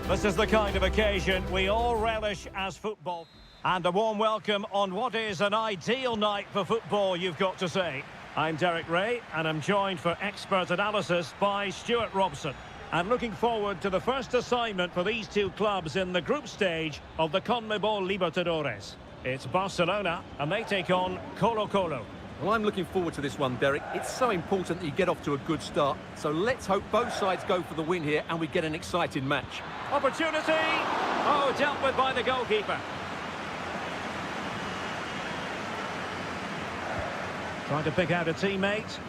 This is the kind of occasion we all relish as football. And a warm welcome on what is an ideal night for football, you've got to say. I'm Derek Ray, and I'm joined for expert analysis by Stuart Robson. And looking forward to the first assignment for these two clubs in the group stage of the CONMEBOL Libertadores. It's Barcelona, and they take on Colo-Colo. Well, I'm looking forward to this one, Derek. It's so important that you get off to a good start. So let's hope both sides go for the win here and we get an exciting match. Opportunity! Oh, dealt with by the goalkeeper. Trying to pick out a teammate.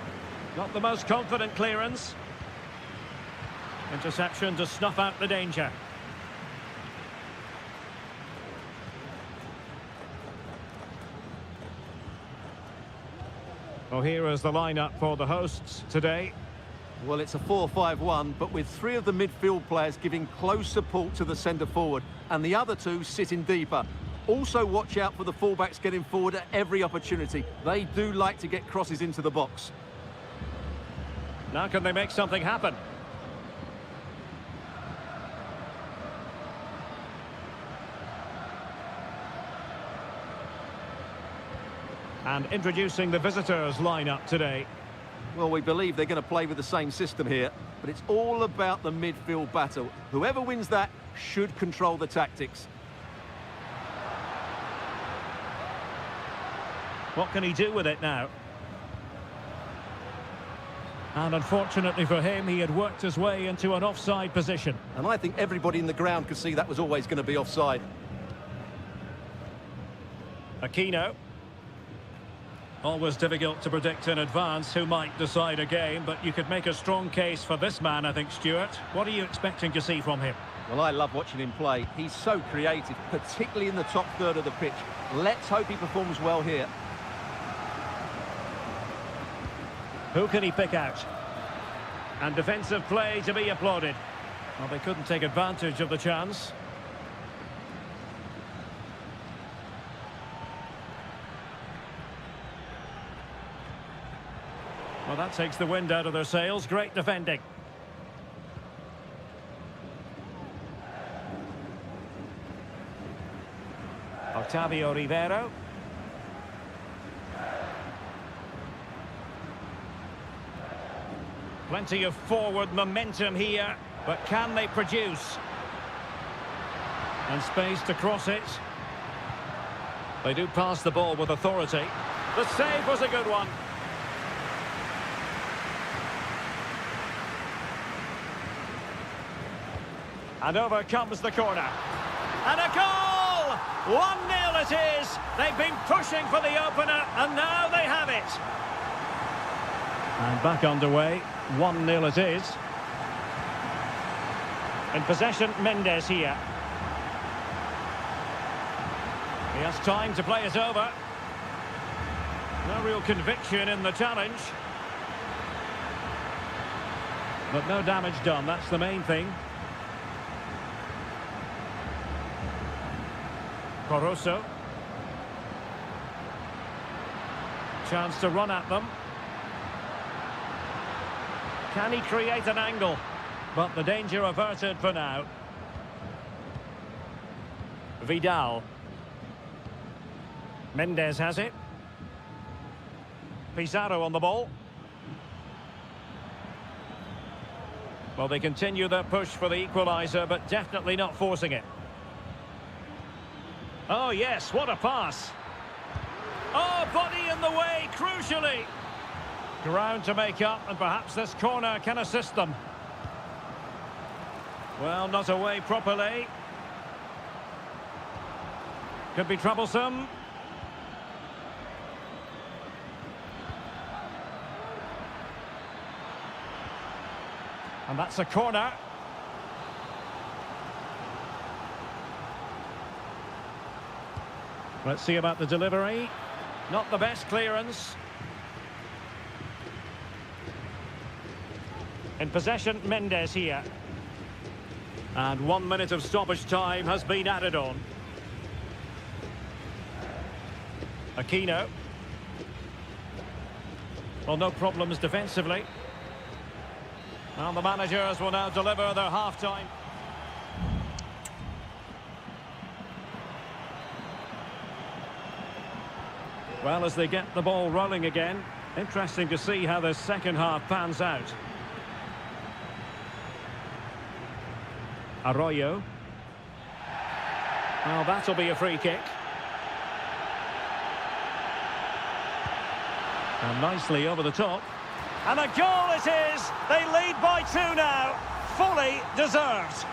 Not the most confident clearance. Interception to snuff out the danger. Well, here is the lineup for the hosts today. Well, it's a 4-5-1, but with three of the midfield players giving close support to the centre forward, and the other two sitting deeper. Also watch out for the fullbacks getting forward at every opportunity. They do like to get crosses into the box. Now can they make something happen? And introducing the visitors lineup today. Well, we believe they're going to play with the same system here, but it's all about the midfield battle. Whoever wins that should control the tactics. What can he do with it now? And unfortunately for him, he had worked his way into an offside position. And I think everybody in the ground could see that was always going to be offside. Aquino. Always difficult to predict in advance who might decide a game, but you could make a strong case for this man, I think, Stuart. What are you expecting to see from him? Well, I love watching him play. He's so creative, particularly in the top third of the pitch. Let's hope he performs well here. Who can he pick out? And defensive play to be applauded. Well, they couldn't take advantage of the chance. Well, that takes the wind out of their sails. Great defending. Octavio Rivero. Plenty of forward momentum here, but can they produce? And space to cross it. They do pass the ball with authority. The save was a good one. And over comes the corner. And a goal! 1-0 it is. They've been pushing for the opener, and now they have it. And back underway. 1-0 it is. In possession, Mendes here. He has time to play it over. No real conviction in the challenge. But no damage done, that's the main thing. Coroso. Chance to run at them. Can he create an angle? But the danger averted for now. Vidal. Mendes has it. Pizarro on the ball. Well, they continue their push for the equaliser, but definitely not forcing it. Oh, yes, what a pass. Oh, body in the way, crucially. Ground to make up, and perhaps this corner can assist them. Well, not away properly. Could be troublesome. And that's a corner. Let's see about the delivery. Not the best clearance. In possession, Mendes here. And 1 minute of stoppage time has been added on. Aquino. Well, no problems defensively. And the managers will now deliver their half-time. Well, as they get the ball rolling again, interesting to see how the second half pans out. Arroyo. Well, that'll be a free kick. And nicely over the top. And a goal it is! They lead by 2 now. Fully deserved.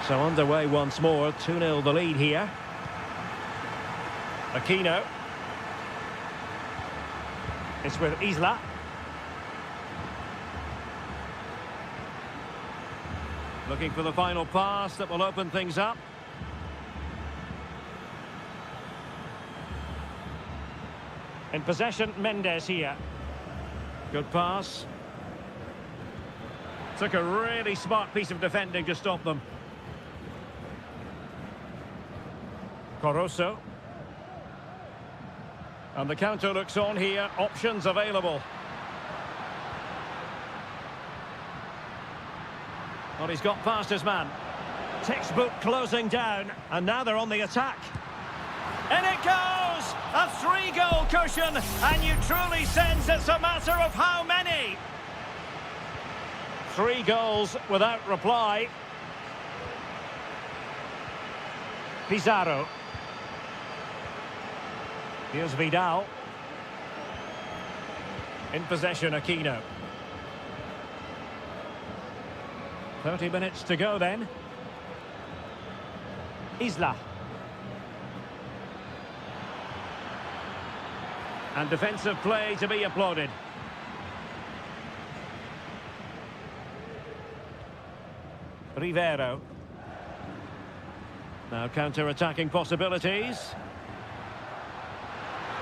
So underway once more, 2-0 the lead here. Aquino. It's with Isla. Looking for the final pass that will open things up. In possession, Mendes here. Good pass. Took a really smart piece of defending to stop them. Corosso. And the counter looks on here. Options available. Well, he's got past his man. Textbook closing down. And now they're on the attack. And it goes! A 3-goal cushion. And you truly sense it's a matter of how many. 3 goals without reply. Pizarro. Here's Vidal. In possession, Aquino. 30 minutes to go then. Isla. And defensive play to be applauded. Rivero. Now counter-attacking possibilities.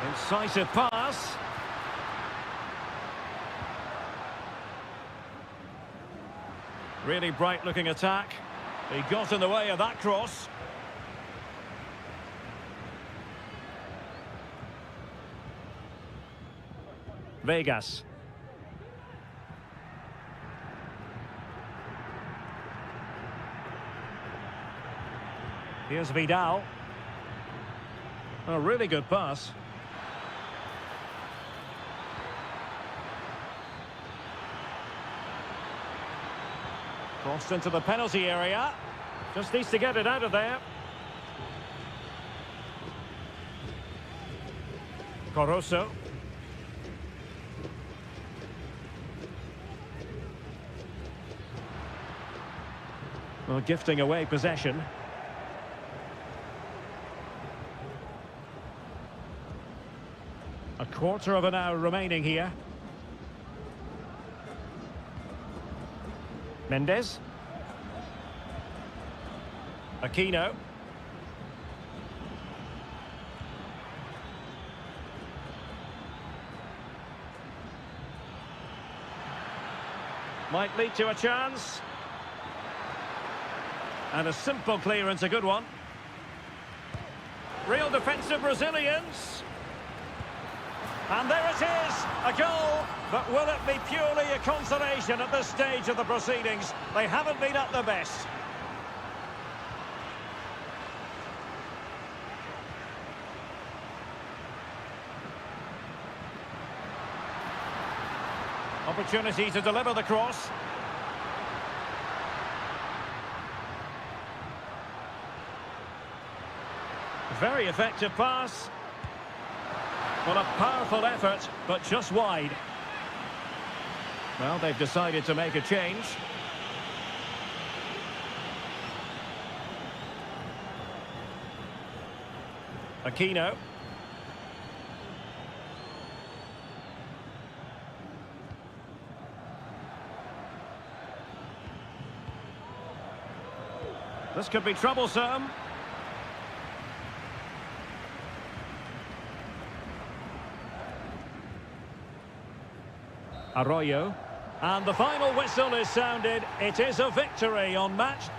Incisive pass. Really bright-looking attack. He got in the way of that cross. Vegas. Here's Vidal. A really good pass. Crossed into the penalty area. Just needs to get it out of there. Corosso. Well, gifting away possession. A quarter of an hour remaining here. Mendes. Aquino. Might lead to a chance. And a simple clearance, a good one. Real defensive resilience. And there it is, a goal. But will it be purely a consolation at this stage of the proceedings? They haven't been at their best. Opportunity to deliver the cross. Very effective pass. Well, a powerful effort, but just wide. Well, they've decided to make a change. Aquino. This could be troublesome. Arroyo. And the final whistle is sounded. It is a victory on match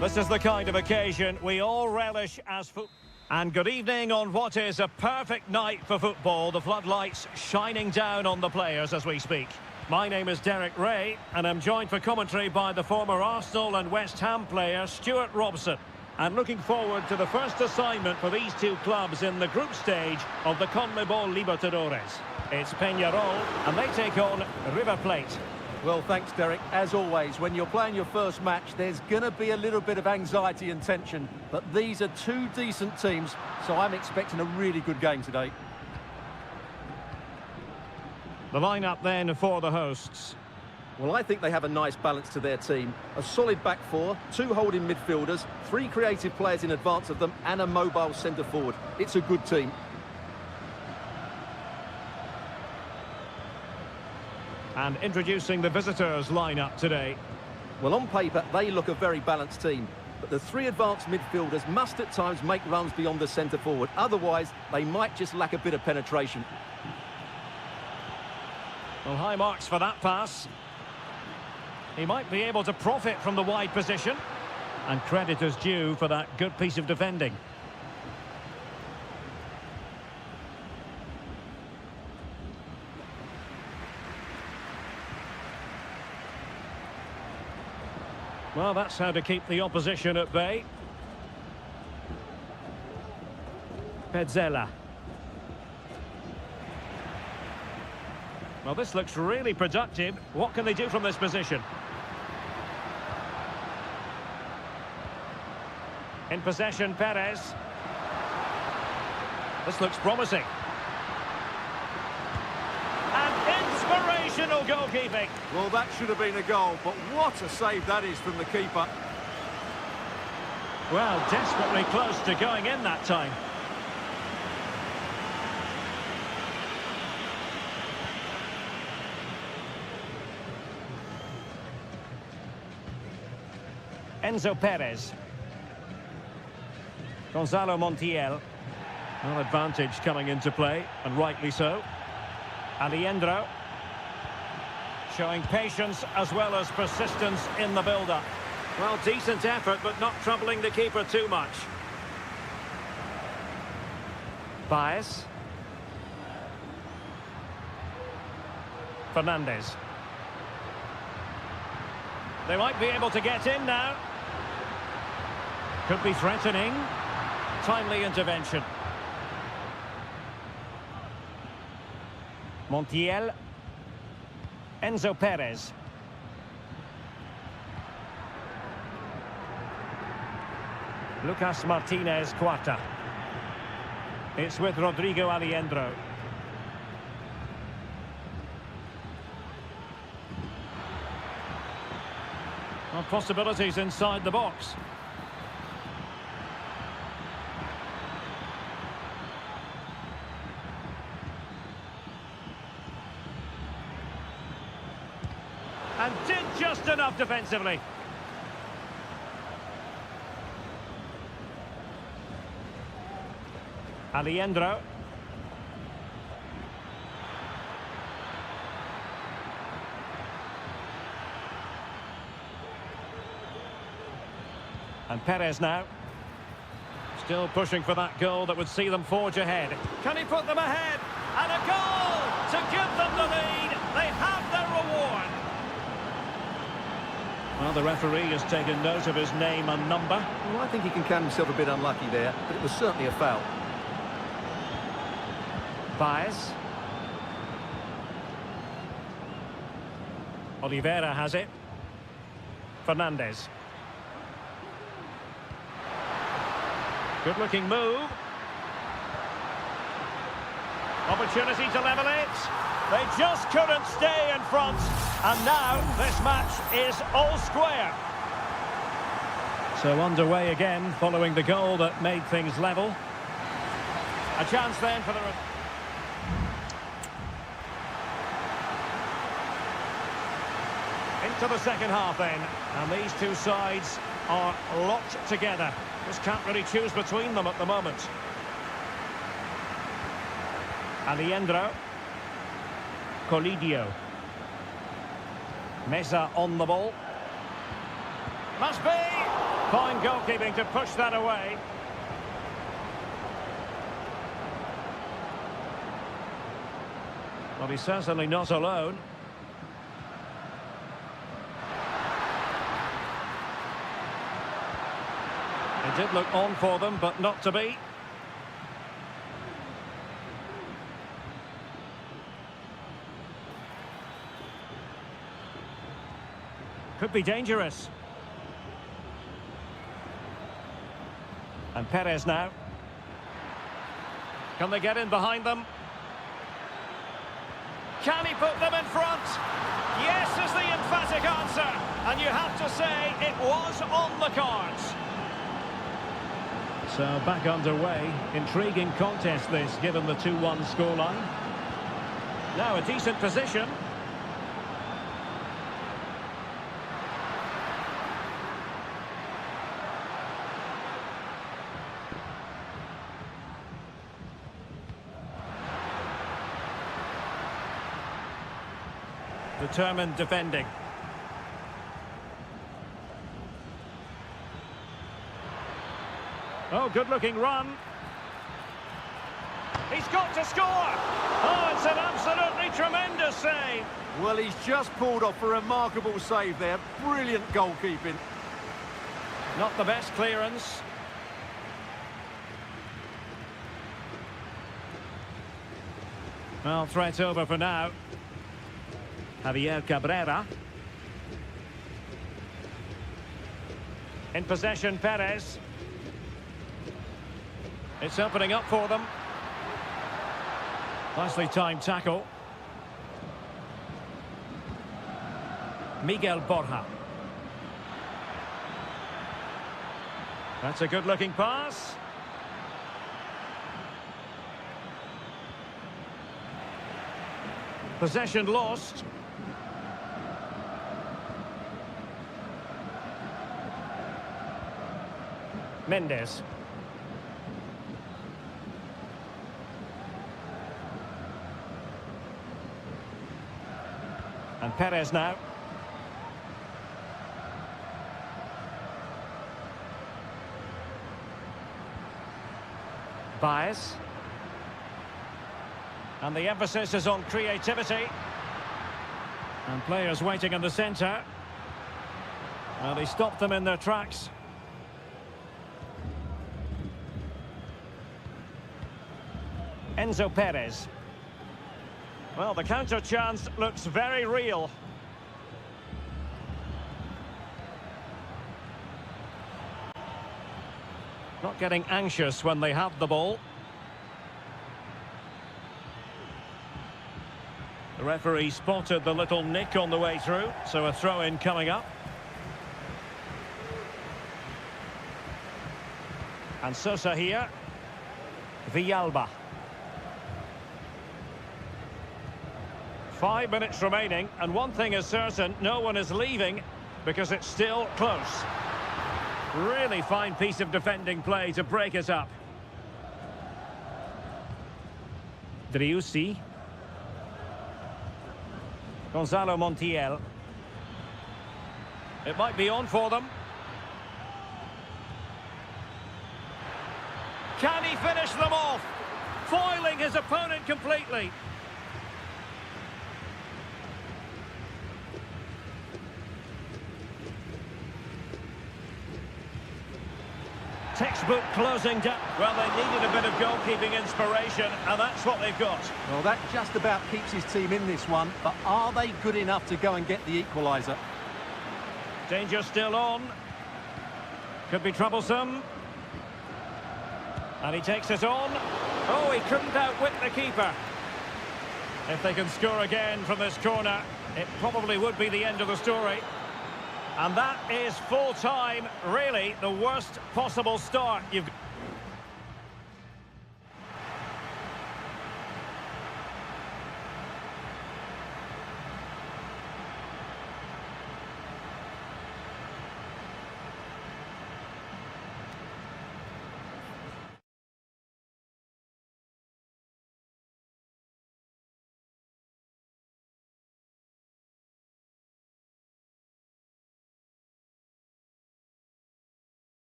This is the kind of occasion we all relish as football. And good evening on what is a perfect night for football. The floodlights shining down on the players as we speak. My name is Derek Ray, and I'm joined for commentary by the former Arsenal and West Ham player Stuart Robson. And looking forward to the first assignment for these two clubs in the group stage of the CONMEBOL Libertadores. It's Peñarol, and they take on River Plate. Well, thanks, Derek. As always, when you're playing your first match, there's going to be a little bit of anxiety and tension. But these are two decent teams, so I'm expecting a really good game today. The lineup then for the hosts. Well, I think they have a nice balance to their team. A solid back four, two holding midfielders, three creative players in advance of them, and a mobile centre-forward. It's a good team. And introducing the visitors' lineup today. Well, on paper, they look a very balanced team. But the three advanced midfielders must at times make runs beyond the centre-forward. Otherwise, they might just lack a bit of penetration. Well, high marks for that pass. He might be able to profit from the wide position. And credit is due for that good piece of defending. Well, that's how to keep the opposition at bay. Petzela. Well, this looks really productive. What can they do from this position? In possession, Perez. This looks promising. Inspirational goalkeeping. Well, that should have been a goal, but what a save that is from the keeper. Well, desperately close to going in that time. Enzo Perez. Gonzalo Montiel. Well, advantage coming into play, and rightly so. Aliendro. Showing patience as well as persistence in the build-up. Well, decent effort, but not troubling the keeper too much. Baez. Fernandez. They might be able to get in now. Could be threatening. Timely intervention. Montiel. Enzo Perez. Lucas Martinez Cuarta. It's with Rodrigo Aliendro. Well, possibilities inside the box. And did just enough defensively. Aliendro. And Perez now. Still pushing for that goal that would see them forge ahead. Can he put them ahead? And a goal to give them the lead. They have their reward. Well, the referee has taken note of his name and number. Well, I think he can count himself a bit unlucky there, but it was certainly a foul. Baez. Oliveira has it. Fernandez. Good-looking move. Opportunity to level it. They just couldn't stay in front. And now this match is all square. So underway again following the goal that made things level. A chance then for the... Into the second half then. And these two sides are locked together. Just can't really choose between them at the moment. Aliendro. Colidio. Mesa on the ball. Must be! Fine goalkeeping to push that away. Well, he's certainly not alone. It did look on for them, but not to be. Could be dangerous. And Perez now. Can they get in behind them? Can he put them in front? Yes is the emphatic answer. And you have to say it was on the cards. So back underway. Intriguing contest this, given the 2-1 scoreline. Now a decent position. Determined defending. Oh, good-looking run. He's got to score! Oh, it's an absolutely tremendous save. Well, he's just pulled off a remarkable save there. Brilliant goalkeeping. Not the best clearance. Well, threat over for now. Javier Cabrera. In possession, Perez. It's opening up for them. Nicely timed tackle. Miguel Borja. That's a good-looking pass. Possession lost. Mendes. And Perez now. Baez. And the emphasis is on creativity. And players waiting in the centre. Well, he stopped them in their tracks. Enzo Perez. Well, the counter chance looks very real. Not getting anxious when they have the ball. The referee spotted the little nick on the way through, so a throw-in coming up. And Sosa here. Villalba. 5 minutes remaining, and one thing is certain, no one is leaving because it's still close. Really fine piece of defending play to break it up. Driussi. Gonzalo Montiel. It might be on for them. Can he finish them off? Foiling his opponent completely. Textbook closing down. Well, they needed a bit of goalkeeping inspiration, and that's what they've got. Well, that just about keeps his team in this one, but are they good enough to go and get the equaliser? Danger still on. Could be troublesome. And he takes it on. Oh, he couldn't outwit the keeper. If they can score again from this corner, it probably would be the end of the story. And that is full time, really the worst possible start you've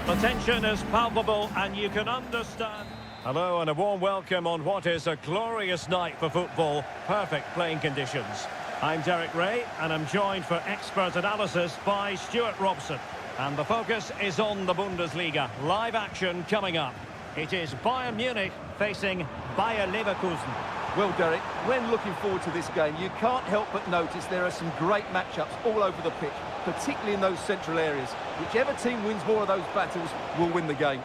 The tension is palpable and you can understand. Hello and a warm welcome on what is a glorious night for football. Perfect playing conditions. I'm Derek Ray and I'm joined for expert analysis by Stuart Robson. And the focus is on the Bundesliga. Live action coming up. It is Bayern Munich facing Bayer Leverkusen. Well, Derek, when looking forward to this game, you can't help but notice there are some great matchups all over the pitch, particularly in those central areas. Whichever team wins more of those battles will win the game.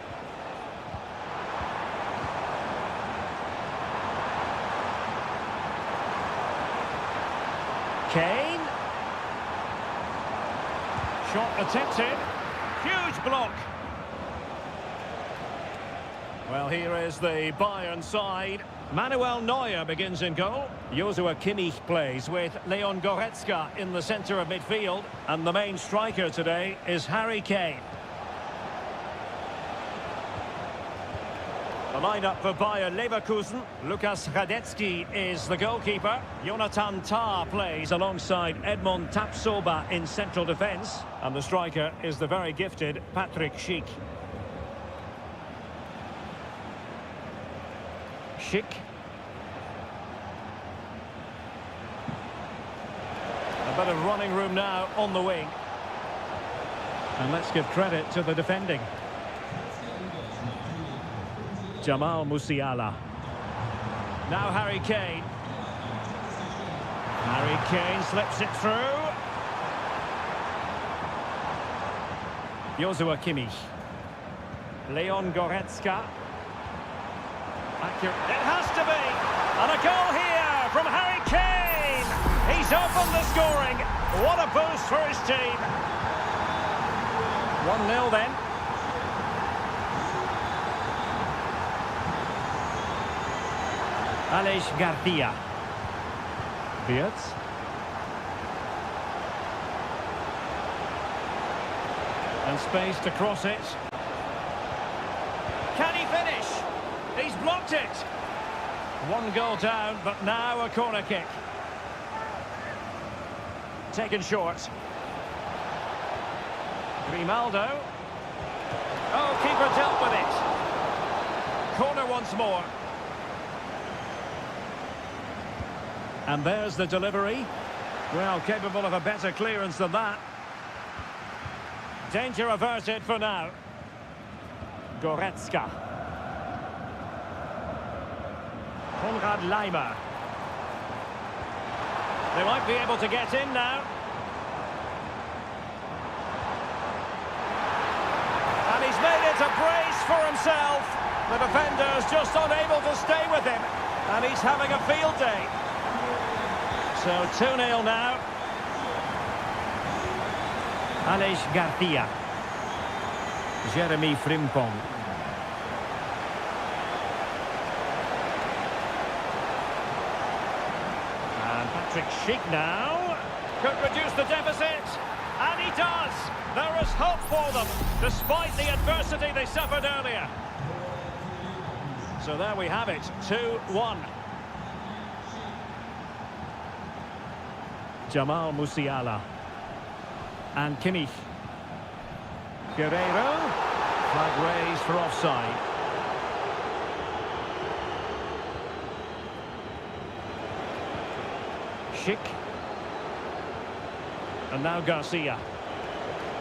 Kane. Shot attempted. Huge block. Well, here is the Bayern side. Manuel Neuer begins in goal. Joshua Kimmich plays with Leon Goretzka in the centre of midfield. And the main striker today is Harry Kane. The lineup for Bayer Leverkusen. Lukas Radetzky is the goalkeeper. Jonathan Tah plays alongside Edmond Tapsoba in central defence. And the striker is the very gifted Patrick Schick. Schick. A bit of running room now on the wing. And let's give credit to the defending. Jamal Musiala. Now Harry Kane. Harry Kane slips it through. Joshua Kimmich. Leon Goretzka. Accurate. It has to be. And a goal here from Harry Kane. He's opened the scoring. What a boost for his team. 1-0 then. Aleix Garcia. Beards. And space to cross it. Can he finish? He's blocked it. One goal down, but now a corner kick. Taken short. Grimaldo. Oh, keeper dealt with it. Corner once more. And there's the delivery. Well, capable of a better clearance than that. Danger averted for now. Goretzka. Konrad Leimer. They might be able to get in now. And he's made it a brace for himself. The defender's just unable to stay with him. And he's having a field day. So 2-0 now. Aleix Garcia. Jeremy Frimpong. And Patrick Schick now. Could reduce the deficit. And he does. There is hope for them, despite the adversity they suffered earlier. So there we have it. 2-1. Jamal Musiala. And Kimmich. Guerreiro. Flag raised for offside. Schick. And now Garcia.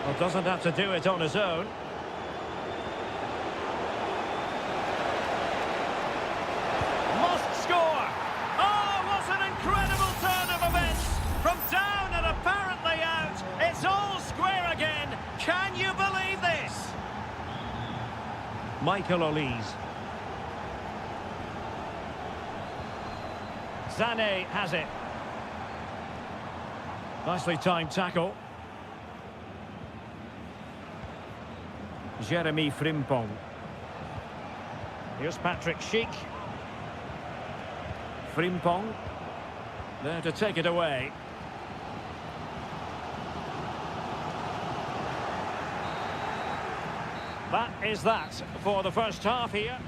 Well, doesn't have to do it on his own. Must score! Oh, what an incredible turn of events! From down and apparently out, it's all square again. Can you believe this? Michael Olise. Sané has it. Nicely timed tackle. Jeremy Frimpong. Here's Patrick Schick. Frimpong. There to take it away. That is that for the first half here.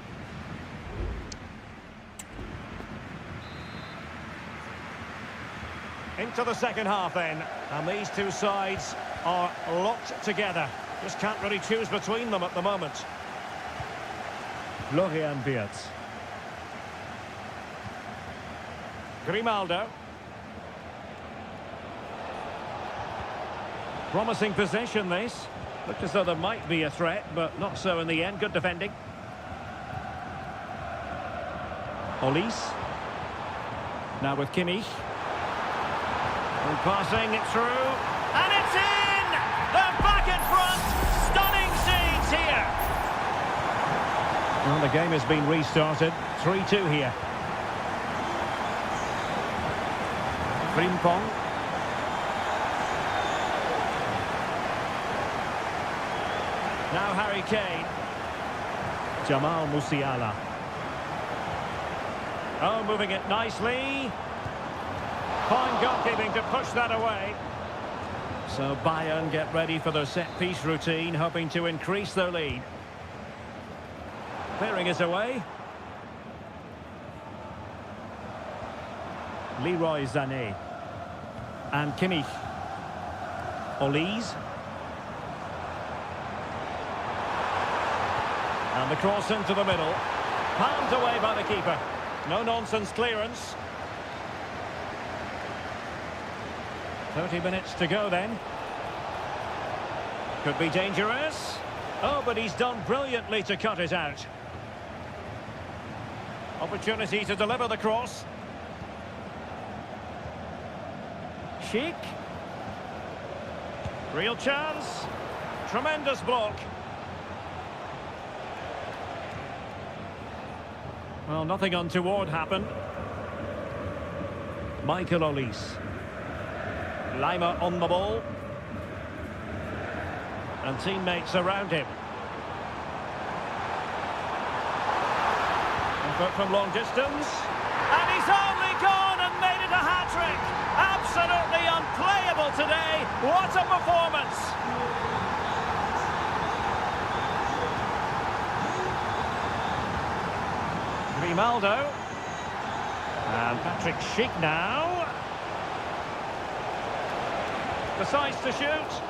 Into the second half then, and these two sides are locked together. Just can't really choose between them at the moment. Florian Wirtz. Grimaldo. Promising possession, this. Looked as though there might be a threat, but not so in the end. Good defending. Olise. Now with Kimmich. And passing it through. And it's in! They're back in front! Stunning scenes here! Well, the game has been restarted. 3-2 here. Frimpong. Now Harry Kane. Jamal Musiala. Oh, moving it nicely. Fine goalkeeping to push that away. So Bayern get ready for their set-piece routine, hoping to increase their lead. Clearing is away. Leroy Sané. And Kimmich. Olise. And the cross into the middle. Palmed away by the keeper. No-nonsense clearance. 30 minutes to go then. Could be dangerous. Oh, but he's done brilliantly to cut it out. Opportunity to deliver the cross. Sheik. Real chance. Tremendous block. Well, nothing untoward happened. Michael Olise. Lima on the ball. And teammates around him. But from long distance. And he's only gone and made it a hat-trick. Absolutely unplayable today. What a performance. Grimaldo. And Patrick Schick now. Decides to shoot.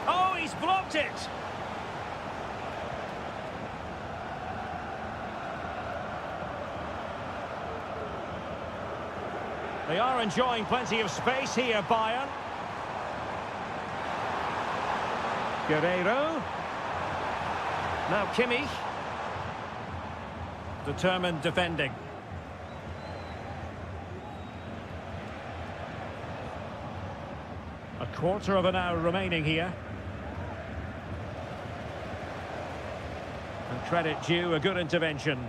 Oh, he's blocked it. They are enjoying plenty of space here, Bayern. Guerreiro. Now Kimmich. Determined defending. A quarter of an hour remaining here. And credit due, a good intervention.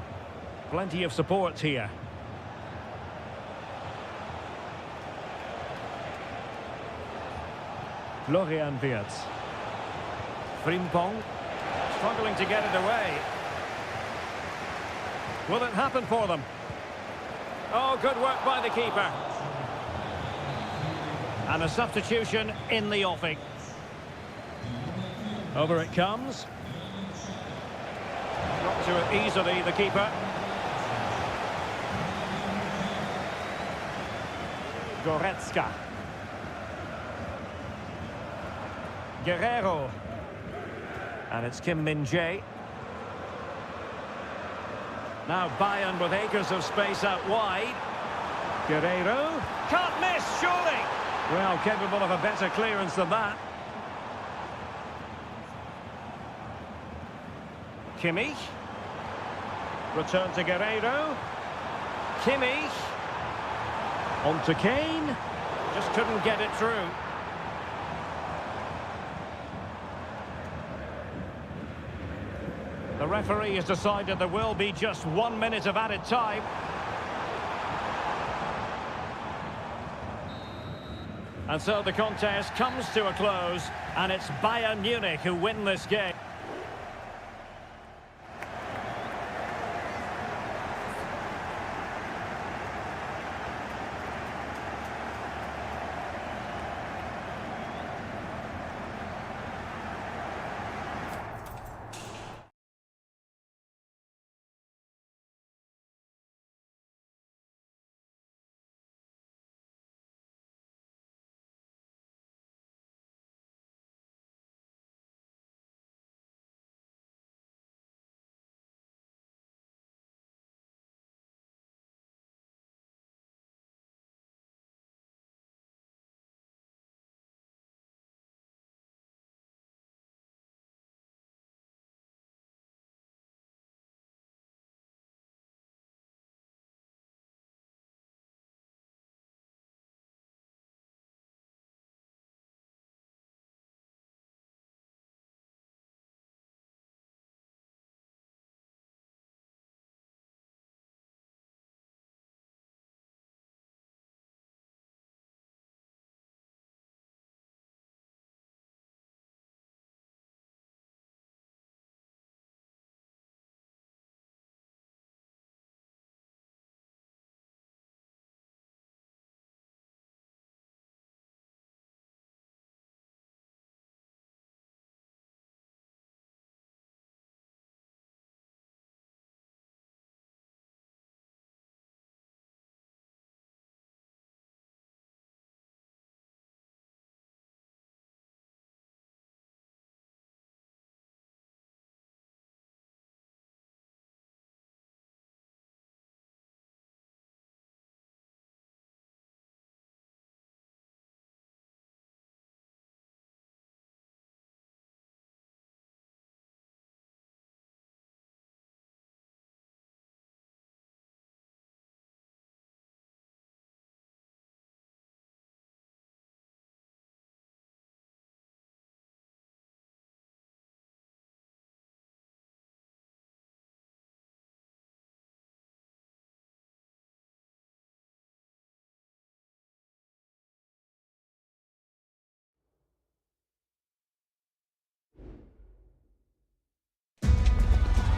Plenty of support here. Florian Wirtz. Frimpong. Struggling to get it away. Will it happen for them? Oh, good work by the keeper. And a substitution in the offing. Over it comes. Got to it easily, the keeper. Goretzka. Guerreiro. And it's Kim Min-jae. Now Bayern with acres of space out wide. Guerreiro. Can't miss, surely. Well, capable of a better clearance than that. Kimmich. Return to Guerreiro. Kimmich. On to Kane. Just couldn't get it through. The referee has decided there will be just 1 minute of added time. And so the contest comes to a close, and it's Bayern Munich who win this game.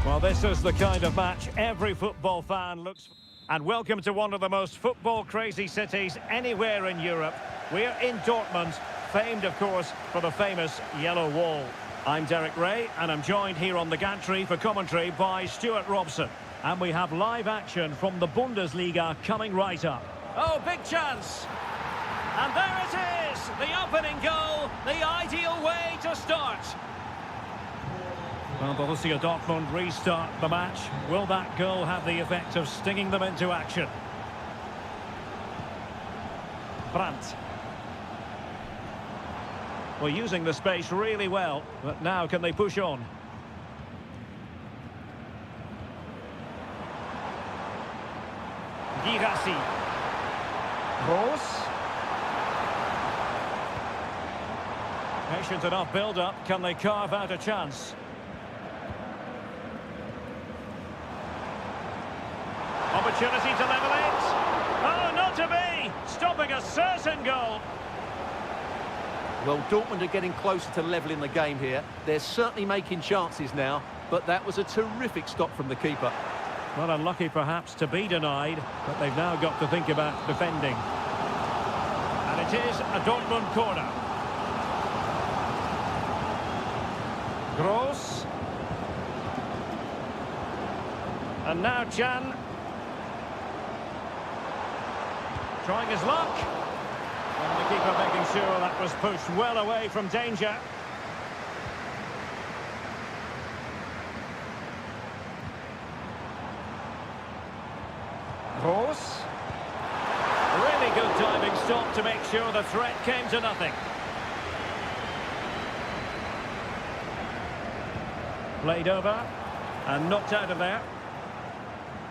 Well, this is the kind of match every football fan looks for. And welcome to one of the most football-crazy cities anywhere in Europe. We're in Dortmund, famed, of course, for the famous Yellow Wall. I'm Derek Ray, and I'm joined here on the gantry for commentary by Stuart Robson. And we have live action from the Bundesliga coming right up. Oh, big chance! And there it is! The opening goal, the ideal way to start. Well, Borussia Dortmund restart the match. Will that goal have the effect of stinging them into action? Brandt. Well, using the space really well, but now can they push on? Girassi. Gross. Patient enough build-up. Can they carve out a chance? Opportunity to level it. Oh, not to be! Stopping a certain goal. Well, Dortmund are getting closer to levelling the game here. They're certainly making chances now, but that was a terrific stop from the keeper. Well, unlucky perhaps to be denied, but they've now got to think about defending. And it is a Dortmund corner. Gross. And now Can. Trying his luck. And the keeper making sure that was pushed well away from danger. Gross. Really good diving stop to make sure the threat came to nothing. Played over and knocked out of there.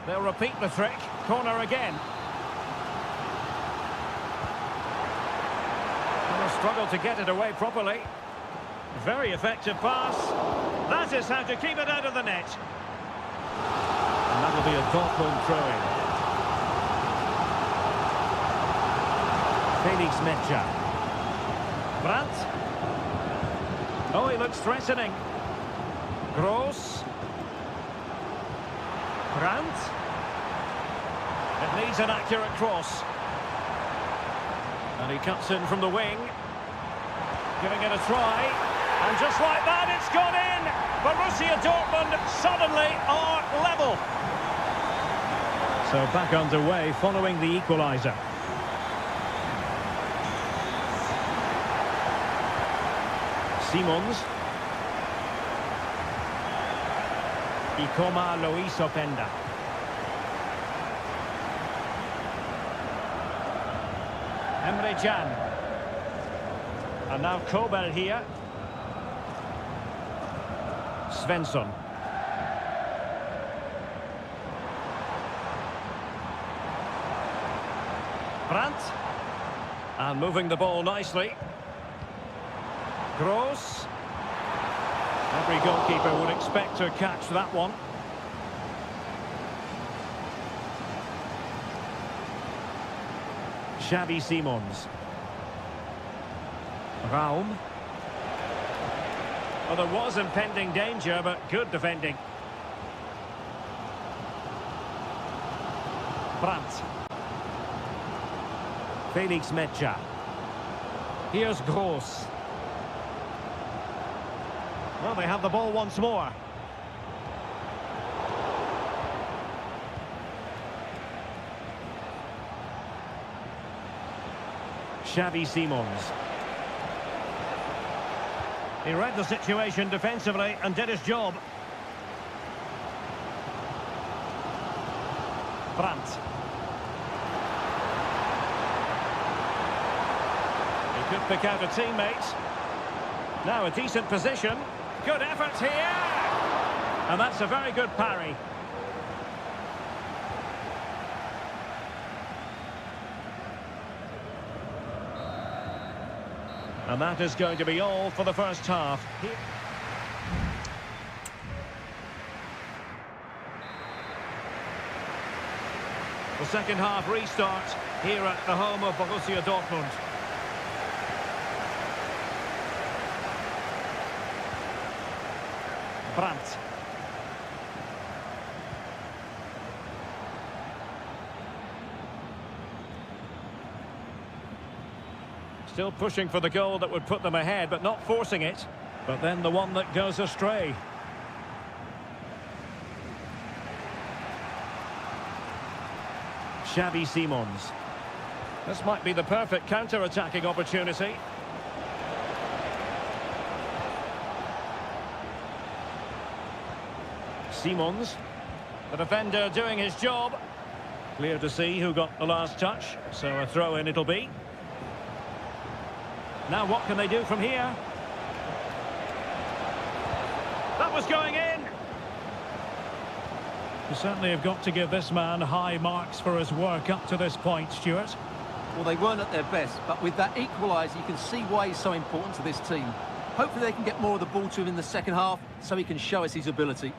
They'll repeat the trick. Corner again. Struggled to get it away properly. Very effective pass. That is how to keep it out of the net. And that will be a Dortmund throw-in. Felix Metscher. Brandt. Oh, he looks threatening. Gross. Brandt. It needs an accurate cross. And he cuts in from the wing. Giving it a try. And just like that, it's gone in. Borussia Dortmund suddenly are level. So back underway following the equaliser. Simons. Ikoma Luis Openda. Emre Can. And now Kobel here. Svensson. Brandt. And moving the ball nicely. Gross. Every goalkeeper would expect to catch that one. Xavi Simons. Raum. Well, there was impending danger, but good defending. Brandt. Felix Metscher. Here's Gross. Well, they have the ball once more. Xavi Simons. He read the situation defensively and did his job. Brandt. He could pick out a teammate. Now a decent position. Good effort here. And that's a very good parry. And that is going to be all for the first half. The second half restart here at the home of Borussia Dortmund. Brandt. Still pushing for the goal that would put them ahead, but not forcing it. But then the one that goes astray. Xavi Simons. This might be the perfect counter-attacking opportunity. Simons. The defender doing his job. Clear to see who got the last touch, so a throw-in it'll be. Now what can they do from here? That was going in! You certainly have got to give this man high marks for his work up to this point, Stuart. Well, they weren't at their best, but with that equaliser, you can see why he's so important to this team. Hopefully they can get more of the ball to him in the second half, so he can show us his ability.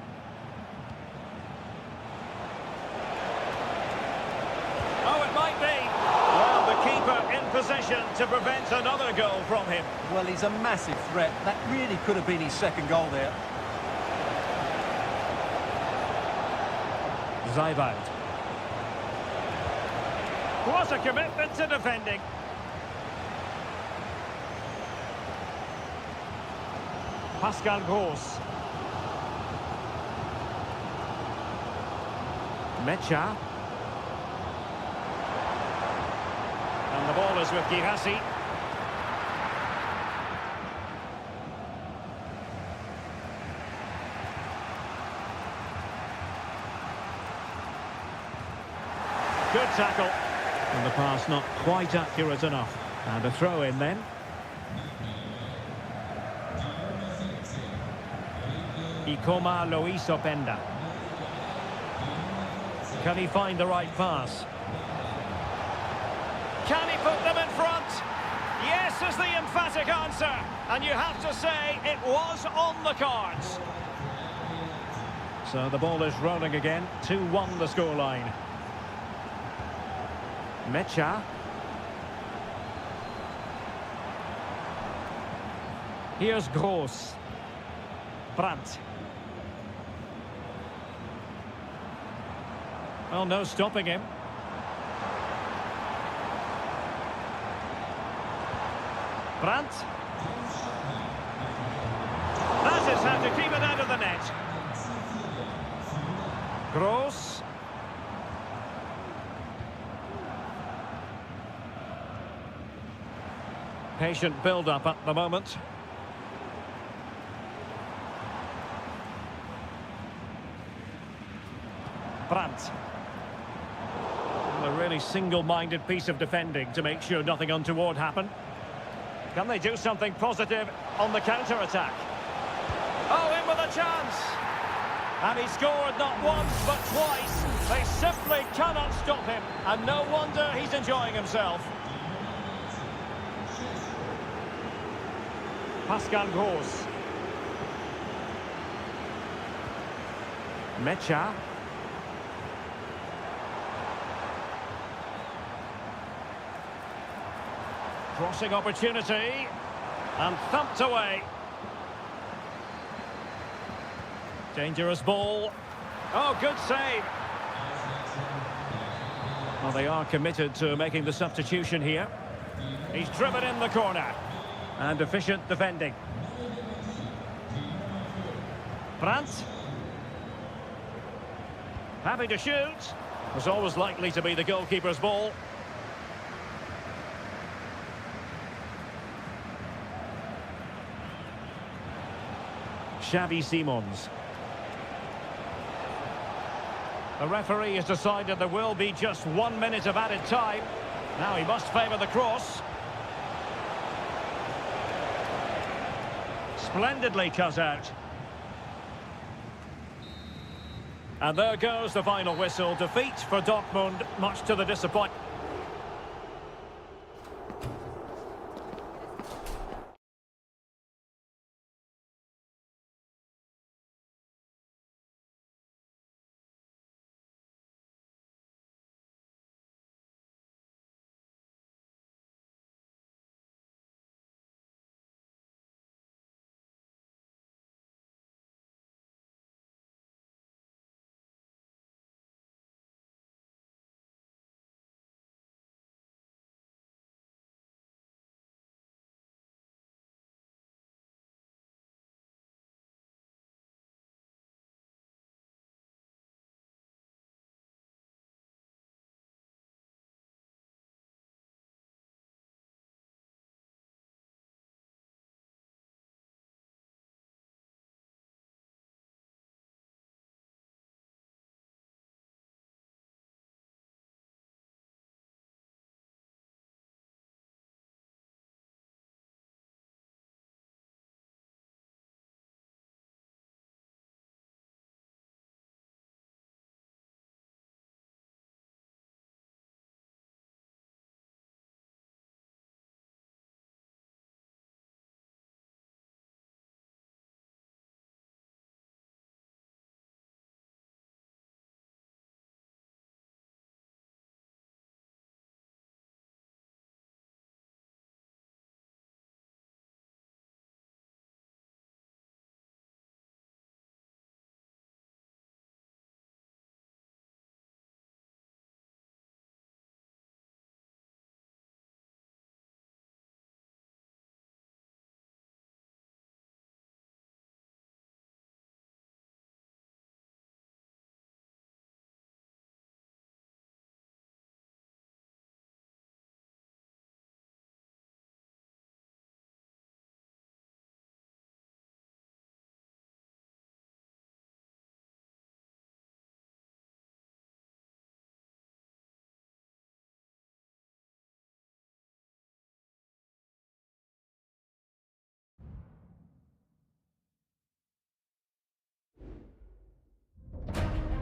Oh, it might be. Well, the keeper in possession to prevent another goal from him. Well, he's a massive threat. That really could have been his second goal there. Zaivald. What a commitment to defending. Pascal Gross. Mecha. And the ball is with Girassi. Good tackle. And the pass not quite accurate enough. And a throw in then. Ikoma Luis Openda. Can he find the right pass? Can he put them in front? Yes is the emphatic answer. And you have to say it was on the cards. So the ball is rolling again. 2-1 the scoreline. Mecha. Here's Gross. Brandt. Well, no stopping him. Brandt. That is how to keep it out of the net. Gross. Patient build-up at the moment. Brandt. A really single-minded piece of defending to make sure nothing untoward happened. Can they do something positive on the counter-attack? Oh, in with a chance! And he scored not once, but twice. They simply cannot stop him. And no wonder he's enjoying himself. Pascal Gross. Mecha. Crossing opportunity. And thumped away. Dangerous ball. Oh, good save. Well, they are committed to making the substitution here. He's driven in the corner. And efficient defending. Brandt. Happy to shoot. Was always likely to be the goalkeeper's ball. Xavi Simons. The referee has decided there will be just 1 minute of added time. Now he must favour the cross. Splendidly cut out. And there goes the final whistle. Defeat for Dortmund, much to the disappointment.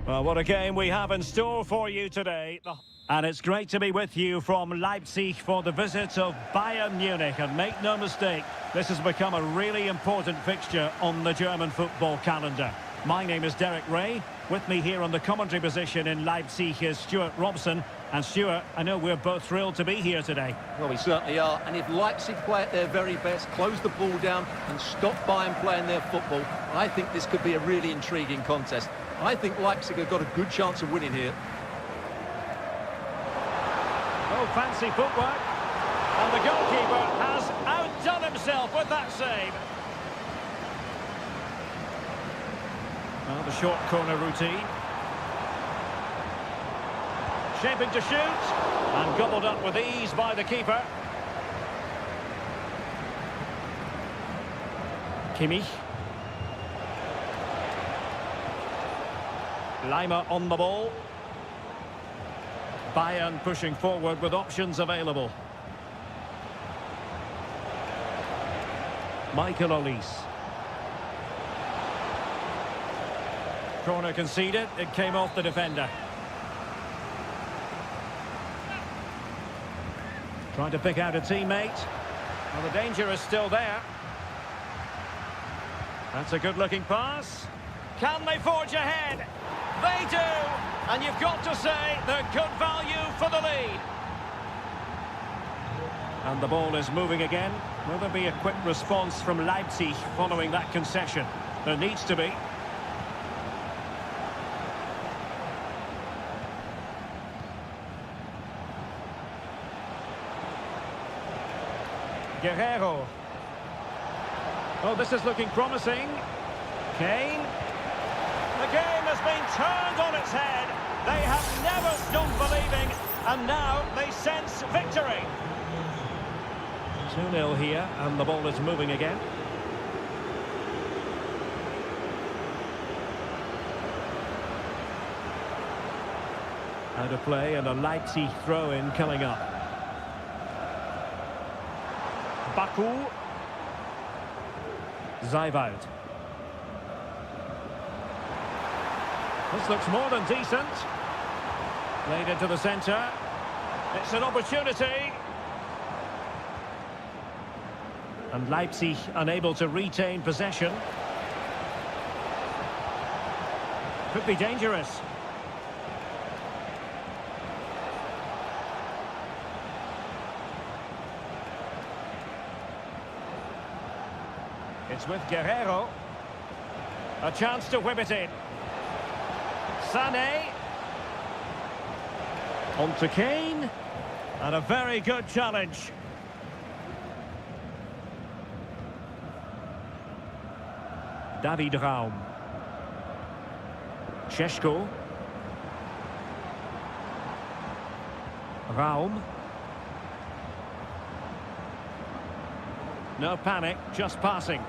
Well, what a game we have in store for you today. And it's great to be with you from Leipzig for the visit of Bayern Munich. And make no mistake, this has become a really important fixture on the German football calendar. My name is Derek Ray. With me here on the commentary position in Leipzig is Stuart Robson. And Stuart, I know we're both thrilled to be here today. Well, we certainly are. And if Leipzig play at their very best, close the ball down and stop Bayern playing their football, I think this could be a really intriguing contest. I think Leipzig have got a good chance of winning here. Oh, fancy footwork. And the goalkeeper has outdone himself with that save. Well, the short corner routine. Shaping to shoot. And gobbled up with ease by the keeper. Kimmich. Lima on the ball. Bayern pushing forward with options available. Michael Olise. Corner conceded. It came off the defender. Trying to pick out a teammate. Well, the danger is still there. That's a good-looking pass. Can they forge ahead? They do! And you've got to say they're good value for the lead. And the ball is moving again. Will there be a quick response from Leipzig following that concession? There needs to be. Guerrero. Oh, this is looking promising. Kane. The game has been turned on its head. They have never stopped believing, and now they sense victory. 2-0 here, and the ball is moving again. Out of play, and a Leipzig throw-in coming up. Baku. Zaivoud. This looks more than decent. Played into the centre. It's an opportunity. And Leipzig unable to retain possession. Could be dangerous. It's with Guerrero. A chance to whip it in. Sané. On to Kane. And a very good challenge. David Raum. Šeško. Raum. No panic, just passing.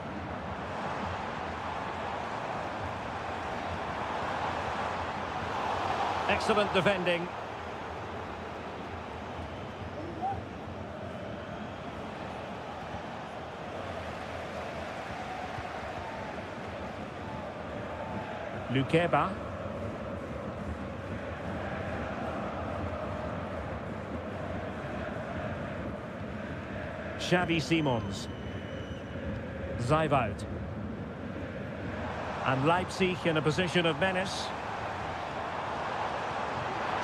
Excellent defending. Lukeba. Xavi Simons. Zaivoud. And Leipzig in a position of menace.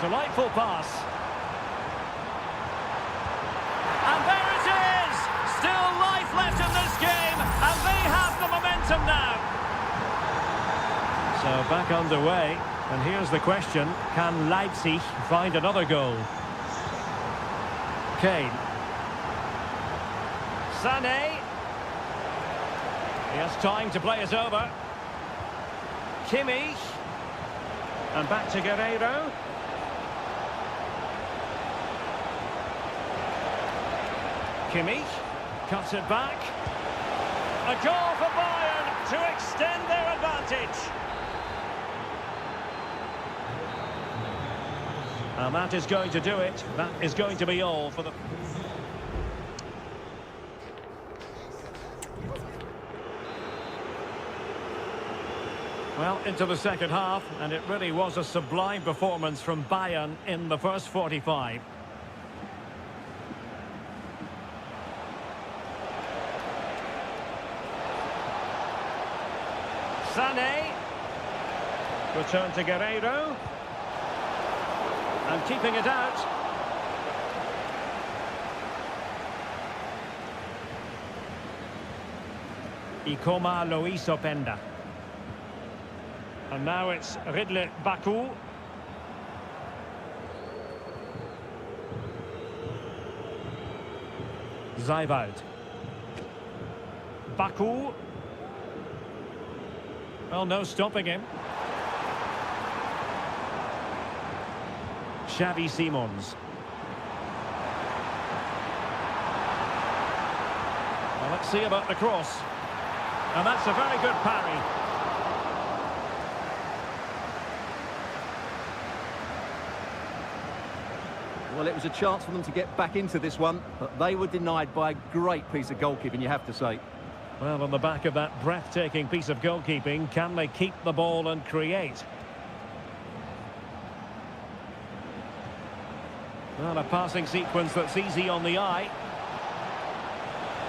Delightful pass. And there it is! Still life left in this game, and they have the momentum now. So back underway, and here's the question, can Leipzig find another goal? Kane. Sané. He has time to play it over. Kimmich. And back to Guerrero. Kimmich cuts it back. A goal for Bayern to extend their advantage. And that is going to do it. That is going to be all for the... Well, into the second half, and it really was a sublime performance from Bayern in the first 45. Sané. Return to Guerreiro. And keeping it out. Ikoma Lois Openda. And now it's Ridley Baku. Zaiwald. Baku. Well, no stopping him. Xavi Simons. Well, let's see about the cross. And that's a very good parry. Well, it was a chance for them to get back into this one, but they were denied by a great piece of goalkeeping, you have to say. Well, on the back of that breathtaking piece of goalkeeping, can they keep the ball and create? Well, a passing sequence that's easy on the eye.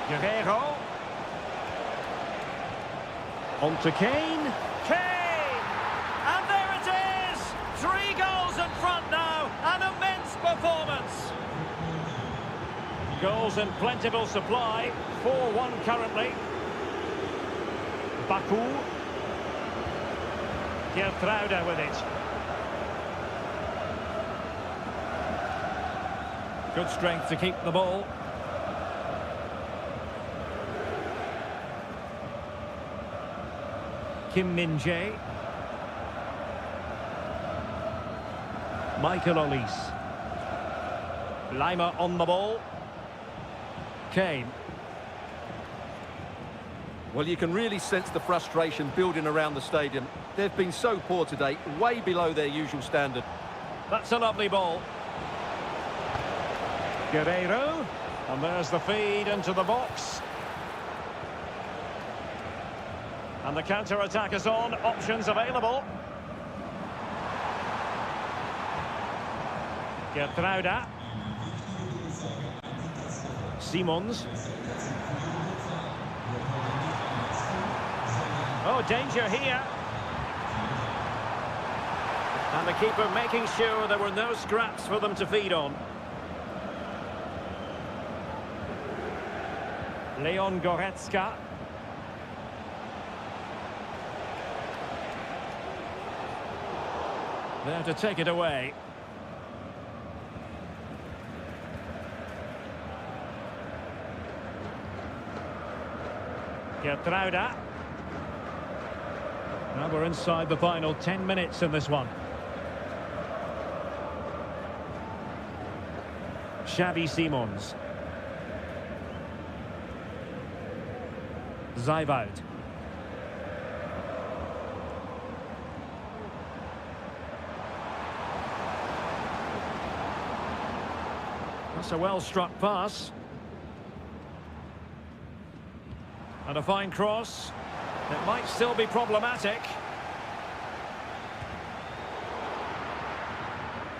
Guerreiro. On to Kane. Kane! And there it is! 3 goals in front now. An immense performance. Goals in plentiful supply. 4-1 currently. Baku. Gertruida with it. Good strength to keep the ball. Kim Min-jae. Michael Olise. Lima on the ball. Kane. Well, you can really sense the frustration building around the stadium. They've been so poor today, way below their usual standard. That's a lovely ball. Guerreiro. And there's the feed into the box. And the counter-attack is on. Options available. Gertruida. Simons. Oh, danger here. And the keeper making sure there were no scraps for them to feed on. Leon Goretzka. There to take it away. Gertruida. Now we're inside the final 10 minutes in this one. Xavi Simons. Zaiwald. That's a well-struck pass. And a fine cross. It might still be problematic.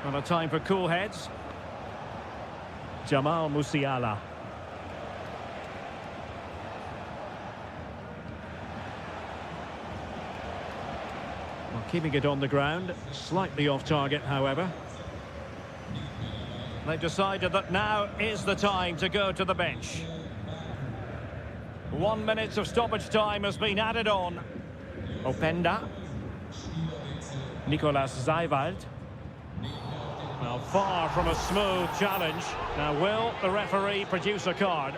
And a time for cool heads. Jamal Musiala. Well, keeping it on the ground. Slightly off target, however. They've decided that now is the time to go to the bench. 1 minute of stoppage time has been added on. Openda. Nicolas Zaiwald. Well, far from a smooth challenge. Now, will the referee produce a card?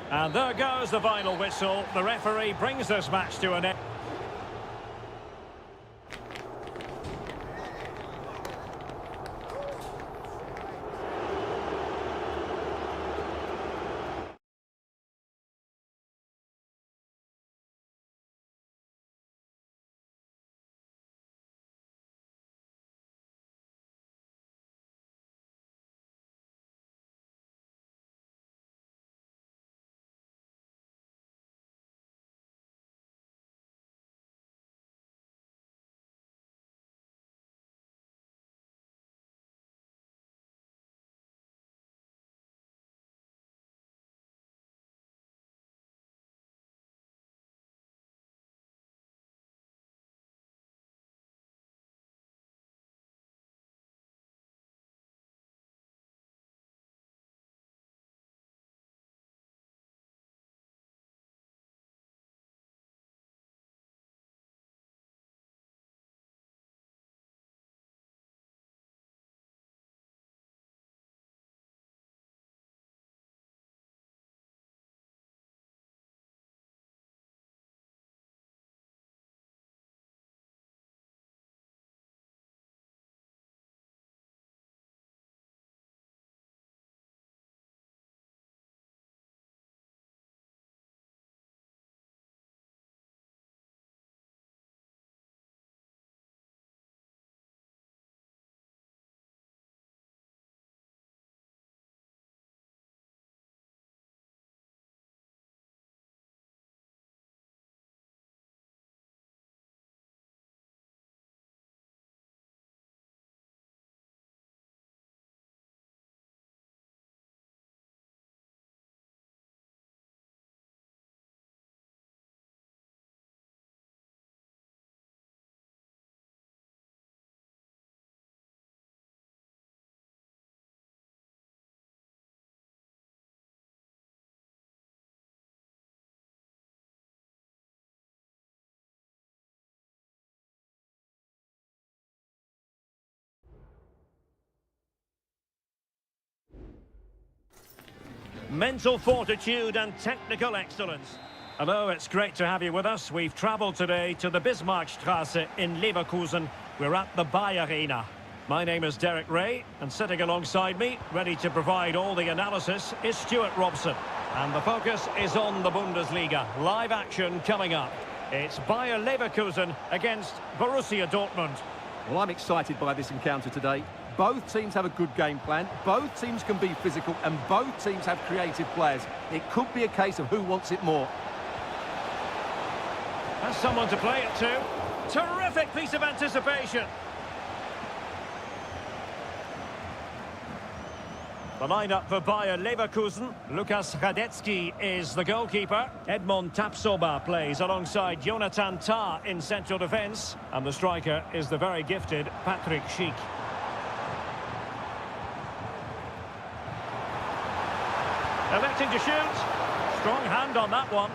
And there goes the final whistle. The referee brings this match to an end. mental fortitude and technical excellence. Hello, it's great to have you with us. We've travelled today to the Bismarckstraße in Leverkusen. We're at the Bayer Arena. My name is Derek Ray, and sitting alongside me, ready to provide all the analysis, is Stuart Robson. And the focus is on the Bundesliga. Live action coming up. It's Bayer Leverkusen against Borussia Dortmund. Well, I'm excited by this encounter today. Both teams have a good game plan, both teams can be physical, and both teams have creative players. It could be a case of who wants it more. Has someone to play it to. Terrific piece of anticipation. The lineup for Bayer Leverkusen. Lukas Radetzky is the goalkeeper. Edmond Tapsoba plays alongside Jonathan Tah in central defence. And the striker is the very gifted Patrick Schick. Electing to shoot. Strong hand on that one.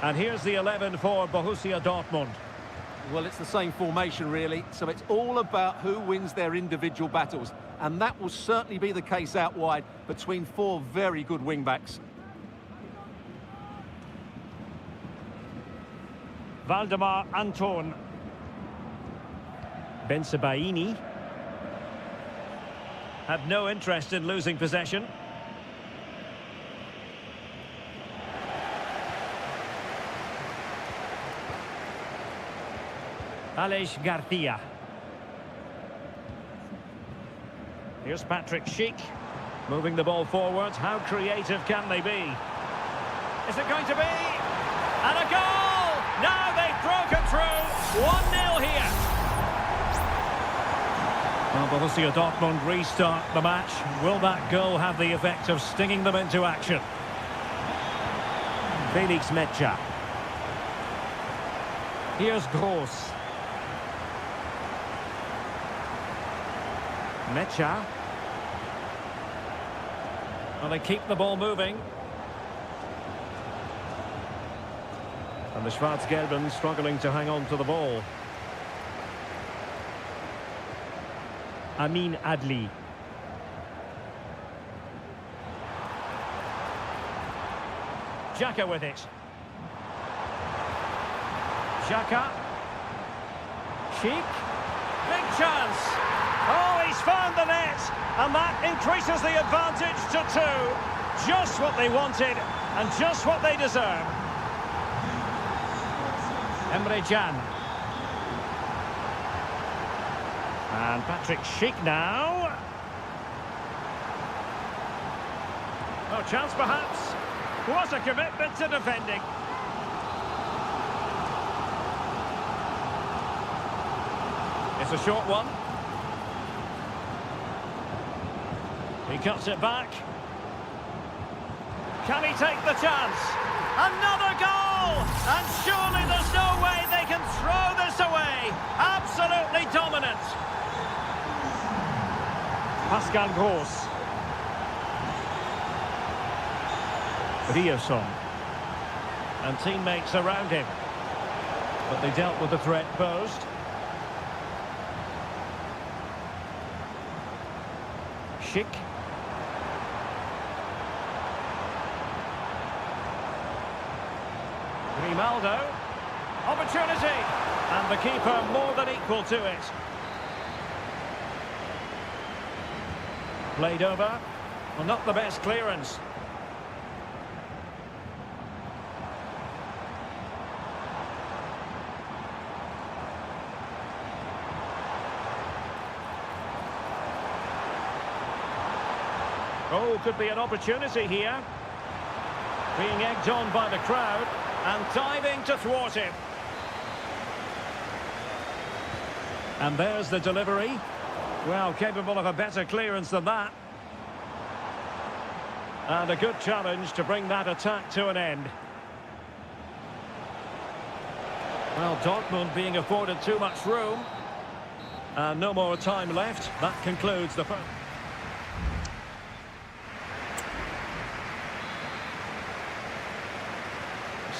And here's the 11 for Borussia Dortmund. Well, it's the same formation, really, so it's all about who wins their individual battles. And that will certainly be the case out wide between four very good wing-backs. Valdemar Anton. Bensebaini had no interest in losing possession. Aleix Garcia. Here's Patrick Schick, moving the ball forward. How creative can they be? Is it going to be? And a goal! Now they've broken through. 1-0 here. Well, Borussia Dortmund restart the match. Will that goal have the effect of stinging them into action? Felix Mecha. Here's Gross. Mecha. Well, they keep the ball moving. And the Schwarz-Gelben struggling to hang on to the ball. Amin Adli. Xhaka with it. Xhaka. Schick. Big chance. Oh, he's found the net, and that increases the advantage to 2. Just what they wanted, and just what they deserve. Emre Can. And Patrick Schick now. Oh, chance perhaps. What a commitment to defending. It's a short one. He cuts it back. Can he take the chance? Another goal! And surely there's no way they can throw this away. Absolutely dominant. Pascal Gross. Rierson. And teammates around him. But they dealt with the threat posed. Schick. Grimaldo, opportunity, and the keeper more than equal to it. Played over, well, not the best clearance. Oh, could be an opportunity here. Being egged on by the crowd. And diving to thwart him. And there's the delivery. Well, capable of a better clearance than that. And a good challenge to bring that attack to an end. Well, Dortmund being afforded too much room. And no more time left. That concludes the first.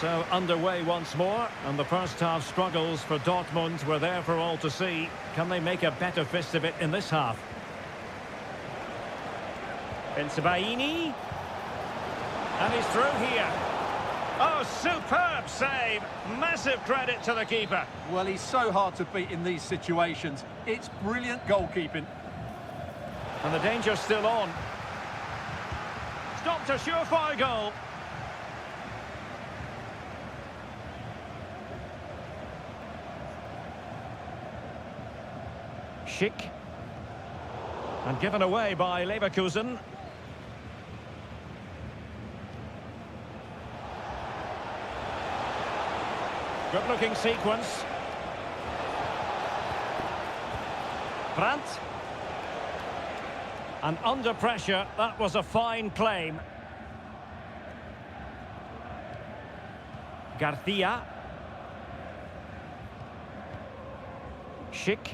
So underway once more, and the first half struggles for Dortmund were there for all to see. Can they make a better fist of it in this half? Bensebaini. And he's through here. Oh, superb save. Massive credit to the keeper. Well, he's so hard to beat in these situations. It's brilliant goalkeeping. And the danger's still on. Stopped a surefire goal. Schick. And given away by Leverkusen. Good-looking sequence. Brandt. And under pressure, that was a fine claim. Garcia. Schick.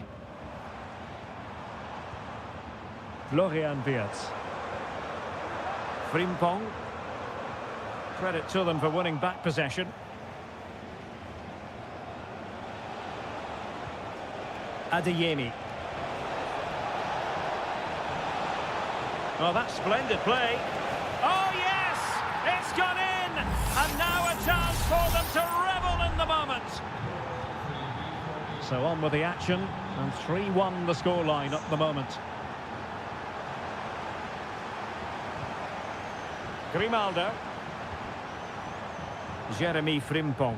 Florian Wirtz. Frimpong. Credit to them for winning back possession. Adeyemi. Oh, that's splendid play. Oh, yes! It's gone in! And now a chance for them to revel in the moment. So on with the action, and 3-1 the scoreline at the moment. Grimaldo. Jeremy Frimpong.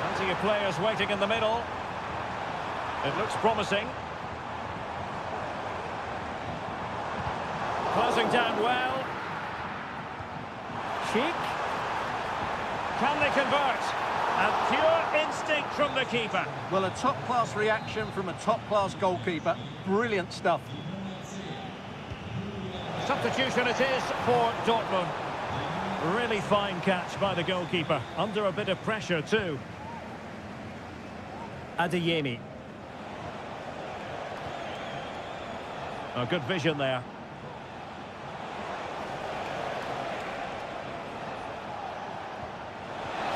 Plenty of players waiting in the middle. It looks promising. Closing down well. Schick. Can they convert? A pure instinct from the keeper. Well, a top-class reaction from a top-class goalkeeper. Brilliant stuff. Substitution it is for Dortmund. Really fine catch by the goalkeeper. Under a bit of pressure too. Adeyemi. Oh, good vision there.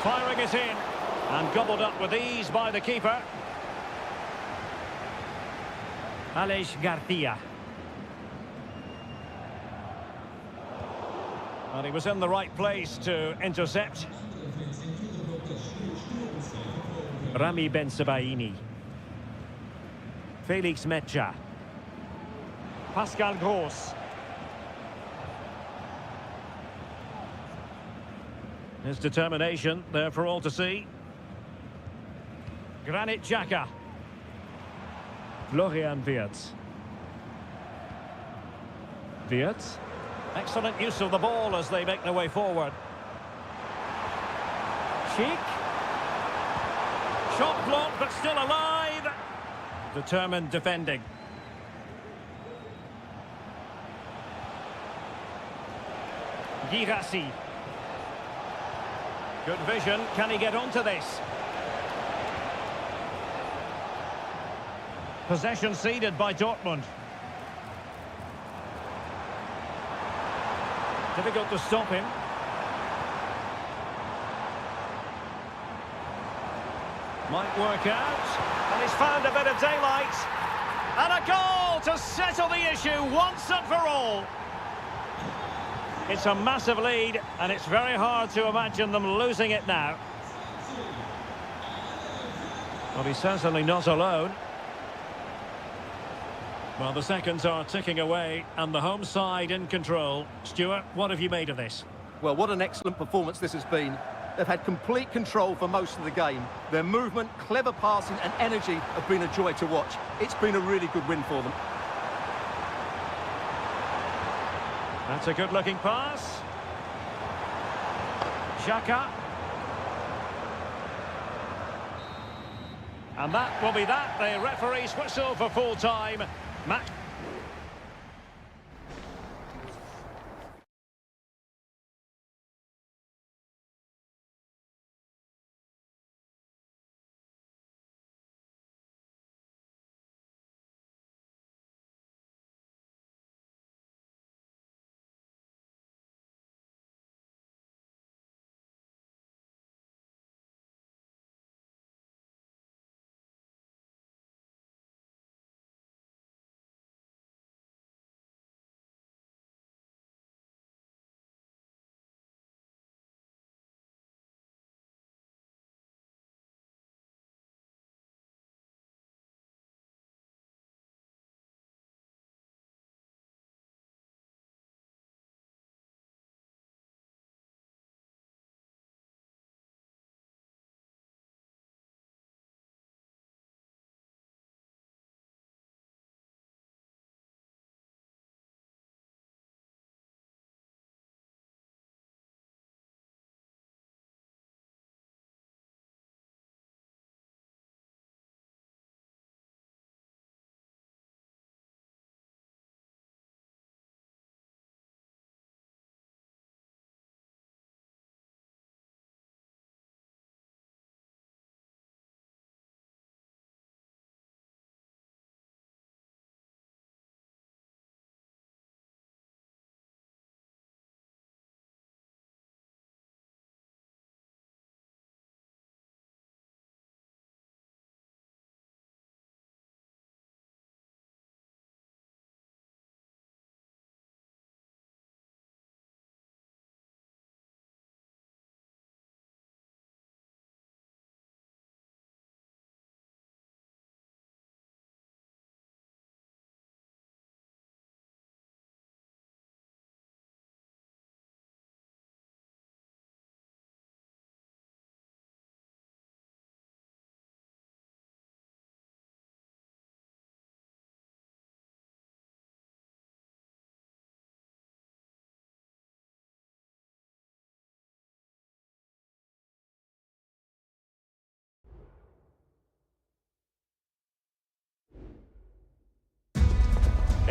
Firing it in. And gobbled up with ease by the keeper. Aleix Garcia. And he was in the right place to intercept. Rami Bensebaini. Felix Mecha. Pascal Gross. His determination there for all to see. Granit Xhaka. Florian Wirtz. Wirtz. Excellent use of the ball as they make their way forward. Schick. Shot blocked but still alive. Determined defending. Girassi. Good vision. Can he get onto this? Possession ceded by Dortmund. Difficult to stop him. Might work out. And he's found a bit of daylight. And a goal to settle the issue once and for all. It's a massive lead, and it's very hard to imagine them losing it now. Well, he's certainly not alone. Well, the seconds are ticking away, and the home side in control. Stuart, what have you made of this? Well, what an excellent performance this has been. They've had complete control for most of the game. Their movement, clever passing and energy have been a joy to watch. It's been a really good win for them. That's a good-looking pass. Xhaka. And that will be that. The referee's whistle for full-time. Match.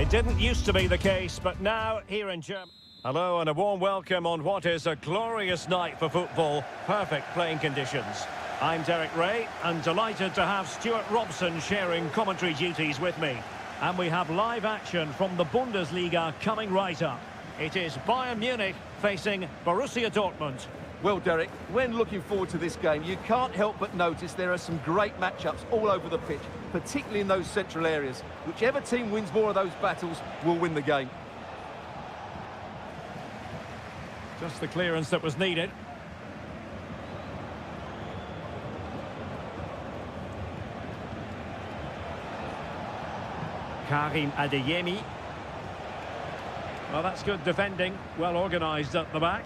It didn't used to be the case, but now here in Germany. Hello and a warm welcome on what is a glorious night for football. Perfect playing conditions. I'm Derek Ray and delighted to have Stuart Robson sharing commentary duties with me. And we have live action from the Bundesliga coming right up. It is Bayern Munich facing Borussia Dortmund. Well, Derek, when looking forward to this game, you can't help but notice there are some great matchups all over the pitch, particularly in those central areas. Whichever team wins more of those battles will win the game. Just the clearance that was needed. Karim Adeyemi. Well, that's good defending. Well organised at the back.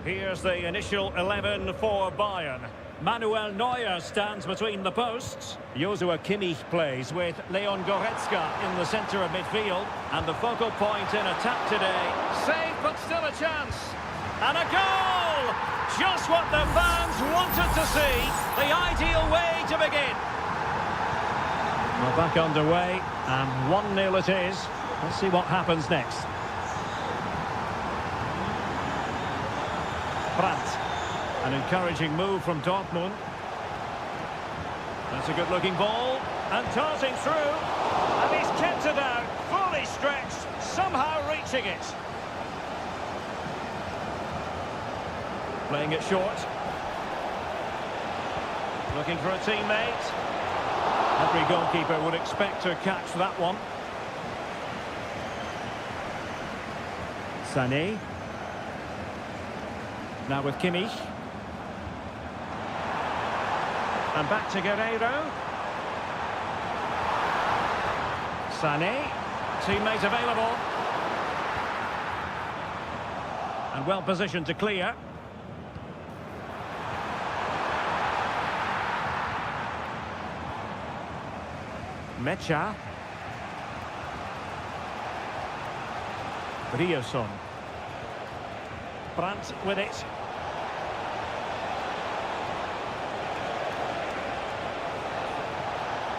Here's the initial 11 for Bayern. Manuel Neuer stands between the posts. Joshua Kimmich plays with Leon Goretzka in the centre of midfield. And the focal point in attack today. Save, but still a chance. And a goal! Just what the fans wanted to see. The ideal way to begin. We're back underway, and 1-0 it is. Let's see what happens next. Brandt. An encouraging move from Dortmund. That's a good-looking ball. And darting through. And he's kept it out. Fully stretched. Somehow reaching it. Playing it short. Looking for a teammate. Every goalkeeper would expect to catch that one. Sané. Now with Kimmich. And back to Guerreiro. Sané. Teammate available. And well positioned to clear. Mecha. Rioson. Brandt with it.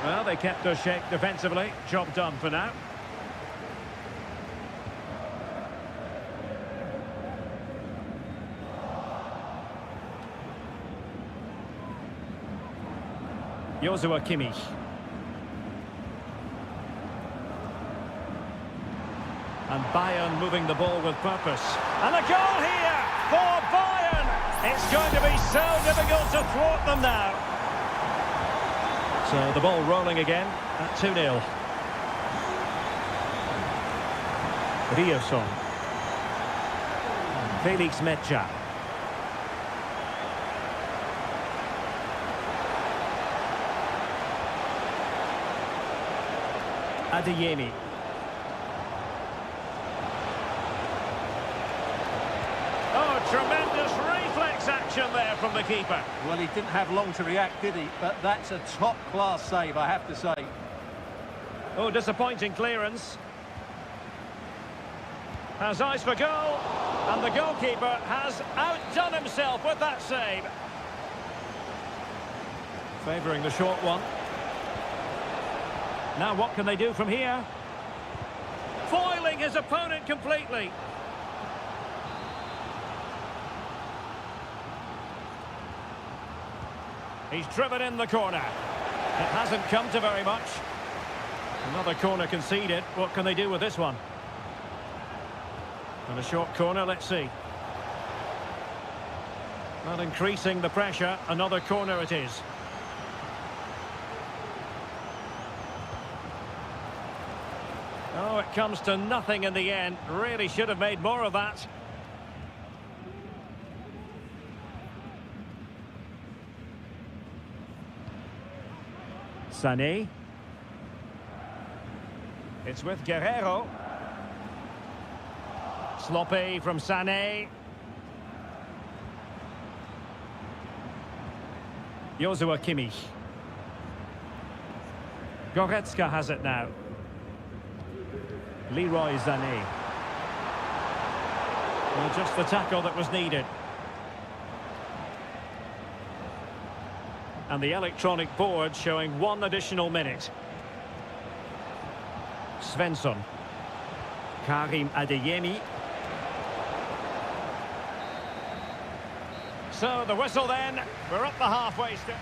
Well, they kept their shape defensively. Job done for now. Joshua Kimmich. And Bayern moving the ball with purpose. And a goal here for Bayern! It's going to be so difficult to thwart them now. So the ball rolling again at 2-0. Rioson. Felix Mecha. Adeyemi. Tremendous reflex action there from the keeper. Well, he didn't have long to react, did he? But that's a top-class save, I have to say. Oh, disappointing clearance. Has eyes for goal. And the goalkeeper has outdone himself with that save. Favouring the short one. Now what can they do from here? Foiling his opponent completely. He's driven in the corner. It hasn't come to very much. Another corner conceded. What can they do with this one? And a short corner, let's see. Well, increasing the pressure. Another corner it is. Oh, it comes to nothing in the end. Really should have made more of that. Sané. It's with Guerreiro. Sloppy from Sané. Joshua Kimmich. Goretzka has it now. Leroy Sané. Well, just the tackle that was needed. And the electronic board showing 1 additional minute. Svensson. Karim Adeyemi. So the whistle then. We're up the halfway step.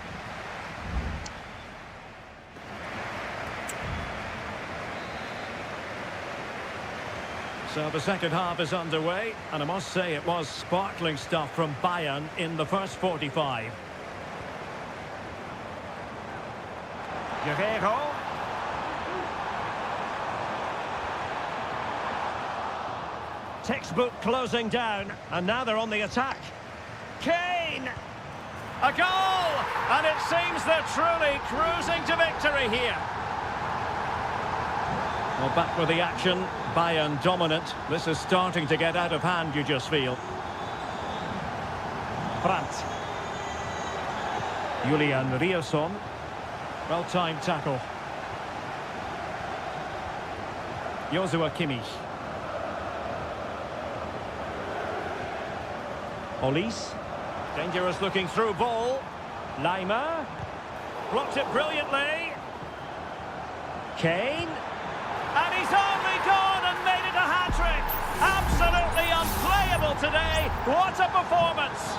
So the second half is underway, and I must say it was sparkling stuff from Bayern in the first 45. Guerrero. Textbook closing down, and now they're on the attack. Kane! A goal! And it seems they're truly cruising to victory here. Well, back with the action. Bayern dominant. This is starting to get out of hand, you just feel. Brandt. Julian Rierson. Well-timed tackle. Joshua Kimmich. Olise. Dangerous looking through ball. Lima. Blocked it brilliantly. Kane. And he's only gone and made it a hat-trick. Absolutely unplayable today. What a performance.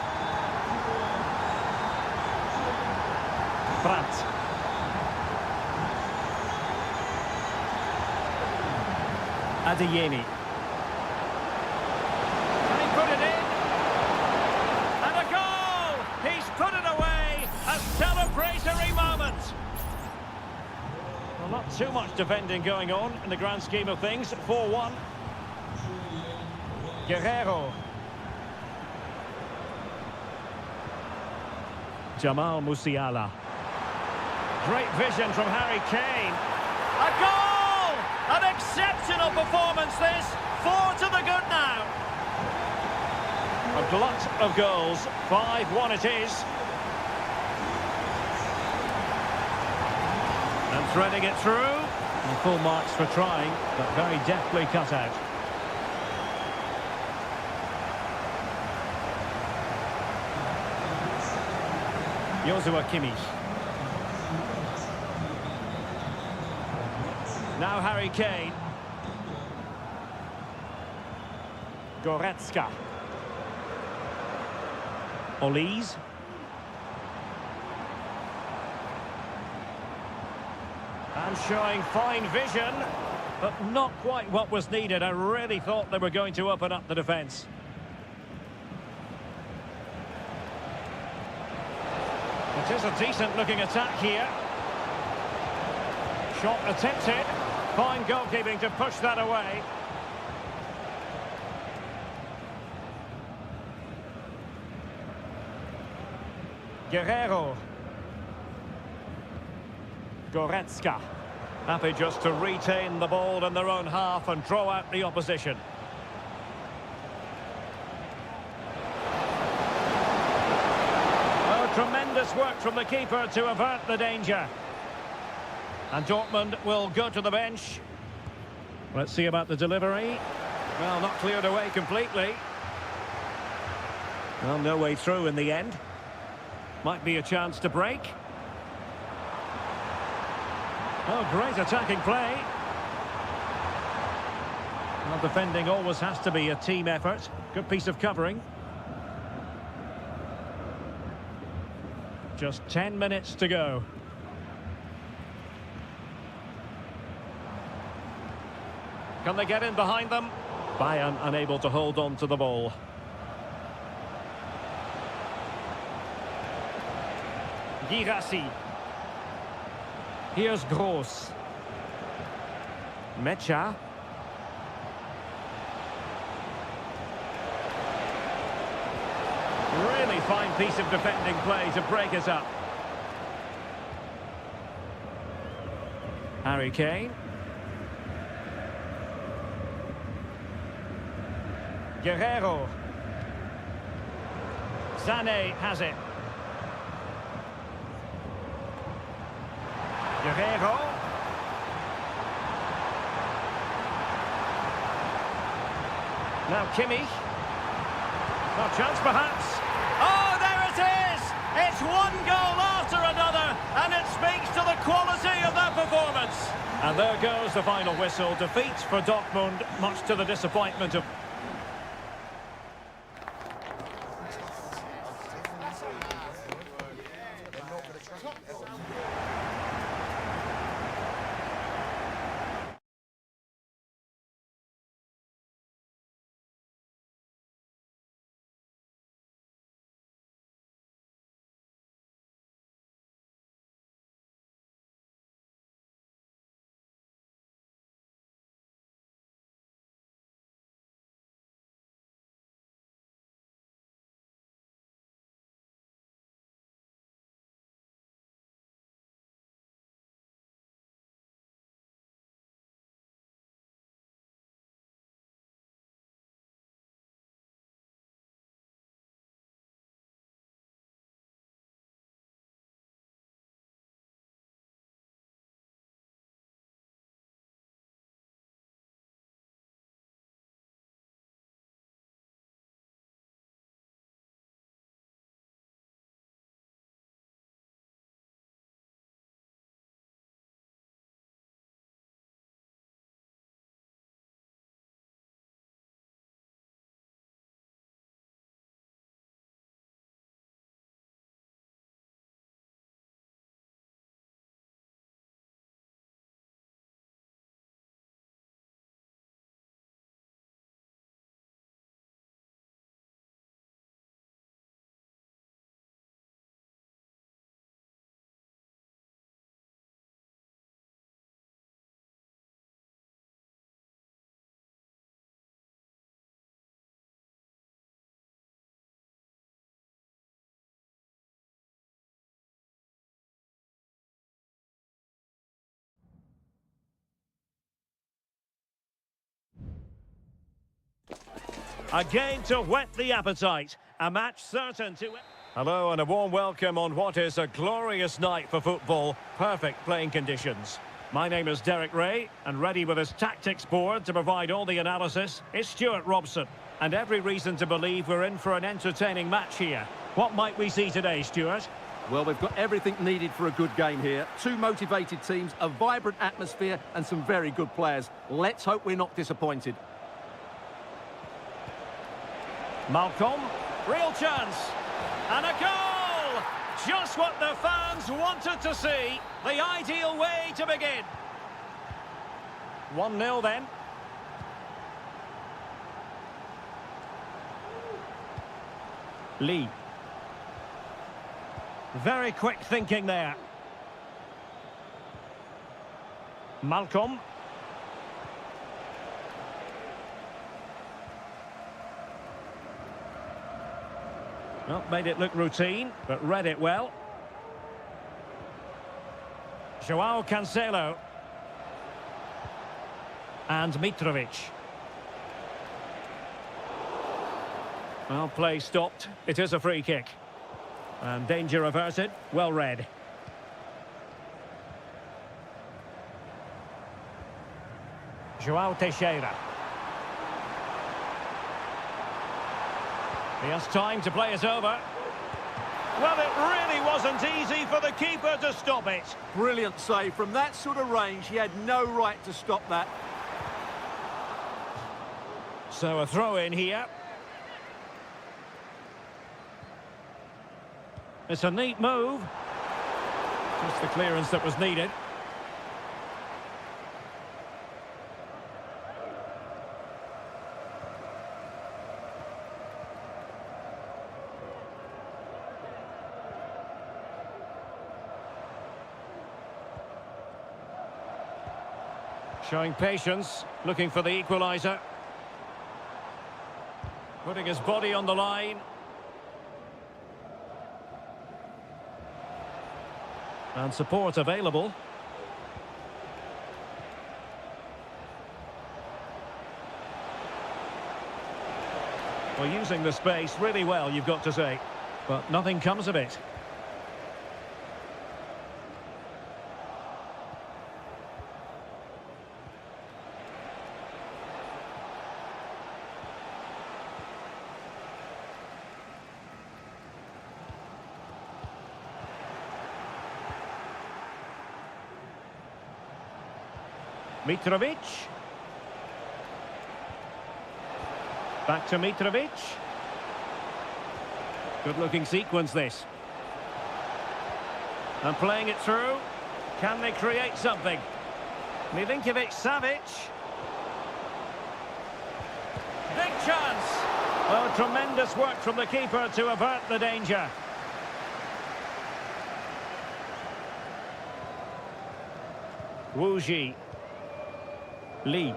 Brandt. Adeyemi. And he put it in. And a goal! He's put it away. A celebratory moment. Well, not too much defending going on in the grand scheme of things. 4-1. Guerrero. Jamal Musiala. Great vision from Harry Kane. A goal! An exceptional performance this. 4 to the good now. A glut of goals. 5-1 it is. And threading it through. And full marks for trying, but very deftly cut out. Joshua Kimmich. Now Harry Kane. Goretzka. Olise. And showing fine vision, but not quite what was needed. I really thought they were going to open up the defence. It is a decent-looking attack here. Shot attempted. Fine goalkeeping to push that away. Guerrero. Goretzka. Happy just to retain the ball in their own half and draw out the opposition. Oh, tremendous work from the keeper to avert the danger. And Dortmund will go to the bench. Let's see about the delivery. Well, not cleared away completely. Well, no way through in the end. Might be a chance to break. Oh, great attacking play. Well, defending always has to be a team effort. Good piece of covering. Just 10 minutes to go. Can they get in behind them? Bayern unable to hold on to the ball. Girassi. Here's Gross. Mecha. Really fine piece of defending play to break us up. Harry Kane. Guerrero. Sané has it. Guerrero. Now Kimmich. No chance perhaps. Oh, there it is! It's one goal after another, and it speaks to the quality of that performance. And there goes the final whistle. Defeat for Dortmund, much to the disappointment of... Again to whet the appetite. A match certain to... Hello and a warm welcome on what is a glorious night for football. Perfect playing conditions. My name is Derek Ray, and ready with his tactics board to provide all the analysis is Stuart Robson. And every reason to believe we're in for an entertaining match here. What might we see today, Stuart? Well, we've got everything needed for a good game here. Two motivated teams, a vibrant atmosphere, and some very good players. Let's hope we're not disappointed. Malcolm, real chance, and a goal! Just what the fans wanted to see, the ideal way to begin. 1-0 then. Lee. Very quick thinking there. Malcolm. Well, made it look routine, but read it well. Joao Cancelo. And Mitrovic. Well, play stopped. It is a free kick. And danger averted. Well read. Joao Teixeira. He has time to play it over. Well, it really wasn't easy for the keeper to stop it. Brilliant save. From that sort of range, he had no right to stop that. So a throw in here. It's a neat move. Just the clearance that was needed. Showing patience, looking for the equaliser. Putting his body on the line. And support available. Well, using the space really well, you've got to say. But nothing comes of it. Mitrovic. Back to Mitrovic. Good-looking sequence, this. And playing it through. Can they create something? Milinkovic-Savic. Big chance. Oh, tremendous work from the keeper to avert the danger. Wu Ji. Lee.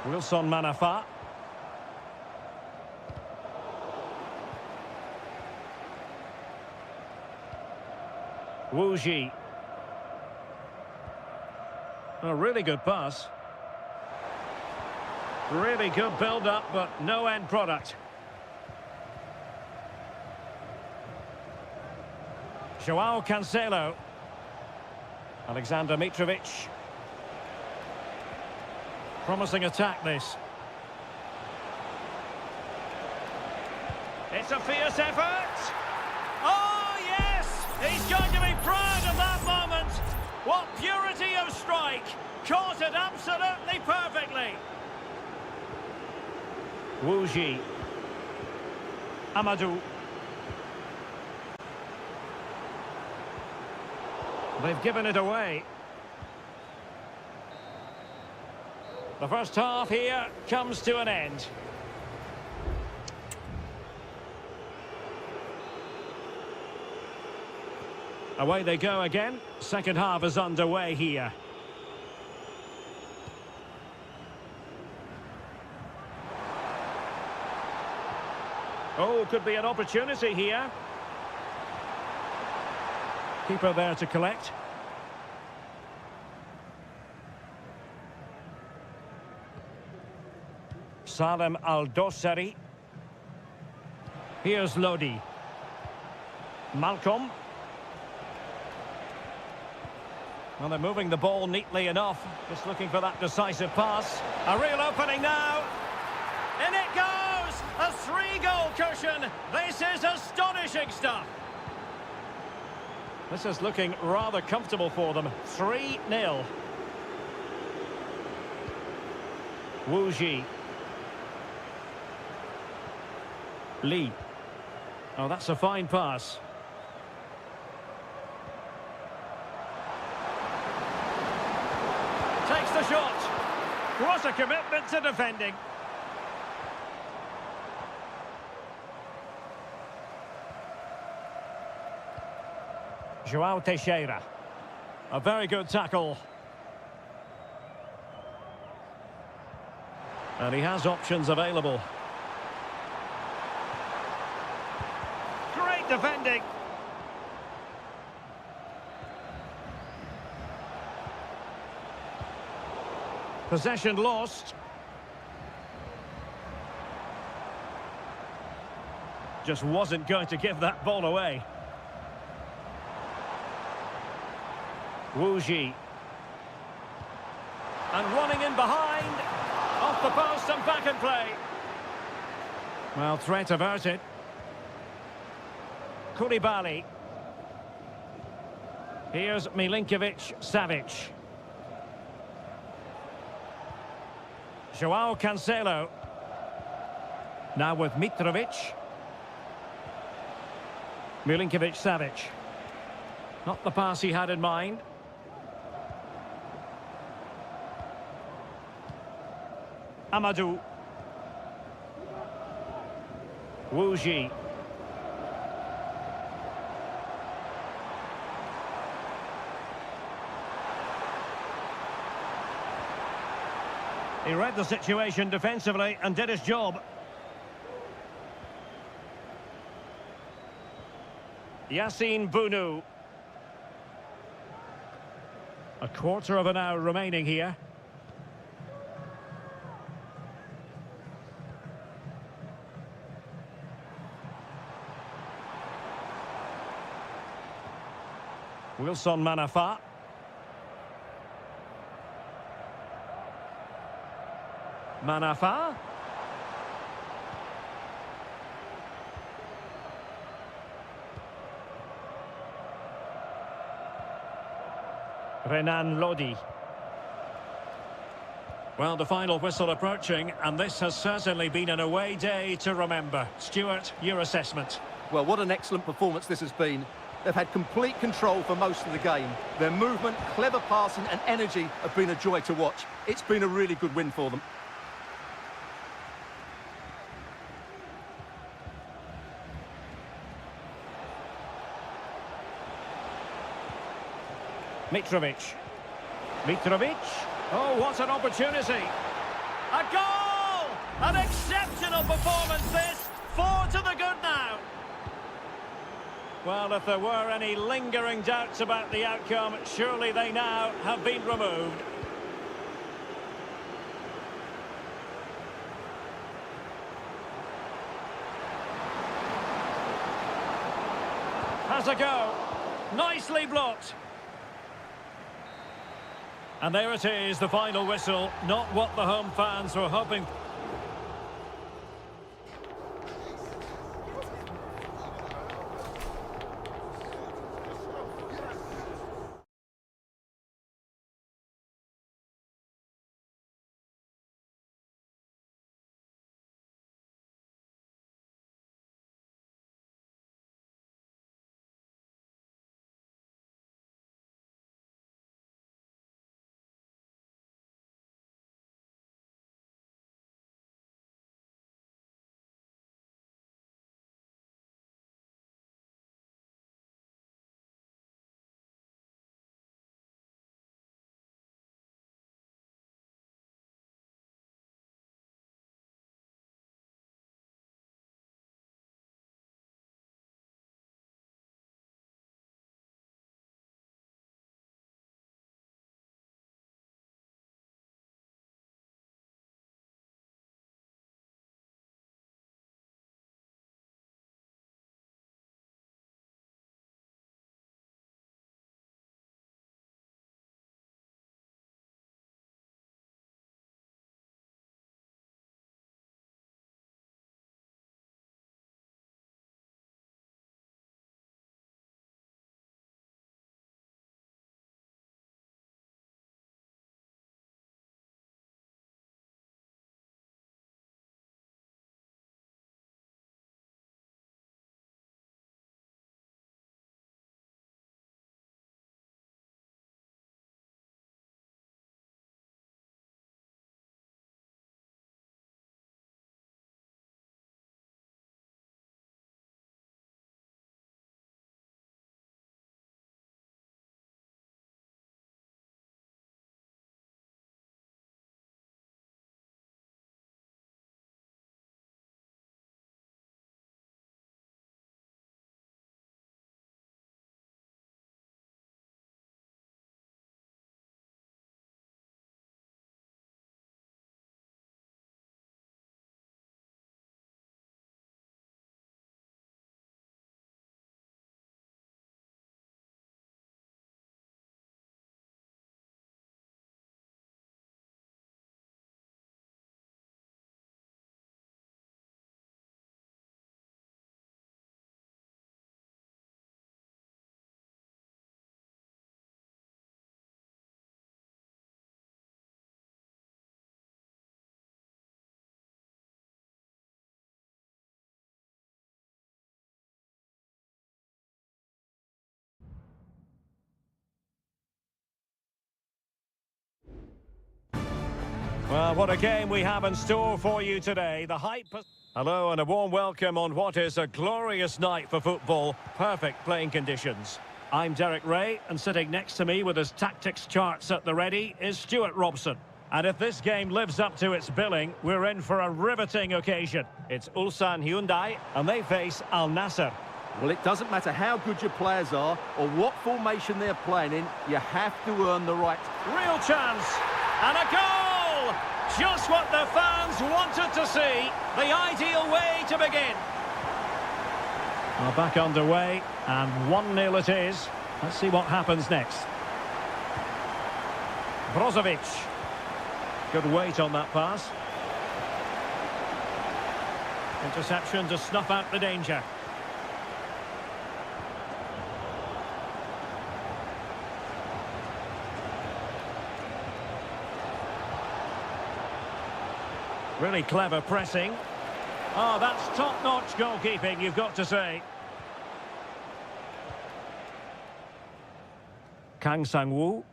Wilson Manafa. Wu Ji. A really good pass. Really good build-up, but no end product. Joao Cancelo. Alexander Mitrovic. Promising attack, this. It's a fierce effort. Oh, yes! He's going to be proud of that moment. What purity of strike. Caught it absolutely perfectly. Wu Ji. Amadou. They've given it away. The first half here comes to an end. Away they go again. Second half is underway here. Oh, could be an opportunity here. Keeper there to collect. Salem Al-Dossari. Here's Lodi. Malcolm. Well, they're moving the ball neatly enough. Just looking for that decisive pass. A real opening now. In it goes! A 3-goal cushion. This is astonishing stuff. This is looking rather comfortable for them. 3-0. Wu Ji. Lee. Oh, that's a fine pass. Takes the shot. What a commitment to defending. Joao Teixeira. A very good tackle. And he has options available. Great defending. Possession lost. Just wasn't going to give that ball away. Wu Ji. And running in behind. Off the post and back in play. Well, threat averted. Koulibaly. Here's Milinkovic-Savic. Joao Cancelo. Now with Mitrovic. Milinkovic-Savic. Not the pass he had in mind. Amadou. Wu Ji. He read the situation defensively and did his job. Yassine Bounou. A quarter of an hour remaining here. Wilson Manafa. Manafa. Renan Lodi. Well, the final whistle approaching, and this has certainly been an away day to remember. Stuart, your assessment? Well, what an excellent performance this has been. They've had complete control for most of the game. Their movement, clever passing and energy have been a joy to watch. It's been a really good win for them. Mitrovic. Oh, what an opportunity. A goal! An exceptional performance this. 4 to the good now. Well, if there were any lingering doubts about the outcome, surely they now have been removed. Has a go. Nicely blocked. And there it is, the final whistle. Not what the home fans were hoping. Well, what a game we have in store for you today. The hype... Hello and a warm welcome on what is a glorious night for football. Perfect playing conditions. I'm Derek Ray, and sitting next to me with his tactics charts at the ready is Stuart Robson. And if this game lives up to its billing, we're in for a riveting occasion. It's Ulsan Hyundai, and they face Al Nassr. Well, it doesn't matter how good your players are or what formation they're playing in, you have to earn the right. Real chance, and a goal! Just what the fans wanted to see. The ideal way to begin. Well, back underway, and 1-0 it is. Let's see what happens next. Brozovic. Good weight on that pass. Interception to snuff out the danger. Really clever pressing. Oh, that's top-notch goalkeeping, you've got to say. Kang Sang-woo.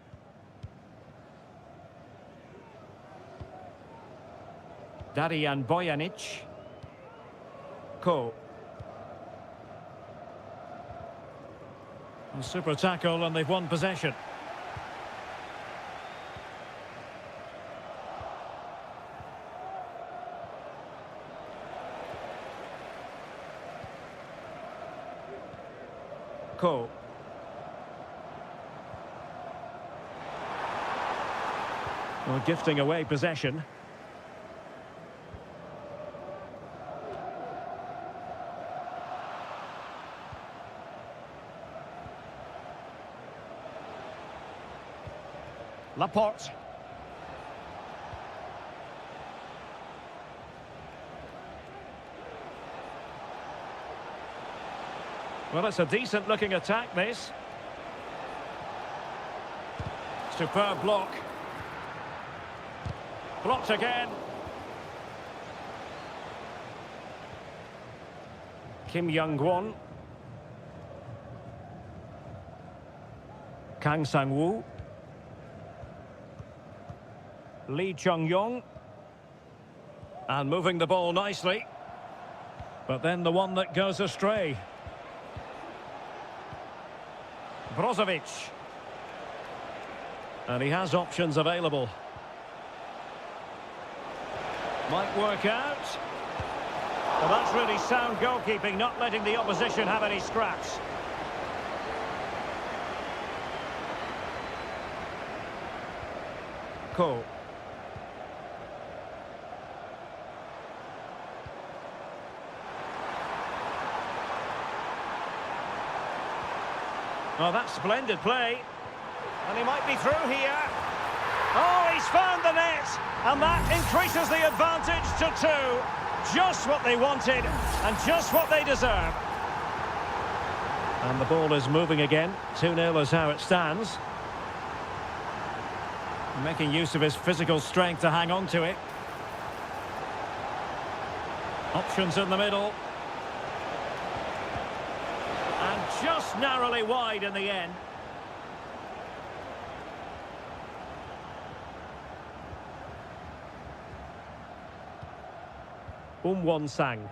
Darian Bojanic. Ko. A super tackle and they've won possession. Ko. Well, gifting away possession. Laporte. Well, it's a decent-looking attack, this. Superb block. Blocked again. Kim Young-won. Kang Sang-woo. Lee Chung-yong. And moving the ball nicely. But then the one that goes astray. Brozovic. And he has options available. Might work out. Well, that's really sound goalkeeping, not letting the opposition have any scraps. Ko. Oh, that's splendid play. And he might be through here. Oh, he's found the net. And that increases the advantage to 2. Just what they wanted and just what they deserve. And the ball is moving again. 2-0 is how it stands. Making use of his physical strength to hang on to it. Options in the middle. And just narrowly wide in the end. Won-sang.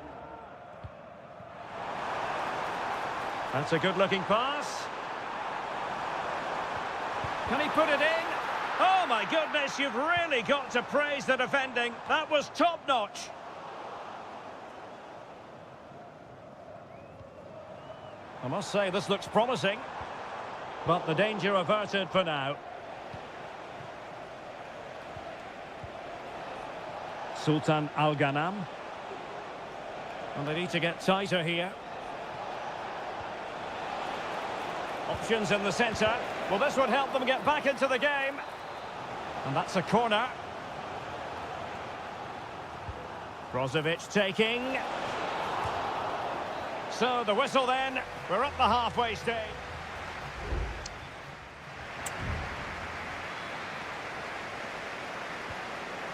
That's a good-looking pass. Can he put it in? Oh, my goodness, you've really got to praise the defending. That was top-notch. I must say, this looks promising. But the danger averted for now. Sultan Al-Ghanam. And they need to get tighter here. Options in the centre. Well, this would help them get back into the game. And that's a corner. Brozovic taking. So the whistle then. We're up the halfway stage.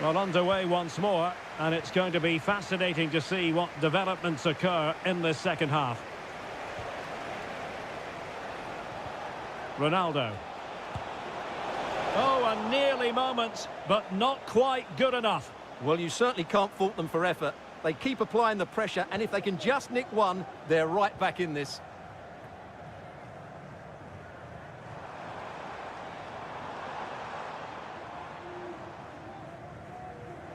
Well, underway once more, and it's going to be fascinating to see what developments occur in this second half. Ronaldo. Oh, a nearly moment, but not quite good enough. Well, you certainly can't fault them for effort. They keep applying the pressure, and if they can just nick one, they're right back in this.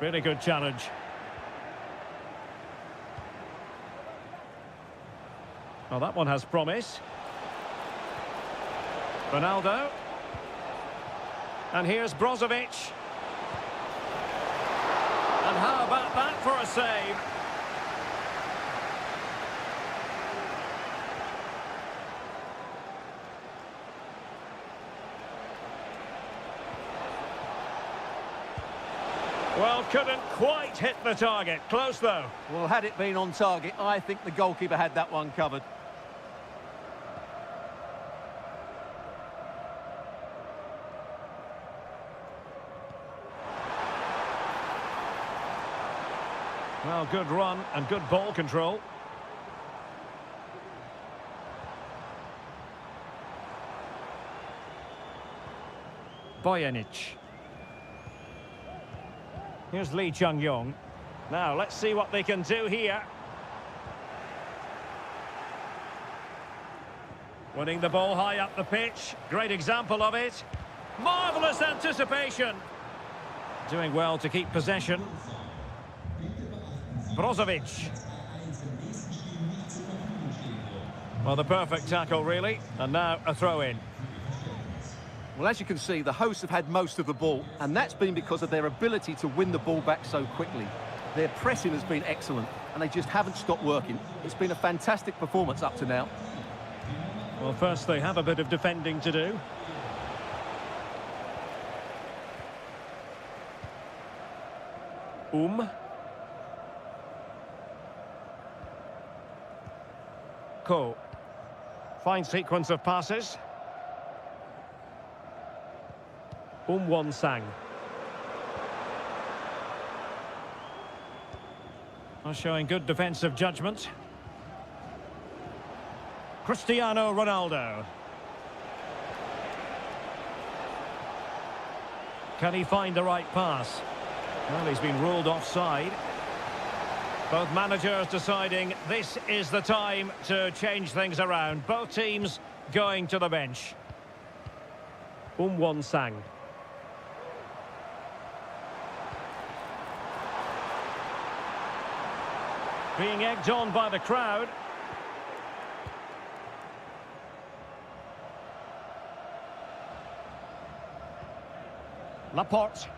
Really good challenge. Well, that one has promise. Ronaldo. And here's Brozovic. And how about that for a save? Well, couldn't quite hit the target. Close, though. Well, had it been on target, I think the goalkeeper had that one covered. Well, good run and good ball control. Bojanic. Here's Lee Chung-yong. Now, let's see what they can do here. Winning the ball high up the pitch. Great example of it. Marvellous anticipation. Doing well to keep possession. Brozovic. Well, the perfect tackle, really. And now a throw-in. Well, as you can see, the hosts have had most of the ball, and that's been because of their ability to win the ball back so quickly. Their pressing has been excellent, and they just haven't stopped working. It's been a fantastic performance up to now. Well, first they have a bit of defending to do. Ko. Fine sequence of passes. Won-sang. Showing good defensive judgment. Cristiano Ronaldo. Can he find the right pass? Well, he's been ruled offside. Both managers deciding this is the time to change things around. Both teams going to the bench. Won-sang. Being egged on by the crowd. Laporte.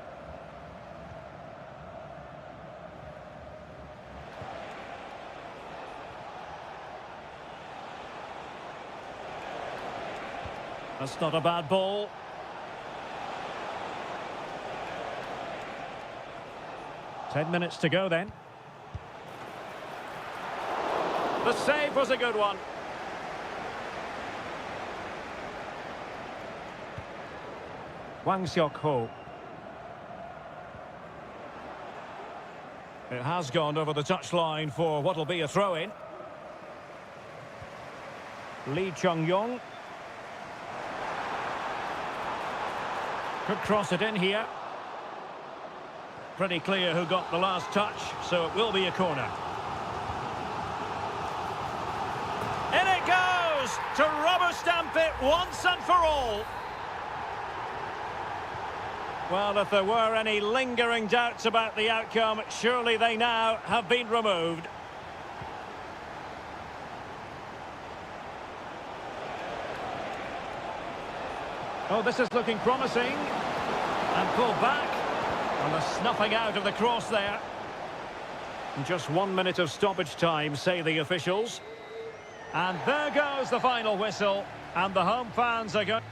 That's not a bad ball. Ten minutes to go then. The save was a good one. Wang Xiaokou. It has gone over the touchline for what will be a throw-in. Lee Chung-yong. Could cross it in here. Pretty clear who got the last touch, so it will be a corner. In it goes to rubber stamp it once and for all. Well, if there were any lingering doubts about the outcome, surely they now have been removed. Oh, this is looking promising. And pulled back. And the snuffing out of the cross there. Just 1 minute of stoppage time, say the officials. And there goes the final whistle. And the home fans are going...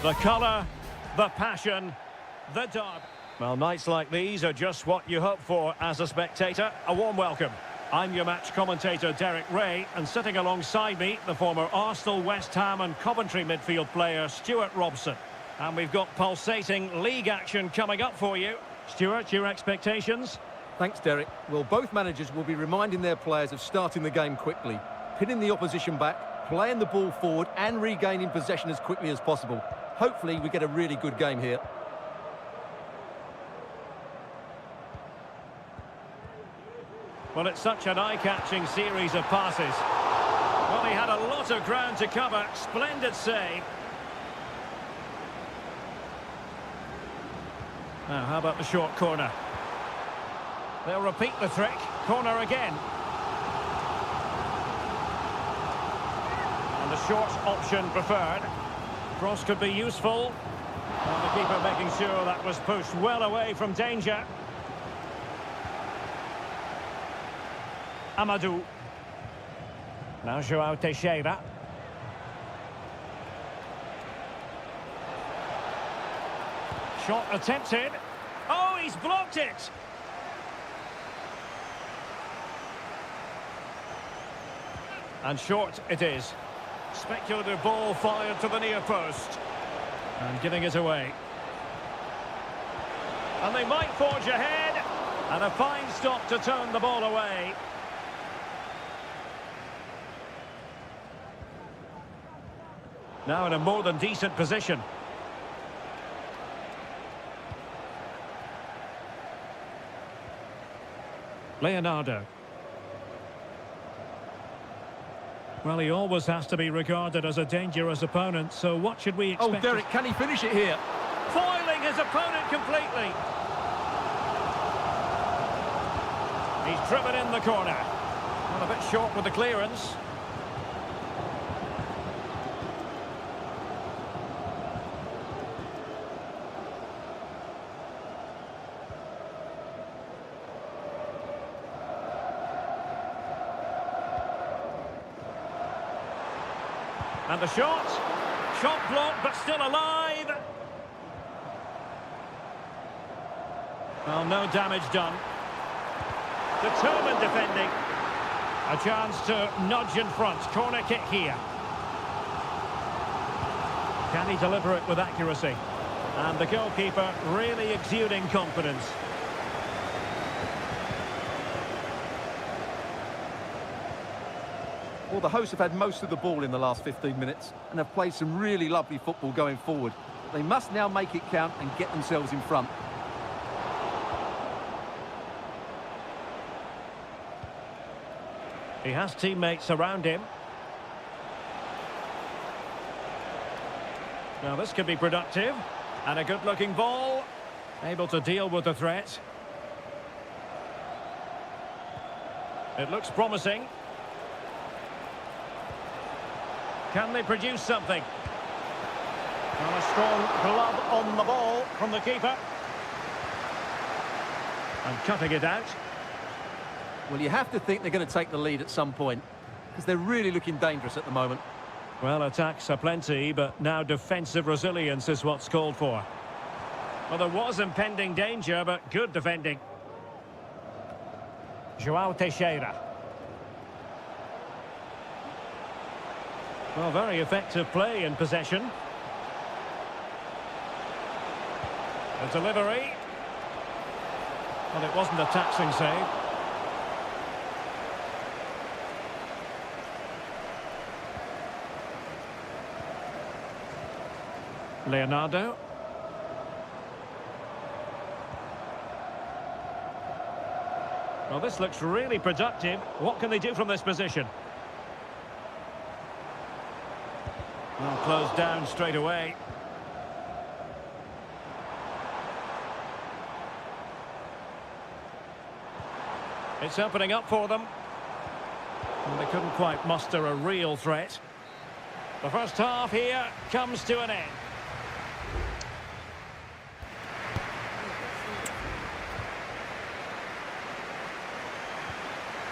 The colour, the passion, the derby. Well, nights like these are just what you hope for as a spectator. A warm welcome. I'm your match commentator, Derek Ray, and sitting alongside me, the former Arsenal, West Ham and Coventry midfield player, Stuart Robson. And we've got pulsating league action coming up for you. Stuart, your expectations? Thanks, Derek. Well, both managers will be reminding their players of starting the game quickly, pinning the opposition back, playing the ball forward and regaining possession as quickly as possible. Hopefully, we get a really good game here. Well, it's such an eye-catching series of passes. Well, he had a lot of ground to cover. Splendid save. Now, how about the short corner? They'll repeat the trick. Corner again. And the short option preferred. Cross could be useful. And the keeper making sure that was pushed well away from danger. Amadou. Now João Teixeira. Shot attempted. Oh, he's blocked it! And short it is. Speculative ball fired to the near post. And giving it away. And they might forge ahead. And a fine stop to turn the ball away. Now in a more than decent position. Leonardo. Well, he always has to be regarded as a dangerous opponent, so what should we expect? Oh, Derek, can he finish it here? Foiling his opponent completely. He's driven in the corner. Well, a bit short with the clearance. And the shot. Shot blocked, but still alive. Well, no damage done. Determined defending. A chance to nudge in front. Corner kick here. Can he deliver it with accuracy? And the goalkeeper really exuding confidence. Well, the hosts have had most of the ball in the last 15 minutes and have played some really lovely football going forward. They must now make it count and get themselves in front. He has teammates around him. Now this could be productive. And a good-looking ball. Able to deal with the threat. It looks promising. Can they produce something? Well, a strong glove on the ball from the keeper. And cutting it out. Well, you have to think they're going to take the lead at some point, because they're really looking dangerous at the moment. Well, attacks are plenty, but now defensive resilience is what's called for. Well, there was impending danger, but good defending. João Teixeira. Well, very effective play in possession. The delivery. Well, it wasn't a taxing save. Leonardo. Well, this looks really productive. What can they do from this position? Well, closed down straight away. It's opening up for them. And they couldn't quite muster a real threat. The first half here comes to an end.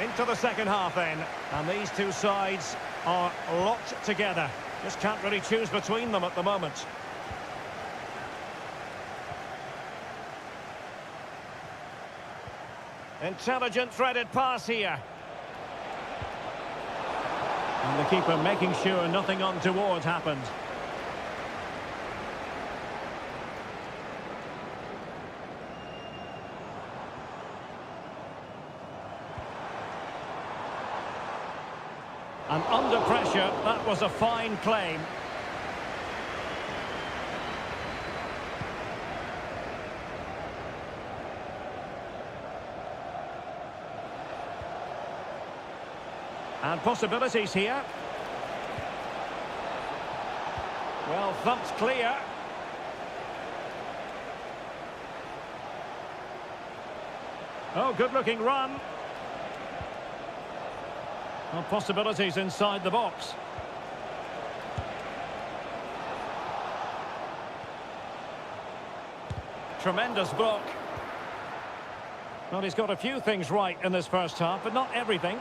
Into the second half then, and these two sides are locked together. Just can't really choose between them at the moment. Intelligent threaded pass here. And the keeper making sure nothing untoward happened. And under pressure, that was a fine claim. And possibilities here. Well, thumped clear. Oh, good-looking run. Well, possibilities inside the box. Tremendous block. Well, he's got a few things right in this first half, but not everything.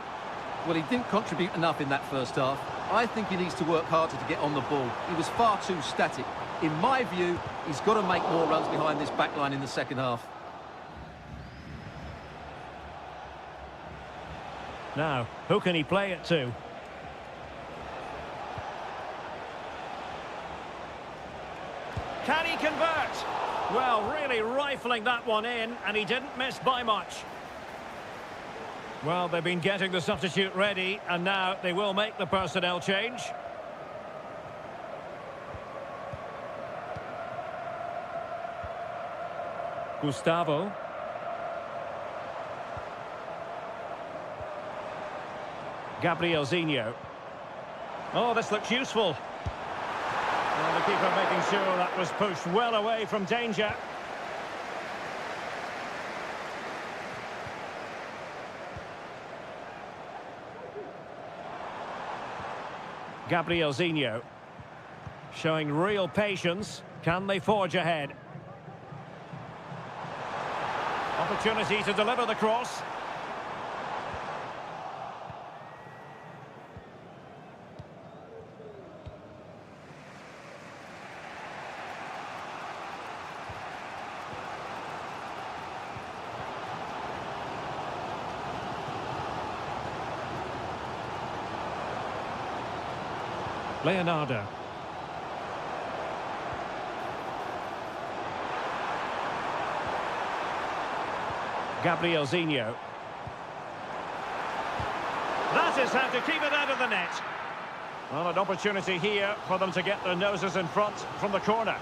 Well, he didn't contribute enough in that first half. I think he needs to work harder to get on the ball. He was far too static. In my view, he's got to make more runs behind this back line in the second half. Now, who can he play it to? Can he convert? Well, really rifling that one in, and he didn't miss by much. Well, they've been getting the substitute ready, and now they will make the personnel change. Gustavo. Gabrielzinho. Oh, this looks useful. Well, the keeper making sure that was pushed well away from danger. Gabrielzinho showing real patience. Can they forge ahead? Opportunity to deliver the cross. Leonardo. Gabrielzinho. That is how to keep it out of the net. Well, an opportunity here for them to get their noses in front from the corner.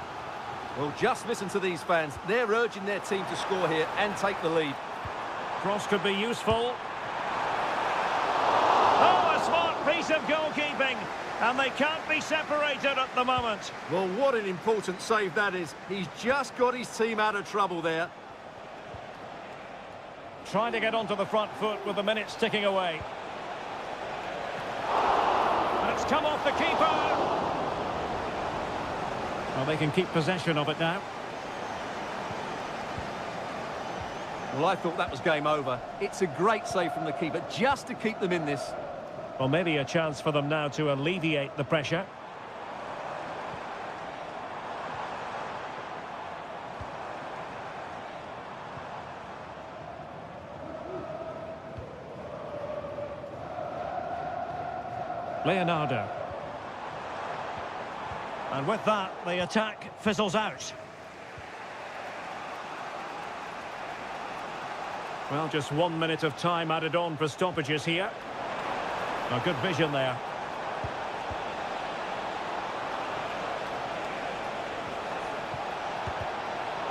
Well, just listen to these fans. They're urging their team to score here and take the lead. Cross could be useful. Oh, a smart piece of goalkeeping. And they can't be separated at the moment. Well, what an important save that is. He's just got his team out of trouble there. Trying to get onto the front foot with the minutes ticking away. And it's come off the keeper. Well, they can keep possession of it now. Well, I thought that was game over. It's a great save from the keeper just to keep them in this. Well, maybe a chance for them now to alleviate the pressure. Leonardo. And with that, the attack fizzles out. Well, just 1 minute of time added on for stoppages here. A good vision there.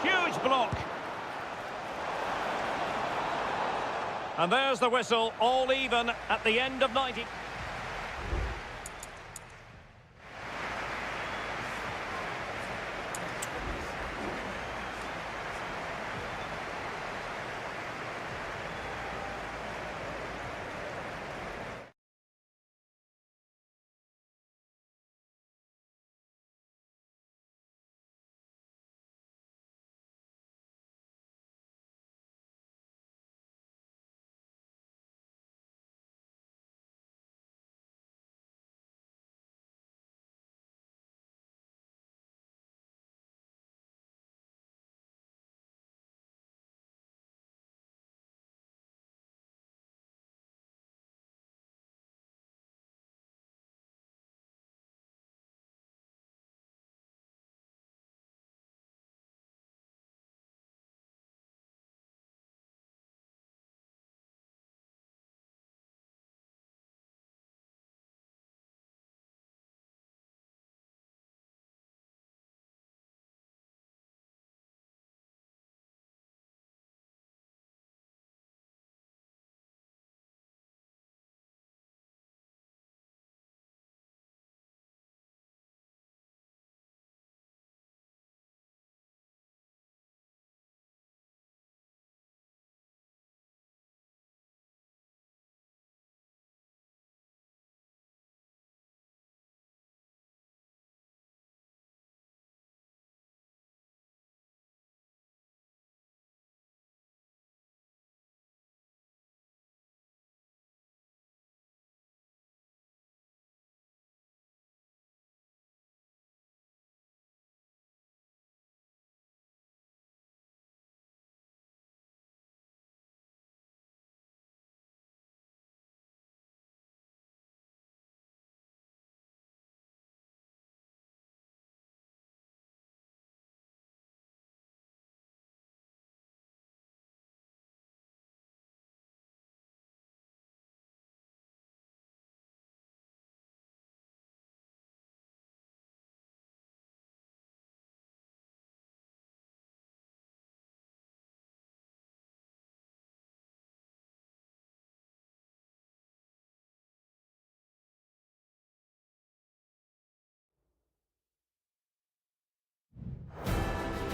Huge block. And there's the whistle, all even at the end of 90.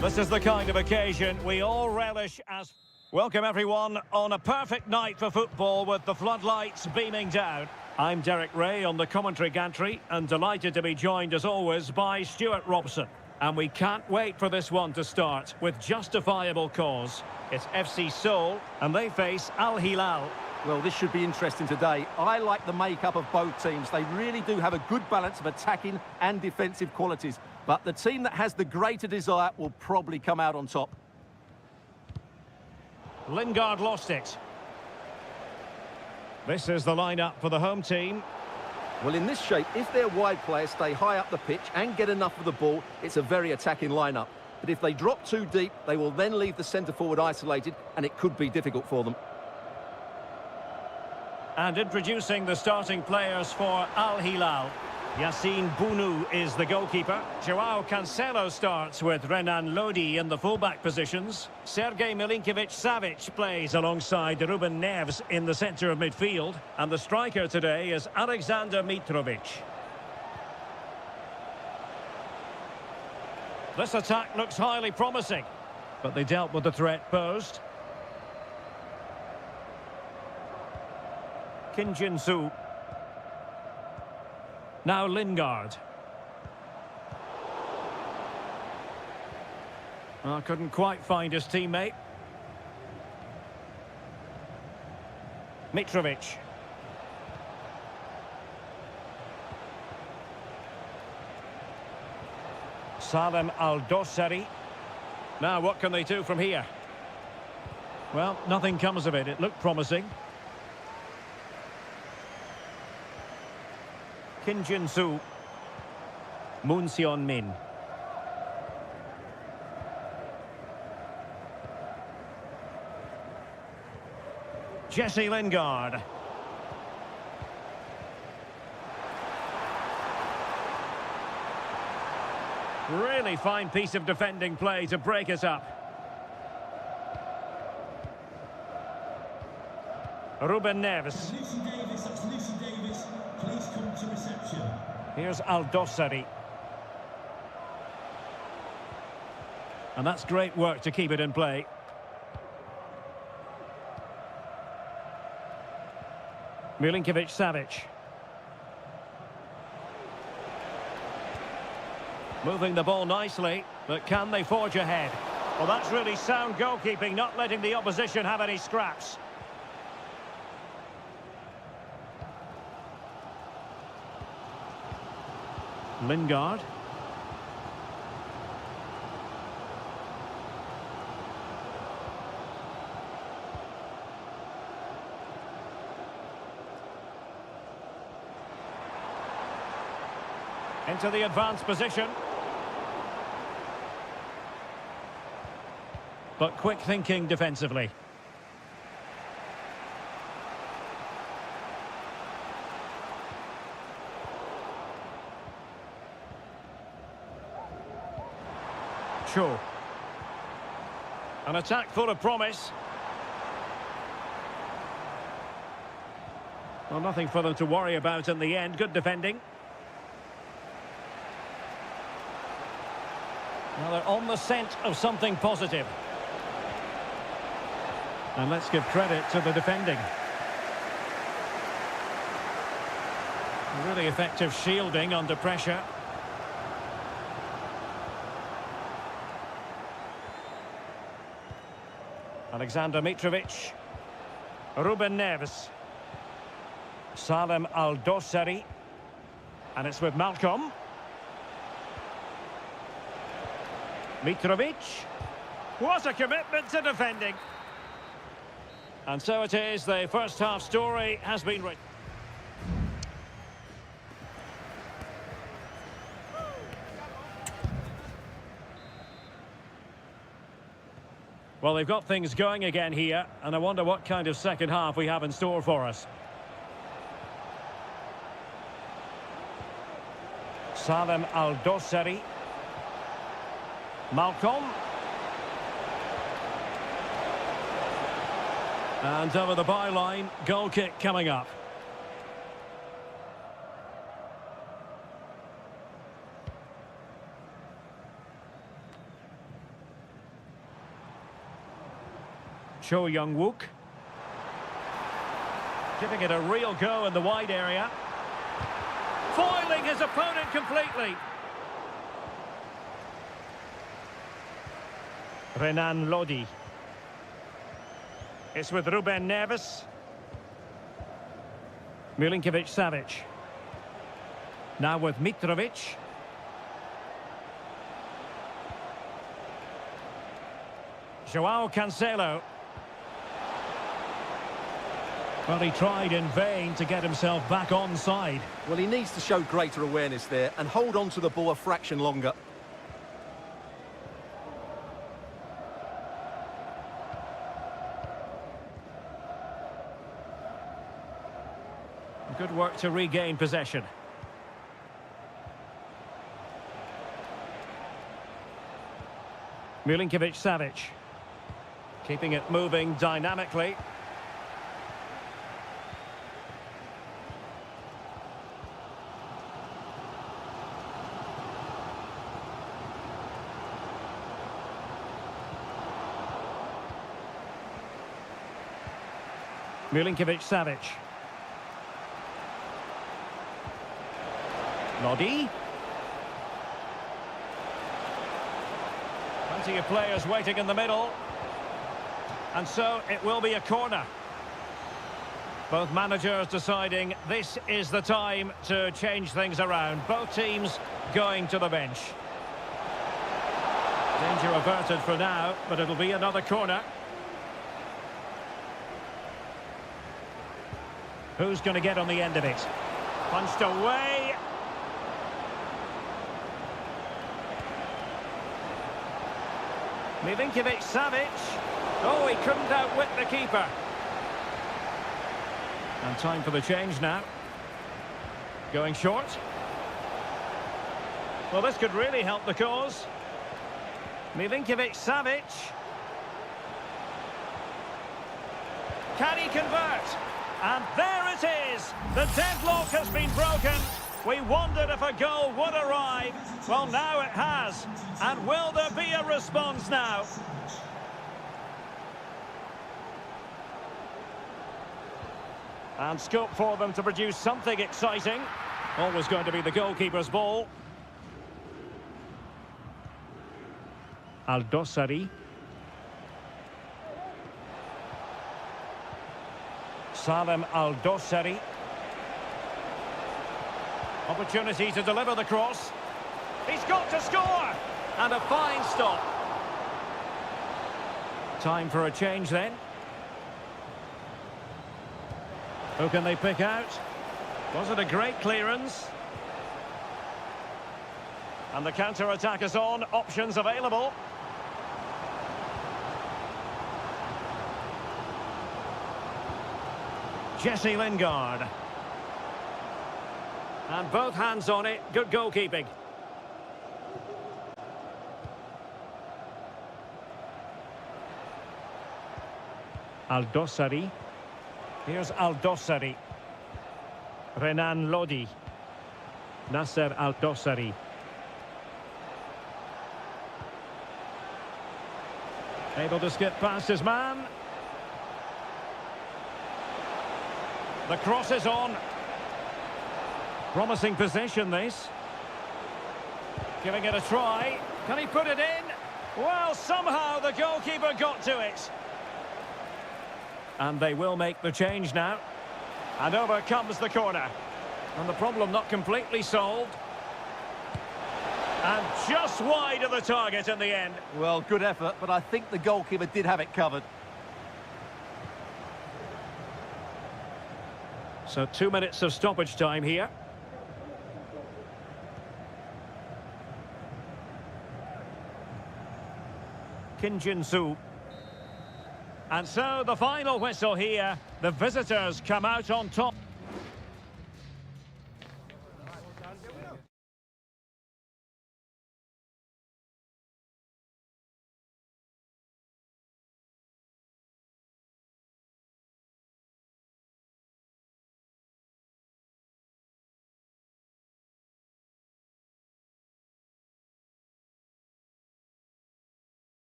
This is the kind of occasion we all relish as... Welcome everyone on a perfect night for football with the floodlights beaming down. I'm Derek Ray on the commentary gantry and delighted to be joined as always by Stuart Robson. And we can't wait for this one to start with justifiable cause. It's FC Seoul and they face Al Hilal. Well, this should be interesting today. I like the makeup of both teams. They really do have a good balance of attacking and defensive qualities. But the team that has the greater desire will probably come out on top. Lingard lost it. This is the lineup for the home team. Well, in this shape, if their wide players stay high up the pitch and get enough of the ball, it's a very attacking lineup. But if they drop too deep, they will then leave the centre-forward isolated, and it could be difficult for them. And introducing the starting players for Al Hilal. Yassine Bounou is the goalkeeper. Joao Cancelo starts with Renan Lodi in the fullback positions. Sergej Milinkovic-Savic plays alongside Ruben Neves in the centre of midfield. And the striker today is Alexander Mitrovic. This attack looks highly promising, but they dealt with the threat posed. Kim Jin-soo. Now Lingard. Oh, couldn't quite find his teammate. Mitrovic. Salem Al-Dossari. Now what can they do from here? Well, nothing comes of it. It looked promising. Kim Jin-soo. Moon Seon-min. Jesse Lingard. Really fine piece of defending play to break us up. Ruben Neves. Please come to reception. Here's Al-Dossari. And that's great work to keep it in play. Milinkovic-Savic. Moving the ball nicely, but can they forge ahead? Well, that's really sound goalkeeping, not letting the opposition have any scraps. Lingard. Into the advanced position. But quick thinking defensively. Cho. An attack full of promise. Well, nothing for them to worry about in the end. Good defending. Now they're on the scent of something positive. And let's give credit to the defending. Really effective shielding under pressure. Alexander Mitrovic. Ruben Neves. Salem Al-Dossari. And it's with Malcolm. Mitrovic. What a commitment to defending. And so it is, the first half story has been written. Well, they've got things going again here, and I wonder what kind of second half we have in store for us. Salem Al-Dossari. Malcolm. And over the byline, goal kick coming up. Cho Young-wook. Giving it a real go in the wide area. Foiling his opponent completely. Renan Lodi. It's with Ruben Neves. Milinkovic-Savic. Now with Mitrovic. Joao Cancelo. Well, he tried in vain to get himself back on side. Well, he needs to show greater awareness there and hold on to the ball a fraction longer. Good work to regain possession. Milinkovic-Savic. Keeping it moving dynamically. Milinkovic-Savic. Lodi. Plenty of players waiting in the middle. And so it will be a corner. Both managers deciding this is the time to change things around. Both teams going to the bench. Danger averted for now, but it'll be another corner. Who's going to get on the end of it? Punched away. Milinkovic-Savic. Oh, he couldn't outwit the keeper. And time for the change now. Going short. Well, this could really help the cause. Milinkovic-Savic. Can he convert? And there it is. The deadlock has been broken. We wondered if a goal would arrive. Well, now it has. And will there be a response now? And scope for them to produce something exciting. Always going to be the goalkeeper's ball. Aldosari. Salem Aldosari. Opportunity to deliver the cross. He's got to score! And a fine stop. Time for a change then. Who can they pick out? Was it a great clearance? And the counter-attack is on. Options available. Jesse Lingard. And both hands on it. Good goalkeeping. Aldosari. Here's Aldosari. Renan Lodi. Nasser Aldosari. Able to skip past his man. The cross is on. Promising possession, this. Giving it a try. Can he put it in? Well, somehow the goalkeeper got to it. And they will make the change now. And over comes the corner. And the problem not completely solved. And just wide of the target in the end. Well, good effort, but I think the goalkeeper did have it covered. So 2 minutes of stoppage time here. Kim Jin-soo. And so the final whistle here. The visitors come out on top.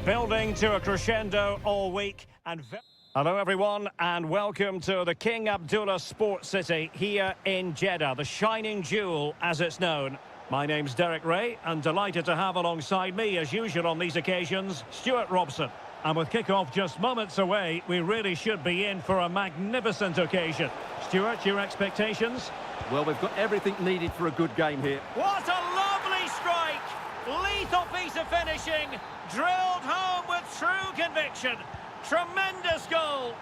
Building to a crescendo all week and... Hello everyone and welcome to the King Abdullah Sports City here in Jeddah, the shining jewel as it's known. My name's Derek Ray and delighted to have alongside me as usual on these occasions, Stuart Robson. And with kick-off just moments away, we really should be in for a magnificent occasion. Stuart, your expectations? Well, we've got everything needed for a good game here. What a lovely strike! Lethal piece of finishing, drilled home with true conviction. Tremendous goal.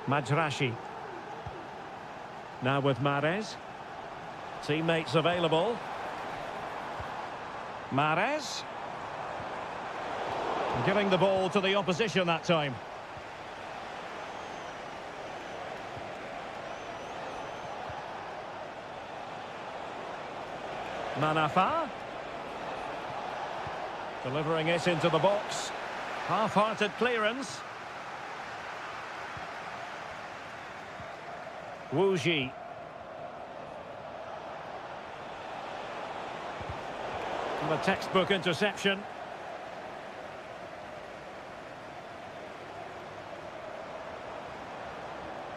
Majrashi. Now with Mahrez. Teammates available. Mahrez. Giving the ball to the opposition that time. Manafa. Delivering it into the box. Half-hearted clearance. Wuji. And a textbook interception.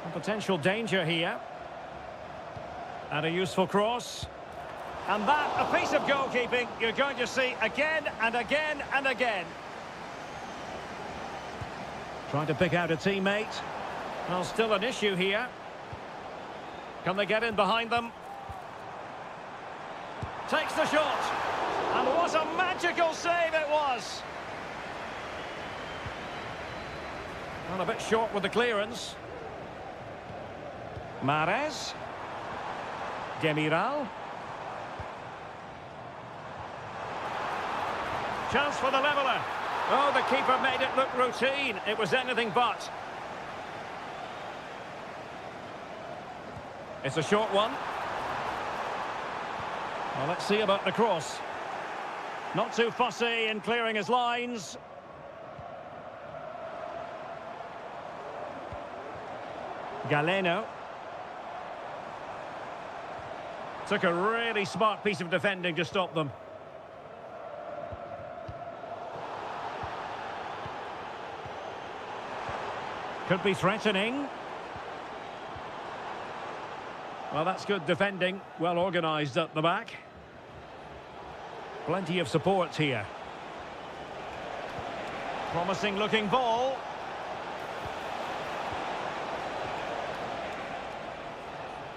A potential danger here. And a useful cross. And that, a piece of goalkeeping you're going to see again and again and again. Trying to pick out a teammate. Well, still an issue here. Can they get in behind them? Takes the shot. And what a magical save it was. Well, a bit short with the clearance. Mahrez. Demiral. Chance for the leveller. Oh, the keeper made it look routine. It was anything but. It's a short one. Well, let's see about the cross. Not too fussy in clearing his lines. Galeno. Took a really smart piece of defending to stop them. Could be threatening. Well, that's good defending. Well organised at the back. Plenty of support here. Promising looking ball.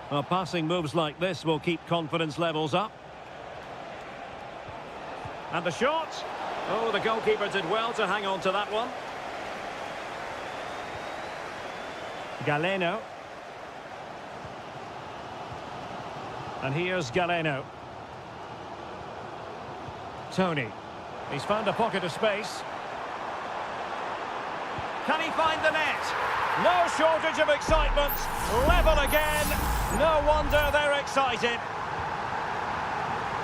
Well, passing moves like this will keep confidence levels up. And the shot. Oh, the goalkeeper did well to hang on to that one. Galeno. And here's Galeno. Tony. He's found a pocket of space. Can he find the net? No shortage of excitement. Level again. No wonder they're excited.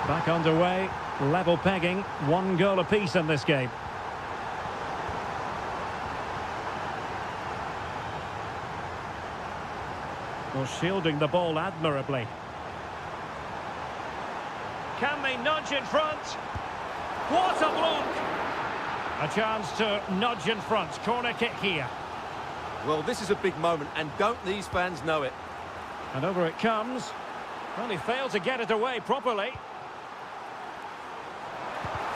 Back underway. Level pegging. 1 goal apiece in this game. Well, shielding the ball admirably. Can they nudge in front? What a bloke! A chance to nudge in front. Corner kick here. Well, this is a big moment, and don't these fans know it? And over it comes. Well, he failed to get it away properly.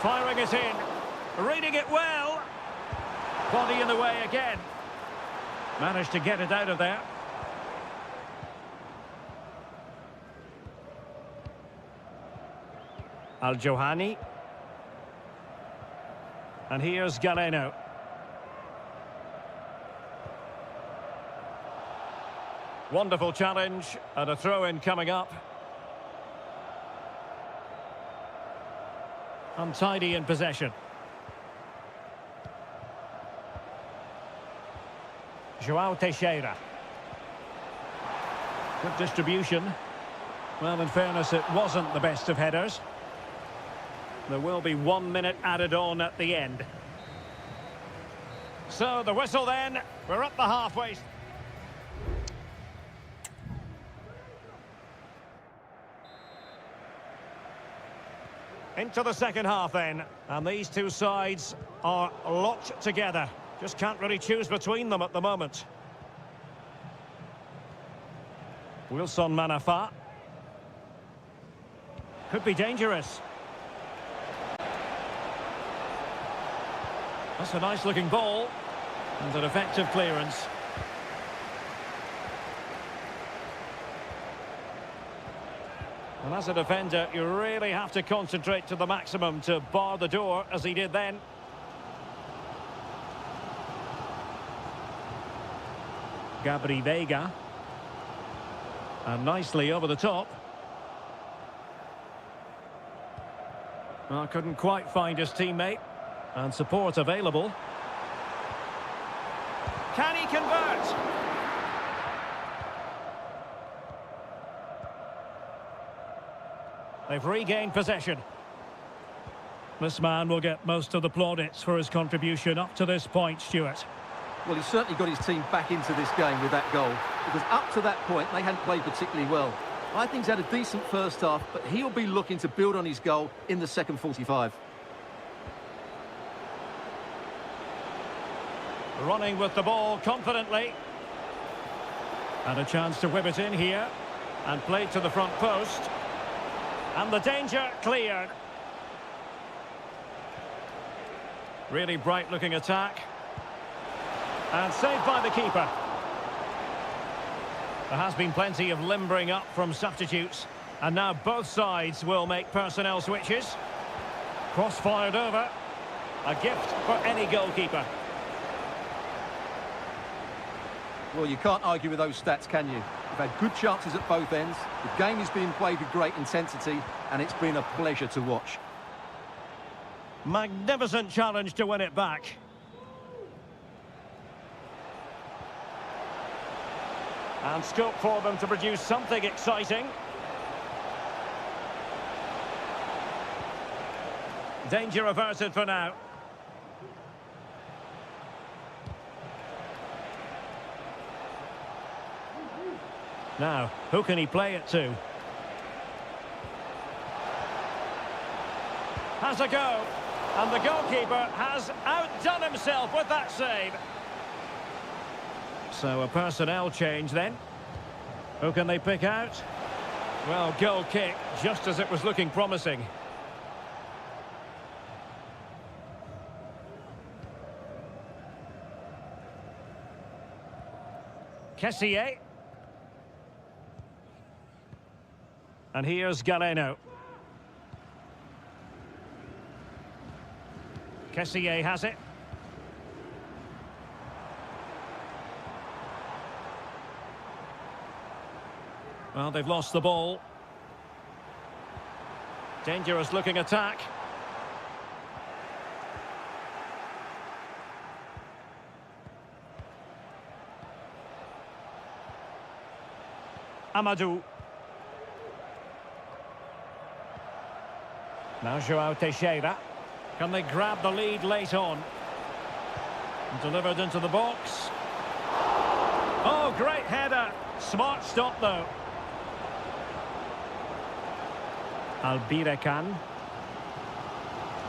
Firing it in. Reading it well. Body in the way again. Managed to get it out of there. Al-Johani. And here's Galeno. Wonderful challenge and a throw-in coming up. Untidy in possession. João Teixeira. Good distribution. Well, in fairness, it wasn't the best of headers. There will be 1 minute added on at the end. So the whistle then. We're up the halfway. Into the second half then. And these two sides are locked together. Just can't really choose between them at the moment. Wilson Manafa. Could be dangerous. That's a nice looking ball. And an effective clearance. And as a defender, you really have to concentrate to the maximum to bar the door, as he did then. Gabri Veiga. And nicely over the top. Well, couldn't quite find his teammate. And support available. Can he convert? They've regained possession. This man will get most of the plaudits for his contribution up to this point, Stuart. Well, he's certainly got his team back into this game with that goal, because up to that point, they hadn't played particularly well. I think he's had a decent first half, but he'll be looking to build on his goal in the second 45. Running with the ball confidently. And a chance to whip it in here. And played to the front post. And the danger cleared. Really bright looking attack. And saved by the keeper. There has been plenty of limbering up from substitutes. And now both sides will make personnel switches. Cross fired over. A gift for any goalkeeper. Well, you can't argue with those stats, can you? You've had good chances at both ends. The game is being played with great intensity, and it's been a pleasure to watch. Magnificent challenge to win it back. And scope for them to produce something exciting. Danger averted for now. Now, who can he play it to? Has a go. And the goalkeeper has outdone himself with that save. So a personnel change then. Who can they pick out? Well, goal kick, just as it was looking promising. Kessié. And here's Galeno. Kessié has it. Well, they've lost the ball. Dangerous looking attack. Amadou. Now João Teixeira. Can they grab the lead late on? Delivered into the box. Oh, great header. Smart stop, though. Albirekan.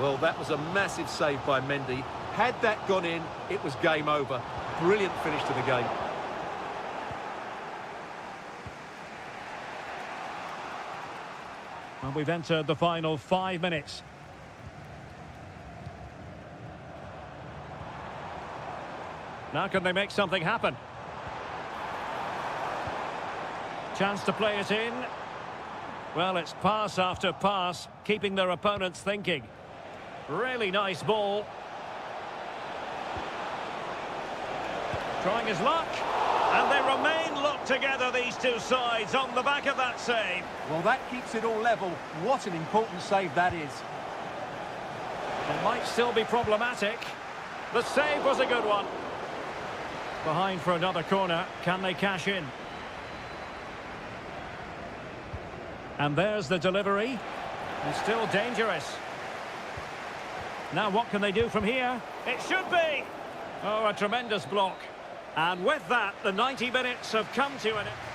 Well, that was a massive save by Mendy. Had that gone in, it was game over. Brilliant finish to the game. And we've entered the final 5 minutes. Now can they make something happen? Chance to play it in. Well, it's pass after pass, keeping their opponents thinking. Really nice ball. Trying his luck. And they remain locked together, these two sides, on the back of that save. Well, that keeps it all level. What an important save that is. It might still be problematic. The save was a good one. Behind for another corner. Can they cash in? And there's the delivery. And still dangerous. Now what can they do from here? It should be! Oh, a tremendous block. And with that, the 90 minutes have come to an end.